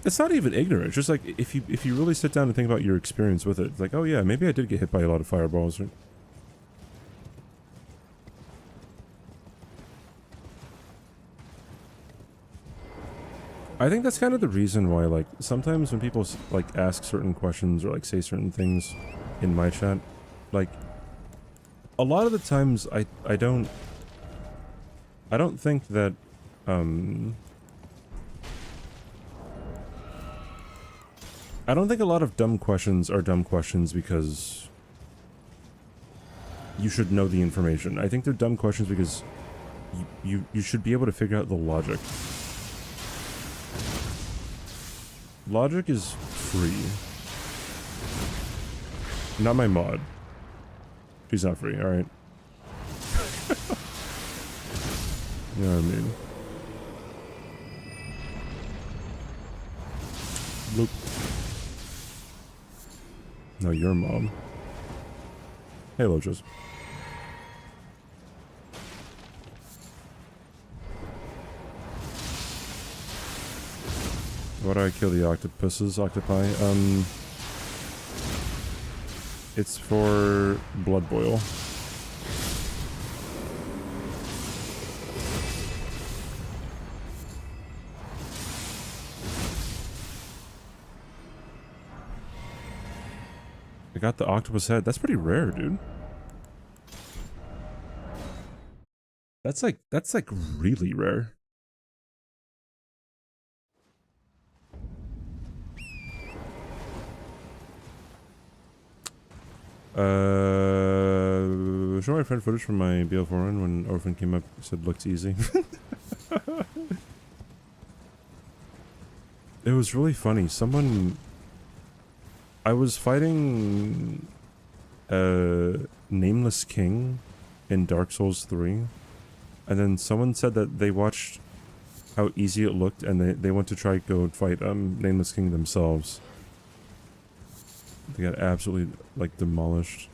it's not even ignorant. It's just like, if you really sit down and think about your experience with it, it's like, oh yeah, maybe I did get hit by a lot of fireballs, right? I think that's kind of the reason why, like, sometimes when people like ask certain questions or like say certain things in my chat, like, a lot of the times I don't think that I don't think a lot of dumb questions are dumb questions because you should know the information. I think they're dumb questions because you should be able to figure out the logic. Logic is free. Not my mod. She's not free, alright. You know what I mean? Look. No, your mom. Hey, Lojas. Why do I kill the octopi? It's for blood boil. I got the octopus head. That's pretty rare, dude. That's like really rare. Show my friend footage from my BL4 run when Orphan came up, said looks easy. It was really funny. I was fighting a nameless king in Dark Souls 3, and then someone said that they watched how easy it looked and they went to try go fight nameless king themselves. They got absolutely like demolished.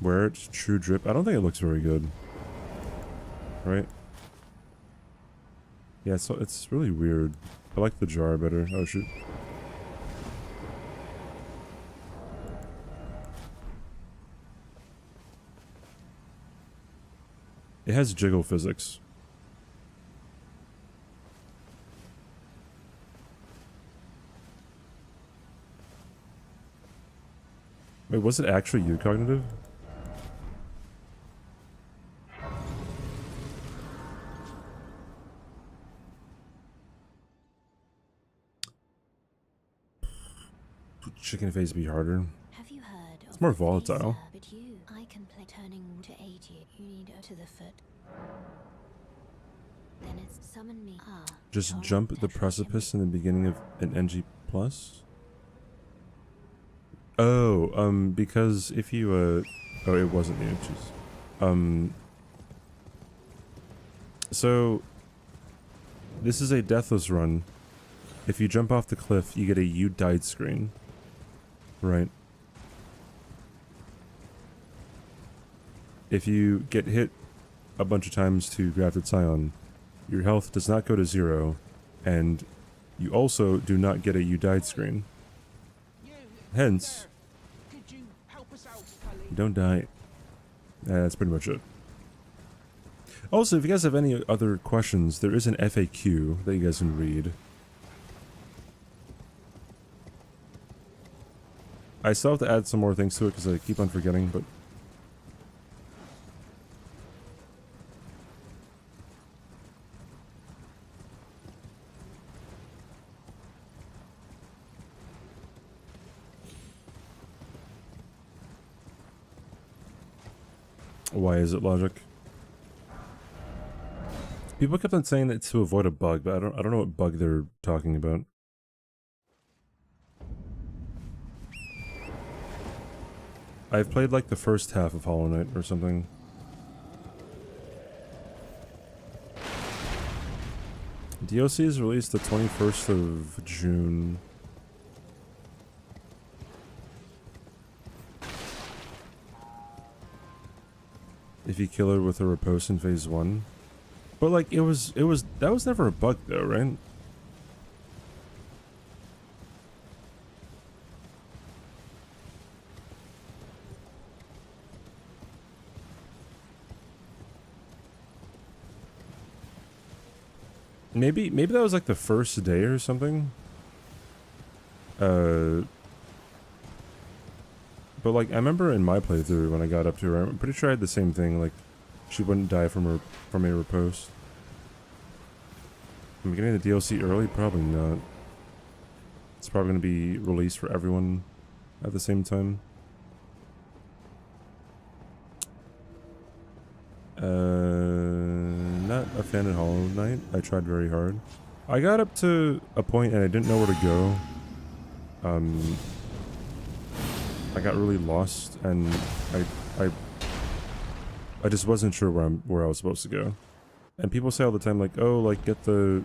Where it's true drip. I don't think it looks very good. Right? Yeah, so it's really weird. I like the jar better. Oh shoot. It has jiggle physics. Wait, was it actually you, Cognitive? Chicken face be harder. Have you heard It's more volatile. But I can play turning to aid you. You need to the foot. Then it's summon me. Just jump the precipice in the beginning of an NG+. Oh, because if you, oh, it wasn't the inches. So, this is a Deathless run. If you jump off the cliff, you get a "You died" screen. Right. If you get hit a bunch of times to Grafted Scion, your health does not go to 0, and you also do not get a "You died" screen. Hence, Could you help us out, Cully? don't die. That's pretty much it. Also, if you guys have any other questions, there is an FAQ that you guys can read. I still have to add some more things to it because I keep on forgetting, but... Why is it logic? People kept on saying that it's to avoid a bug, but I don't know what bug they're talking about. I've played like the first half of Hollow Knight or something. DLC is released the 21st of June. If you kill her with a riposte in phase 1. But like that was never a bug though, right? Maybe that was like the first day or something. But like I remember in my playthrough when I got up to her, I'm pretty sure I had the same thing. Like she wouldn't die from a riposte. Am I getting the DLC early? Probably not. It's probably going to be released for everyone at the same time. Not a fan of Hollow Knight. I tried very hard. I got up to a point and I didn't know where to go. I got really lost and I just wasn't sure where I was supposed to go. And people say all the time like, oh, like get the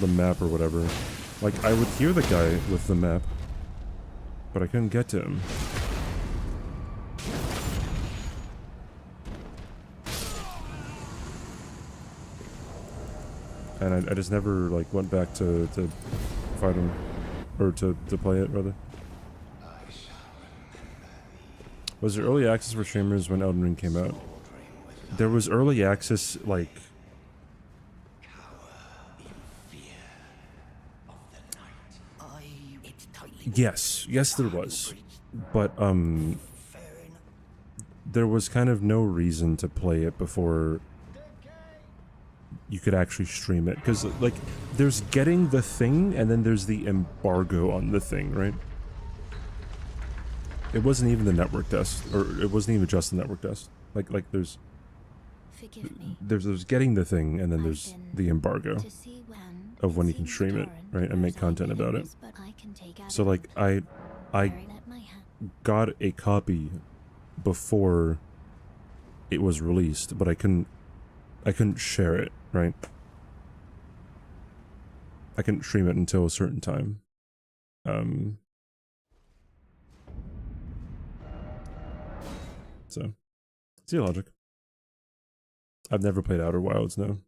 map or whatever. Like I would hear the guy with the map, but I couldn't get to him. And I just never like went back to fight him, or to play it rather. Was there early access for streamers when Elden Ring came out? There was early access like. Yes, there was, but there was kind of no reason to play it before you could actually stream it, because like there's getting the thing and then there's the embargo on the thing, right? It wasn't even the network test, or it wasn't even just the network test. Like there's getting the thing and then there's the embargo of when you can stream it, right, and make content about it. So like I got a copy before it was released, but I couldn't share it, right? I couldn't stream it until a certain time. So see logic. I've never played Outer Wilds, no.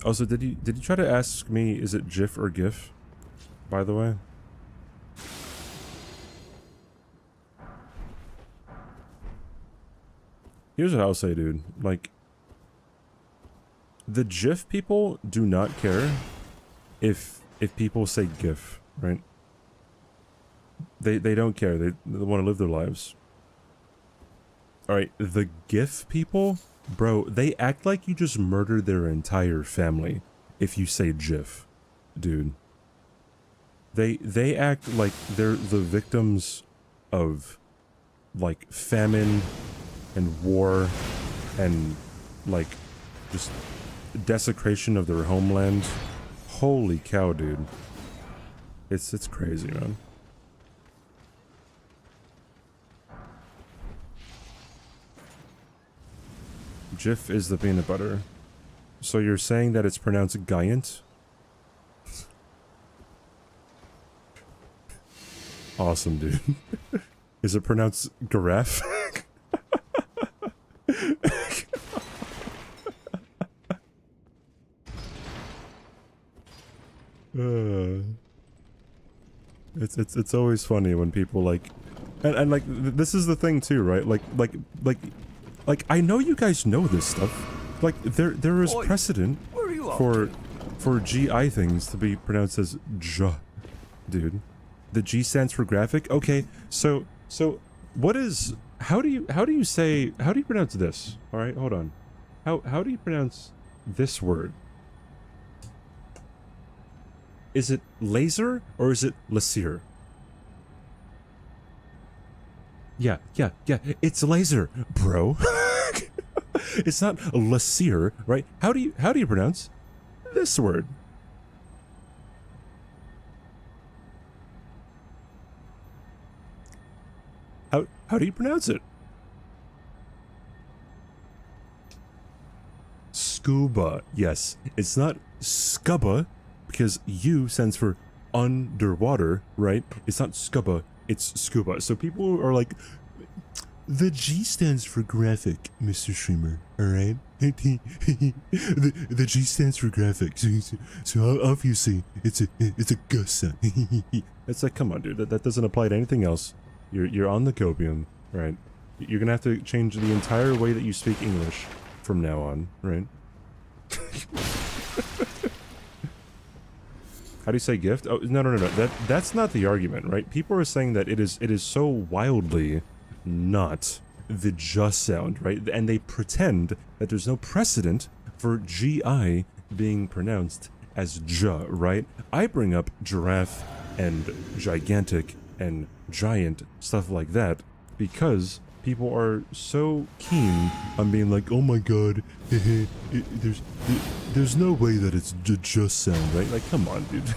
Also, did you try to ask me, is it GIF or GIF, by the way? Here's what I'll say, dude. Like, the GIF people do not care if people say GIF, right? They don't care. They want to live their lives. Alright, the GIF people, bro, they act like you just murdered their entire family if you say GIF, dude. They act like they're the victims of, like, famine and war and, like, just desecration of their homeland. Holy cow, dude. It's crazy, man. Jif is the peanut butter. So you're saying that it's pronounced giant? Awesome, dude. Is it pronounced giraffe? It's always funny when people like, and like this is the thing too, right? Like I know you guys know this stuff. Like there is precedent for GI things to be pronounced as J, dude. The G stands for graphic. Okay, so what is how do you pronounce this? All right, hold on. How do you pronounce this word? Is it laser or is it laser? Yeah, it's laser, bro. It's not laser, right? How do you pronounce this word? How do you pronounce it? Scuba. Yes, it's not scuba because U stands for underwater, right? It's not scuba, it's scuba. So people are like, the G stands for graphic, Mr. Streamer, alright? the G stands for graphic, so obviously it's a G sound. It's like, come on, dude, that doesn't apply to anything else. You're on the copium, right? You're gonna have to change the entire way that you speak English from now on, right? How do you say gift? Oh, no. That's not the argument, right? People are saying that it is so wildly not the just sound, right? And they pretend that there's no precedent for GI being pronounced as J, right? I bring up giraffe and gigantic and giant, stuff like that, because people are so keen on being like, oh my god, there's no way that it's just sound, right? Like, come on, dude.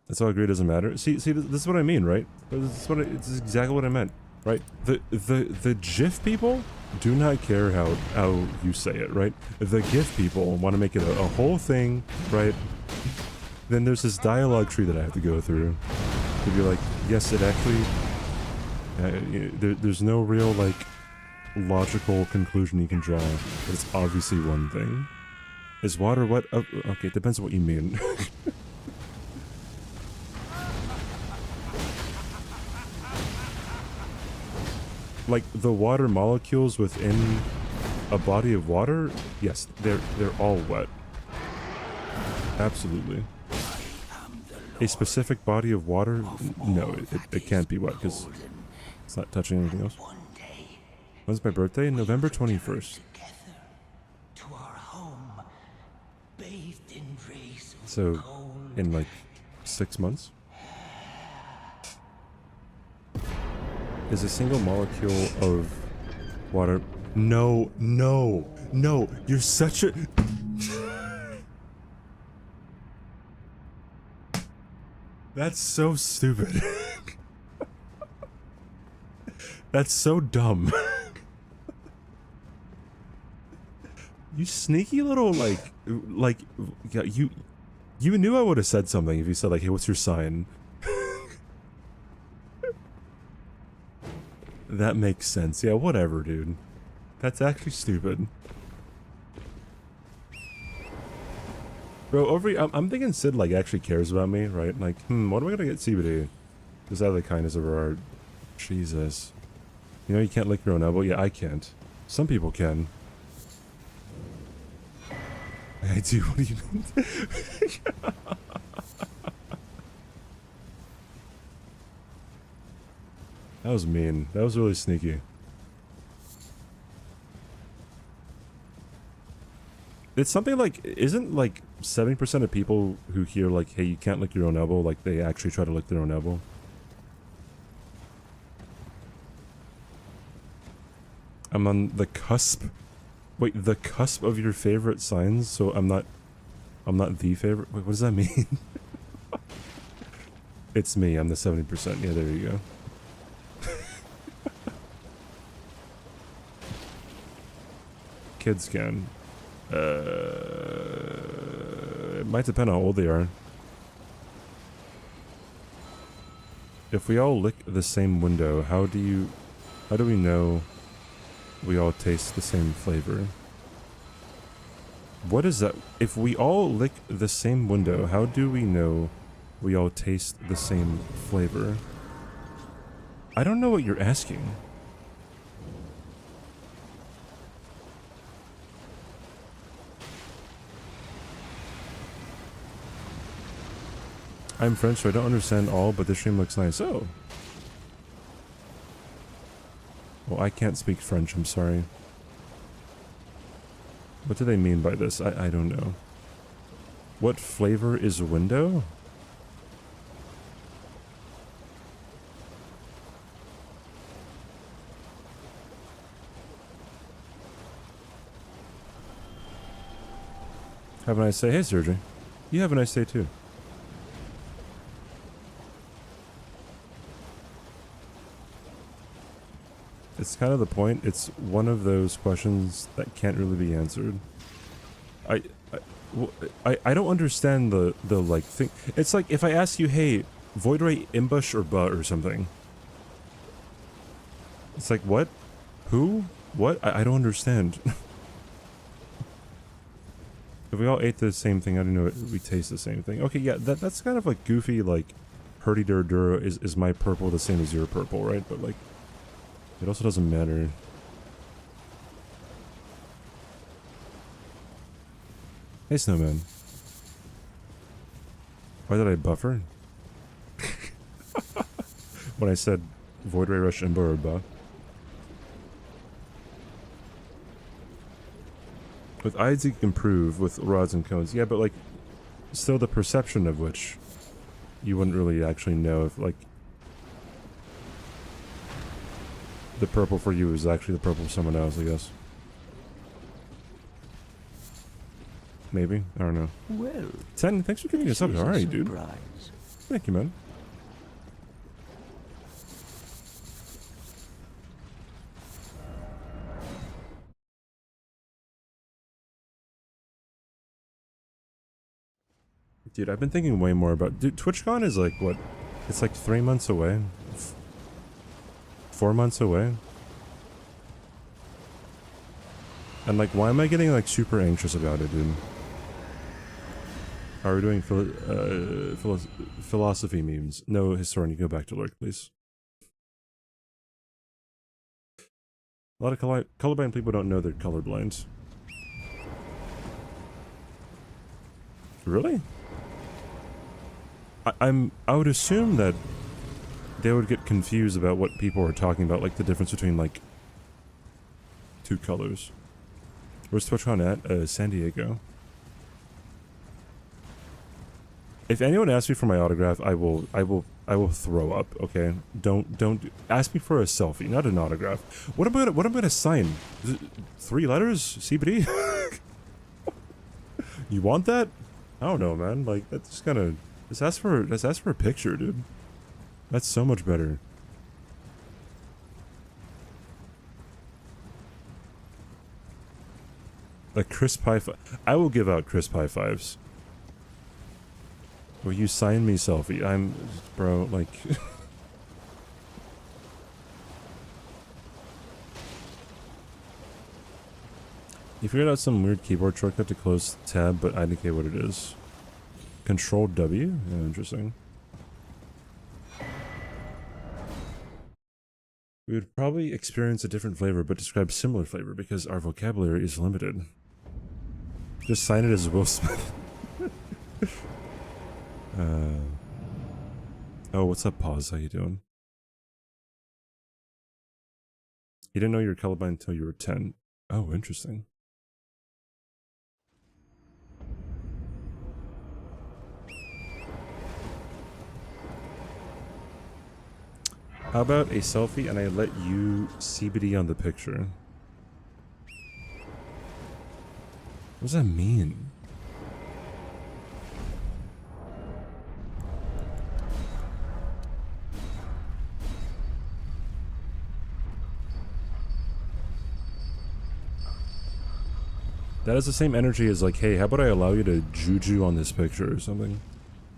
That's all agree doesn't matter. See, this is what I mean, right? This is exactly what I meant, right? The GIF people do not care how you say it, right? The GIF people want to make it a whole thing, right? Then there's this dialogue tree that I have to go through to be like, yes, it actually, there's no real, like, logical conclusion you can draw, but it's obviously one thing. Is water wet? Oh, okay, it depends on what you mean. Like, the water molecules within a body of water, yes, they're all wet. Absolutely. A specific body of water? No, it can't be wet because it's not touching anything else. When's my birthday? November 21st. So, in like 6 months? Is a single molecule of water... No, you're such a... That's so stupid. That's so dumb. You sneaky little, yeah, you knew I would have said something if you said, like, hey, what's your sign? That makes sense. Yeah, whatever, dude. That's actually stupid. Bro, I'm thinking Sid, like, actually cares about me, right? Like, what am I gonna get CBD? Just out of the kindness of our heart. Jesus. You know you can't lick your own elbow? Yeah, I can't. Some people can. I do, what do you mean? That was mean. That was really sneaky. It's something like, isn't like 70% of people who hear like, hey, you can't lick your own elbow, like they actually try to lick their own elbow? I'm on the cusp. Wait, the cusp of your favorite signs? So I'm not the favorite? Wait, what does that mean? It's me, I'm the 70%. Yeah, there you go. Kids can. It might depend on how old they are. If we all lick the same window, how do we know we all taste the same flavor? What is that? If we all lick the same window, how do we know we all taste the same flavor? I don't know what you're asking. I'm French, so I don't understand all, but this stream looks nice. Oh. Well, I can't speak French, I'm sorry. What do they mean by this? I don't know. What flavor is a window? Have a nice day. Hey, Sergey. You have a nice day, too. It's kind of the point. It's one of those questions that can't really be answered. I don't understand the like thing. It's like if I ask you, hey, void ray imbush or butt or something. It's like, what? Who? What? I don't understand. If we all ate the same thing, I don't know, we taste the same thing. Okay, yeah, that's kind of like goofy, like, hurdy-dur-dur, is my purple the same as your purple, right? But like, it also doesn't matter. Hey, Snowman. Why did I buffer? When I said Void Ray Rush Imbo or buff. With IDs you can improve with rods and cones. Yeah, but like, still the perception of which you wouldn't really actually know if, like, the purple for you is actually the purple for someone else, I guess. Maybe? I don't know. Well, 10, thanks for giving us up. Alright, dude. Surprise. Thank you, man. Dude, I've been thinking way more about... Dude, TwitchCon is like, what? It's like 3 months away. 4 months away. And like, why am I getting like super anxious about it, dude? Are we doing philosophy memes? No, Historian, you go back to lurk, please. A lot of colorblind people don't know they're colorblind. Really? I would assume that they would get confused about what people are talking about, like the difference between like 2 colors. Where's TwitchCon at? San Diego. If anyone asks me for my autograph, I will throw up. Okay, don't ask me for a selfie, not an autograph. What am I gonna sign? 3 letters? CBD? You want that? I don't know, man. Like, that's just kind of... Let's ask for a picture, dude. That's so much better. A crisp high five. I will give out crisp high fives. Will you sign me selfie? I'm... Bro, like... You figured out some weird keyboard shortcut to close tab, but I indicate what it is. Control W? Yeah, interesting. We would probably experience a different flavor, but describe similar flavor because our vocabulary is limited. Just sign it as Will Smith. Oh, what's up, Pause? How you doing? You didn't know you were colorblind until you were 10. Oh, interesting. How about a selfie and I let you CBD on the picture? What does that mean? That is the same energy as like, hey, how about I allow you to juju on this picture or something?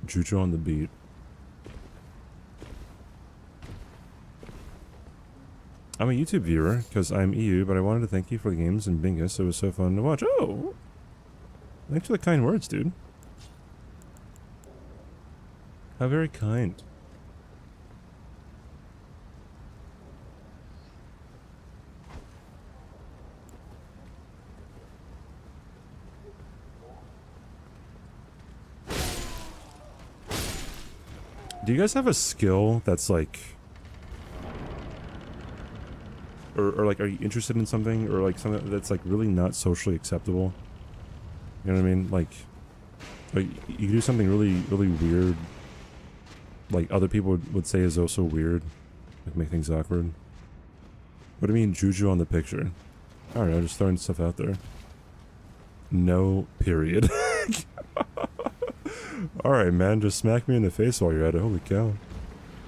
Juju on the beat. I'm a YouTube viewer, because I'm EU, but I wanted to thank you for the games and Bingus. It was so fun to watch. Oh! Thanks for the kind words, dude. How very kind. Do you guys have a skill that's like... Or like, are you interested in something? Or like something that's like really not socially acceptable? You know what I mean? Like you do something really, really weird. Like other people would say is also weird. Like make things awkward. What do you mean juju on the picture? I don't know, just throwing stuff out there. No, period. Alright, man, just smack me in the face while you're at it. Holy cow.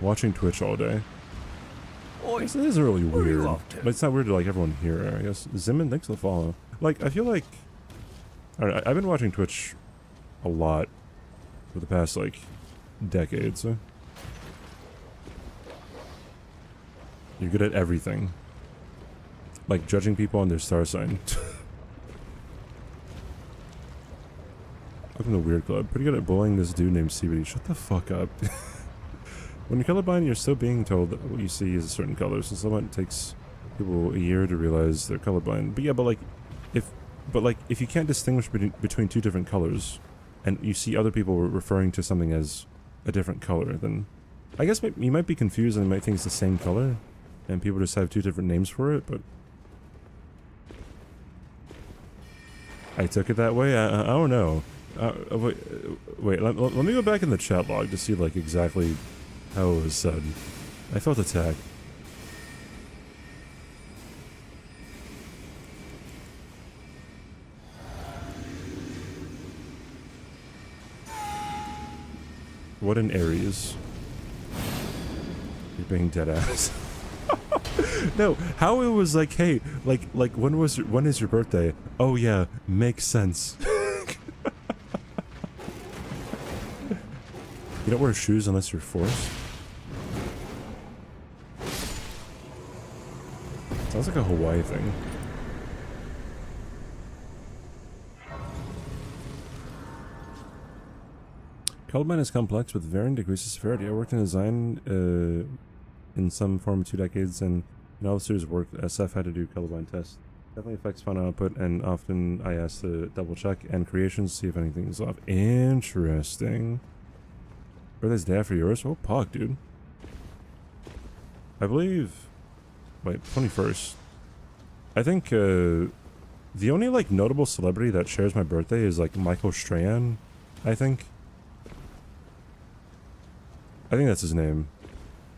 Watching Twitch all day. This is really weird. But it's not weird to like everyone here, I guess. Zimin, thanks for the follow. Like, I feel like... I don't know, I've been watching Twitch a lot for the past, like, decade, so... You're good at everything. Like, judging people on their star sign. Welcome to Weird Club. Pretty good at bullying this dude named CBD. Shut the fuck up. When you're colorblind, you're still being told that what you see is a certain color, so someone takes people a year to realize they're colorblind. But yeah, but like, if you can't distinguish between 2 different colors, and you see other people referring to something as a different color, then I guess you might be confused and you might think it's the same color, and people just have 2 different names for it, but... I took it that way? I don't know. Wait, let me go back in the chat log to see, like, exactly how it was said. I felt attacked. What an Aries. You're being dead ass. No, how it was like, hey, like when is your birthday? Oh yeah, makes sense. You don't wear shoes unless you're forced? Sounds like a Hawaii thing. Colorblind is complex with varying degrees of severity. I worked in design in some form 2 decades, and in all the series work, SF had to do colorblind tests. Definitely affects final output, and often I ask to double check and creations to see if anything's off. Interesting. Birthday's day after yours? Oh, pog, dude. I believe... Wait, 21st. I think, the only, like, notable celebrity that shares my birthday is, like, Michael Strahan, I think. I think that's his name.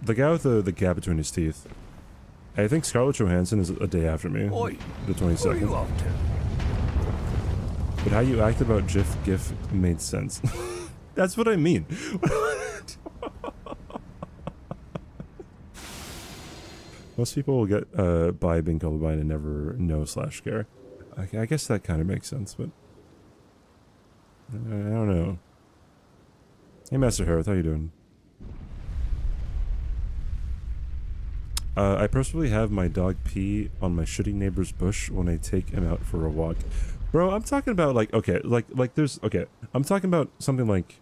The guy with the gap between his teeth. I think Scarlett Johansson is a day after me. Oi, the where are 22nd. you off to? But how you act about GIF made sense. That's what I mean. Most people will get by being colorblind and never know/care. I guess that kind of makes sense, but I don't know. Hey, Master Harith, how you doing? I personally have my dog pee on my shitty neighbor's bush when I take him out for a walk. Bro, I'm talking about, like, okay, like there's, okay, I'm talking about something like,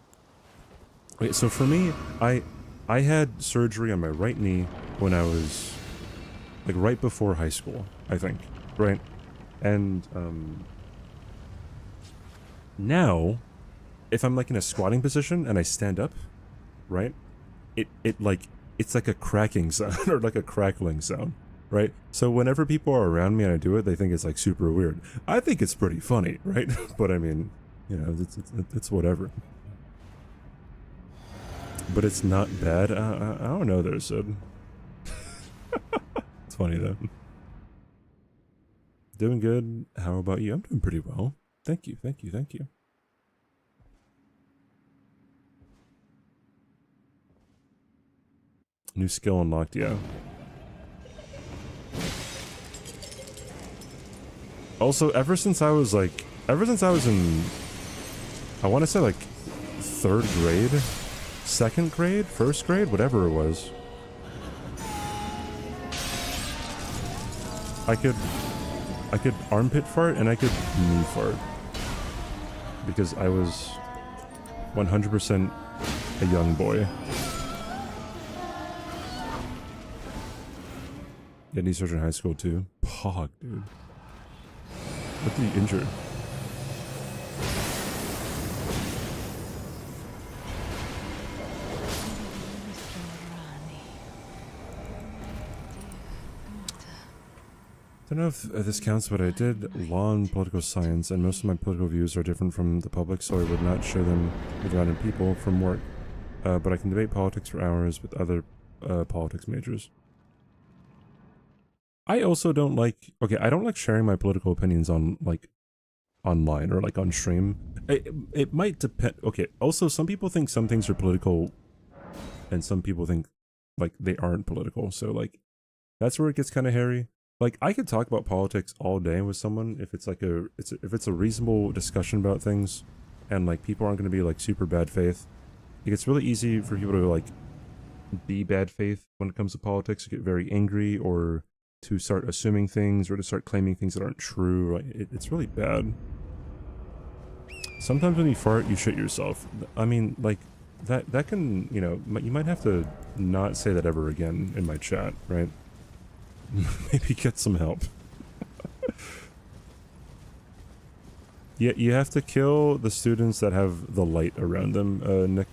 okay, so for me, I had surgery on my right knee when I was, like, right before high school, I think, right? And, now, if I'm, like, in a squatting position and I stand up, right, it's like a cracking sound or like a crackling sound, right? So whenever people are around me and I do it, they think it's like super weird. I think it's pretty funny, right? But I mean, you know, it's whatever. But it's not bad. I don't know there, Sid. It's funny though. Doing good. How about you? I'm doing pretty well. Thank you, thank you, thank you. New skill unlocked, yeah. Also, ever since I was in, I want to say like 3rd grade, 2nd grade, 1st grade, whatever it was. I could armpit fart and I could knee fart. Because I was 100% a young boy. Yeah, knee surgery in high school too. Pog, dude. What did you injure? I don't know if this counts, but I did law and political science, and most of my political views are different from the public, so I would not share them with random people from work. But I can debate politics for hours with other politics majors. I also don't like, okay, I don't like sharing my political opinions on, like, online or, like, on stream. It might depend, okay, also, some people think some things are political, and some people think, like, they aren't political, so, like, that's where it gets kind of hairy. Like, I could talk about politics all day with someone if it's, like, if it's a reasonable discussion about things, and, like, people aren't going to be, like, super bad faith. Like, it's really easy for people to, like, be bad faith when it comes to politics, to get very angry, or to start assuming things or to start claiming things that aren't true. Like, it's really bad. Sometimes when you fart, you shit yourself. I mean, like, that can, you know, you might have to not say that ever again in my chat, right? Maybe get some help. Yeah, you have to kill the students that have the light around them, Nick.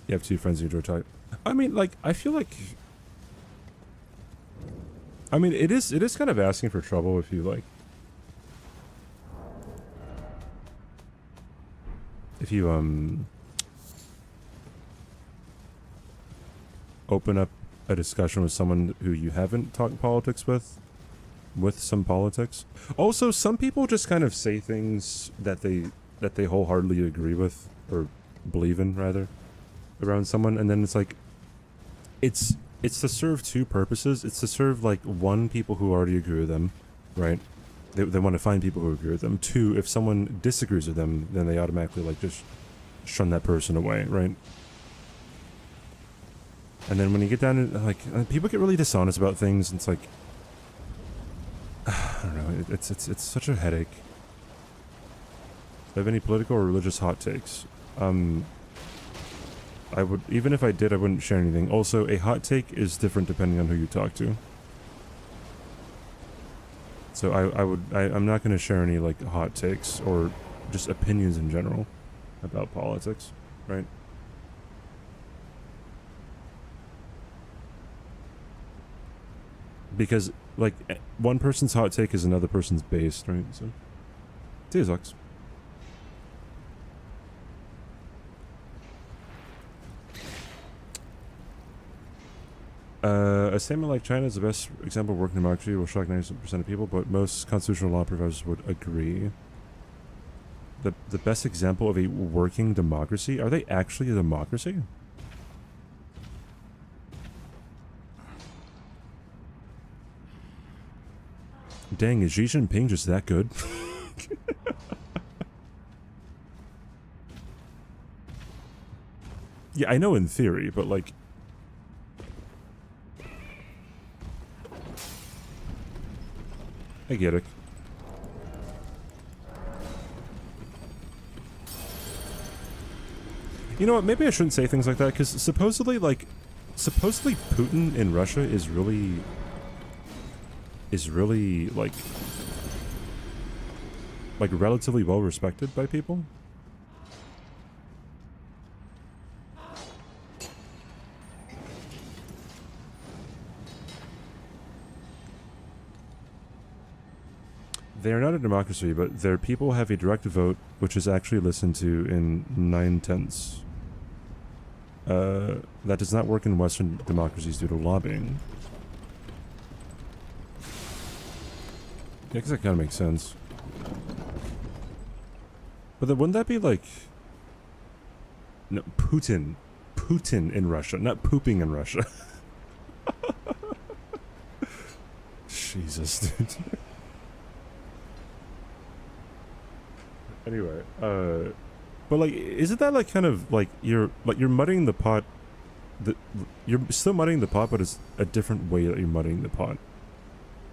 You have 2 friends you enjoy talking. I mean, like, I feel like I mean, it is kind of asking for trouble if you like, if you open up a discussion with someone who you haven't talked politics with some politics. Also, some people just kind of say things that they wholeheartedly agree with, or believe in rather, around someone, and then it's like, it's to serve two purposes. It's to serve, like, one, people who already agree with them, right? They want to find people who agree with them. Two, if someone disagrees with them, then they automatically, like, just shun that person away, right? And then when you get down to, like, people get really dishonest about things, and it's like, I don't know, it's such a headache. Do you have any political or religious hot takes? I would, even if I did, I wouldn't share anything. Also, a hot take is different depending on who you talk to. So I'm not going to share any, like, hot takes or just opinions in general about politics, right? Because, like, one person's hot take is another person's base, right? So, sucks. A statement like China is the best example of working democracy will shock 90% of people, but most constitutional law professors would agree. The best example of a working democracy? Are they actually a democracy? Dang, is Xi Jinping just that good? Yeah, I know in theory, but like... I get it. You know what, maybe I shouldn't say things like that, because supposedly Putin in Russia is really, like relatively well respected by people. They are not a democracy, but their people have a direct vote, which is actually listened to in 9/10. That does not work in Western democracies due to lobbying. Yeah, because that kind of makes sense. But then wouldn't that be like... No, Putin in Russia, not pooping in Russia. Jesus, dude. Anyway, but like, isn't that like kind of like you're muddying the pot? You're still muddying the pot, but it's a different way that you're muddying the pot.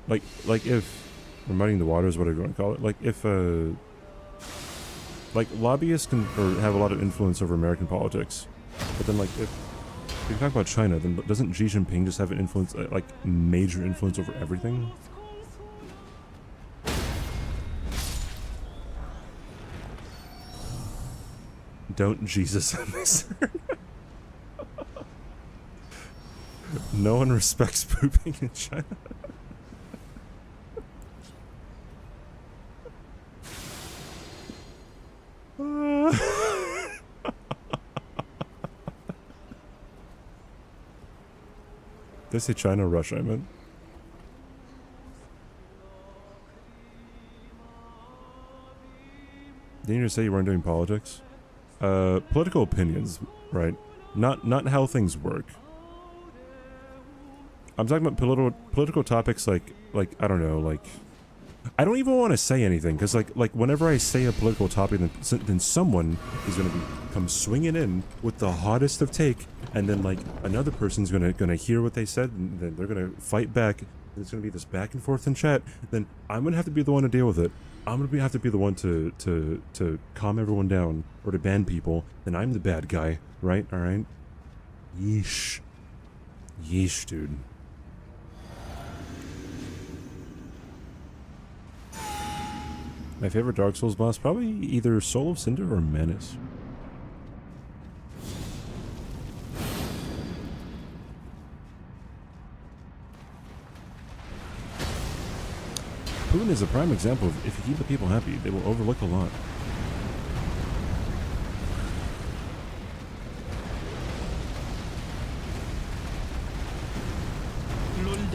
Like if we're muddying the waters, whatever you want to call it. Like if like lobbyists can or have a lot of influence over American politics, but then like if you talk about China, then doesn't Xi Jinping just have an influence, like major influence over everything? Don't Jesus on this. No one respects pooping in China. Did I say China or Russia, I meant? Didn't you just say you weren't doing politics? Political opinions, right? Not how things work. I'm talking about political topics like I don't know, like I don't even want to say anything because like whenever I say a political topic, then someone is gonna come swinging in with the hottest of take, and then like another person's gonna hear what they said, and then they're gonna fight back. There's gonna be this back and forth in chat. Then I'm gonna have to be the one to deal with it. I'm gonna have to be the one to calm everyone down or to ban people. Then I'm the bad guy, right? All right. Yeesh, dude. My favorite Dark Souls boss, probably either Soul of Cinder or Menace. Ruin is a prime example of if you keep the people happy, they will overlook a lot.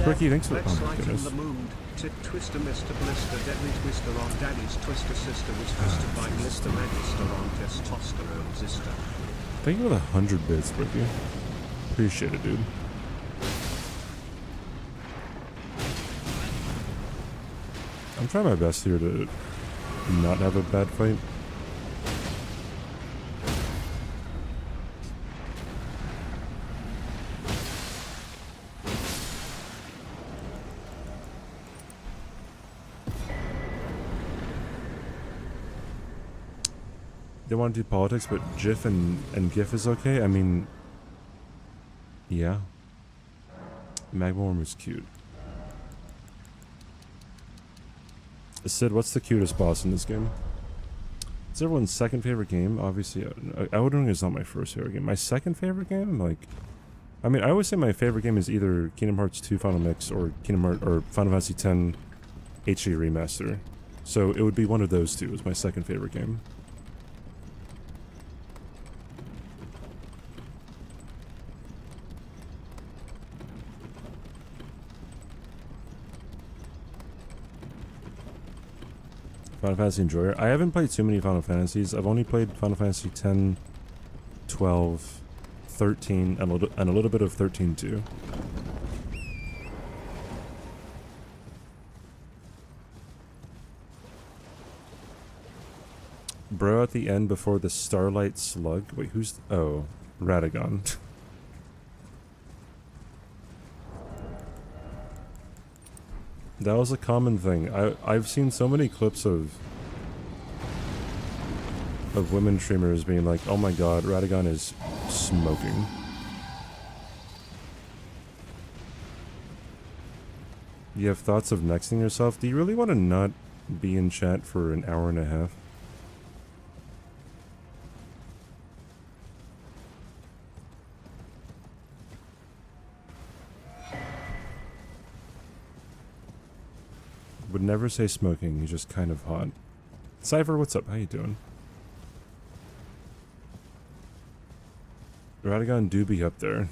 Ricky, thanks for Let's oh my lighten goodness. the mood. Tit Twister Mr. Blister Deadly Twister on Daddy's Twister Sister was twisted by Blister Magister on Testosterone Sister. Thank you for the 100 bits, Ricky. Appreciate it, dude. I'm trying my best here to not have a bad fight. They want to do politics, but GIF and GIF is okay? I mean, yeah. Magworm is cute. Sid, what's the cutest boss in this game? It's everyone's second favorite game. Obviously, Elden Ring is not my first favorite game. My second favorite game, like, I mean, I always say my favorite game is either Kingdom Hearts 2 Final Mix or Final Fantasy X HD Remaster. So it would be one of those two as my second favorite game. Final Fantasy enjoyer. I haven't played too many Final Fantasies. I've only played Final Fantasy X, 12, 13, and a little bit of 13 too. Bro at the end before the Starlight Slug. Wait, who's... Oh, Radagon. That was a common thing. I've seen so many clips of women streamers being like, "Oh my god, Radagon is smoking." You have thoughts of nexting yourself? Do you really want to not be in chat for an hour and a half? Would never say smoking, he's just kind of hot. Cypher, what's up? How you doing? Radagon do be up there.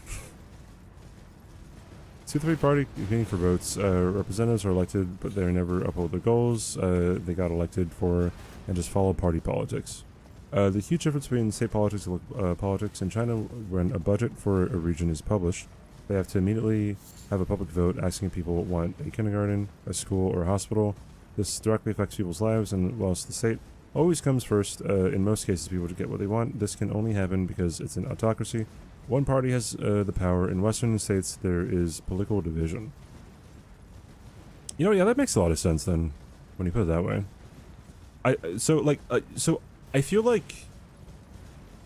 2-3 party competing for votes. Representatives are elected, but they're never uphold their goals. They got elected for and just follow party politics. The huge difference between state politics and politics in China, when a budget for a region is published, they have to immediately have a public vote asking if people want a kindergarten, a school, or a hospital. This directly affects people's lives, and whilst the state always comes first, in most cases people to get what they want, this can only happen because it's an autocracy. One party has the power. In Western states, there is political division. You know, yeah, that makes a lot of sense then, when you put it that way. So I feel like,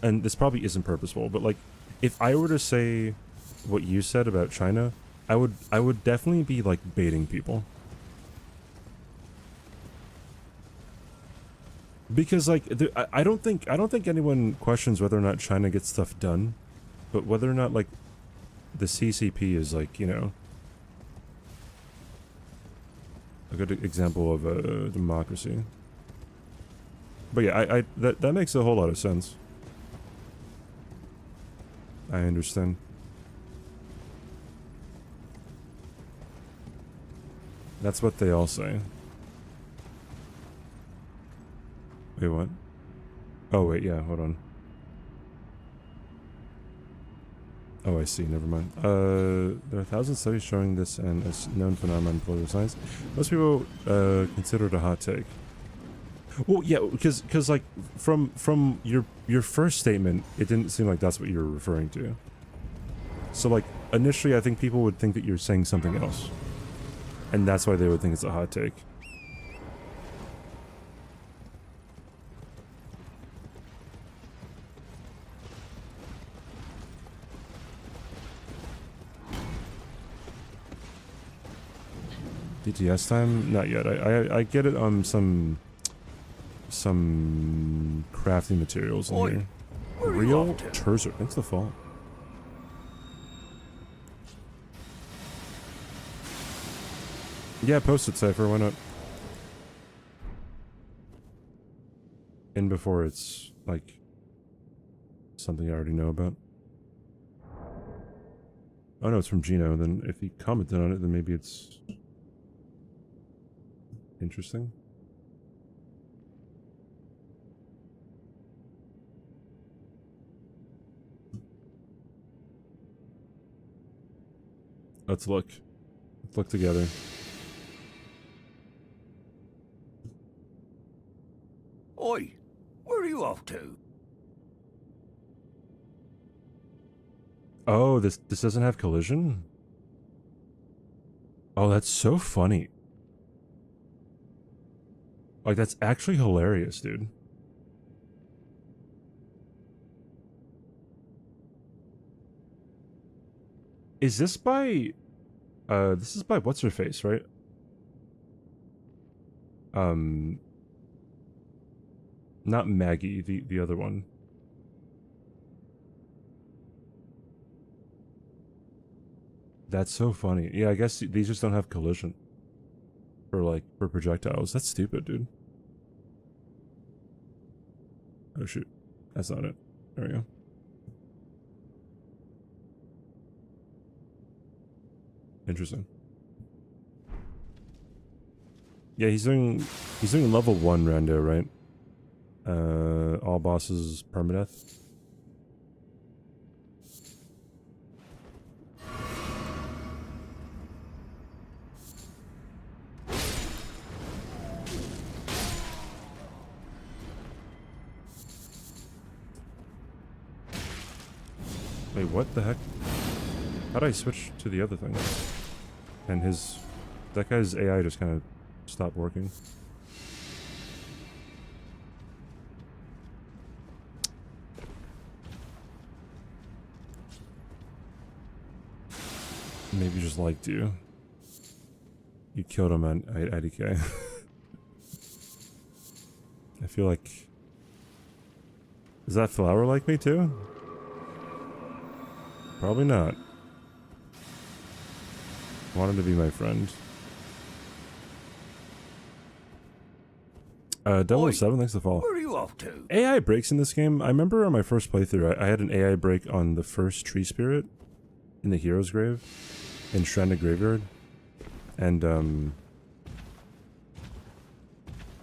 and this probably isn't purposeful, but like, if I were to say what you said about China, I would definitely be like baiting people. Because like I don't think anyone questions whether or not China gets stuff done, but whether or not like the CCP is like, you know, a good example of a democracy. But yeah, that makes a whole lot of sense. I understand. That's what they all say. Wait, what? Oh, wait, yeah, hold on. Oh, I see, never mind. There are thousands of studies showing this and it's known phenomenon in political science. Most people consider it a hot take. Well, yeah, because like, from your first statement, it didn't seem like that's what you were referring to. So, like, initially, I think people would think that you're saying something else. And that's why they would think it's a hot take. DTS time? Not yet. I get it on some crafting materials in here. Real Terzer. Thanks for the fall. Yeah, post it, Cypher. Why not? in before it's like something I already know about. Oh no, it's from Gino. Then if he commented on it, then maybe it's interesting. Let's look. Let's look together. Oi, where are you off to? Oh, this doesn't have collision? Oh, that's so funny. Like, that's actually hilarious, dude. Is this by... this is by What's-Her-Face, right? Not Maggie, the other one. That's so funny. Yeah, I guess these just don't have collision. For projectiles. That's stupid, dude. Oh shoot. That's not it. There we go. Interesting. Yeah, he's doing level 1 rando, right? All bosses permadeath. Wait, what the heck? How'd I switch to the other thing? And that guy's AI just kind of stopped working. Maybe just liked you. You killed him at IDK. I feel like... Does that flower like me too? Probably not. Wanted to be my friend. 007, thanks for the follow. Where are you off to? AI breaks in this game. I remember on my first playthrough, I had an AI break on the first tree spirit in the hero's grave in Stranded Graveyard. And,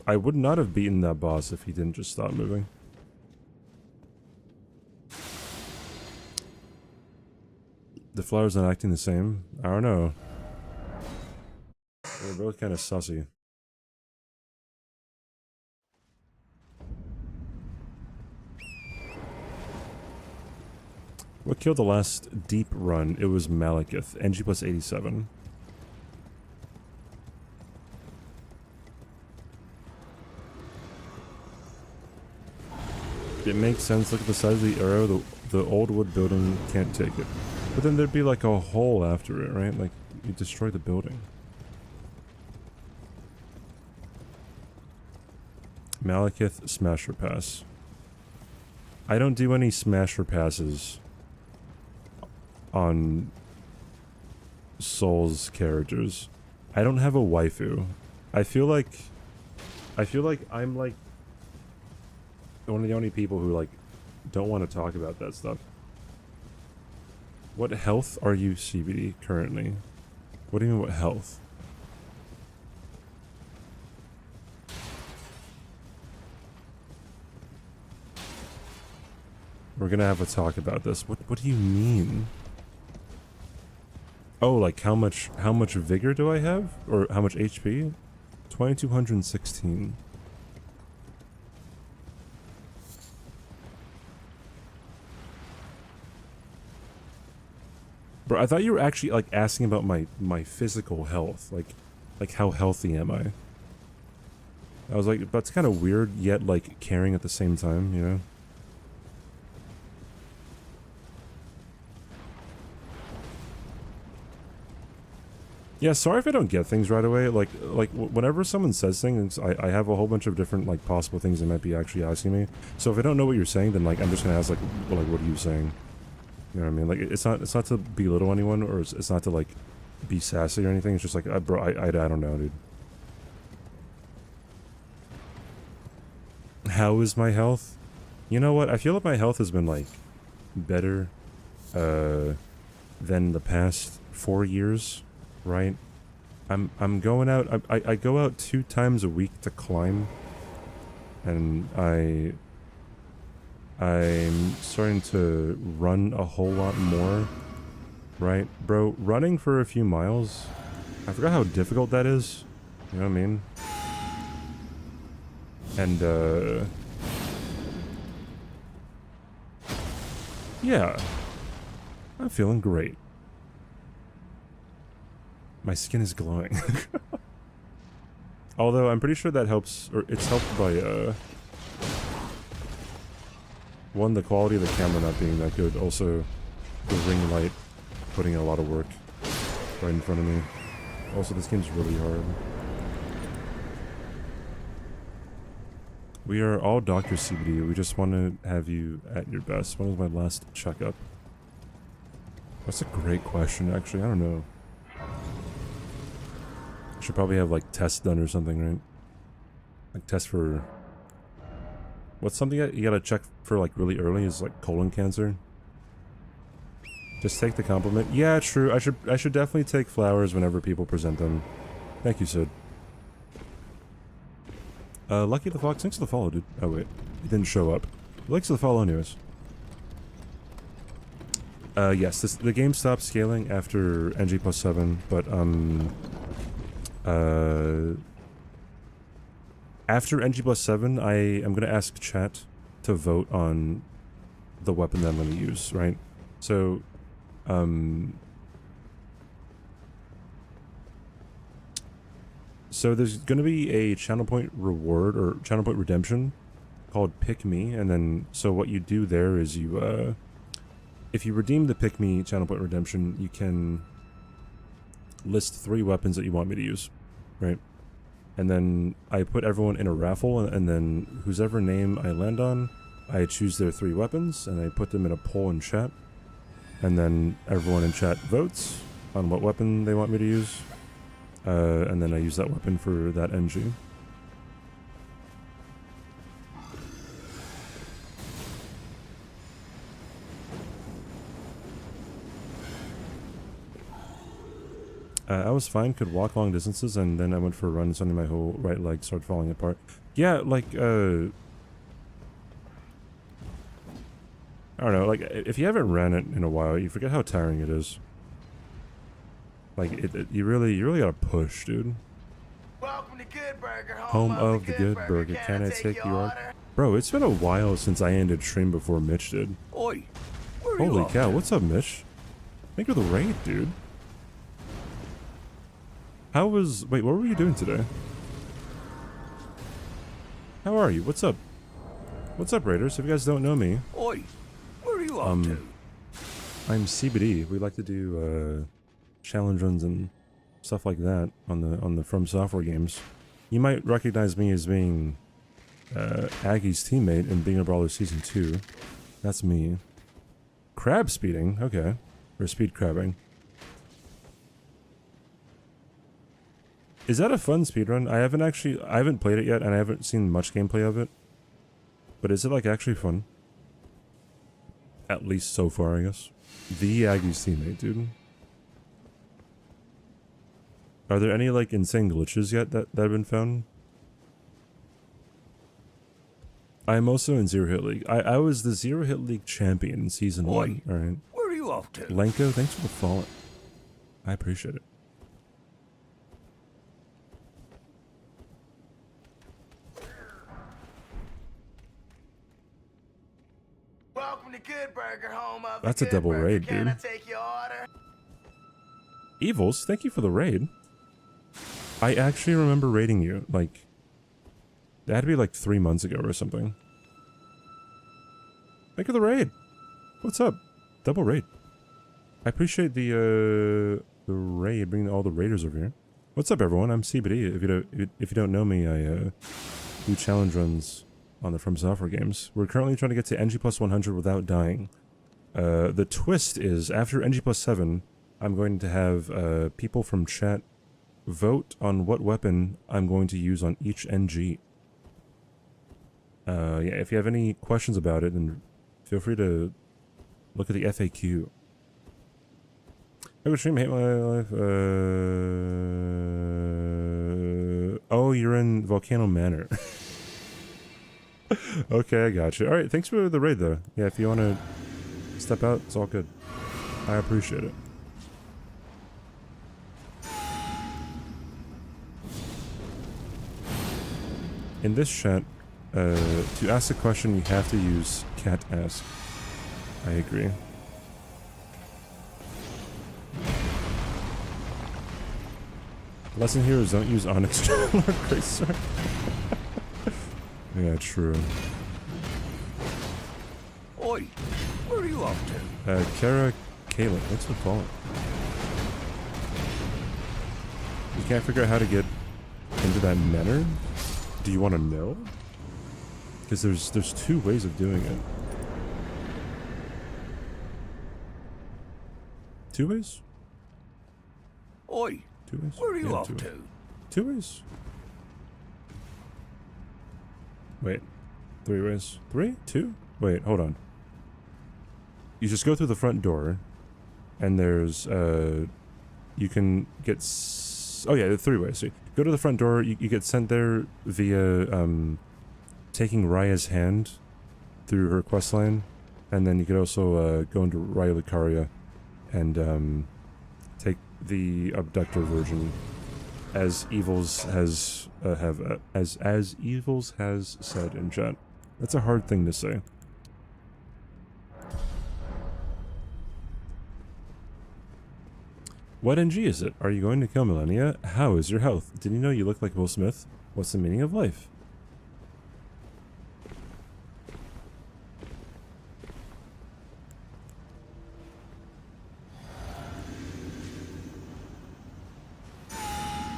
I would not have beaten that boss if he didn't just stop moving. The flower's not acting the same? I don't know. They're both kind of sussy. What killed the last deep run? It was Malekith. NG+87. It makes sense. Look at the size of the arrow. The old wood building can't take it. But then there'd be like a hole after it, right? Like, you destroy the building. Malekith Smasher Pass. I don't do any Smasher Passes on Souls characters. I don't have a waifu. I feel like I'm like one of the only people who like don't want to talk about that stuff. What health are you, CBD, currently? What do you mean, what health? We're gonna have a talk about this. What do you mean? Oh, like how much vigor do I have? Or how much HP? 2216. Bro, I thought you were actually like asking about my physical health, like how healthy am I? I was like, that's kind of weird, yet like caring at the same time, you know? Yeah, sorry if I don't get things right away. Like whenever someone says things, I have a whole bunch of different like possible things they might be actually asking me. So if I don't know what you're saying, then like I'm just gonna ask like what are you saying? You know what I mean? Like it's not to belittle anyone, or it's not to like be sassy or anything. It's just like bro, I don't know, dude. How is my health? You know what? I feel like my health has been, like, better, than the past 4 years, right? I'm going out, I go out 2 times a week to climb, and I'm starting to run a whole lot more, right? Bro, running for a few miles, I forgot how difficult that is, you know what I mean? And, yeah, I'm feeling great. My skin is glowing. Although I'm pretty sure that helps, or it's helped by, one, the quality of the camera not being that good. Also, the ring light putting in a lot of work right in front of me. Also, this game's really hard. We are all Dr. CBD. We just want to have you at your best. When was my last checkup? That's a great question, actually. I don't know. Should probably have, like, tests done or something, right? Like, tests for... What's something that you gotta check for, like, really early is, like, colon cancer? Just take the compliment. Yeah, true. I should definitely take flowers whenever people present them. Thank you, Sid. Lucky the Fox, thanks for the follow, dude. Oh, wait. He didn't show up. Thanks for the follow anyways. Yes, the game stopped scaling after NG+7, but, after NG+7, I am gonna ask chat to vote on the weapon that I'm gonna use, right? So, so there's gonna be a channel point reward, or channel point redemption, called Pick Me, and then, so what you do there is you, if you redeem the Pick Me channel point redemption, you can list 3 weapons that you want me to use, right? And then I put everyone in a raffle, and then whosever name I land on, I choose their 3 weapons, and I put them in a poll in chat. And then everyone in chat votes on what weapon they want me to use. And then I use that weapon for that NG. I was fine, could walk long distances, and then I went for a run and suddenly my whole right leg started falling apart. Yeah, like, I don't know, like, if you haven't ran it in a while, you forget how tiring it is. Like, you really gotta push, dude. Welcome to Good Burger, Home of the Good Burger. Can I take your order? Bro, it's been a while since I ended stream before Mitch did. Oi, where are you Holy off cow, to? what's up, Mitch? Thank you for the raid, dude. How was... Wait, what were you doing today? How are you? What's up? What's up, Raiders? If you guys don't know me... Oi, where are you off to? I'm CBD. We like to do, challenge runs and stuff like that on the From Software games. You might recognize me as being, Aggie's teammate in Being a Brawler Season 2. That's me. Crab speeding? Okay. Or speed crabbing. Is that a fun speedrun? I haven't played it yet, and I haven't seen much gameplay of it. But is it, like, actually fun? At least so far, I guess. The Aggie's teammate, dude. Are there any, like, insane glitches yet that have been found? I'm also in Zero Hit League. I was the Zero Hit League champion in Season 1, alright? Where are you off to? Lenko, thanks for the follow. I appreciate it. Welcome to Good Burger, home of That's a double raid, Can dude. I take your order? Evils, thank you for the raid. I actually remember raiding you, like... That had to be like 3 months ago or something. Thank you for the raid. What's up? Double raid. I appreciate the raid, bringing all the raiders over here. What's up, everyone? I'm CBD. If you don't know me, I do challenge runs on the From Software games. We're currently trying to get to NG+100 without dying. The twist is, after NG+7, I'm going to have people from chat vote on what weapon I'm going to use on each NG. Yeah, if you have any questions about it, then feel free to look at the FAQ. I would stream hate my life. Oh, you're in Volcano Manor. Okay, I got you. Alright, thanks for the raid, though. Yeah, if you want to step out, it's all good. I appreciate it. In this chat, to ask a question, you have to use cat ask. I agree. Lesson here is don't use Onyx Lord Gracer. Yeah, true. Oi, where are you off to? Kara Kayla, what's the call? You can't figure out how to get into that manor? Do you want to know? Because there's two ways of doing it. Two ways? Oi, Two ways? where are you Yeah, off two ways. to? Two ways? Wait. Three ways? Three? Two? Wait, hold on. You just go through the front door, and there's, you can get oh yeah, three ways. So you go to the front door, you get sent there via, taking Raya's hand through her quest line, and then you could also, go into Raya Lucaria and, take the abductor version, as Evils has as Evils has said in chat. That's a hard thing to say. What NG is it? Are you going to kill Millennia? How is your health? Did you know you look like Will Smith? What's the meaning of life?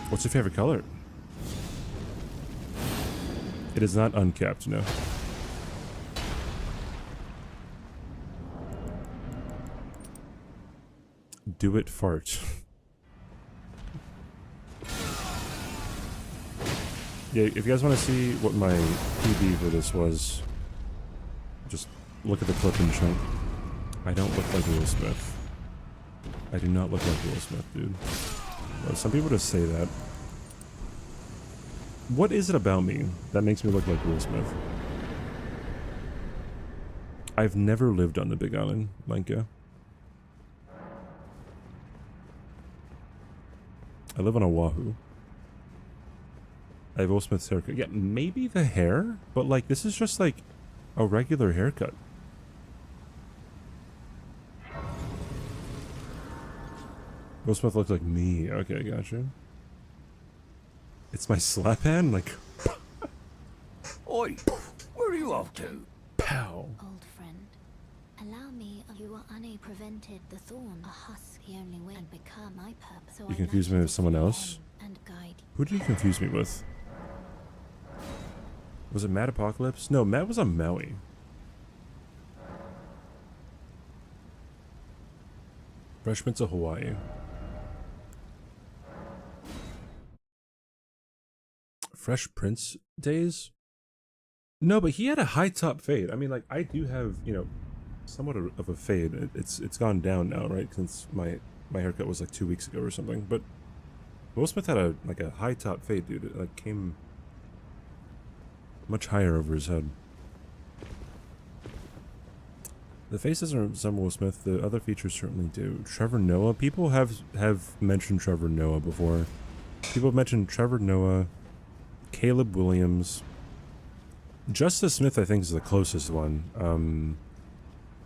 What's your favorite color? It is not uncapped, no. Do it fart. Yeah, if you guys want to see what my PB for this was, just look at the clip and chunk. I don't look like Will Smith. I do not look like Will Smith, dude. Well, some people just say that. What is it about me that makes me look like Will Smith? I've never lived on the Big Island, Lanka. I live on Oahu. I have Will Smith's haircut. Yeah, maybe the hair, but like this is just like a regular haircut. Will Smith looks like me. Okay, gotcha. It's my slap hand, like. Oi, where are you off to? Pow. Old friend, allow me. You are unable prevented the thorn. A husk, the only way, and become my purpose. So You confuse me with someone else? And guide. Who did you confuse me with? Was it Matt Apocalypse? No, Matt was on Maui. Fresh Prince of Hawaii. Fresh Prince days? No, but he had a high top fade. I mean, like, I do have, you know, somewhat of a fade. It's gone down now, right? Since my haircut was like 2 weeks ago or something. But Will Smith had a high top fade, dude. It like came much higher over his head. The face doesn't resemble Will Smith. The other features certainly do. Trevor Noah. People have mentioned Trevor Noah before. People have mentioned Trevor Noah, Caleb Williams. Justice Smith, I think, is the closest one.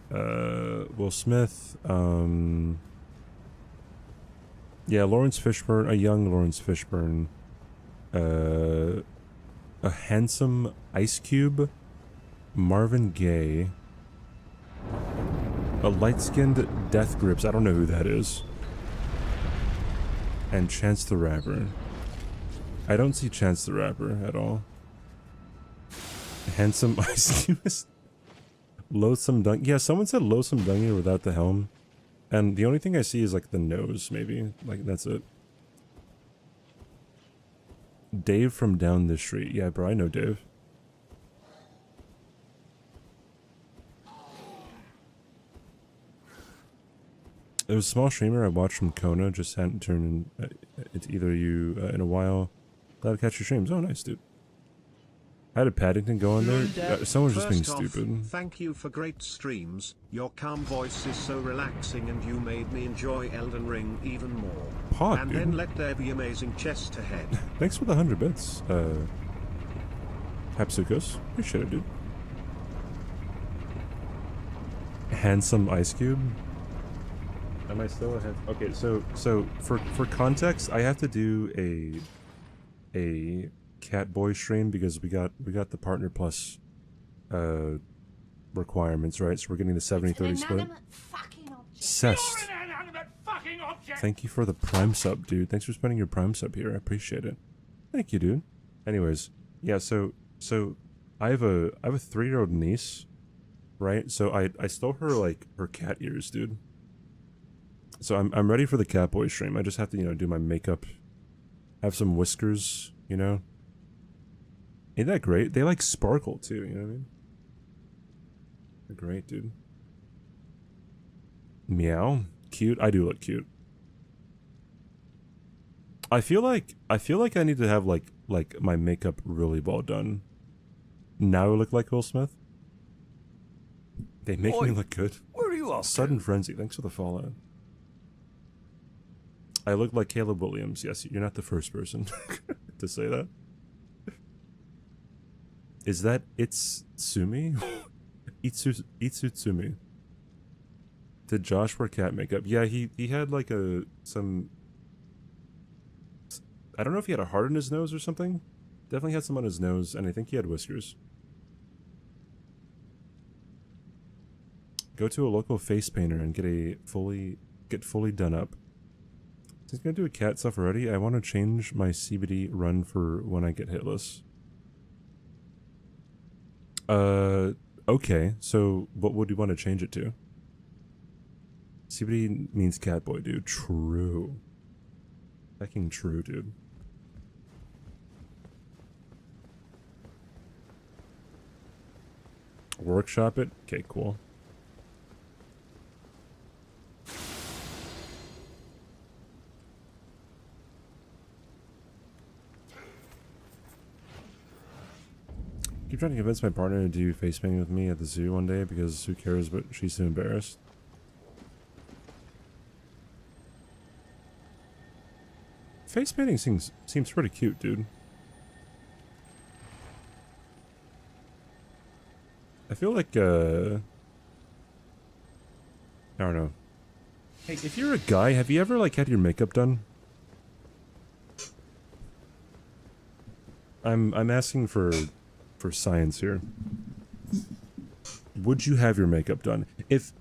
Will Smith. Yeah, Lawrence Fishburne, a young Lawrence Fishburne. A handsome Ice Cube. Marvin Gaye. A light-skinned Death Grips. I don't know who that is. And Chance the Rapper. I don't see Chance the Rapper at all. Handsome Ice Cube. Loathsome Dung. Yeah, someone said Loathsome Dungy without the helm. And the only thing I see is like the nose, maybe. Like, that's it. Dave from down the street. Yeah, bro, I know Dave. There was a small streamer I watched from Kona, just hadn't turned into either of you in a while. Glad to catch your streams. Oh, nice, dude. How did Paddington go in there? Someone's just being First off, stupid. thank you for great streams. Your calm voice is so relaxing and you made me enjoy Elden Ring even more. Pog, and dude. then let there be amazing chest ahead. Thanks for the 100 bits, Hapsukos. Appreciate it, dude. Handsome Ice Cube. Am I still ahead? Okay, so for context, I have to do a Catboy stream because we got the Partner Plus requirements, right? So we're getting the 70-30 split. Cest. Thank you for the Prime sub, dude. Thanks for spending your Prime sub here. I appreciate it. Thank you, dude. Anyways, yeah, so I have a 3-year-old niece, right? So I stole her like her cat ears, dude. So I'm ready for the Catboy stream. I just have to, you know, do my makeup, have some whiskers, you know. Ain't that great? They like sparkle too, you know what I mean? They're great, dude. Meow. Cute. I do look cute. I feel like I need to have like my makeup really well done. Now I look like Will Smith. They make me look good. Where are you off? Sudden Frenzy. Thanks for the follow. I look like Caleb Williams. Yes, you're not the first person to say that. Is that itzCBD? itzCBD. Did Josh wear cat makeup? Yeah, he had like some. I don't know if he had a heart in his nose or something. Definitely had some on his nose, and I think he had whiskers. Go to a local face painter and get fully done up. He's gonna do a cat stuff already. I want to change my CBD run for when I get hitless. Okay. So what would you want to change it to? CBD means Catboy, dude. True. Fucking true, dude. Workshop it? Okay, cool. Keep trying to convince my partner to do face painting with me at the zoo one day because who cares, but she's too embarrassed. Face painting seems pretty cute, dude. I feel like, I don't know. Hey, if you're a guy, have you ever, like, had your makeup done? I'm asking for science here. Would you have your makeup done? If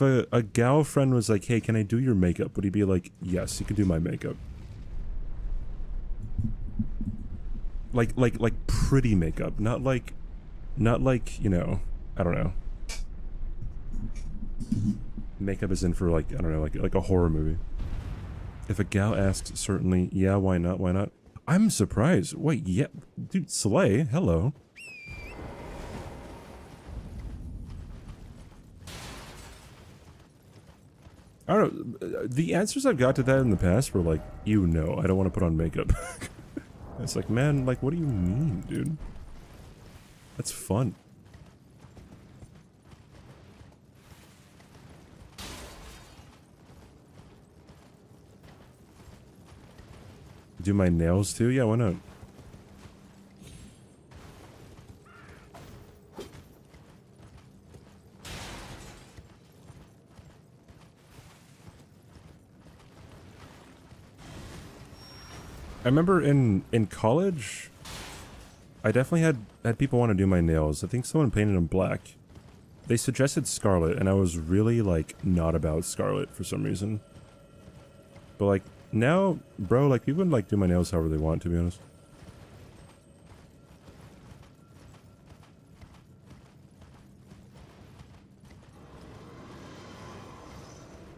a gal friend was like, hey, can I do your makeup? Would he be like, yes, you can do my makeup? Like pretty makeup, not like, you know, I don't know. Makeup is in for like, I don't know, like a horror movie. If a gal asks, certainly, yeah, why not, why not? I'm surprised. Wait, yeah, dude, Slay, hello. I don't know, the answers I've got to that in the past were like, you know, I don't want to put on makeup. It's like, man, like, what do you mean, dude? That's fun. Do my nails too? Yeah, why not? I remember in college, I definitely had people want to do my nails. I think someone painted them black. They suggested scarlet, and I was really, like, not about scarlet for some reason. But, like, now, bro, like, people can, like, do my nails however they want, to be honest.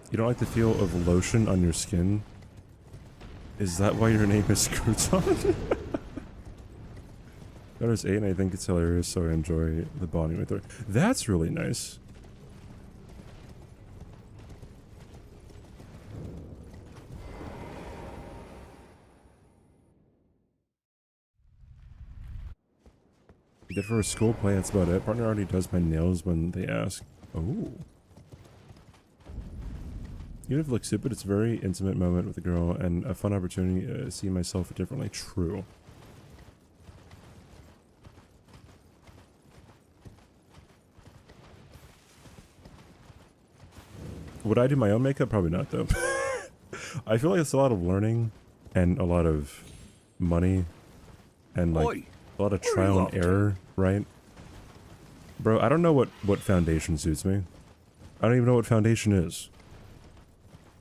You don't like the feel of lotion on your skin? Is that why your name is Crouton? Daughter's 8 and I think it's hilarious, so I enjoy the bonding with her. That's really nice. Did for a school play, that's about it. Partner already does my nails when they ask. Oh. Even if it looks stupid, it's a very intimate moment with a girl and a fun opportunity to see myself differently. True. Would I do my own makeup? Probably not, though. I feel like it's a lot of learning and a lot of money and like Oi, a lot of where are trial you and off to? error, right? Bro, I don't know what foundation suits me. I don't even know what foundation is.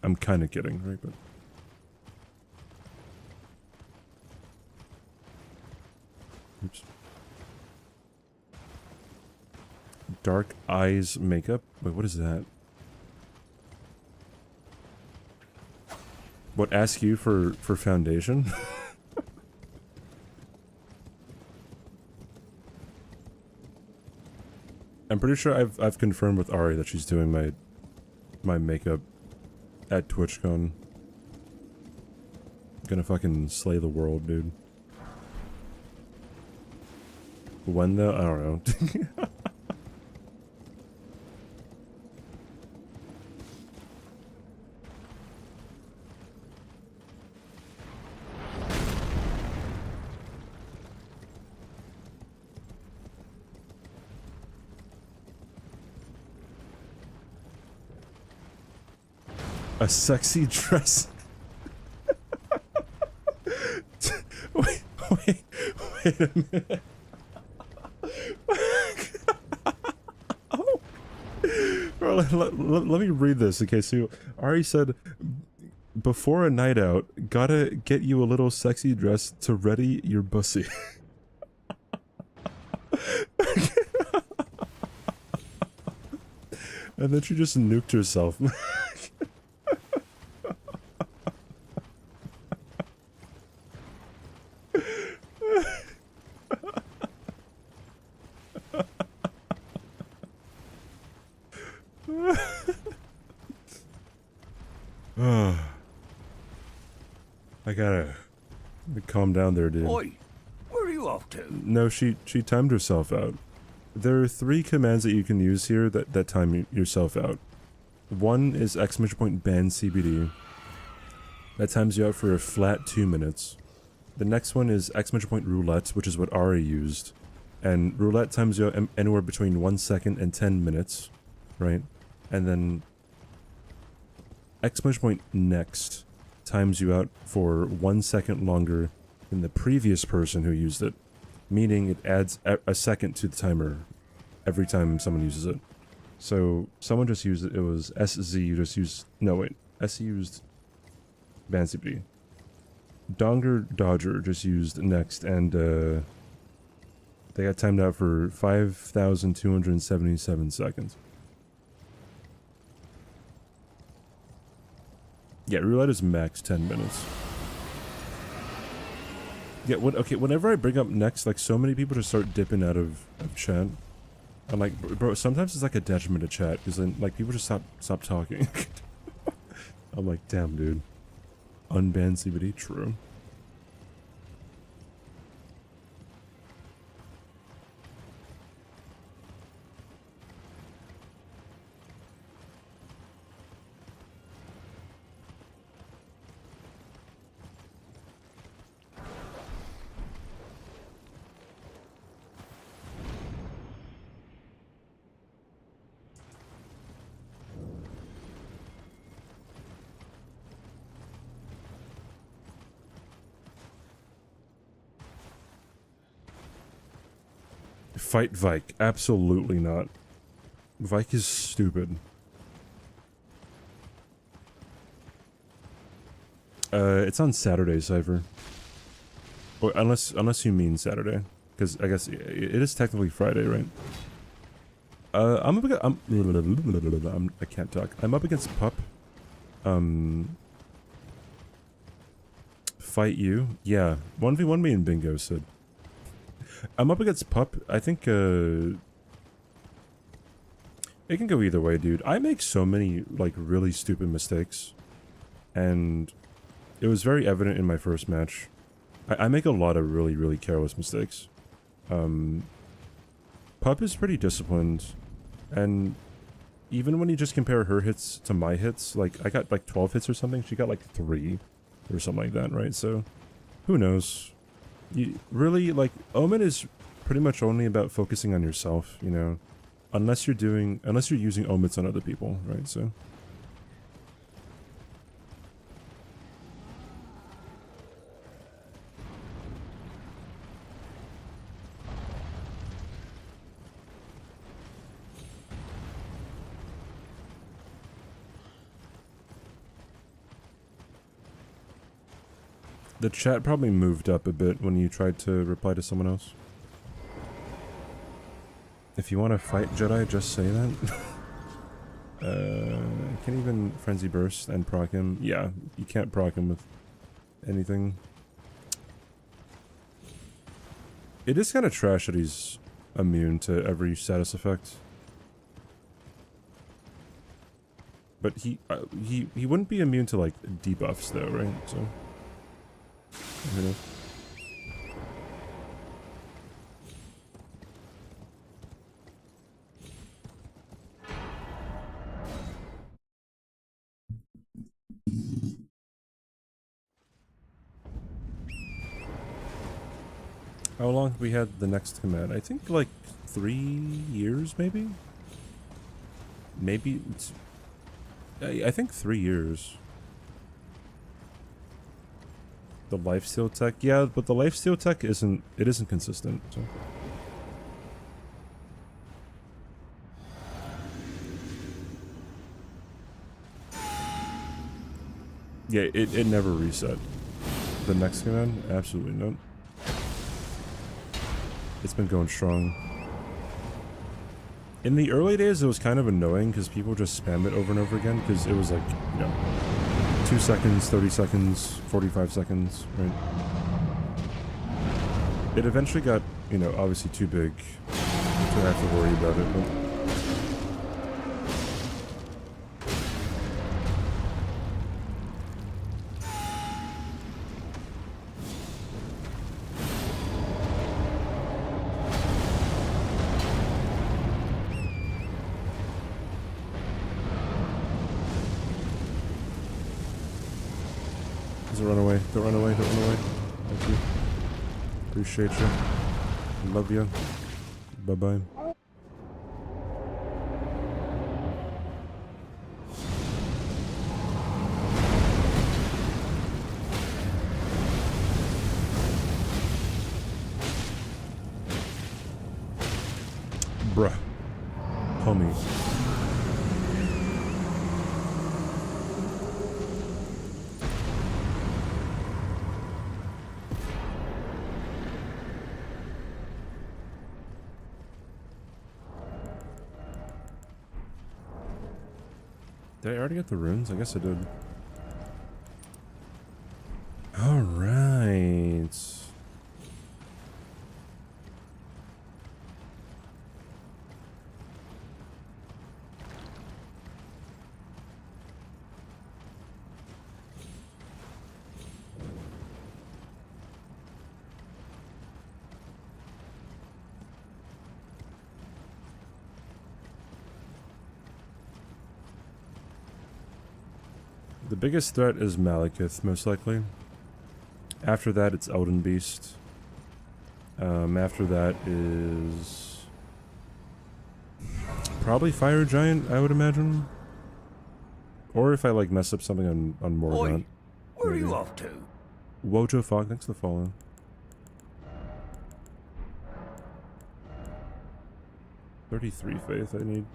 I'm kind of kidding, right? But oops. Dark eyes makeup? Wait, what is that? What, ask you for foundation? I'm pretty sure I've confirmed with Ari that she's doing my makeup at Twitchcon. Gonna fucking slay the world, dude. When though? I don't know. A sexy dress. wait a minute. Oh. Bro, let me read this in case you... Ari said, before a night out, gotta get you a little sexy dress to ready your bussy. And then she just nuked herself. I gotta calm down there, dude. Oi, where are you off to? No, she timed herself out. There are 3 commands that you can use here that time yourself out. One is !CBD. That times you out for a flat 2 minutes. The next one is !roulette, which is what Ari used. And roulette times you out anywhere between 1 second and 10 minutes, right? And then !next times you out for 1 second longer than the previous person who used it. Meaning it adds a second to the timer every time someone uses it. So someone just used it, it was SZ, you just used, no wait, SZ used banter. Donger Dodger just used next and they got timed out for 5,277 seconds. Yeah, roulette is max 10 minutes. Yeah, okay, whenever I bring up next, like, so many people just start dipping out of chat. I'm like, bro, sometimes it's like a detriment to chat, because then, like, people just stop talking. I'm like, damn, dude. Unban CBD? True. Fight Vike. Absolutely not. Vike is stupid. It's on Saturday, Cypher. Or unless you mean Saturday. Because I guess it is technically Friday, right? I'm up against... I can't talk. I'm up against Pup. Fight you? Yeah. 1v1 me and Bingo, Sid. I'm up against Pup. I think, it can go either way, dude. I make so many, like, really stupid mistakes. And it was very evident in my first match. I make a lot of really, really careless mistakes. Pup is pretty disciplined, and even when you just compare her hits to my hits, like I got like 12 hits or something, she got like 3 or something like that, right? So who knows? You really, like, Omen is pretty much only about focusing on yourself, you know, unless you're using omits on other people, right? So the chat probably moved up a bit when you tried to reply to someone else. If you want to fight Jedi, just say that. Can't even Frenzy Burst and proc him. Yeah, you can't proc him with anything. It is kind of trash that he's immune to every status effect. But he wouldn't be immune to, like, debuffs though, right? So who knows? How long have we had the next command? I think like 3 years, maybe? Maybe it's... I think 3 years. The lifesteal tech? Yeah, but the lifesteal tech isn't consistent, so... Yeah, it never reset. The next command? Absolutely not. It's been going strong. In the early days, it was kind of annoying because people just spam it over and over again because it was like, you know, 2 seconds, 30 seconds, 45 seconds, right? It eventually got, you know, obviously too big to have to worry about it, but... Don't run away, don't run away, don't run away. Thank you. Appreciate you. Love you. Bye-bye. Bruh. Homie. Did I already get the runes? I guess I did. Alright. The biggest threat is Malekith, most likely. After that, it's Elden Beast. After that is... probably Fire Giant, I would imagine. Or if I, like, mess up something on Morgant. Oi, where are you off to? Wojo Fog, thanks for the follow. $33 faith I need.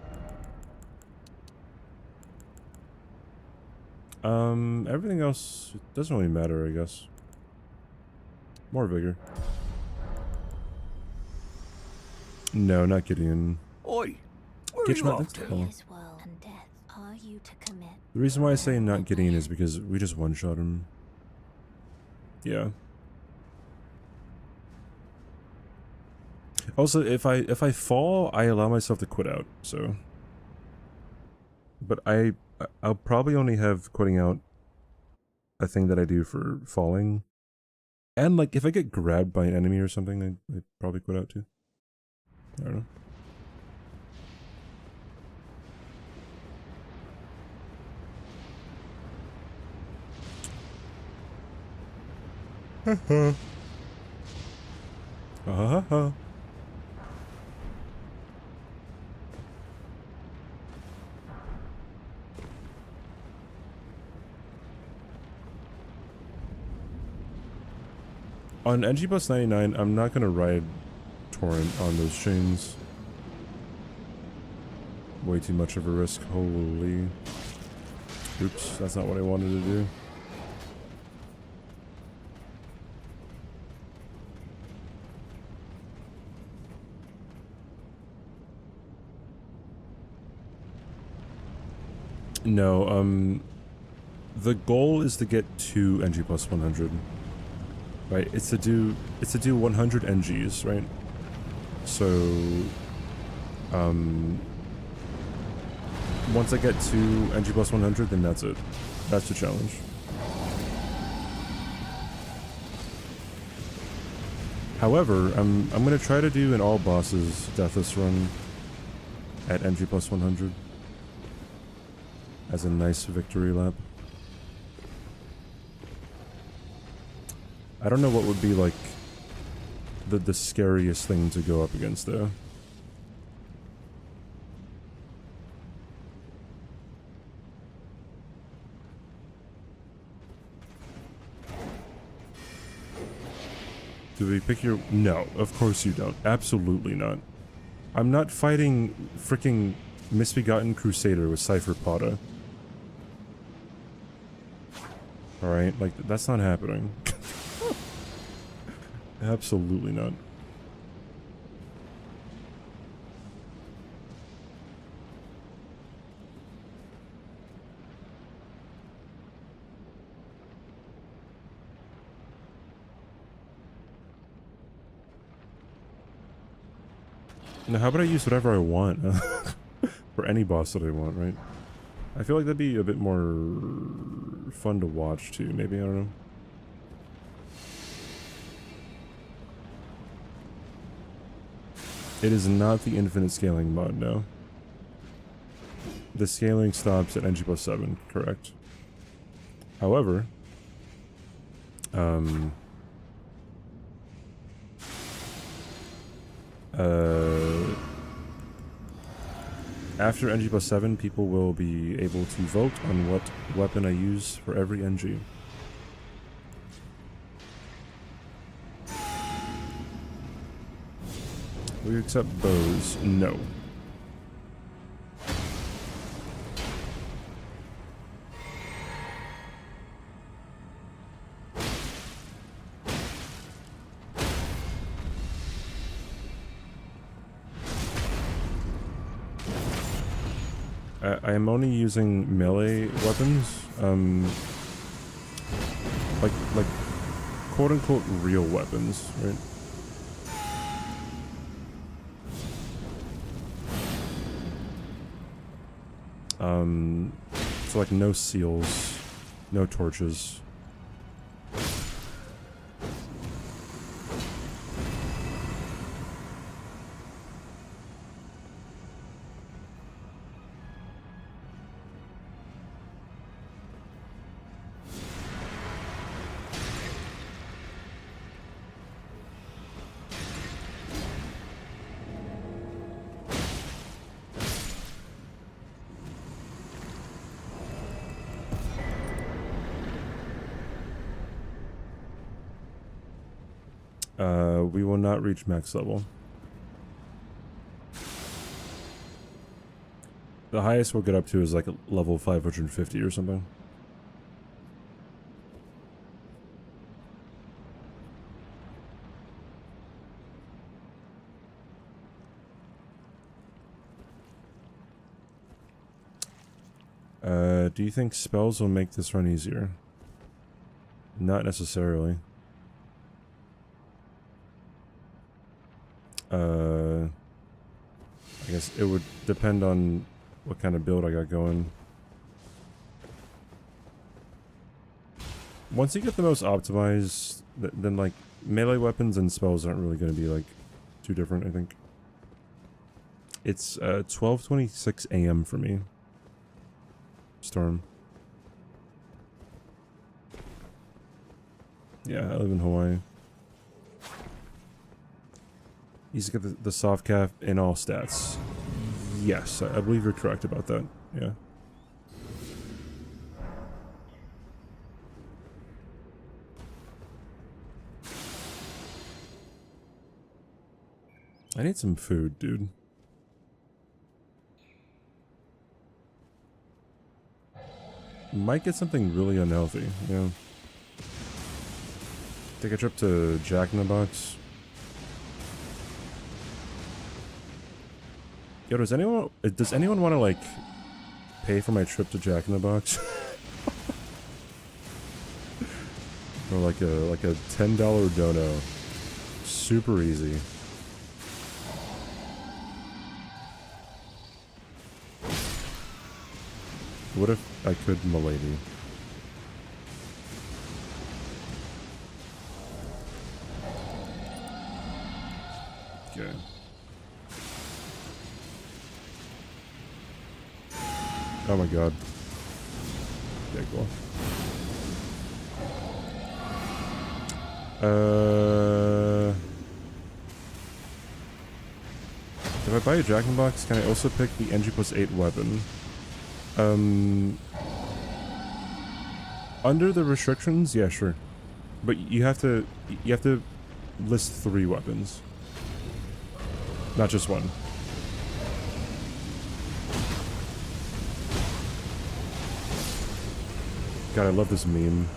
Everything else, it doesn't really matter, I guess. More vigor. No, not Gideon. Oi, where are you off to? This world and death are you to commit? The reason why I say not Gideon is because we just one-shot him. Yeah. Also, if I fall, I allow myself to quit out, so... But I'll probably only have quitting out a thing that I do for falling. And, like, if I get grabbed by an enemy or something, I'd probably quit out too. I don't know. On NG+99, I'm not gonna ride Torrent on those chains. Way too much of a risk. Holy. Oops, that's not what I wanted to do. No, the goal is to get 2 NG+100. Right, it's to do 100 NGs, right? So, once I get to NG+100, then that's it. That's the challenge. However, I'm gonna try to do an all bosses Deathless run at NG+100 as a nice victory lap. I don't know what would be like the scariest thing to go up against though. Do we pick your... No, of course you don't. Absolutely not. I'm not fighting freaking Misbegotten Crusader with Cypher Potta. Alright, like, that's not happening. Absolutely not. Now, how about I use whatever I want for any boss that I want, right? I feel like that'd be a bit more fun to watch too, maybe, I don't know. It is not the infinite scaling mod, no. The scaling stops at NG+7, correct. However, after NG+7, people will be able to vote on what weapon I use for every NG. We accept bows? No. I am only using melee weapons, like quote-unquote real weapons, right? So like no seals, no torches. We will not reach max level. The highest we'll get up to is like level 550 or something. Do you think spells will make this run easier? Not necessarily. I guess it would depend on what kind of build I got going. Once you get the most optimized, then like melee weapons and spells aren't really going to be like too different, I think. It's 12:26 a.m. for me. Storm. Yeah, I live in Hawaii. He's got the soft calf in all stats. Yes, I believe you're correct about that. Yeah. I need some food, dude. Might get something really unhealthy, yeah. Take a trip to Jack in the Box. Yo, does anyone want to, like, pay for my trip to Jack in the Box? Or like a $10 dono. Super easy. What if I could, milady? Okay. Oh my god. Okay, cool. If I buy a Jack in the Box, can I also pick the NG+8 weapon? Under the restrictions, yeah, sure. But you have to list 3 weapons. Not just one. God, I love this meme.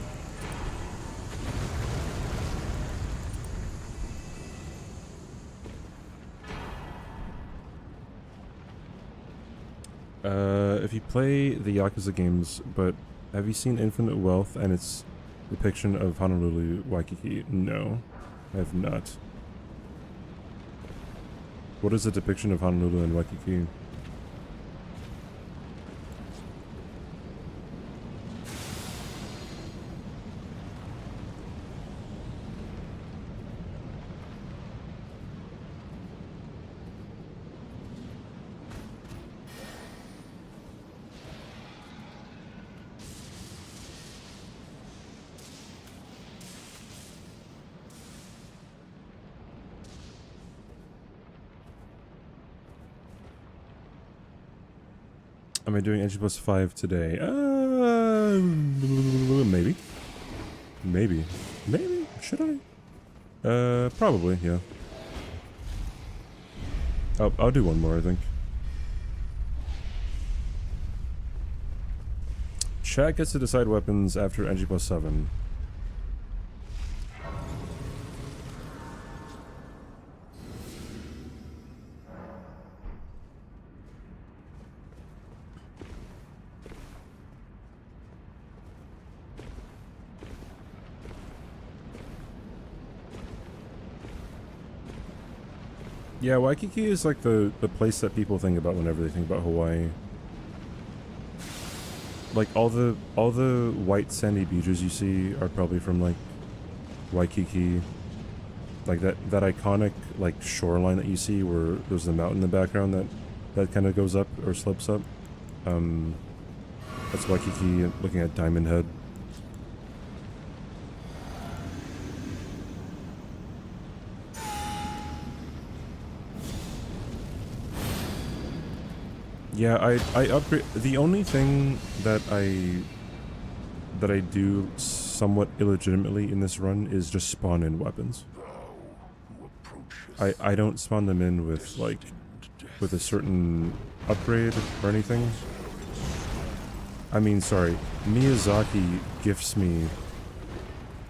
If you play the Yakuza games, but have you seen Infinite Wealth and its depiction of Honolulu, Waikiki? No, I have not. What is the depiction of Honolulu and Waikiki? Am I doing NG+5 today? Maybe. Maybe. Maybe? Should I? Probably, yeah. I'll do one more, I think. Chat gets to decide weapons after NG+7. Yeah, Waikiki is like the place that people think about whenever they think about Hawaii. Like all the white sandy beaches you see are probably from like Waikiki. Like that iconic like shoreline that you see where there's the mountain in the background that kind of goes up or slopes up. That's Waikiki, looking at Diamond Head. Yeah, I upgrade. The only thing that I do somewhat illegitimately in this run is just spawn in weapons. I don't spawn them in with like with a certain upgrade or anything. I mean, sorry, Miyazaki gifts me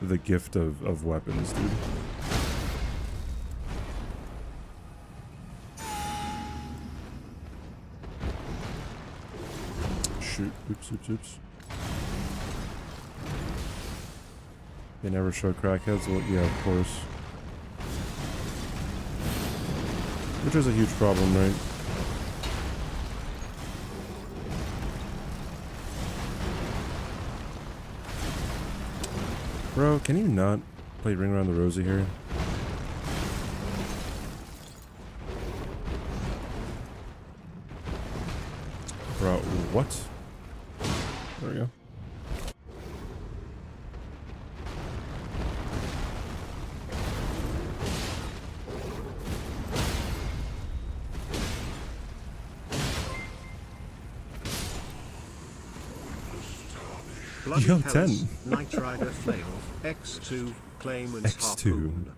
the gift of weapons, dude. Shoot. Oops. They never show crackheads? Well, yeah, of course. Which is a huge problem, right? Bro, can you not play Ring Around the Rosie here? Bro, what? There we go. Bloody Yo, Palace, 10. Knight Rider Flail, X2, Claimant X2. Harpoon.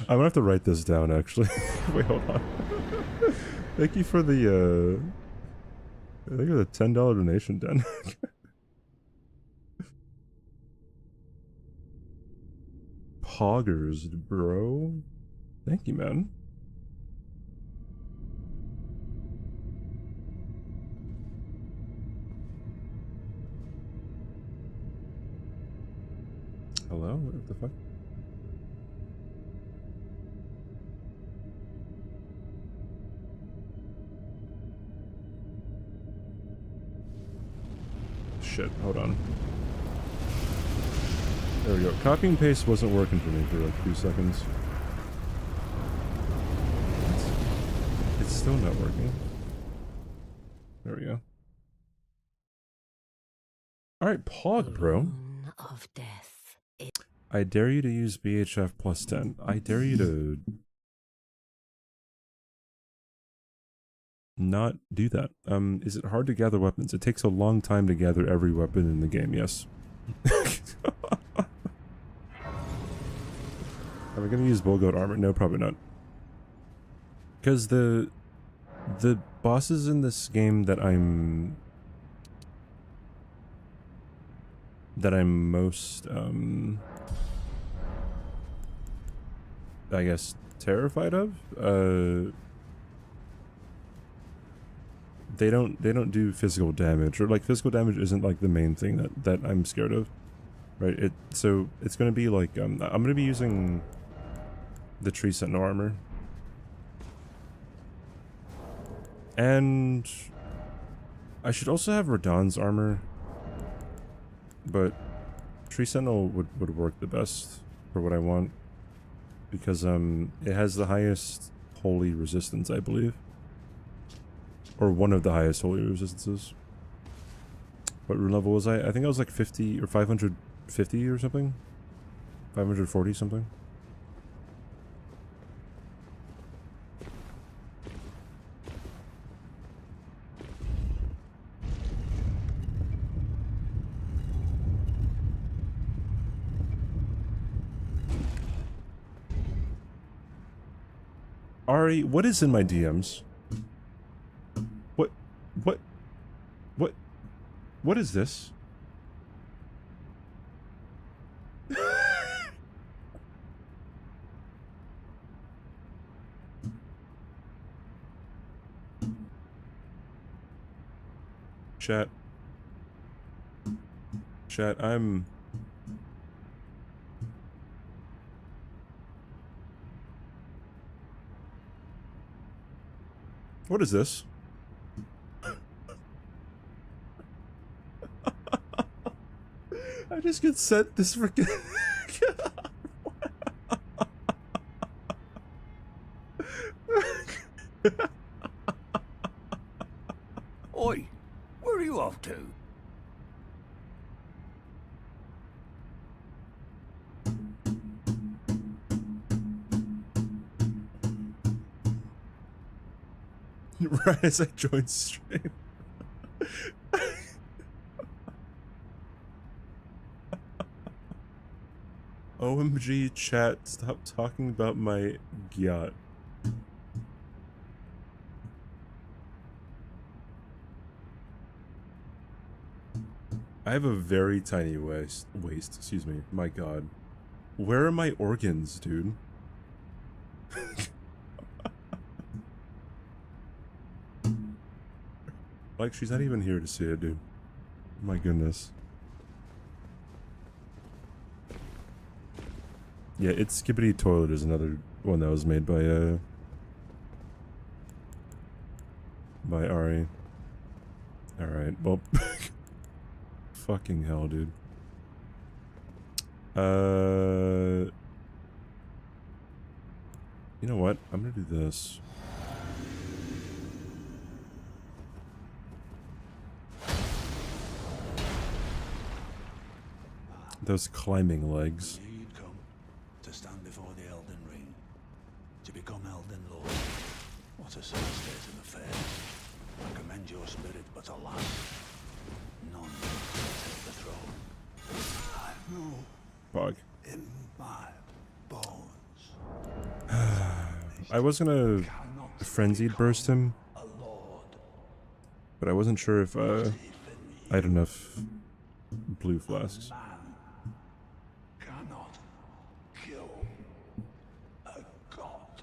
I'm gonna have to write this down, actually. Wait, hold on. Thank you for the, thank you for the $10 donation, Dan. Poggers, bro. Thank you, man. Hello? What the fuck? Shit, hold on. There we go. Copy and paste wasn't working for me for like 2 seconds. It's still not working. There we go. Alright, Pog, bro. Of death. I dare you to use BHF plus 10. I dare you to not do that. Is it hard to gather weapons? It takes a long time to gather every weapon in the game, yes. Am I gonna use Bullgoat armor? No, probably not. Because the bosses in this game that I'm most I guess terrified of, they don't do physical damage, or like physical damage isn't like the main thing that I'm scared of, right? So it's gonna be like I'm gonna be using the Tree Sentinel armor, and I should also have Radahn's armor, but Tree Sentinel would work the best for what I want, because it has the highest holy resistance, I believe. Or one of the highest holy resistances. What rune level was I? I think I was like 50 or 550 or something. 540 something. Ari, what is in my DMs? What is this? Chat, I'm... What is this? I just get sent this freaking... Oi, where are you off to? Right as I joined stream. OMG chat, stop talking about my yacht. I have a very tiny waist, excuse me. My god. Where are my organs, dude? Like, she's not even here to see it, dude. My goodness. Yeah, itzCBD Toilet is another one that was made by Ari. Alright, well... fucking hell, dude. You know what? I'm gonna do this. Those climbing legs. You'd come to stand before the Elden Ring, to become Elden Lord. What a sad state of affairs. I commend your spirit, but alas, none the throne. I know Fog. in my bones. I was gonna frenzied burst him, A lord. but I wasn't sure if I had enough blue flasks. Man cannot kill a god.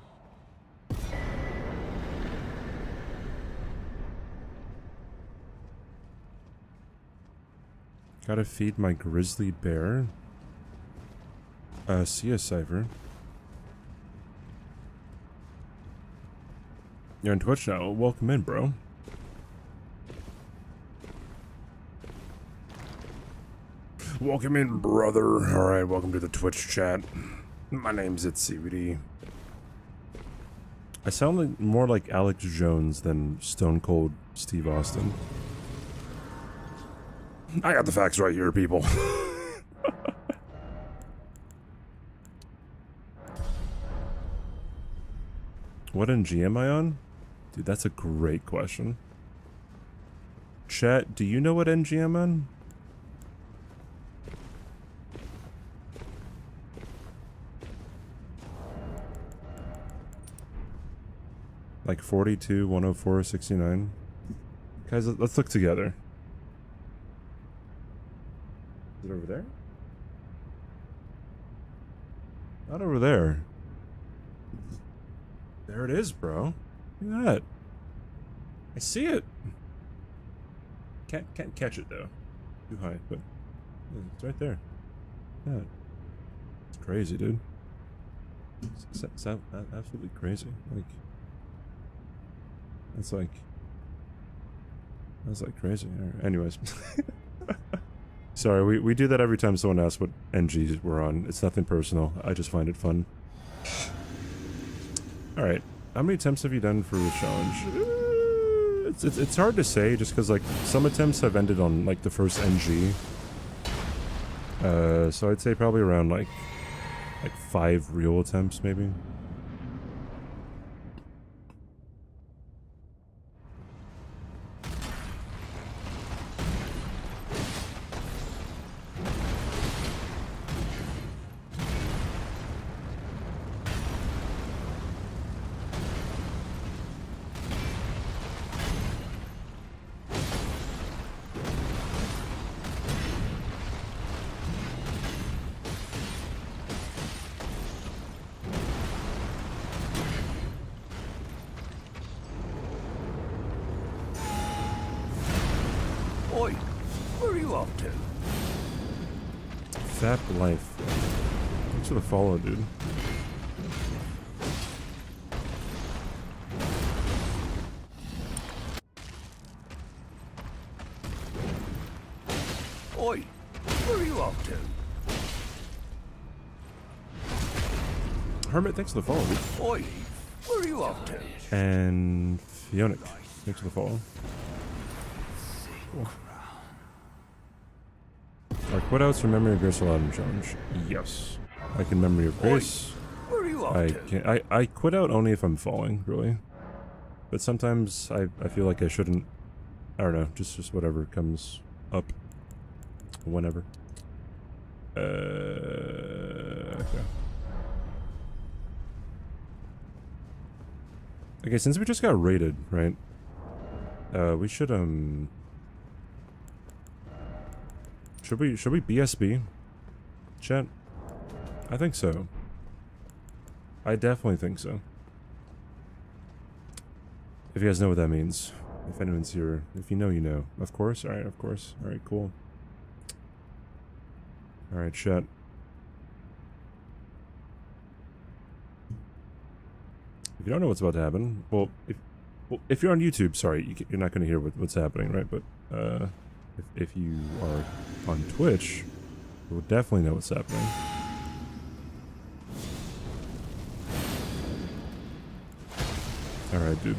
Gotta feed my grizzly bear. See a cipher. You're on Twitch now. Welcome in, bro. Welcome in, brother. Alright, welcome to the Twitch chat. My name's itzCBD. I sound like more like Alex Jones than Stone Cold Steve Austin. I got the facts right here, people. What NG am I on? Dude, that's a great question. Chat, do you know what NG I'm on? Like 42, 104, 69. Guys, let's look together. Is it over there? Not over there. There it is, bro. Look at that. I see it. Can't catch it though. Too high, but it's right there. Yeah. It's crazy, dude. It's absolutely crazy. Like that's like crazy. Right. Anyways. Sorry, we do that every time someone asks what NGs we're on. It's nothing personal. I just find it fun. Alright. How many attempts have you done for the challenge? It's hard to say just because like some attempts have ended on like the first NG. So I'd say probably around like 5 real attempts maybe. Oi, where are you off to? Fat life. Thanks for the follow, dude. Oi, where are you off to? Hermit, thanks for the follow, dude. Oi, where are you off to? And Fionic, thanks for the follow. Cool. Are quit-outs from Memory of Grace allowed in challenge? Yes. I can Memory of Grace. Where are you off I to? can I quit out only if I'm falling, really. But sometimes I feel like I shouldn't. I don't know, just whatever comes up. Whenever. Okay. Okay, since we just got raided, right? We should Should we BSB? Chat? I think so. I definitely think so. If you guys know what that means. If anyone's here. If you know, you know. Of course? Alright, of course. Alright, cool. Alright, chat. If you don't know what's about to happen, well, if you're on YouTube, sorry, you're not going to hear what's happening, right? But, if you are on Twitch, you will definitely know what's happening. Alright, dude.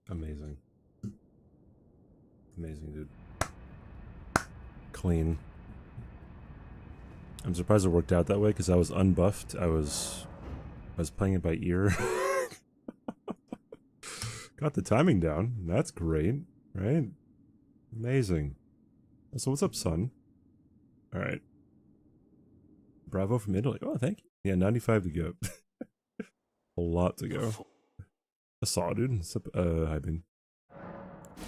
Amazing. Amazing, dude. Clean. I'm surprised it worked out that way because I was unbuffed. I was playing it by ear. Got the timing down. That's great, right? Amazing. So what's up, son? All right. Bravo from Italy. Oh, thank you. Yeah, 95 to go. A lot to go. I saw, dude. What's up, Hyping? All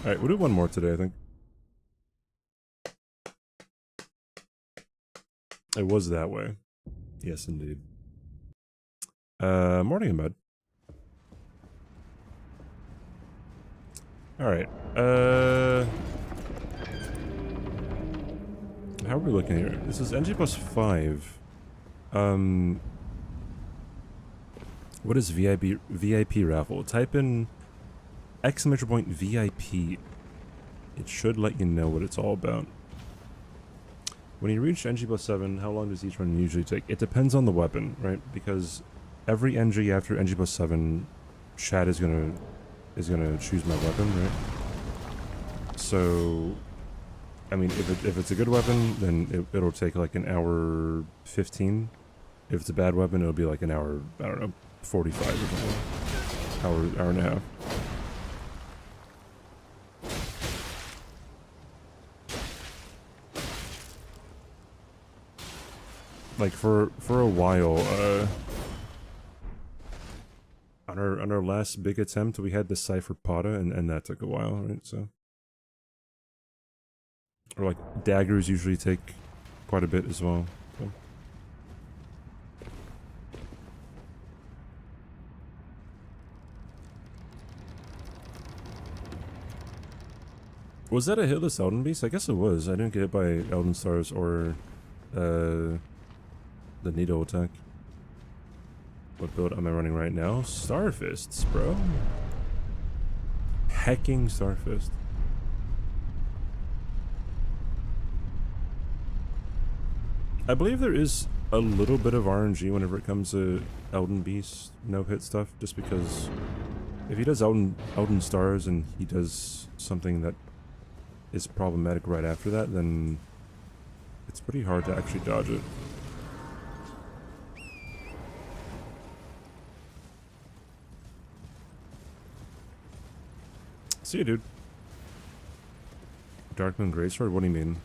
right, we'll do one more today, I think. It was that way. Yes, indeed. Morning, Ahmed. Alright, how are we looking here? This is NG+5. What is VIP raffle? Type in exclamation point VIP. It should let you know what it's all about. When you reach NG+7, how long does each one usually take? It depends on the weapon, right? Because every NG after NG+7, chat is gonna choose my weapon, right? So, I mean, if it's a good weapon, then it'll take like an hour 15. If it's a bad weapon, it'll be like an hour, I don't know, 45 or something. Hour and a half. Like for a while, on our last big attempt, we had the Cypher Pata, and that took a while, right? So, or like daggers usually take quite a bit as well. So. Was that a hitless Elden Beast? I guess it was. I didn't get hit by Elden Stars or the Needle attack. What build am I running right now? Starfists, bro. Hecking Starfist. I believe there is a little bit of RNG whenever it comes to Elden Beast no-hit stuff, just because if he does Elden Stars and he does something that is problematic right after that, then it's pretty hard to actually dodge it. See you, dude. Darkmoon Greatsword? What do you mean?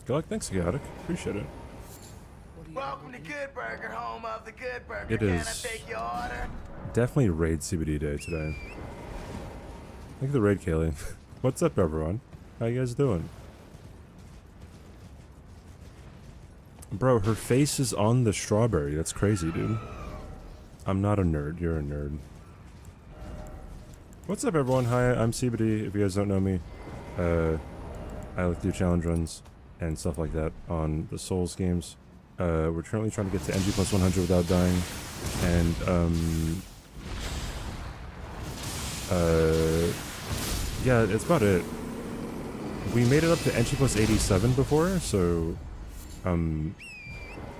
Good luck. Thanks, Chaotic. Appreciate it. Welcome to Good Burger, home of the Good Burger. It is. Can I take your order? Definitely raid CBD day today. Thank you for the raid, Kaylee. What's up, everyone? How you guys doing? Bro, her face is on the strawberry. That's crazy, dude. I'm not a nerd. You're a nerd. What's up, everyone? Hi, I'm CBD. If you guys don't know me, I like to do challenge runs and stuff like that on the Souls games. We're currently trying to get to NG+100 without dying, and yeah, that's about it. We made it up to NG+87 before, so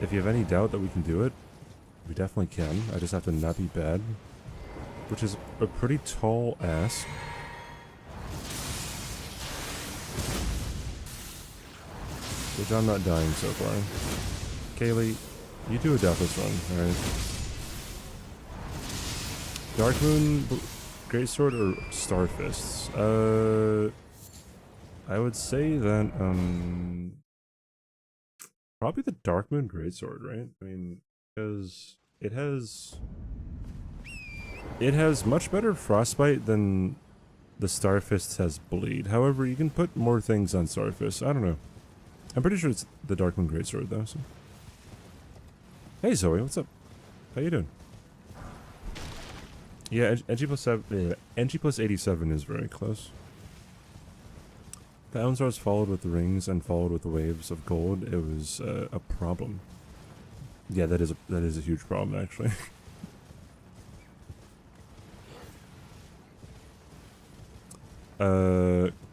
if you have any doubt that we can do it, we definitely can. I just have to not be bad, which is a pretty tall ask. Which I'm not dying so far. Kaylee, you do a Deathless run, alright? Darkmoon, Greatsword, or Starfists? I would say that, probably the Darkmoon Greatsword, right? I mean, because it has much better Frostbite than the Starfist has Bleed. However, you can put more things on Starfist. I don't know. I'm pretty sure it's the Darkmoon Greatsword, though, so. Hey Zoe, what's up? How you doing? Yeah, NG+87 is very close. The Elden Stars followed with the rings and followed with the waves of gold. It was a problem. Yeah, that is a huge problem actually.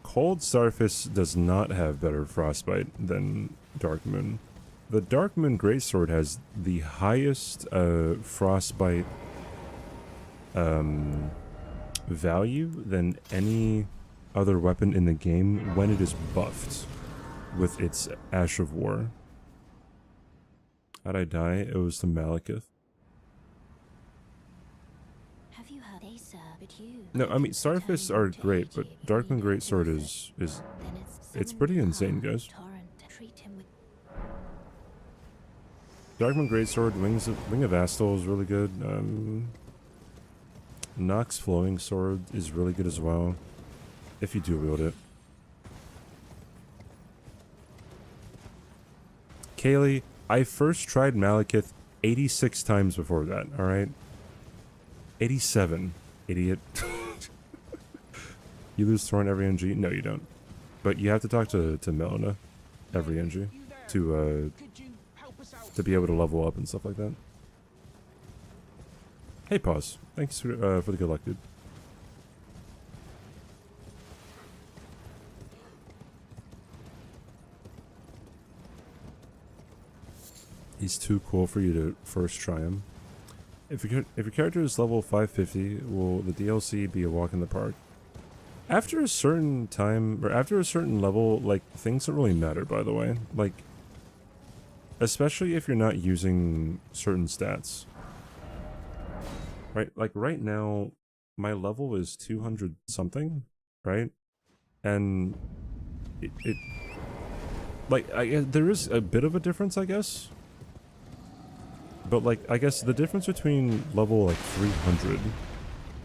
Cold Starfist does not have better frostbite than Dark Moon. The Dark Moon Greatsword has the highest frostbite value than any other weapon in the game when it is buffed with its Ash of War. How'd I die? It was the Malekith. Have you heard they serve but you? No, I mean Starfists are great, but Darkmoon Greatsword is it's pretty insane, guys. Darkmoon Greatsword, Wing of Astal is really good. Nox Flowing Sword is really good as well, if you do wield it. Kaylee, I first tried Malekith 86 times before that, alright? 87, idiot. You lose Thorn every NG? No, you don't. But you have to talk to Melina every NG to be able to level up and stuff like that. Hey, Pause. Thanks for the good luck, dude. He's too cool for you to first try him. If your character is level 550, will the DLC be a walk in the park? After a certain time, or after a certain level, like, things don't really matter, by the way. Like, especially if you're not using certain stats. Right? Like, right now, my level is 200 something, right? And it like, there is a bit of a difference, I guess. But, like, I guess the difference between level, like, 300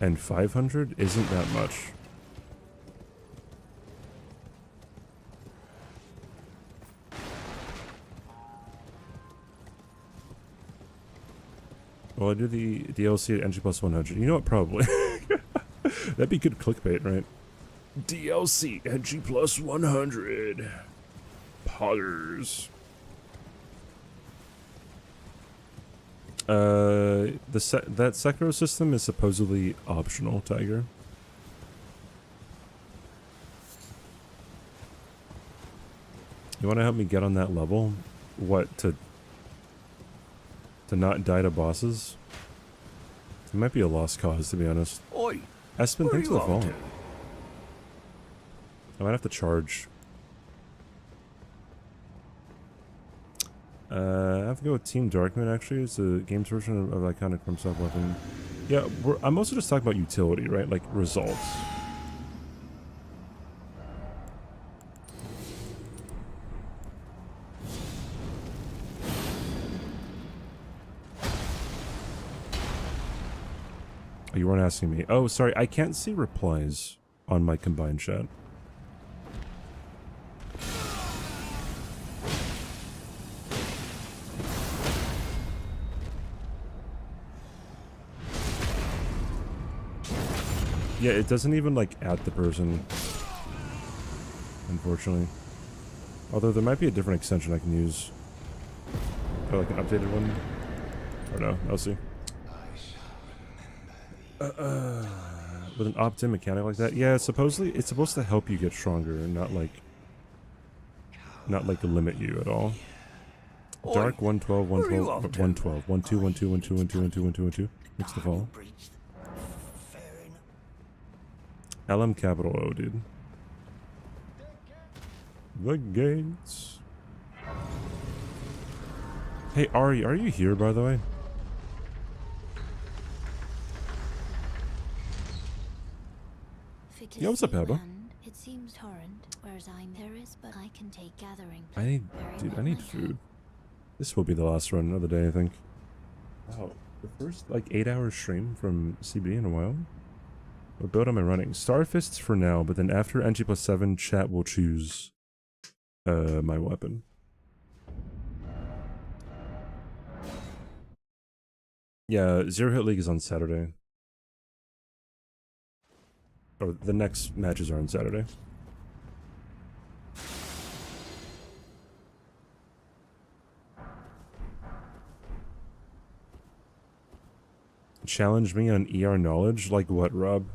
and 500 isn't that much. Well, I do the DLC at NG+100. You know what? Probably. That'd be good clickbait, right? DLC NG+100. Poggers. That Sekiro system is supposedly optional, Tiger. You want to help me get on that level? What, to not die to bosses? It might be a lost cause, to be honest. Oi! Espen, thanks for the follow. To? I might have to charge. I have to go with Team Darkman, actually. It's the game's version of iconic from sub-weapon. Yeah, I'm also just talking about utility, right? Like, results. Oh, you weren't asking me. Oh, sorry, I can't see replies on my combined chat. Yeah, it doesn't even, like, add the person, unfortunately. Although there might be a different extension I can use. Or, like, an updated one. Or no, I'll see. With an opt-in mechanic like that? Yeah, supposedly, it's supposed to help you get stronger and not, like, limit you at all. Dark 112, 112, 112, 12, 12, 12, 12, 12, 12, 12, 12. Mix the fall. LM capital O, dude. The gates. Hey, Ari, are you here, by the way? Yeah, what's up, Abba? It seems torrent, whereas there is, but I can take gathering. I need food. This will be the last run of the day, I think. Wow, the first, like, 8-hour stream from CBD in a while. What build am I running? Starfists for now, but then after NG+7, chat will choose my weapon. Yeah, Zero Hit League is on Saturday. Or the next matches are on Saturday. Challenge me on ER knowledge? Like what, Rob?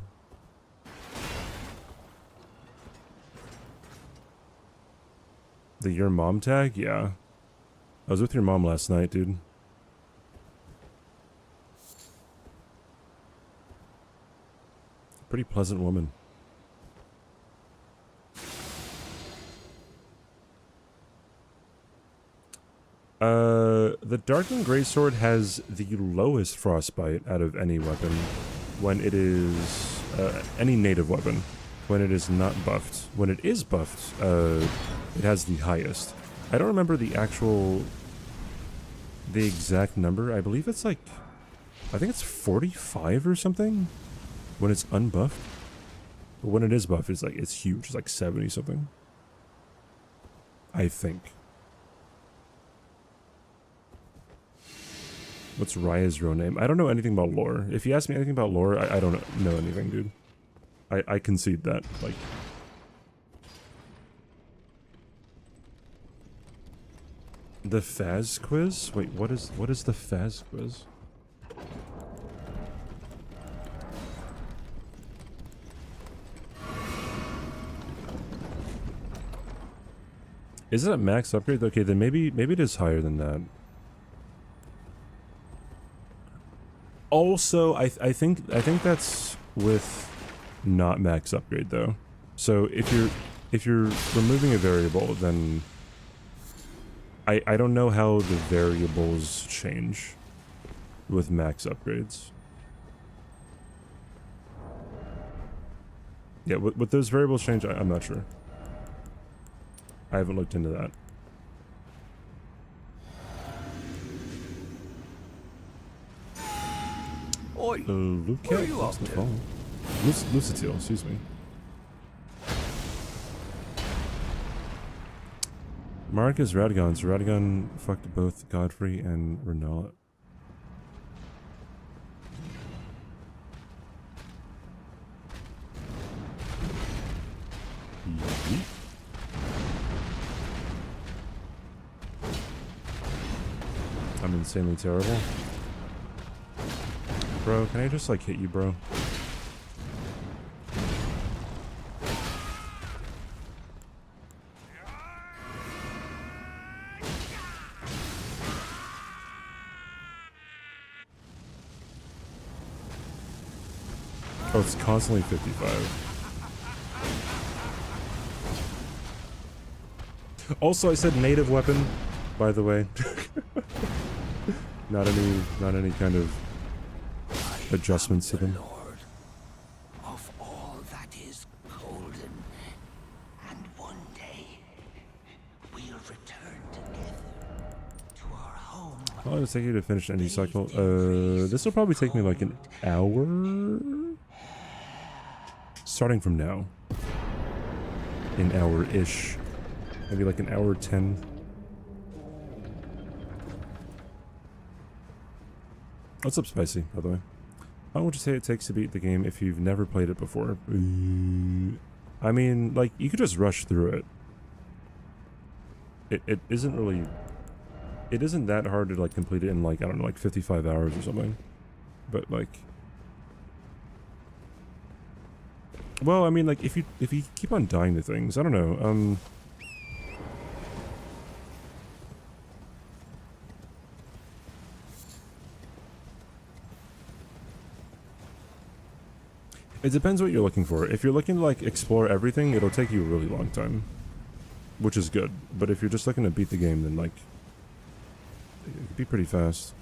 The your mom tag? Yeah. I was with your mom last night, dude. Pretty pleasant woman. The Darkling Greatsword has the lowest frostbite out of any weapon when it is, any native weapon, when it is not buffed. When it is buffed, it has the highest. I don't remember the exact number. I believe it's like, I think it's 45 or something when it's unbuffed. But when it is buffed, it's like, it's huge. It's like 70 something. I think. What's Raya's real name? I don't know anything about lore. If you ask me anything about lore, I don't know anything, dude. I concede that. Like, the Faz quiz? Wait, what is the Faz quiz? Is it a max upgrade? Okay, then maybe it is higher than that. Also, I think that's with not max upgrade though. So if you're removing a variable, then I don't know how the variables change with max upgrades. Yeah, with those variables change, I'm not sure. I haven't looked into that. Oi, Luke where are you off to? Lucitil, excuse me. Marcus Radgon. So Radgon fucked both Godfrey and Renala. I'm insanely terrible. Bro, can I just like hit you, bro? Oh, it's constantly 55. Also, I said native weapon, by the way. not any kind of adjustments to them. Lord of all that is golden, and one day we'll return together to our home. How long does it take you to finish NG cycle? This will probably take me like an hour? Starting from now. An hour-ish. Maybe like an hour 10. What's up, Spicy, by the way? How long would you say it takes to beat the game if you've never played it before? I mean, like, you could just rush through it. It isn't really... It isn't that hard to, like, complete it in, like, I don't know, like 55 hours or something. But, like... Well, I mean, like, if you keep on dying to things, I don't know, it depends what you're looking for. If you're looking to, like, explore everything, it'll take you a really long time. Which is good. But if you're just looking to beat the game, then, like... It could be pretty fast.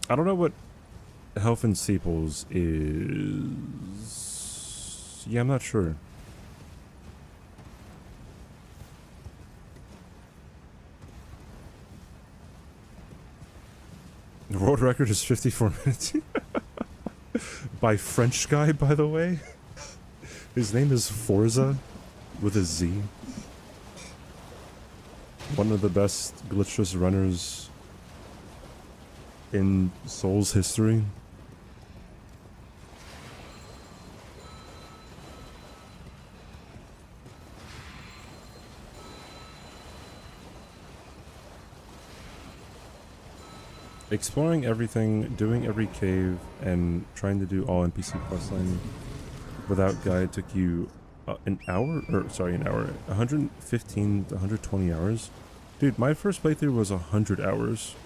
I don't know what Health and Sepals is... Yeah, I'm not sure. The world record is 54 minutes. By French guy, by the way. His name is Forza, with a Z. One of the best glitchless runners in Souls history. exploring everything, doing every cave, and trying to do all NPC questline without guide took you an hour, or sorry, an hour, 115 to 120 hours. Dude, my first playthrough was 100 hours,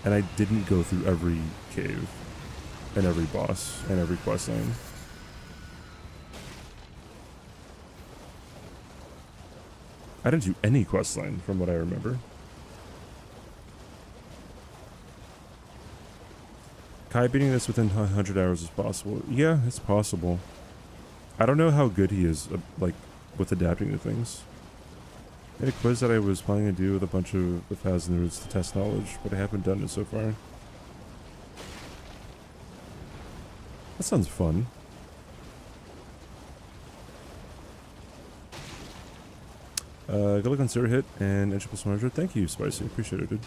and I didn't go through every cave, and every boss, and every questline. I didn't do any questline, from what I remember. Kai beating this within 100 hours is possible. Yeah, it's possible. I don't know how good he is, like, with adapting to things. I had a quiz that I was planning to do with a bunch of the 1,000 roots to test knowledge, but I haven't done it so far. That sounds fun. Good luck on Zero Hit and NG+100. Thank you, Spicy. Appreciate it, dude.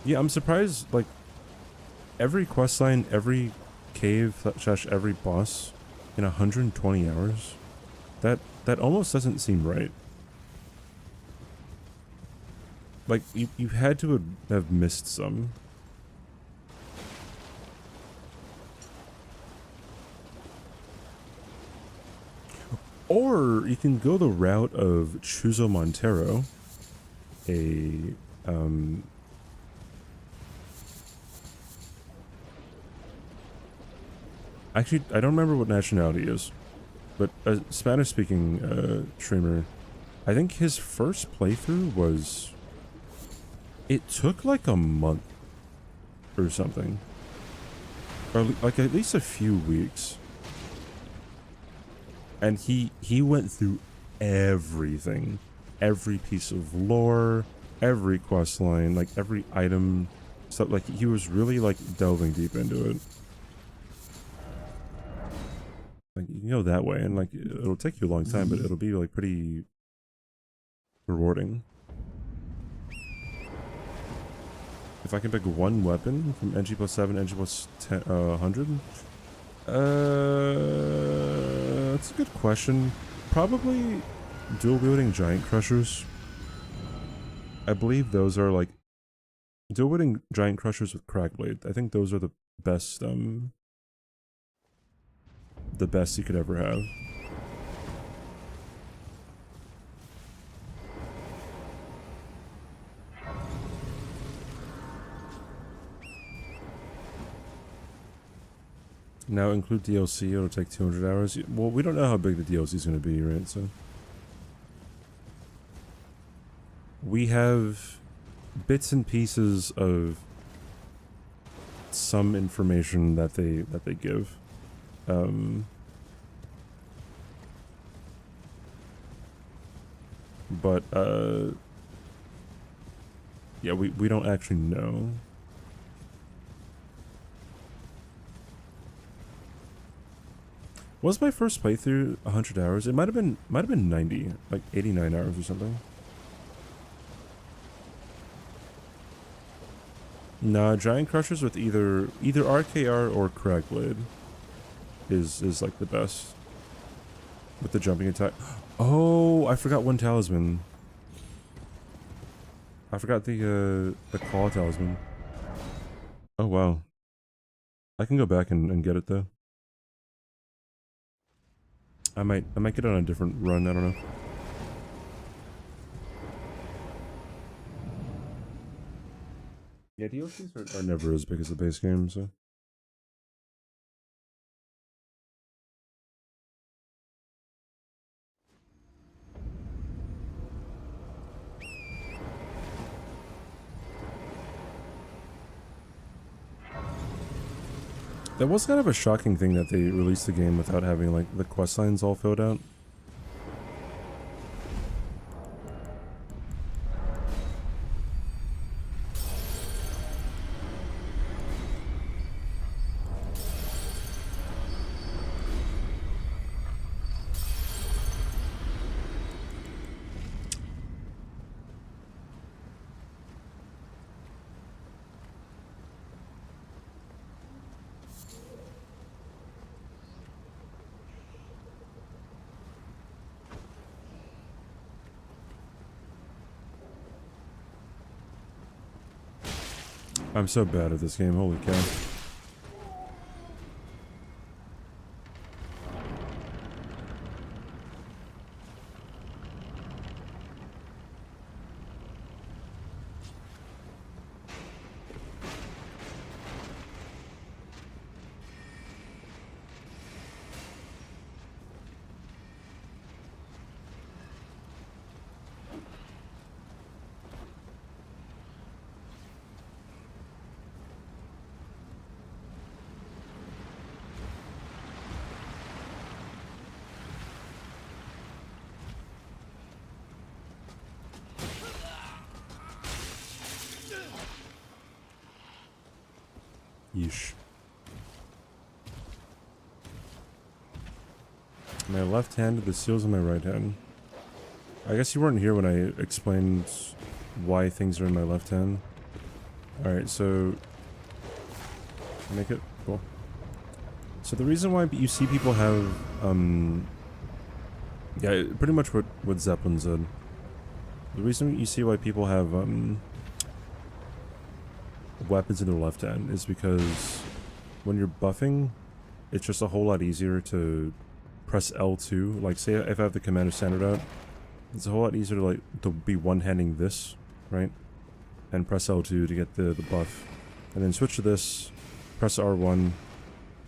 Yeah, I'm surprised, like, every questline, every cave, slash every boss in 120 hours? That almost doesn't seem right. Like, you had to have missed some. Or you can go the route of Chuzo Montero, actually, I don't remember what nationality he is, but a Spanish-speaking streamer. I think his first playthrough was... It took like a month or something. Or like at least a few weeks. And he went through everything. Every piece of lore, every quest line, like every item. Stuff, like he was really like delving deep into it. Like, you know, that way, and like it'll take you a long time, but it'll be like pretty rewarding. If I can pick one weapon from NG+7, NG+100, that's a good question. Probably dual wielding giant crushers. I believe those are like dual wielding giant crushers with crack blade. I think those are the best you could ever have. Now include DLC, it'll take 200 hours. Well, we don't know how big the DLC is going to be, right? So we have bits and pieces of some information that they give. But yeah, we don't actually know. Was my first playthrough 100 hours? It might have been 90, like 89 hours or something. Nah, giant crushers with either RKR or crack blade is like the best with the jumping attack. Oh, I forgot one talisman. I forgot the claw talisman. Oh wow. I can go back and get it though. I might get it on a different run, I don't know. Yeah, DLCs are never as big as the base game, so. That was kind of a shocking thing that they released the game without having like the quest lines all filled out. I'm so bad at this game, holy cow. Yeesh. My left hand, the seal's in my right hand. I guess you weren't here when I explained why things are in my left hand. Alright, so... make it cool. So the reason why you see people have, yeah, pretty much what Zeppelin said. The reason you see why people have, weapons in their left hand is because when you're buffing, it's just a whole lot easier to press L2. Like, say if I have the commander standard out, it's a whole lot easier to, like, to be one-handing this, right? And press L2 to get the buff. And then switch to this, press R1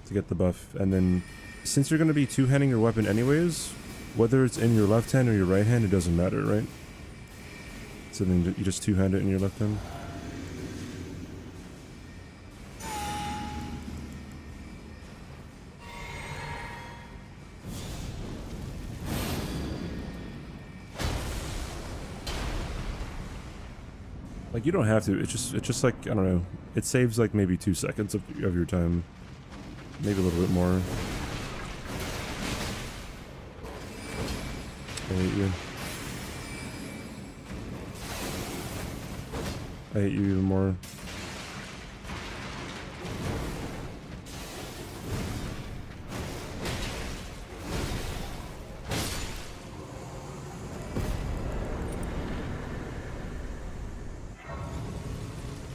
to get the buff. And then, since you're going to be two-handing your weapon anyways, whether it's in your left hand or your right hand, it doesn't matter, right? So then you just two-hand it in your left hand. Like, you don't have to. It's just like, I don't know. It saves like maybe 2 seconds of your time, maybe a little bit more. I hate you. I hate you even more.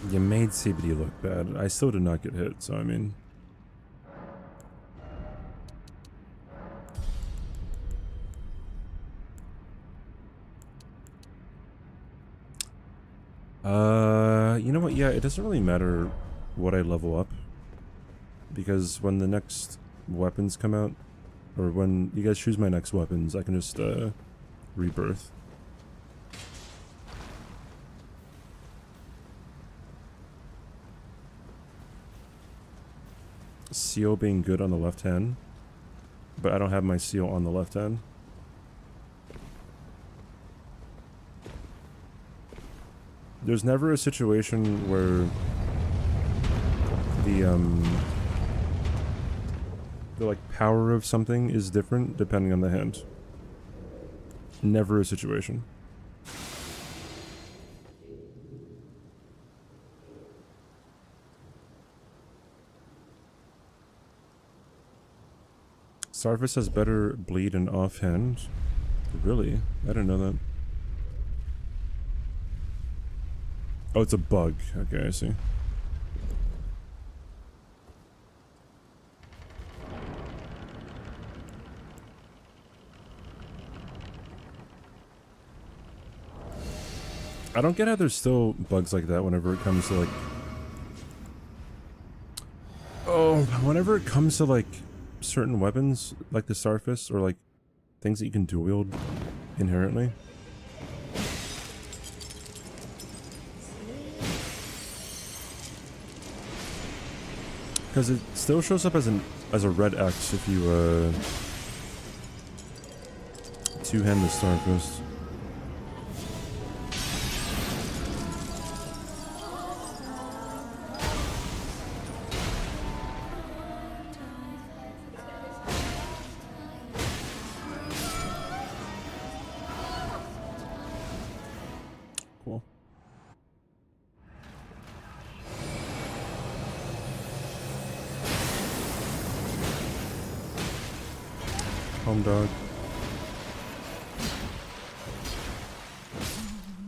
You made CBD look bad. I still did not get hit, so I mean... you know what? Yeah, it doesn't really matter what I level up. Because when the next weapons come out, or when you guys choose my next weapons, I can just, rebirth. Seal being good on the left hand, but I don't have my seal on the left hand. There's never a situation where the like power of something is different depending on the hand. Never a situation. Starfish has better bleed and offhand. Really? I didn't know that. Oh, it's a bug. Okay, I see. I don't get how there's still bugs like that whenever it comes to like... Oh, whenever it comes to like certain weapons, like the Starfist, or like things that you can dual wield inherently. Because it still shows up as a red X if you two-hand the Starfist. Cool. Home dog.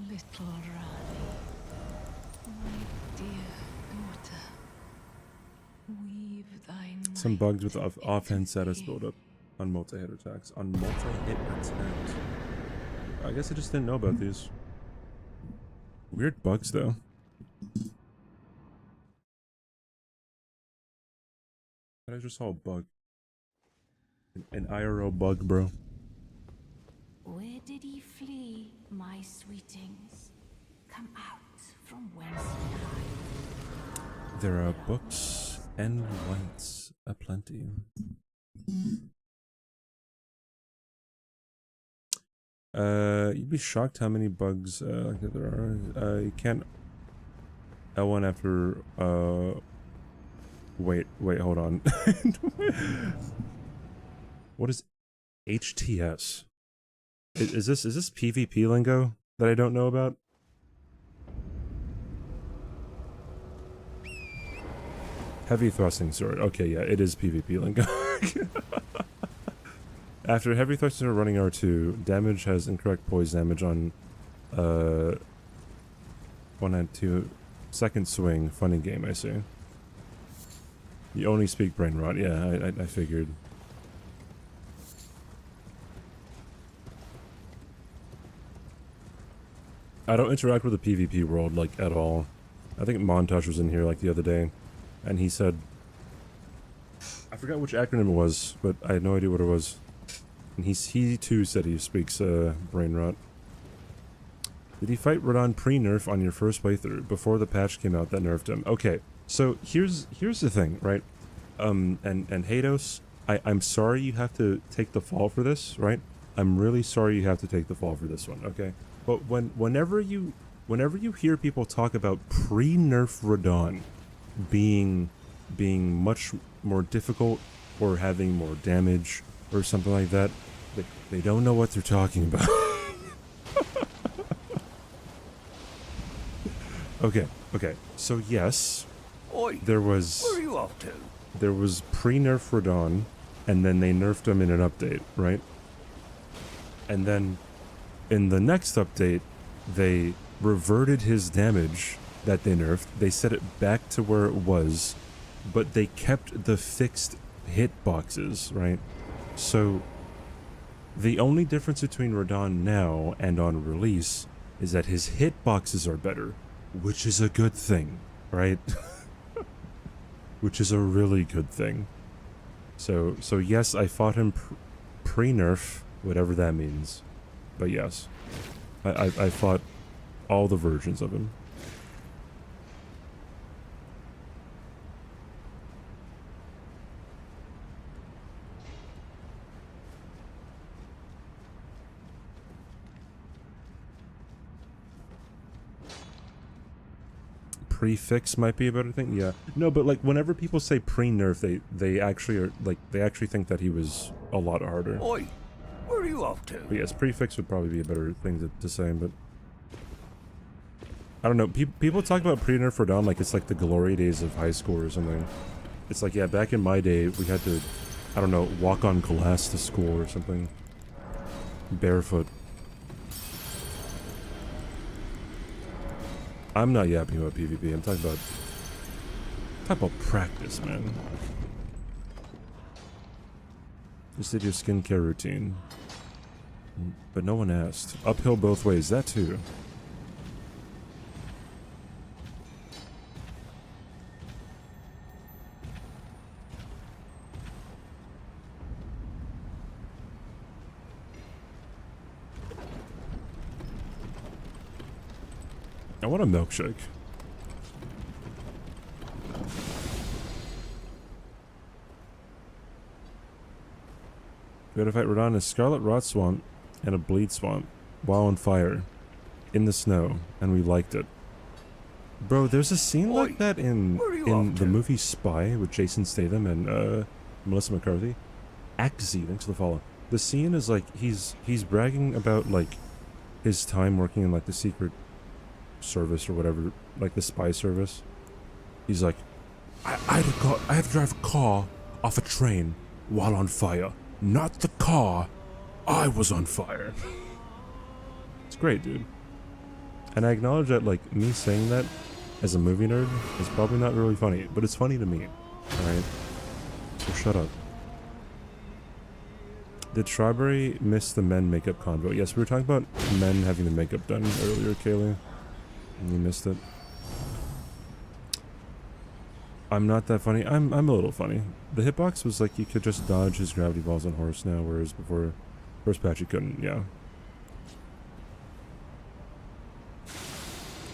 Little Rani, my dear Some bugs with offhand status buildup on multi-hit attacks. On multi-hit attacks. I guess I just didn't know about these. Weird bugs though. I just saw a bug. An IRL bug, bro. Where did he flee, my sweetings? Come out from whence ye hide. There are books and lights aplenty. You'd be shocked how many bugs like there are. You can't L1 after wait, hold on. What is HTS? Is this PvP lingo that I don't know about? Heavy thrusting sword. Okay, yeah, it is PvP lingo. After heavy thrusting sword running R2, damage has incorrect poise damage on 1 and 2 second swing. Funny game, I see. You only speak brain rot. Yeah, I figured. I don't interact with the PvP world like at all. I think Montage was in here like the other day, and he said, I forgot which acronym it was, but I had no idea what it was. And he too said he speaks brain rot. Did he fight Radon pre-nerf on your first playthrough before the patch came out that nerfed him? Okay, so here's the thing, right? And Hados, I'm sorry you have to take the fall for this, right? I'm really sorry you have to take the fall for this one, okay? But whenever you hear people talk about pre-nerf Radon being much more difficult or having more damage or something like that, they don't know what they're talking about. Okay. So yes, there was. Where are you off to? There was pre-nerf Radon, and then they nerfed him in an update, right? And then in the next update, they reverted his damage that they nerfed. They set it back to where it was, but they kept the fixed hitboxes, right? So the only difference between Radon now and on release is that his hitboxes are better, which is a good thing, right? Which is a really good thing. So yes, I fought him pre-nerf, whatever that means. But yes, I fought all the versions of him. Prefix might be a better thing. Yeah. No, but like whenever people say pre-nerf, they actually are like they actually think that he was a lot harder. Oi, where are you off to? But yes, prefix would probably be a better thing to say, but I don't know. People talk about pre-nerf Radon like it's like the glory days of high school or something. It's like, yeah, back in my day, we had to, I don't know, walk on glass to school or something. Barefoot. I'm not yapping about PvP. I'm talking about practice, man. Just did your skincare routine. But no one asked. Uphill both ways, that too. I want a milkshake. We had to fight Radon in a Scarlet Rot Swamp and a Bleed Swamp while on fire in the snow, and we liked it. Bro, there's a scene like that in the movie Spy with Jason Statham and Melissa McCarthy. Act Z, thanks for the follow. The scene is like he's bragging about like his time working in like the secret service or whatever, like the spy service. He's like, I have to drive a car off a train while on fire. Not the car. I was on fire. It's great, dude. And I acknowledge that, like, me saying that as a movie nerd is probably not really funny, but it's funny to me, alright? So shut up. Did Strawberry miss the men makeup convo? Yes, we were talking about men having the makeup done earlier, Kaylee. And you missed it. I'm not that funny. I'm a little funny. The hitbox was like you could just dodge his gravity balls on horse now, whereas before first patch you couldn't, yeah.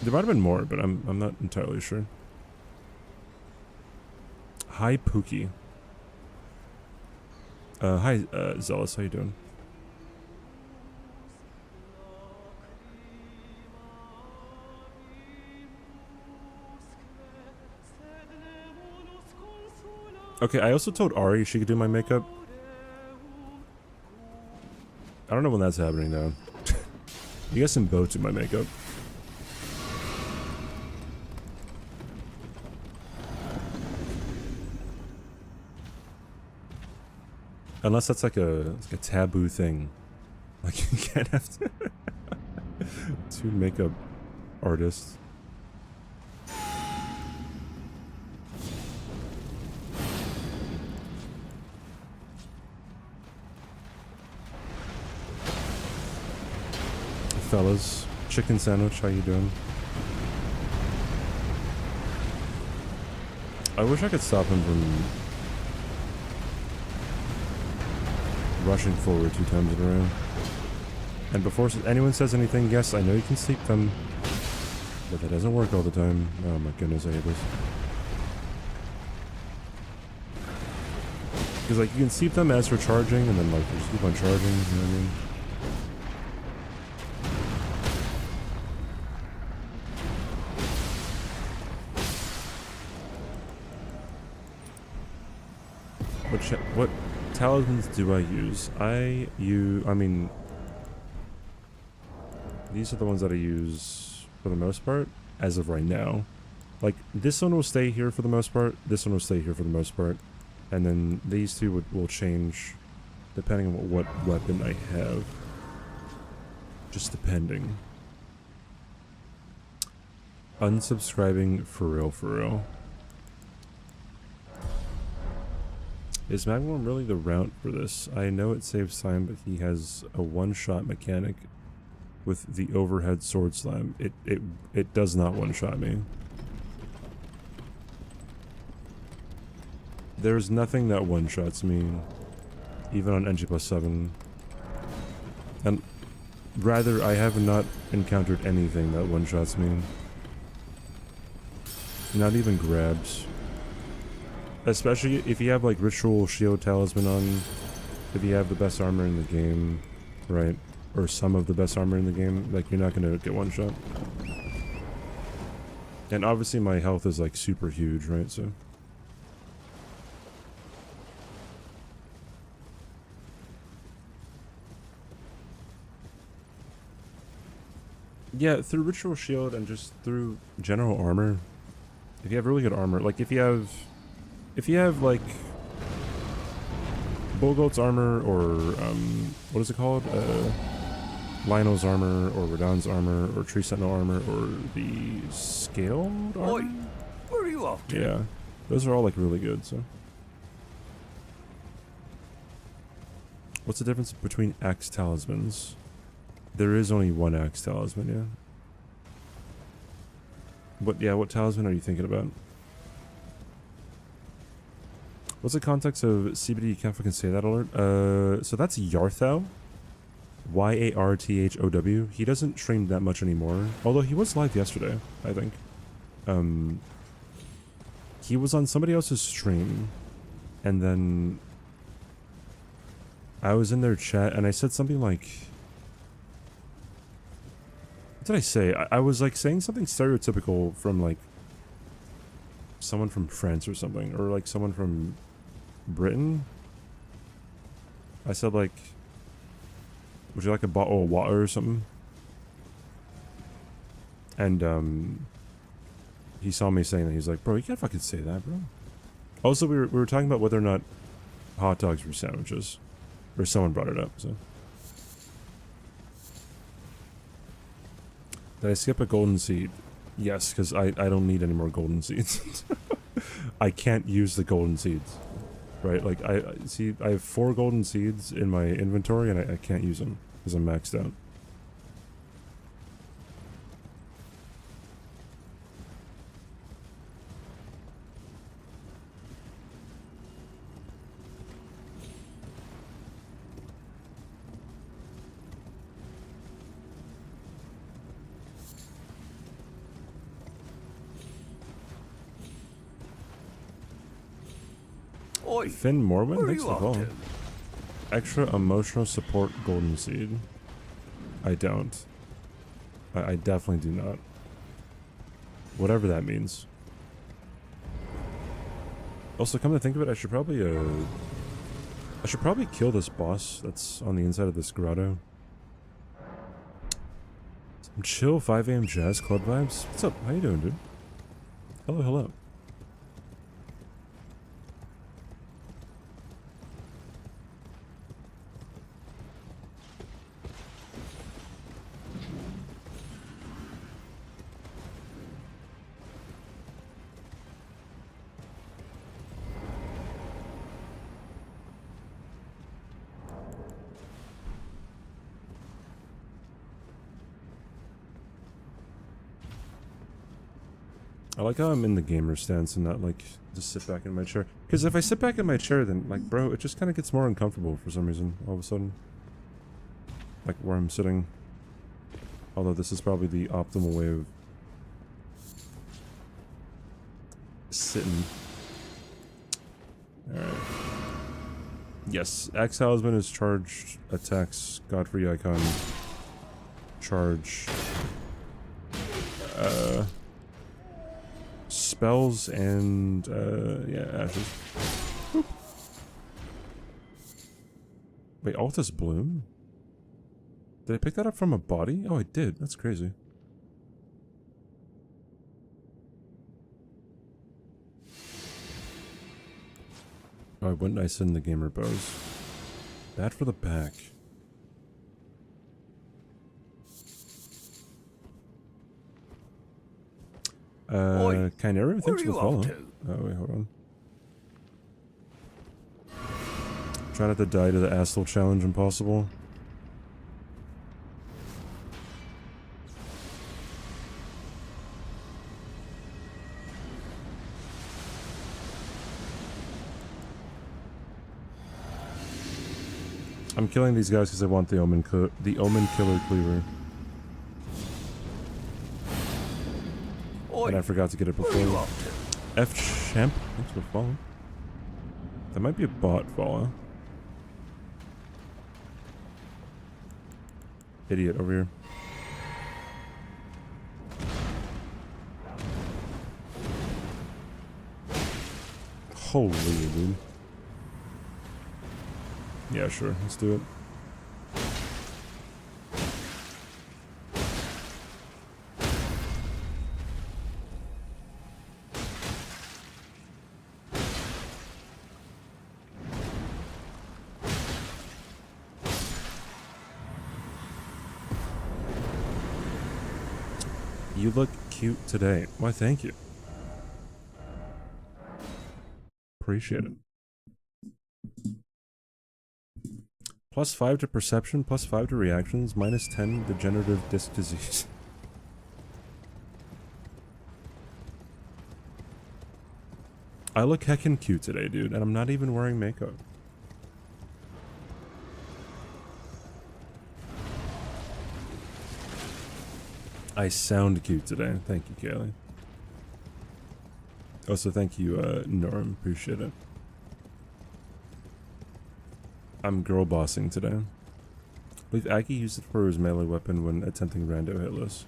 There might have been more, but I'm not entirely sure. Hi Pookie. Hi Zealous, how you doing? Okay, I also told Ari she could do my makeup. I don't know when that's happening though. You guys can both do my makeup. Unless that's like a taboo thing. Like you can't have to two makeup artists. Fellas, chicken sandwich, how you doing? I wish I could stop him from rushing forward 2 times in a row. And before anyone says anything, yes, I know you can sleep them, but that doesn't work all the time. Oh my goodness, I hate this. Because like you can sleep them as they're charging, and then like you just keep on charging, you know what I mean? What talismans do I use? I mean, these are the ones that I use for the most part, as of right now. Like, this one will stay here for the most part, this one will stay here for the most part, and then these two will change depending on what weapon I have. Just depending. Unsubscribing for real, for real. Is Magworm really the route for this? I know it saves time, but he has a one-shot mechanic with the overhead sword slam. It does not one-shot me. There's nothing that one-shots me, even on NG+7. And rather, I have not encountered anything that one-shots me. Not even grabs. Especially if you have like Ritual Shield Talisman on, if you have the best armor in the game, right? Or some of the best armor in the game, like you're not gonna get one shot. And obviously my health is like super huge, right? So. Yeah, through Ritual Shield and just through general armor. If you have really good armor, like if you have like Bogolt's armor or what is it called? Lionel's armor or Radon's armor or Tree Sentinel armor or the Scaled armor? Oi, where are you off to? Yeah, those are all like really good. So, what's the difference between axe talismans? There is only one axe talisman, yeah. What talisman are you thinking about? What's the context of CBD? You can't fucking say that alert. So that's Yarthow. Yarthow. He doesn't stream that much anymore. Although he was live yesterday, I think. He was on somebody else's stream. And then I was in their chat and I said something like... What did I say? I was like saying something stereotypical from like someone from France or something. Or like someone from Britain. I said like, would you like a bottle of water or something? And he saw me saying that. He's like, bro, you can't fucking say that, bro. Also, we were talking about whether or not hot dogs were sandwiches, or someone brought it up. So did I skip a golden seed? Yes, because I don't need any more golden seeds. I can't use the golden seeds. right? Like, I see, I have 4 golden seeds in my inventory, and I can't use them because I'm maxed out. Oi, Finn Morwin, where are thanks you for the off follow. to? Extra emotional support golden seed. I don't. I definitely do not. Whatever that means. Also, come to think of it, I should probably kill this boss that's on the inside of this grotto. Some chill 5 AM jazz club vibes. What's up? How you doing, dude? Hello, hello. I like how I'm in the gamer stance and not like just sit back in my chair. Because if I sit back in my chair, then like, bro, it just kind of gets more uncomfortable for some reason. All of a sudden, like where I'm sitting. Although this is probably the optimal way of sitting. All right. Yes, Talisman is charged attacks. Godfrey icon. Charge. Spells and, yeah, ashes. Boop. Wait, Altus Bloom? Did I pick that up from a body? Oh, I did. That's crazy. Oh, I went nice in the gamer bows. Bad for the back. Chimera, thanks for the follow. Oh, wait, hold on. Try not to die to the Astal challenge, impossible. I'm killing these guys because I want the Omen Killer Cleaver. And I forgot to get it before. F Champ, thanks for following. That might be a bot follow. Idiot over here. Holy dude. Yeah, sure, let's do it. You look cute today. Why, thank you. Appreciate it. +5 to perception, +5 to reactions, -10 degenerative disc disease. I look heckin' cute today, dude, and I'm not even wearing makeup. I sound cute today. Thank you, Kaylee. Also, thank you, Norm. Appreciate it. I'm girl bossing today. I believe Aki used it for his melee weapon when attempting rando hitless.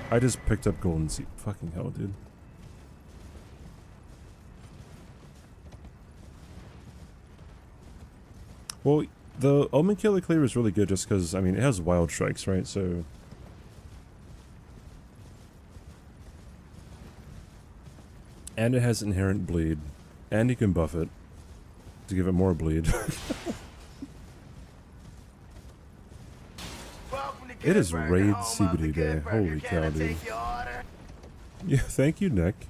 I just picked up golden seed. Fucking hell, dude. Well, the Omen Killer Cleaver is really good just because, I mean, it has wild strikes, right? So... and it has inherent bleed. And you can buff it to give it more bleed. It is raid CBD day. Holy cow, dude. Yeah, thank you, Nick.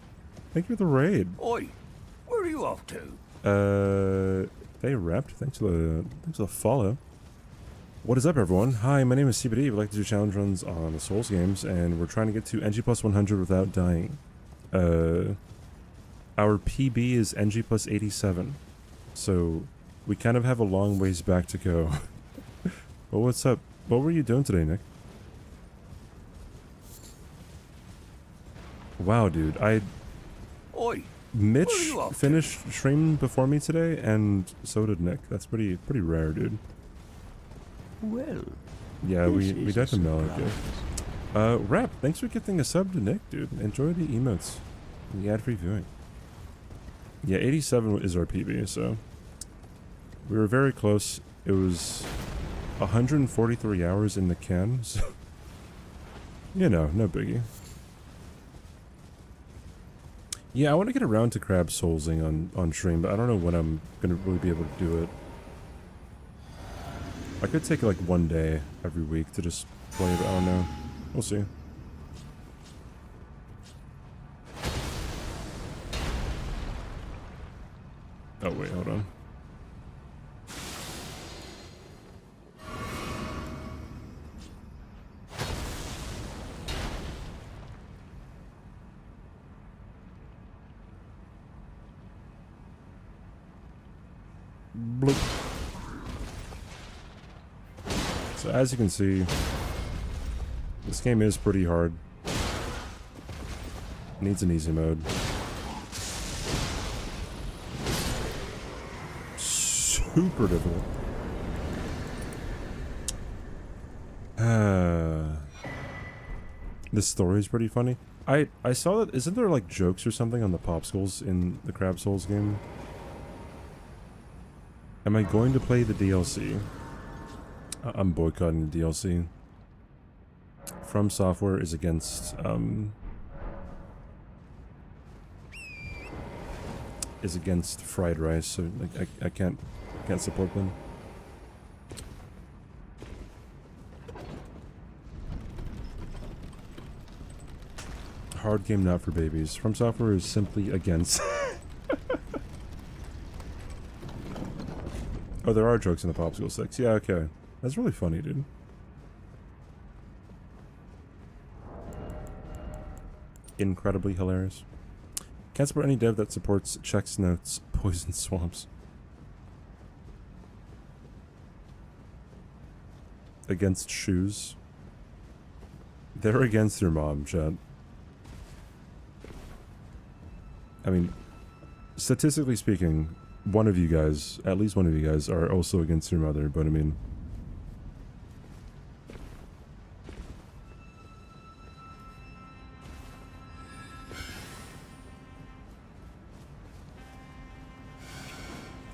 Thank you for the raid. Oi, where are you off to? They repped. Thanks for the follow. What is up, everyone? Hi, my name is CBD. We like to do challenge runs on the Souls games, and we're trying to get to NG+100 without dying. Our PB is NG+87, so we kind of have a long ways back to go. But what's up? What were you doing today, Nick? Wow, dude, Oi! Mitch What are you up to? finished streaming before me today, and so did Nick. That's pretty rare, dude. Well, Yeah, we this died is to a Malik. surprise. Rap, thanks for gifting a sub to Nick, dude. Enjoy the emotes. And the ad-free viewing. Yeah, 87 is our PB, so we were very close. It was 143 hours in the can, so you know, no biggie. Yeah, I want to get around to crab soulsing on stream, but I don't know when I'm gonna really be able to do it. I could take like one day every week to just play it, I don't know. We'll see. Oh wait, hold on. Bloop. So as you can see, this game is pretty hard. Needs an easy mode. Super difficult. This story is pretty funny. I saw that, isn't there like jokes or something on the popsicles in the Crab Souls game? Am I going to play the DLC? I'm boycotting the DLC. From Software is against fried rice, so like I can't support them. Hard game not for babies. From Software is simply against. Oh, there are jokes in the popsicle sticks. Yeah, okay. That's really funny, dude. Incredibly hilarious. Can't support any dev that supports checks, notes, poison swamps. Against shoes. They're against your mom, Chad. I mean, statistically speaking, one of you guys, at least one of you guys, are also against your mother, but I mean...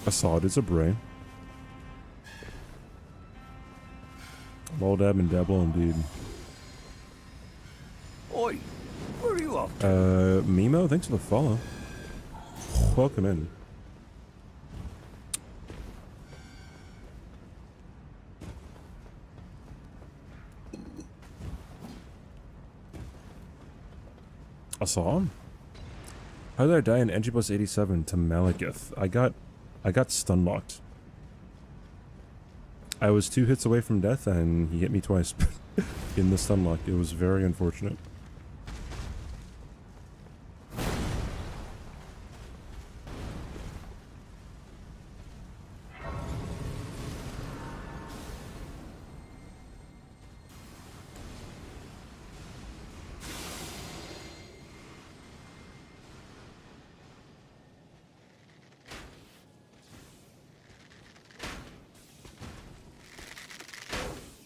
Assad is a bray. Lol dab and dabble indeed. Oi! Where are you off to? Mimo, thanks for the follow. Welcome in. I saw him. How did I die in NG+87 to Malekith? I got stun locked. I was 2 hits away from death and he hit me twice in the stun lock. It was very unfortunate.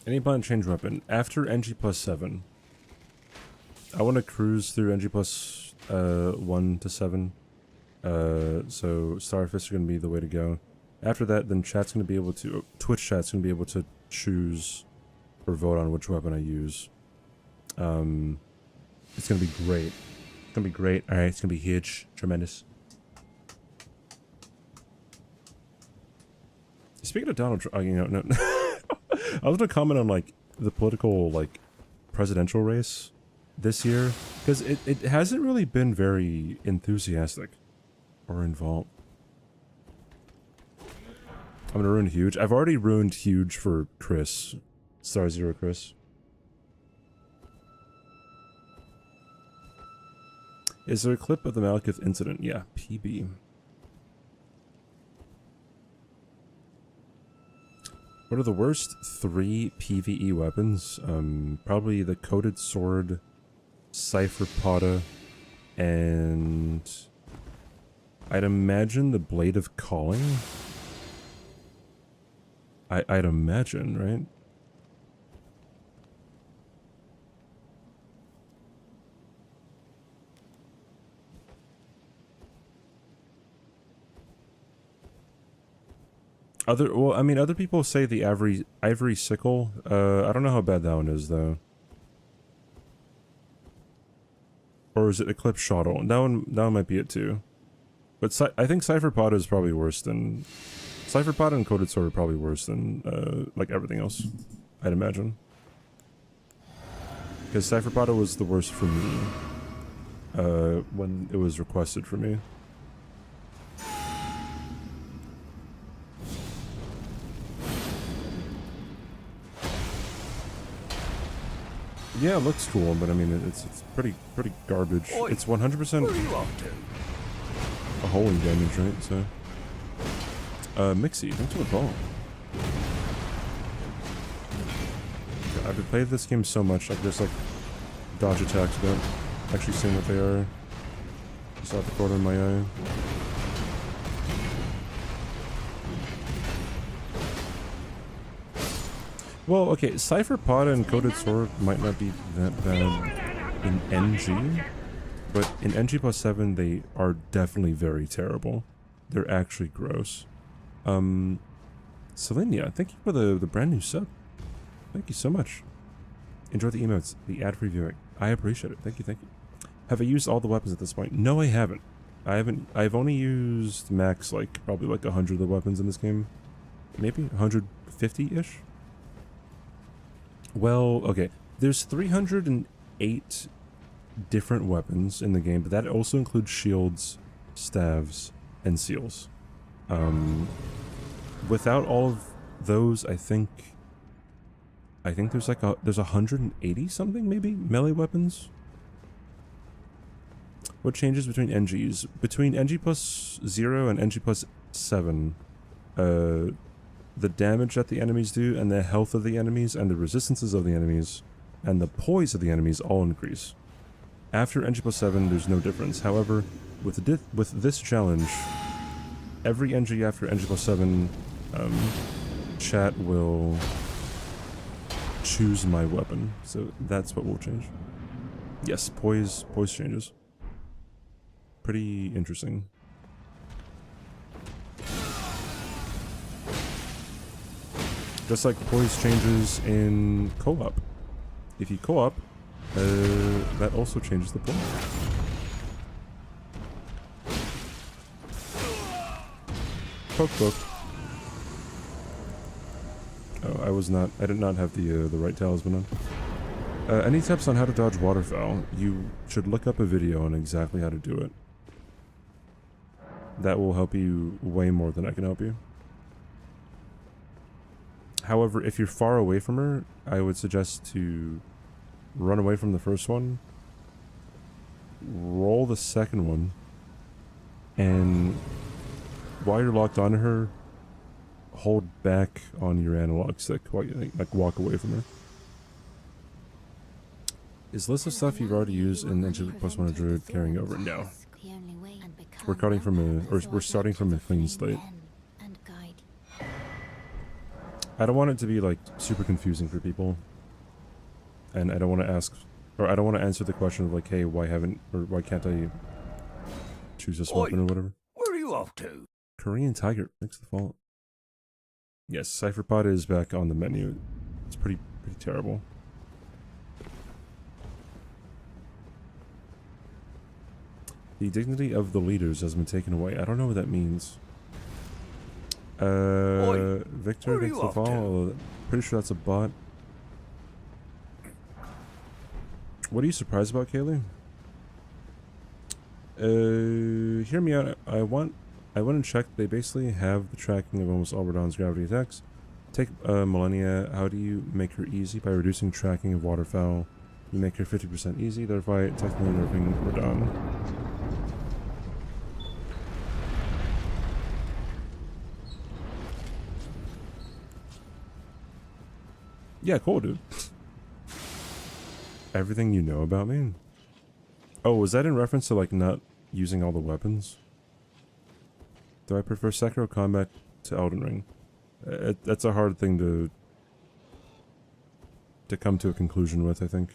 Any plan to change weapon? After NG+7, I want to cruise through NG+1 to 7. So Starfists are going to be the way to go. After that, then chat's going to be able to... Twitch chat's going to be able to choose or vote on which weapon I use. It's going to be great. It's going to be great. Alright, it's going to be huge. Tremendous. Speaking of Donald Trump... you know, no... I was gonna comment on like the political like presidential race this year because it hasn't really been very enthusiastic or involved. I'm gonna ruin huge. I've already ruined huge for Chris. Star Zero Chris. Is there a clip of the Malekith incident? Yeah, PB. What are the worst 3 PvE weapons? Probably the Coated Sword, Cypher Potta, and I'd imagine the Blade of Calling. I'd imagine, right? Other people say the Ivory Sickle. I don't know how bad that one is, though. Or is it Eclipse Shottle? That one might be it, too. But I think Cypher Potta is probably worse than... Cypher Potta and Coated Sword are probably worse than, like, everything else, I'd imagine. Because Cypher Potta was the worst for me, when it was requested for me. Yeah, it looks cool, but I mean, it's pretty garbage. Oi, it's 100% Where are you off to? a holy damage, right? So, Mixie, thanks for the follow. I've been playing this game so much, like just like dodge attacks without actually seeing what they are. Just out the corner of my eye. Well, okay, Cypher Potta and Coated Sword might not be that bad in NG, but in NG+7 they are definitely very terrible. They're actually gross. Selenia, thank you for the brand new sub. Thank you so much. Enjoy the emotes, the ad-free viewing. I appreciate it. Thank you, thank you. Have I used all the weapons at this point? No, I haven't. I've only used max, like, probably like 100 of the weapons in this game. Maybe 150-ish? Well, okay. There's 308 different weapons in the game, but that also includes shields, staves, and seals. Without all of those, I think there's like there's 180 something maybe melee weapons. What changes between NGs? Between NG+0 and NG+7, the damage that the enemies do, and the health of the enemies, and the resistances of the enemies, and the poise of the enemies all increase. After NG+7, there's no difference. However, with this challenge, every NG after NG+7, chat will choose my weapon. So that's what will change. Yes, poise changes. Pretty interesting. Just like poise changes in co-op. If you co-op, that also changes the poise. Poke. Oh, I did not have the right talisman on. Any tips on how to dodge waterfowl? You should look up a video on exactly how to do it. That will help you way more than I can help you. However, if you're far away from her, I would suggest to run away from the first one, roll the second one, and while you're locked onto her, hold back on your analog stick while you like walk away from her. Is list of stuff you've already used in NG+100 carrying over? No. We're starting from a clean slate. I don't want it to be like super confusing for people, and I don't want to ask, or I don't want to answer the question of like, hey, why can't I choose this weapon or whatever. Where are you off to? Korean Tiger, thanks for the follow. Yes, Cypher Potta is back on the menu. It's pretty terrible. The dignity of the leaders has been taken away. I don't know what that means. Victor, thanks for the follow. Pretty sure that's a bot. What are you surprised about, Kaylee? Hear me out. I I went and checked. They basically have the tracking of almost all Radon's gravity attacks. Take Millennia. How do you make her easy? By reducing tracking of waterfowl. You make her 50% easy, thereby technically nerfing Radon. Yeah, cool, dude. Everything you know about me? Oh, was that in reference to, like, not using all the weapons? Do I prefer Sekiro combat to Elden Ring? That's a hard thing to come to a conclusion with, I think.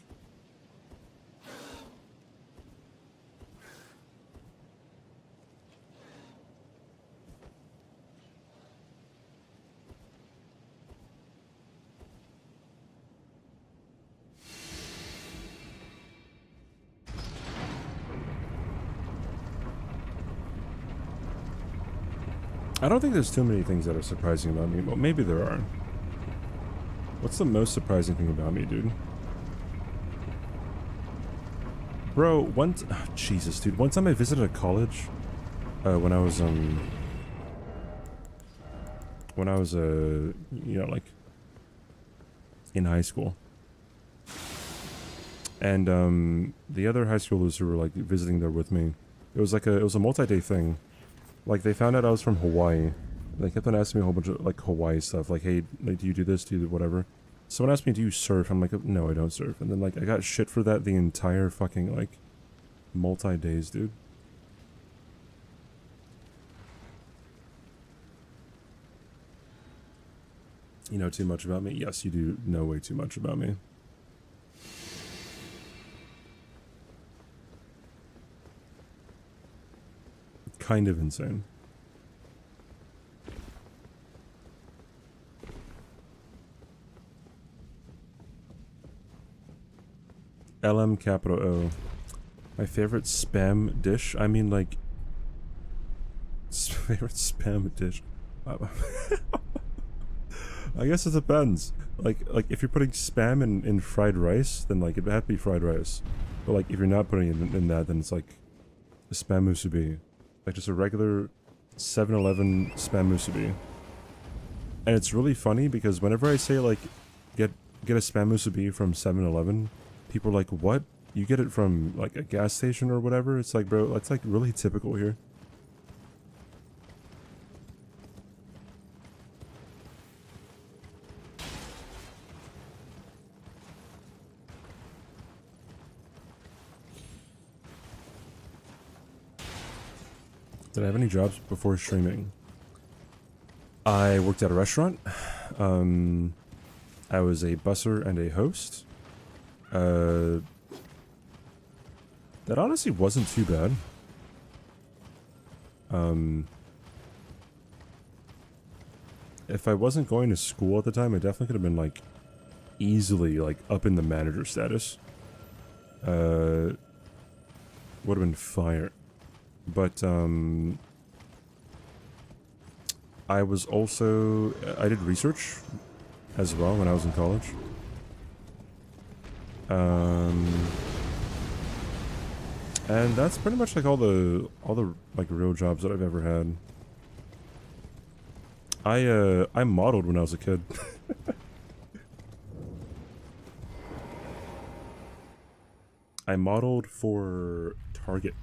I don't think there's too many things that are surprising about me. Well, maybe there are. What's the most surprising thing about me, dude? Bro, oh, Jesus, dude. One time I visited a college, when I was, you know, like, in high school. And, the other high schoolers who were, like, visiting there with me, it was a multi-day thing. Like, they found out I was from Hawaii. They kept on asking me a whole bunch of, like, Hawaii stuff. Like, hey, like, do you do this? Do you do whatever? Someone asked me, do you surf? I'm like, no, I don't surf. And then, like, I got shit for that the entire fucking, like, multi-days, dude. You know too much about me? Yes, you do know way too much about me. Kind of insane. LM capital O. My favorite spam dish? I mean, like... favorite spam dish? I guess it depends. Like if you're putting spam in fried rice, then, like, it would have to be fried rice. But, like, if you're not putting it in that, then it's, like, a spam musubi. Like, just a regular 7-Eleven spam musubi. And it's really funny because whenever I say, like, get a spam musubi from 7-Eleven, people are like, what? You get it from, like, a gas station or whatever? It's like, bro, that's, like, really typical here. Did I have any jobs before streaming? I worked at a restaurant. I was a busser and a host. That honestly wasn't too bad. If I wasn't going to school at the time, I definitely could have been, like, easily, like, up in the manager status. Would have been fire. But, I was also... I did research as well when I was in college. And that's pretty much, like, all the like, real jobs that I've ever had. I modeled when I was a kid. I modeled for Target.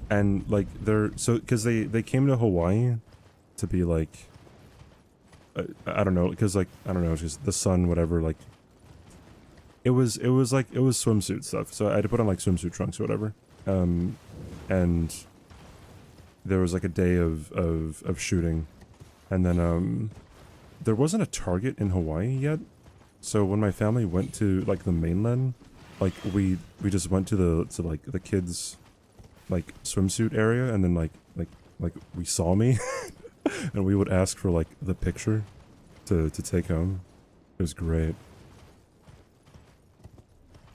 And, like, because they came to Hawaii to be, like, I don't know, because, like, I don't know, just the sun, whatever, like, it was swimsuit stuff, so I had to put on, like, swimsuit trunks or whatever, and there was, like, a day of shooting, and then, there wasn't a Target in Hawaii yet, so when my family went to, like, the mainland, like, we just went to the kids', like, swimsuit area, and then, like we saw me, and we would ask for, like, the picture to take home. It was great.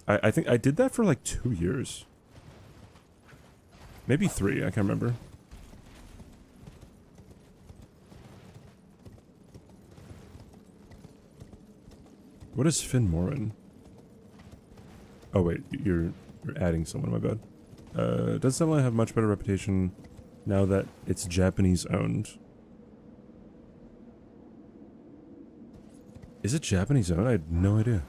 I think I did that for, like, 2 years. Maybe 3, I can't remember. What is Finn Morin? Oh wait, you're adding someone, my bad. Does Sunlight have much better reputation now that it's Japanese owned? Is it Japanese owned? I had no idea.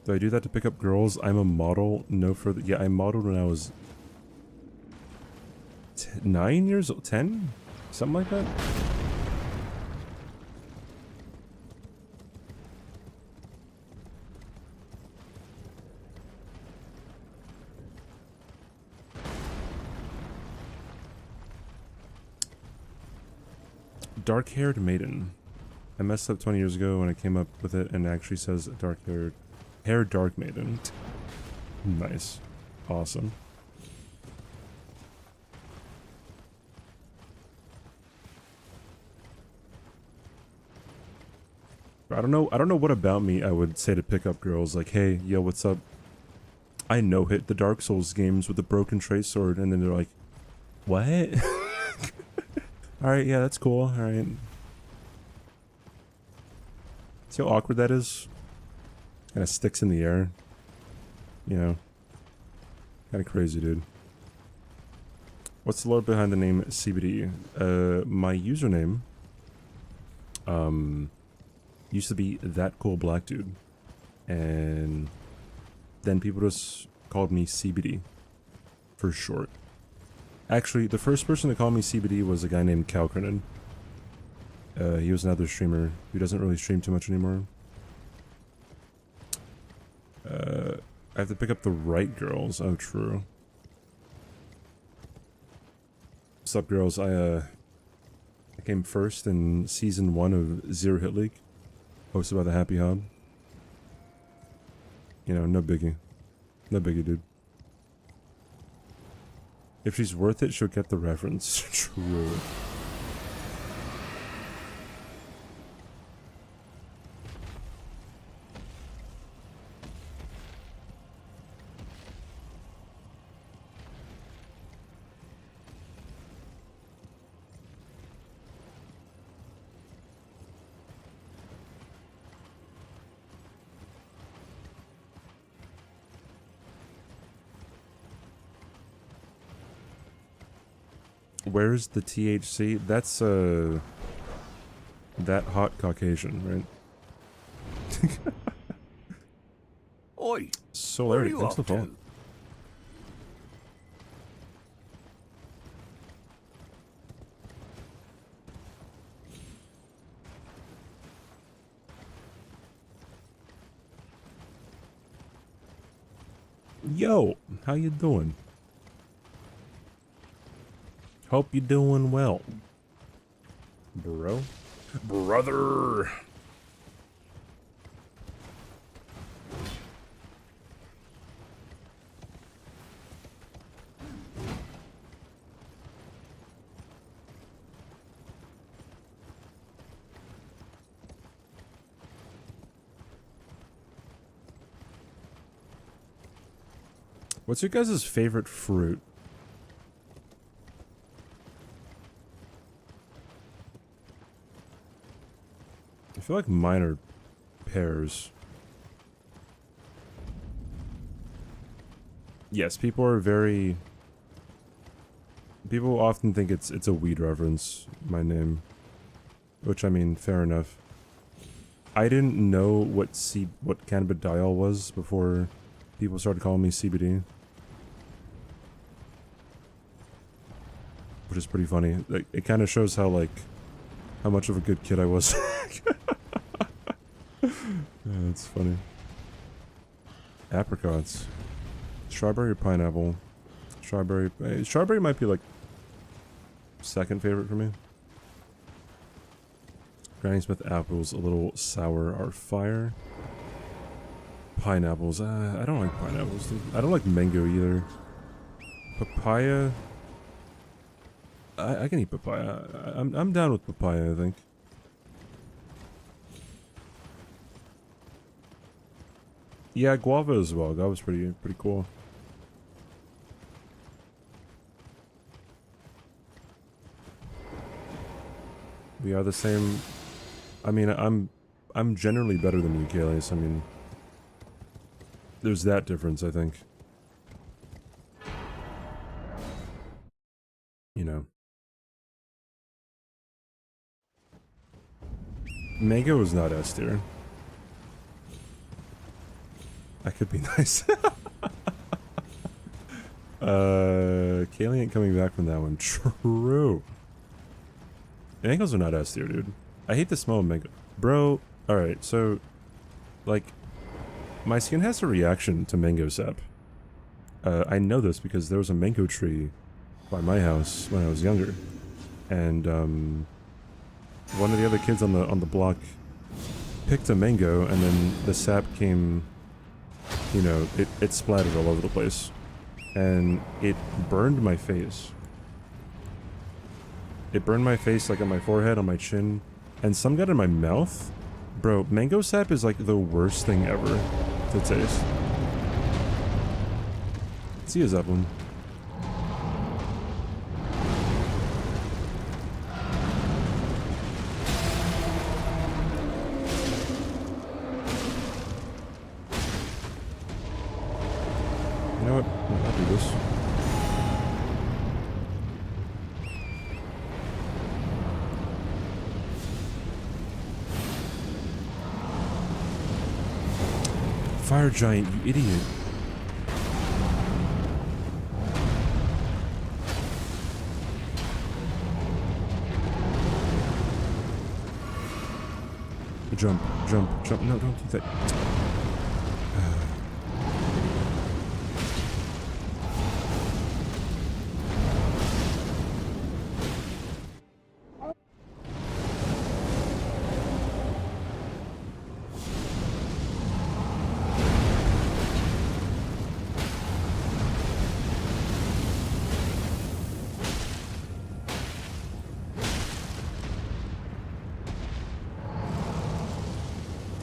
Do I do that to pick up girls? I'm a model. No further. Yeah, I modeled when I was 9 years old. 10? Something like that? Dark-haired maiden. I messed up 20 years ago when I came up with it and it actually says dark-haired dark maiden. Nice. Awesome. I don't know what about me I would say to pick up girls like, hey, yo, what's up? I know hit the Dark Souls games with the broken trace sword, and then they're like, what? Alright, yeah, that's cool. Alright. See how awkward that is? Kind of sticks in the air. You know. Kind of crazy, dude. What's the lore behind the name CBD? My username used to be that cool black dude. And then people just called me CBD for short. Actually, the first person to call me CBD was a guy named Kalkernan. He was another streamer who doesn't really stream too much anymore. I have to pick up the right girls. Oh, true. What's up, girls? I came first in season 1 of Zero Hit League, hosted by the Happy Hob. You know, no biggie. No biggie, dude. If she's worth it, she'll get the reference. True. Where's the THC? That's that hot Caucasian, right? Oi! Solarity, where are you thanks for the off follow. to? Yo, how you doing? Hope you're doing well. Bro? Brother! What's your guys' favorite fruit? I feel like mine are pears. Yes, people are very... People often think it's a weed reference, my name. Which, I mean, fair enough. I didn't know what cannabidiol was before people started calling me CBD. Which is pretty funny. Like, it kind of shows how, like, how much of a good kid I was. Yeah, that's funny. Apricots. Strawberry or pineapple? Strawberry. Strawberry might be, like, second favorite for me. Granny Smith apples, a little sour, are fire. Pineapples. I don't like pineapples, dude. I don't like mango either. Papaya. I can eat papaya. I'm down with papaya, I think. Yeah, guava as well. That was pretty cool. We are the same. I mean, I'm generally better than you, Kayleigh. I mean, there's that difference, I think. You know. Mango is not S tier. I could be nice. Kayleigh ain't coming back from that one. True. Mangoes are not S tier, dude. I hate the smell of mango. Bro, alright, so, like, my skin has a reaction to mango sap. I know this because there was a mango tree by my house when I was younger. And, one of the other kids on the block picked a mango, and then the sap came, you know, it splattered all over the place. And it burned my face. It burned my face, like on my forehead, on my chin, and some got in my mouth. Bro, mango sap is like the worst thing ever to taste. See you, Zeppelin. You know what? I'll do this. Fire giant, you idiot. Jump, jump, jump. No, don't do that.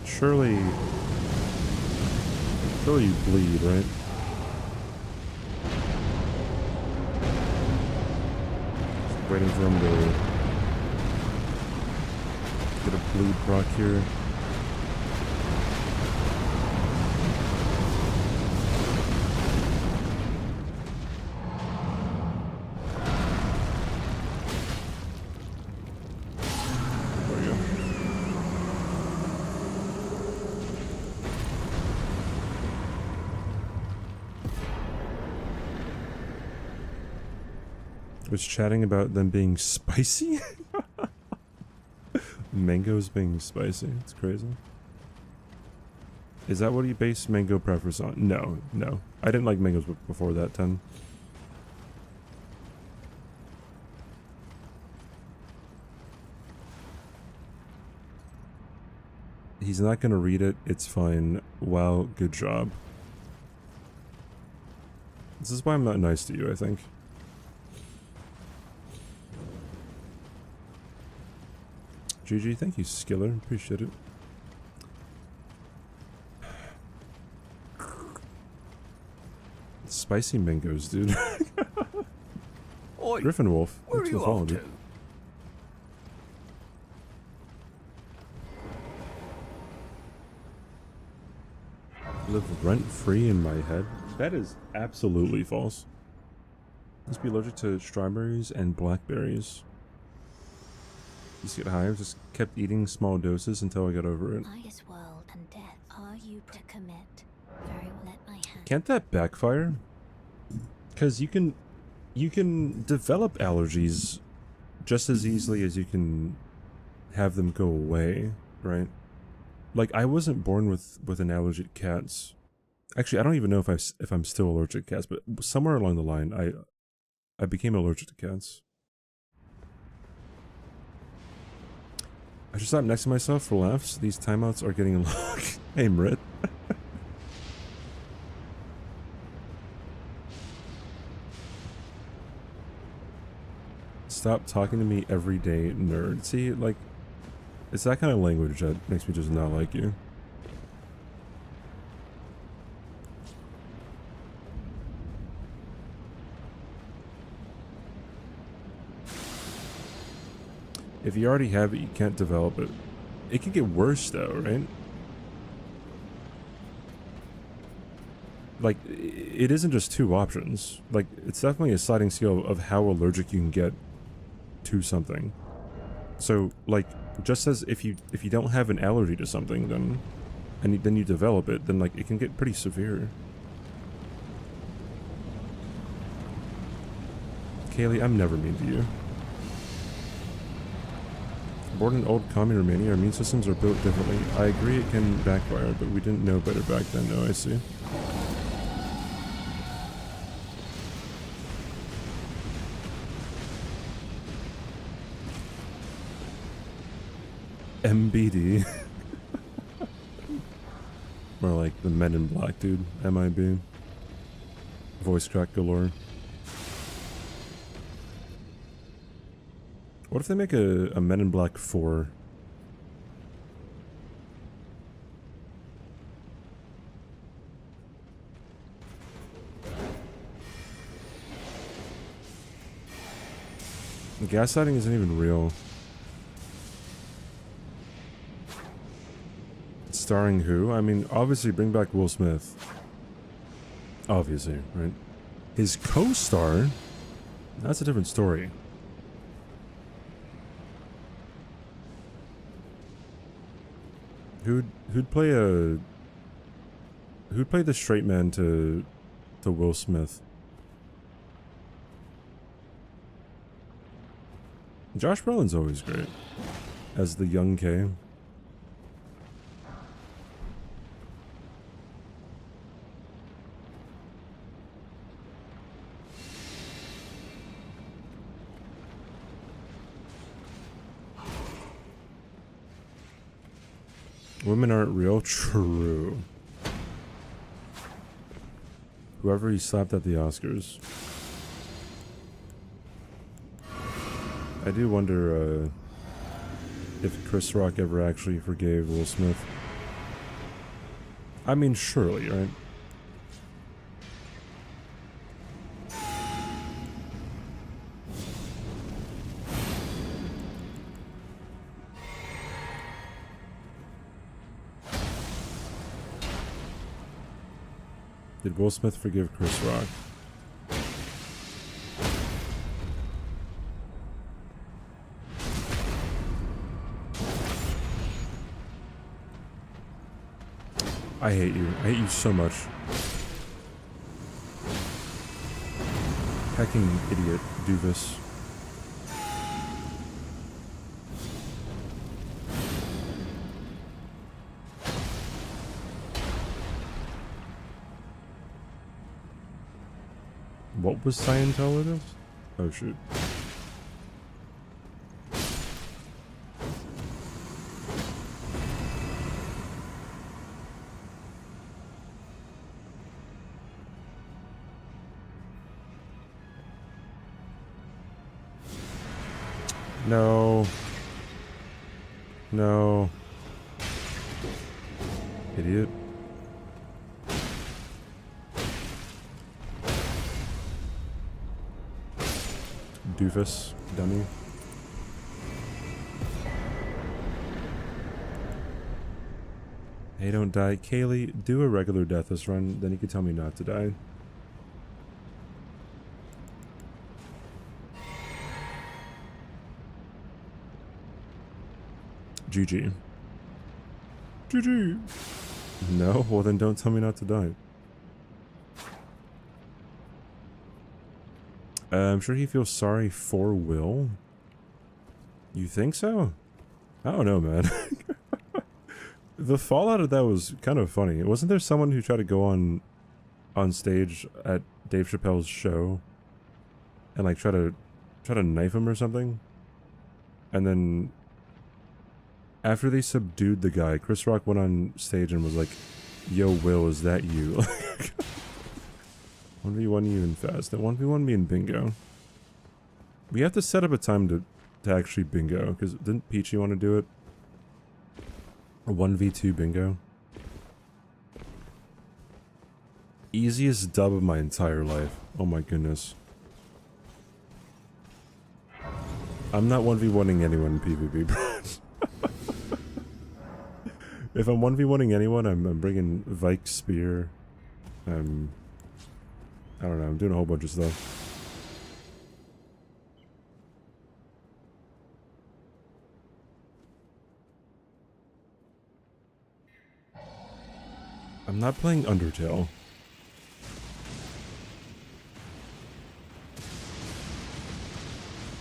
Surely you bleed, right? Just waiting for him to get a bleed proc here. There we go. Was chatting about them being spicy? Mangoes being spicy. It's crazy. Is that what you base mango preference on? No, no. I didn't like mangoes before that 10. He's not gonna read it. It's fine. Wow, good job. This is why I'm not nice to you, I think. GG, thank you, Skiller. Appreciate it. Spicy mangoes, dude. Oi, Griffin Wolf. where are Thanks for you the follow, off to? dude. Live rent-free in my head? That is absolutely false. Must be allergic to strawberries and blackberries. Used to get high, I just kept eating small doses until I got over it. This world and death. Are you to commit? Very well, let my hand. Can't that backfire? Because you can develop allergies just as easily as you can have them go away, right? Like, I wasn't born with an allergy to cats. Actually, I don't even know if I'm still allergic to cats, but somewhere along the line, I became allergic to cats. I should stop next to myself for laughs. These timeouts are getting long. Hey, Mrit. Stop talking to me every day, nerd. See, like, it's that kind of language that makes me just not like you. If you already have it, you can't develop it. it can get worse though, right? Like, it isn't just two options. Like, it's definitely a sliding scale of how allergic you can get to something. So, like, just as if you don't have an allergy to something, then you develop it, then like it can get pretty severe. Kaylee, I'm never mean to you. Born in old commie Romania, our immune systems are built differently. I agree it can backfire, but we didn't know better back then. No, I see. MBD. More like the Men in Black, dude. MIB. Voice crack galore. What if they make a Men in Black 4? Gaslighting isn't even real. Starring who? I mean, obviously bring back Will Smith. Obviously, right? His co-star? That's a different story. Who'd play the straight man to Will Smith? Josh Brolin's always great as the young K. Women aren't real? True. Whoever he slapped at the Oscars. I do wonder if Chris Rock ever actually forgave Will Smith. I mean, surely, right? Did Will Smith forgive Chris Rock? I hate you. I hate you so much. Hecking idiot, doofus. What was Scientology? Oh shoot. No. No. Idiot. Doofus. Dummy. Hey, don't die. Kaylee, do a regular Deathless run, then you can tell me not to die. GG. GG. No? Well then don't tell me not to die. I'm sure he feels sorry for Will. You think so? I don't know, man. The fallout of that was kind of funny. Wasn't there someone who tried to go on stage at Dave Chappelle's show and like try to knife him or something? And then after they subdued the guy, Chris Rock went on stage and was like, "Yo, Will, is that you?" 1v1 you in fast. And 1v1 me in bingo. We have to set up a time to actually bingo, because didn't Peachy want to do it? A 1v2 bingo. Easiest dub of my entire life. Oh my goodness. I'm not 1v1ing anyone in PvP, bro. If I'm 1v1ing anyone, I'm bringing Vike Spear. I don't know, I'm doing a whole bunch of stuff. I'm not playing Undertale.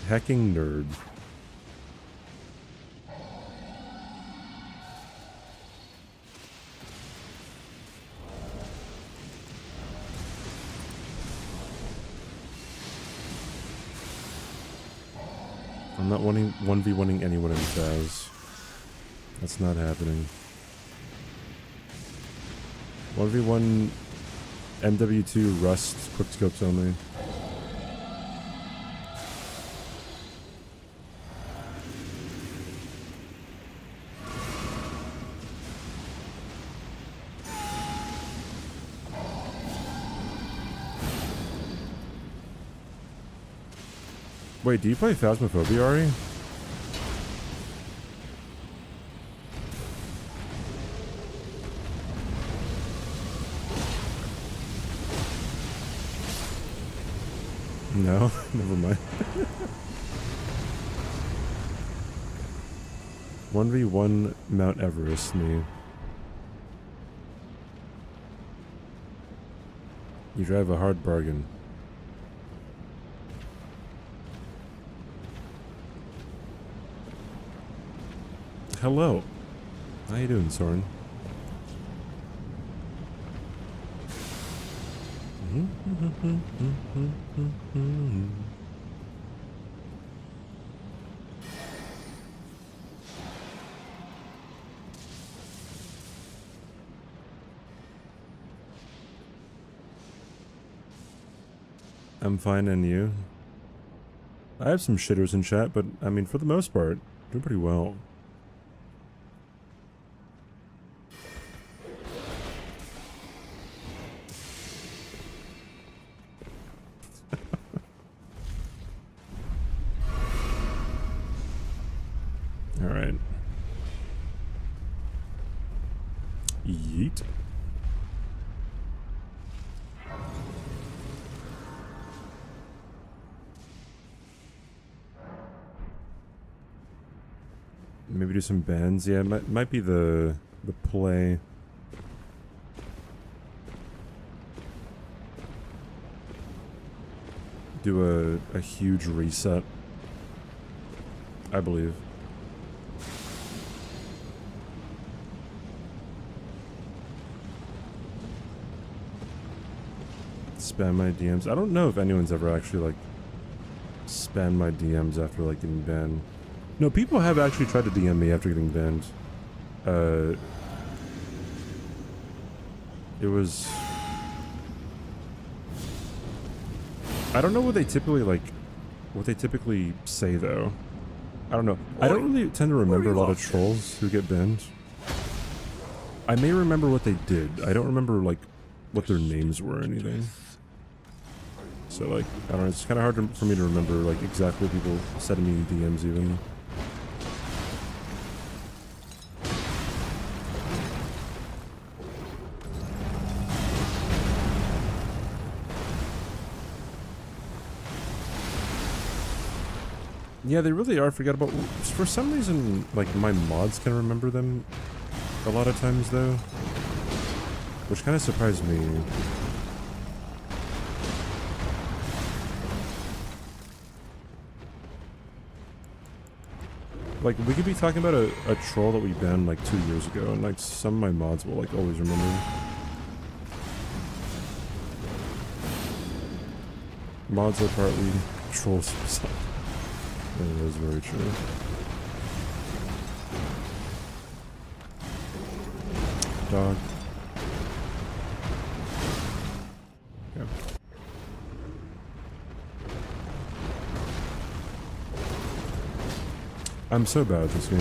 Hacking nerd. I'm not 1v1ing anyone in Taz. That's not happening. 1v1 MW2 Rust quickscopes only. Wait, do you play Phasmophobia, Ari? No, never mind. 1v1 Mount Everest, me. You drive a hard bargain. Hello. How you doing, Soren? I'm fine, and you? I have some shitters in chat, but I mean, for the most part, doing pretty well. Alright. Yeet. Maybe do some bands. Yeah, it might be the play. Do a huge reset, I believe. Spam my DMs. I don't know if anyone's ever actually like spammed my DMs after like getting banned. No, people have actually tried to DM me after getting banned. It was... I don't know what they typically say though. I don't know. I don't really tend to remember a lot of trolls who get banned. I may remember what they did. I don't remember like what their names were or anything. So like, I don't know, it's kind of hard for me to remember like exactly what people said to me in DMs even. Yeah, they really are forgettable. For some reason, like, my mods can remember them a lot of times, though. Which kind of surprised me. Like, we could be talking about a troll that we banned, like, 2 years ago, and, like, some of my mods will, like, always remember. Mods are partly trolls themselves. That is very true. Dog. Yeah. I'm so bad at this game.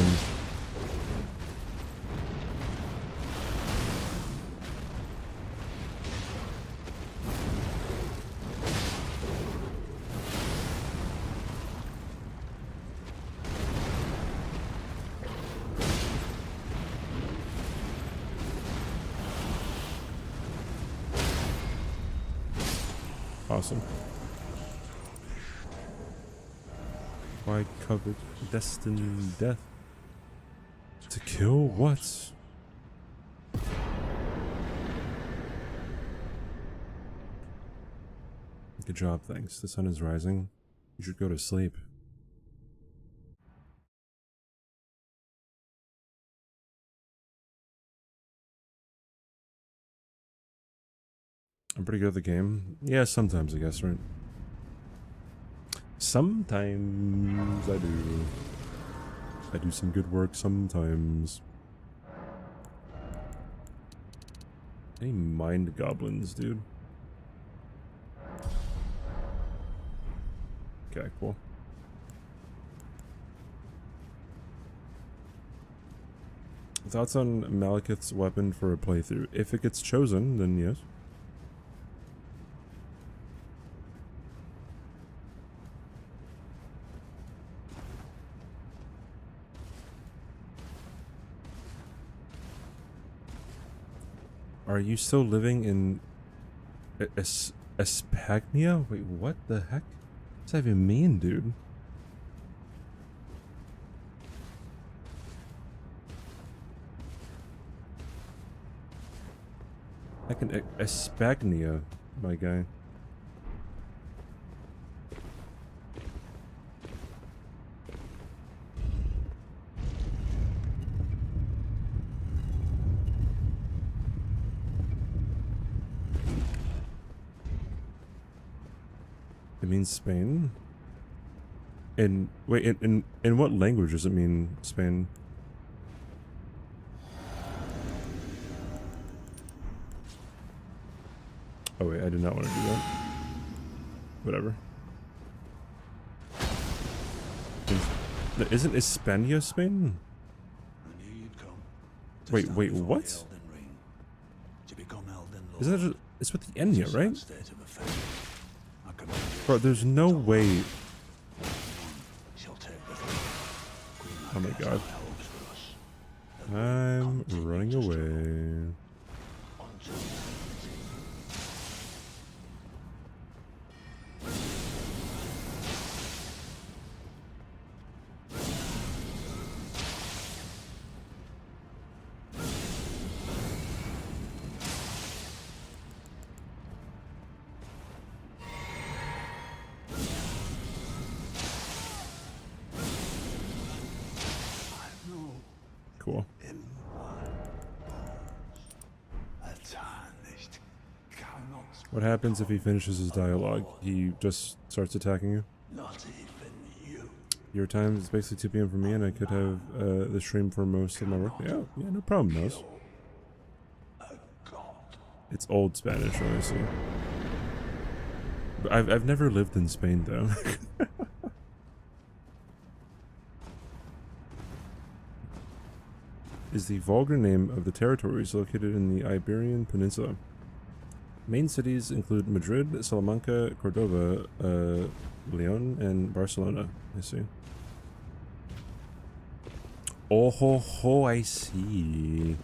Awesome. Why covered destined death? To kill what? Good job, thanks. The sun is rising. You should go to sleep. I'm pretty good at the game. Yeah, sometimes I guess, right? Sometimes I do. I do some good work sometimes. Any mind goblins, dude? Okay, cool. Thoughts on Malekith's weapon for a playthrough? If it gets chosen, then yes. Are you still living in Espagnia? Wait, what the heck? What does that even mean, dude? Heck, an Espagnia, my guy. It means Spain? Wait, in what language does it mean Spain? Oh wait, I did not want to do that. Whatever. Isn't España Spain? Wait, what? Isn't that just, it's with the Enya, right? Bro, there's no way. Oh my god. I'm running away. Cool. What happens if he finishes his dialogue? He just starts attacking you? Your time is basically 2 p.m. for me, and I could have the stream for most of my work. Yeah, no problem, Nose. It's old Spanish, honestly. But I've never lived in Spain, though. Is the vulgar name of the territories located in the Iberian Peninsula. Main cities include Madrid, Salamanca, Cordova, Leon, and Barcelona. I see. Oh ho ho, I see.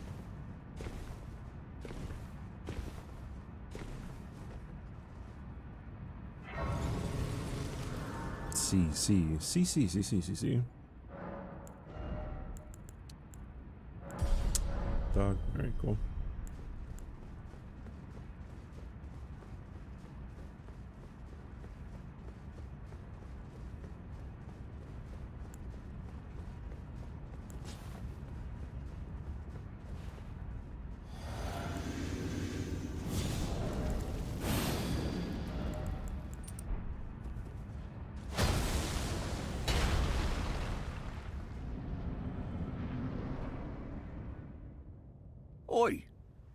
See. Dog. Alright, cool. Oi,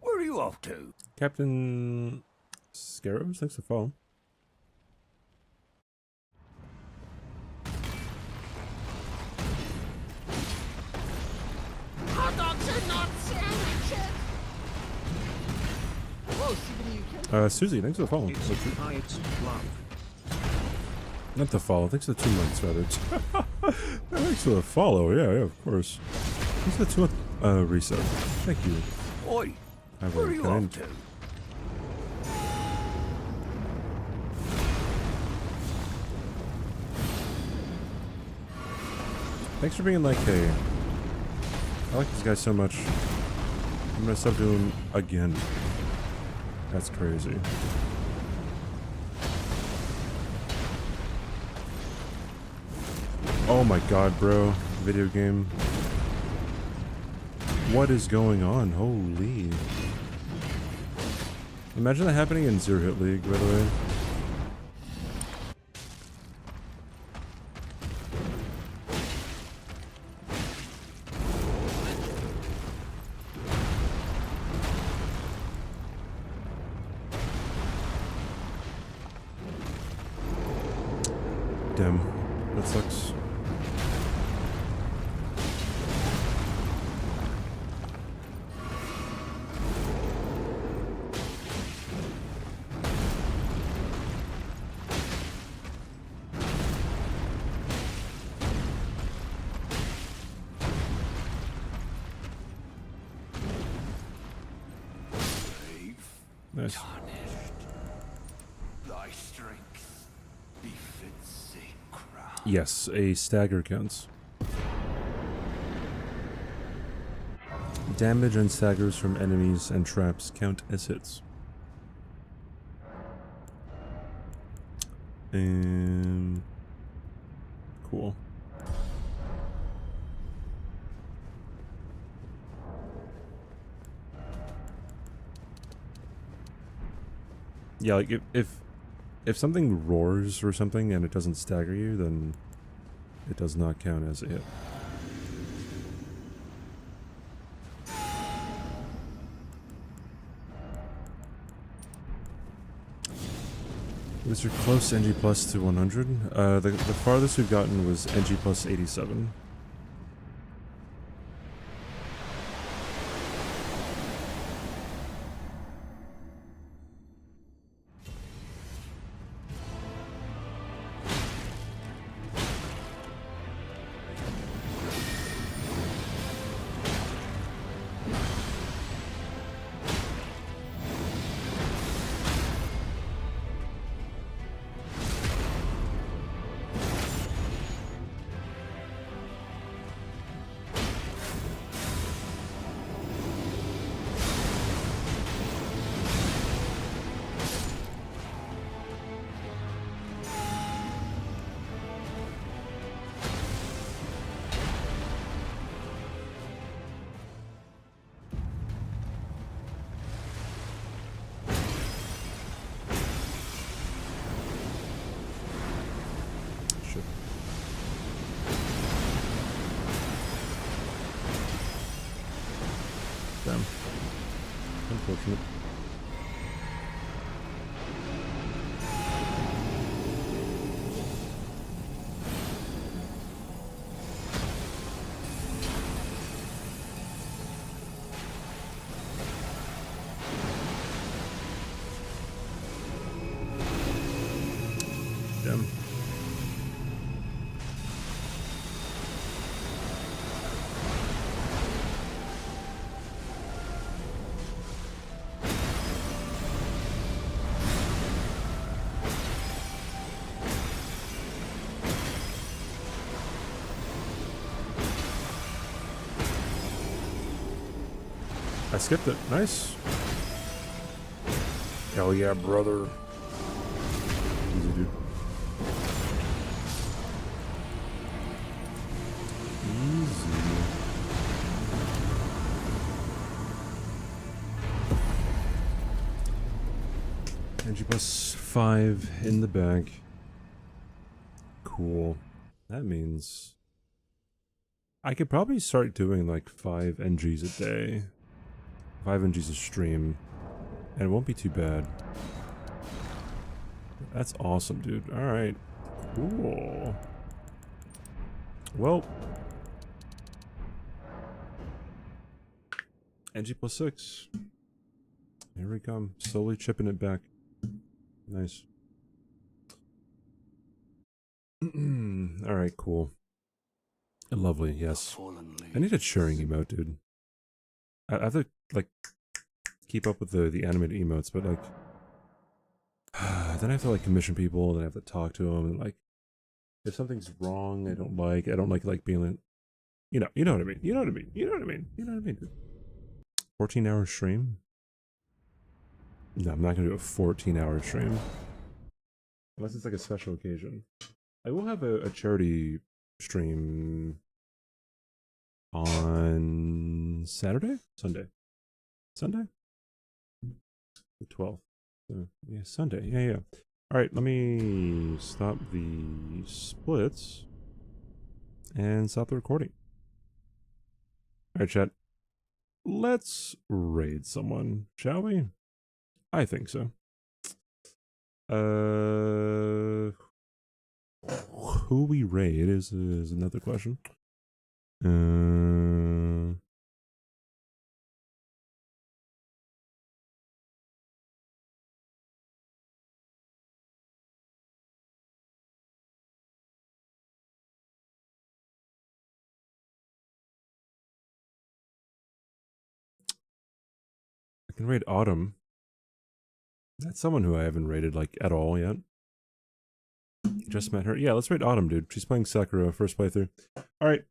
where are you off to? Captain Scarrows, thanks for following. Hot dogs are not sandwiches! Whoa, CBD, you can Susie, thanks for the follow. Not the follow, thanks for the 2 months, rather. Thanks for the follow, yeah, of course. Thanks for the 2 month reset. Thank you. Oi, where are you off to? Thanks for being like, hey, I like this guy so much. I'm gonna sub to him again. That's crazy. Oh my god, bro. Video game. What is going on? Holy. Imagine that happening in Zero Hit League, by the way. Damn. That sucks. Nice. Thy strength befits a crown. Yes, a stagger counts. Damage and staggers from enemies and traps count as hits. Cool. Yeah, like if something roars or something and it doesn't stagger you, then it does not count as a hit. Was your close NG plus to 100? The farthest we've gotten was NG plus 87. Damn. Unfortunate. Damn. I skipped it. Nice. Hell yeah, brother. Easy, dude. Easy. NG plus 5 in the bag. Cool. That means I could probably start doing like 5 NGs a day. 5 NGs a stream. And it won't be too bad. That's awesome, dude. Alright. Cool. Well. NG plus 6. Here we come. Slowly chipping it back. Nice. Alright, cool. Lovely, yes. I need a cheering emote, dude. I have to, like, keep up with the animated emotes, but, like, then I have to, like, commission people, then I have to talk to them, and, like, if something's wrong, I don't like being, You know what I mean. You know what I mean. You know what I mean. You know what I mean. Dude. 14-hour stream? No, I'm not gonna do a 14-hour stream. Unless it's like a special occasion. I will have a charity stream on Saturday? Sunday. Sunday? The 12th. So, yeah, Sunday. Yeah, yeah. Alright, let me stop the splits and stop the recording. Alright, chat. Let's raid someone, shall we? I think so. Who we raid is another question. I can raid Autumn. That's someone who I haven't raided like at all yet. Just met her. Yeah, let's raid Autumn, dude. She's playing Sakura, first playthrough. Alright.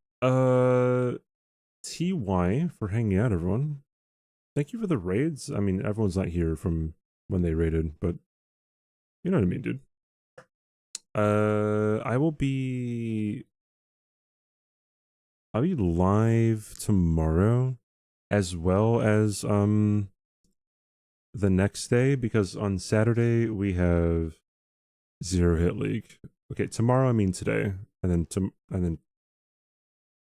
TY for hanging out, everyone. Thank you for the raids. I mean, everyone's not here from when they raided, but you know what I mean, dude. I'll be live tomorrow as well as the next day, because on Saturday we have Zero Hit League. Okay, tomorrow I mean today, and then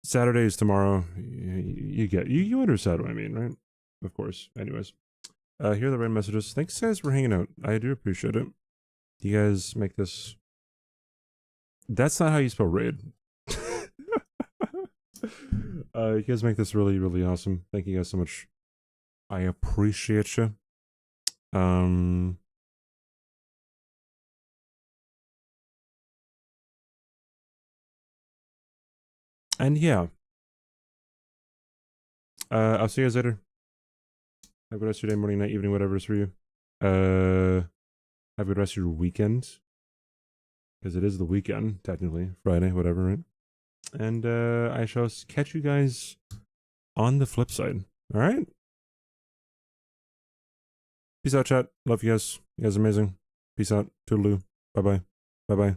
Saturday is tomorrow. You understand what I mean, right? Of course. Anyways, here are the raid messages. Thanks guys for hanging out. I do appreciate it. You guys make this. That's not how you spell raid. You guys make this really, really awesome. Thank you guys so much. I appreciate you. And yeah. I'll see you guys later. Have a good rest of your day, morning, night, evening, whatever it is for you. Have a good rest of your weekend. Because it is the weekend, technically. Friday, whatever, right? And I shall catch you guys on the flip side. Alright? Peace out, chat. Love you guys. You guys are amazing. Peace out. Toodaloo. Bye-bye. Bye-bye.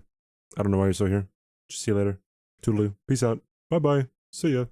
I don't know why you're still here. Just see you later. Toodaloo. Peace out. Bye-bye. See ya.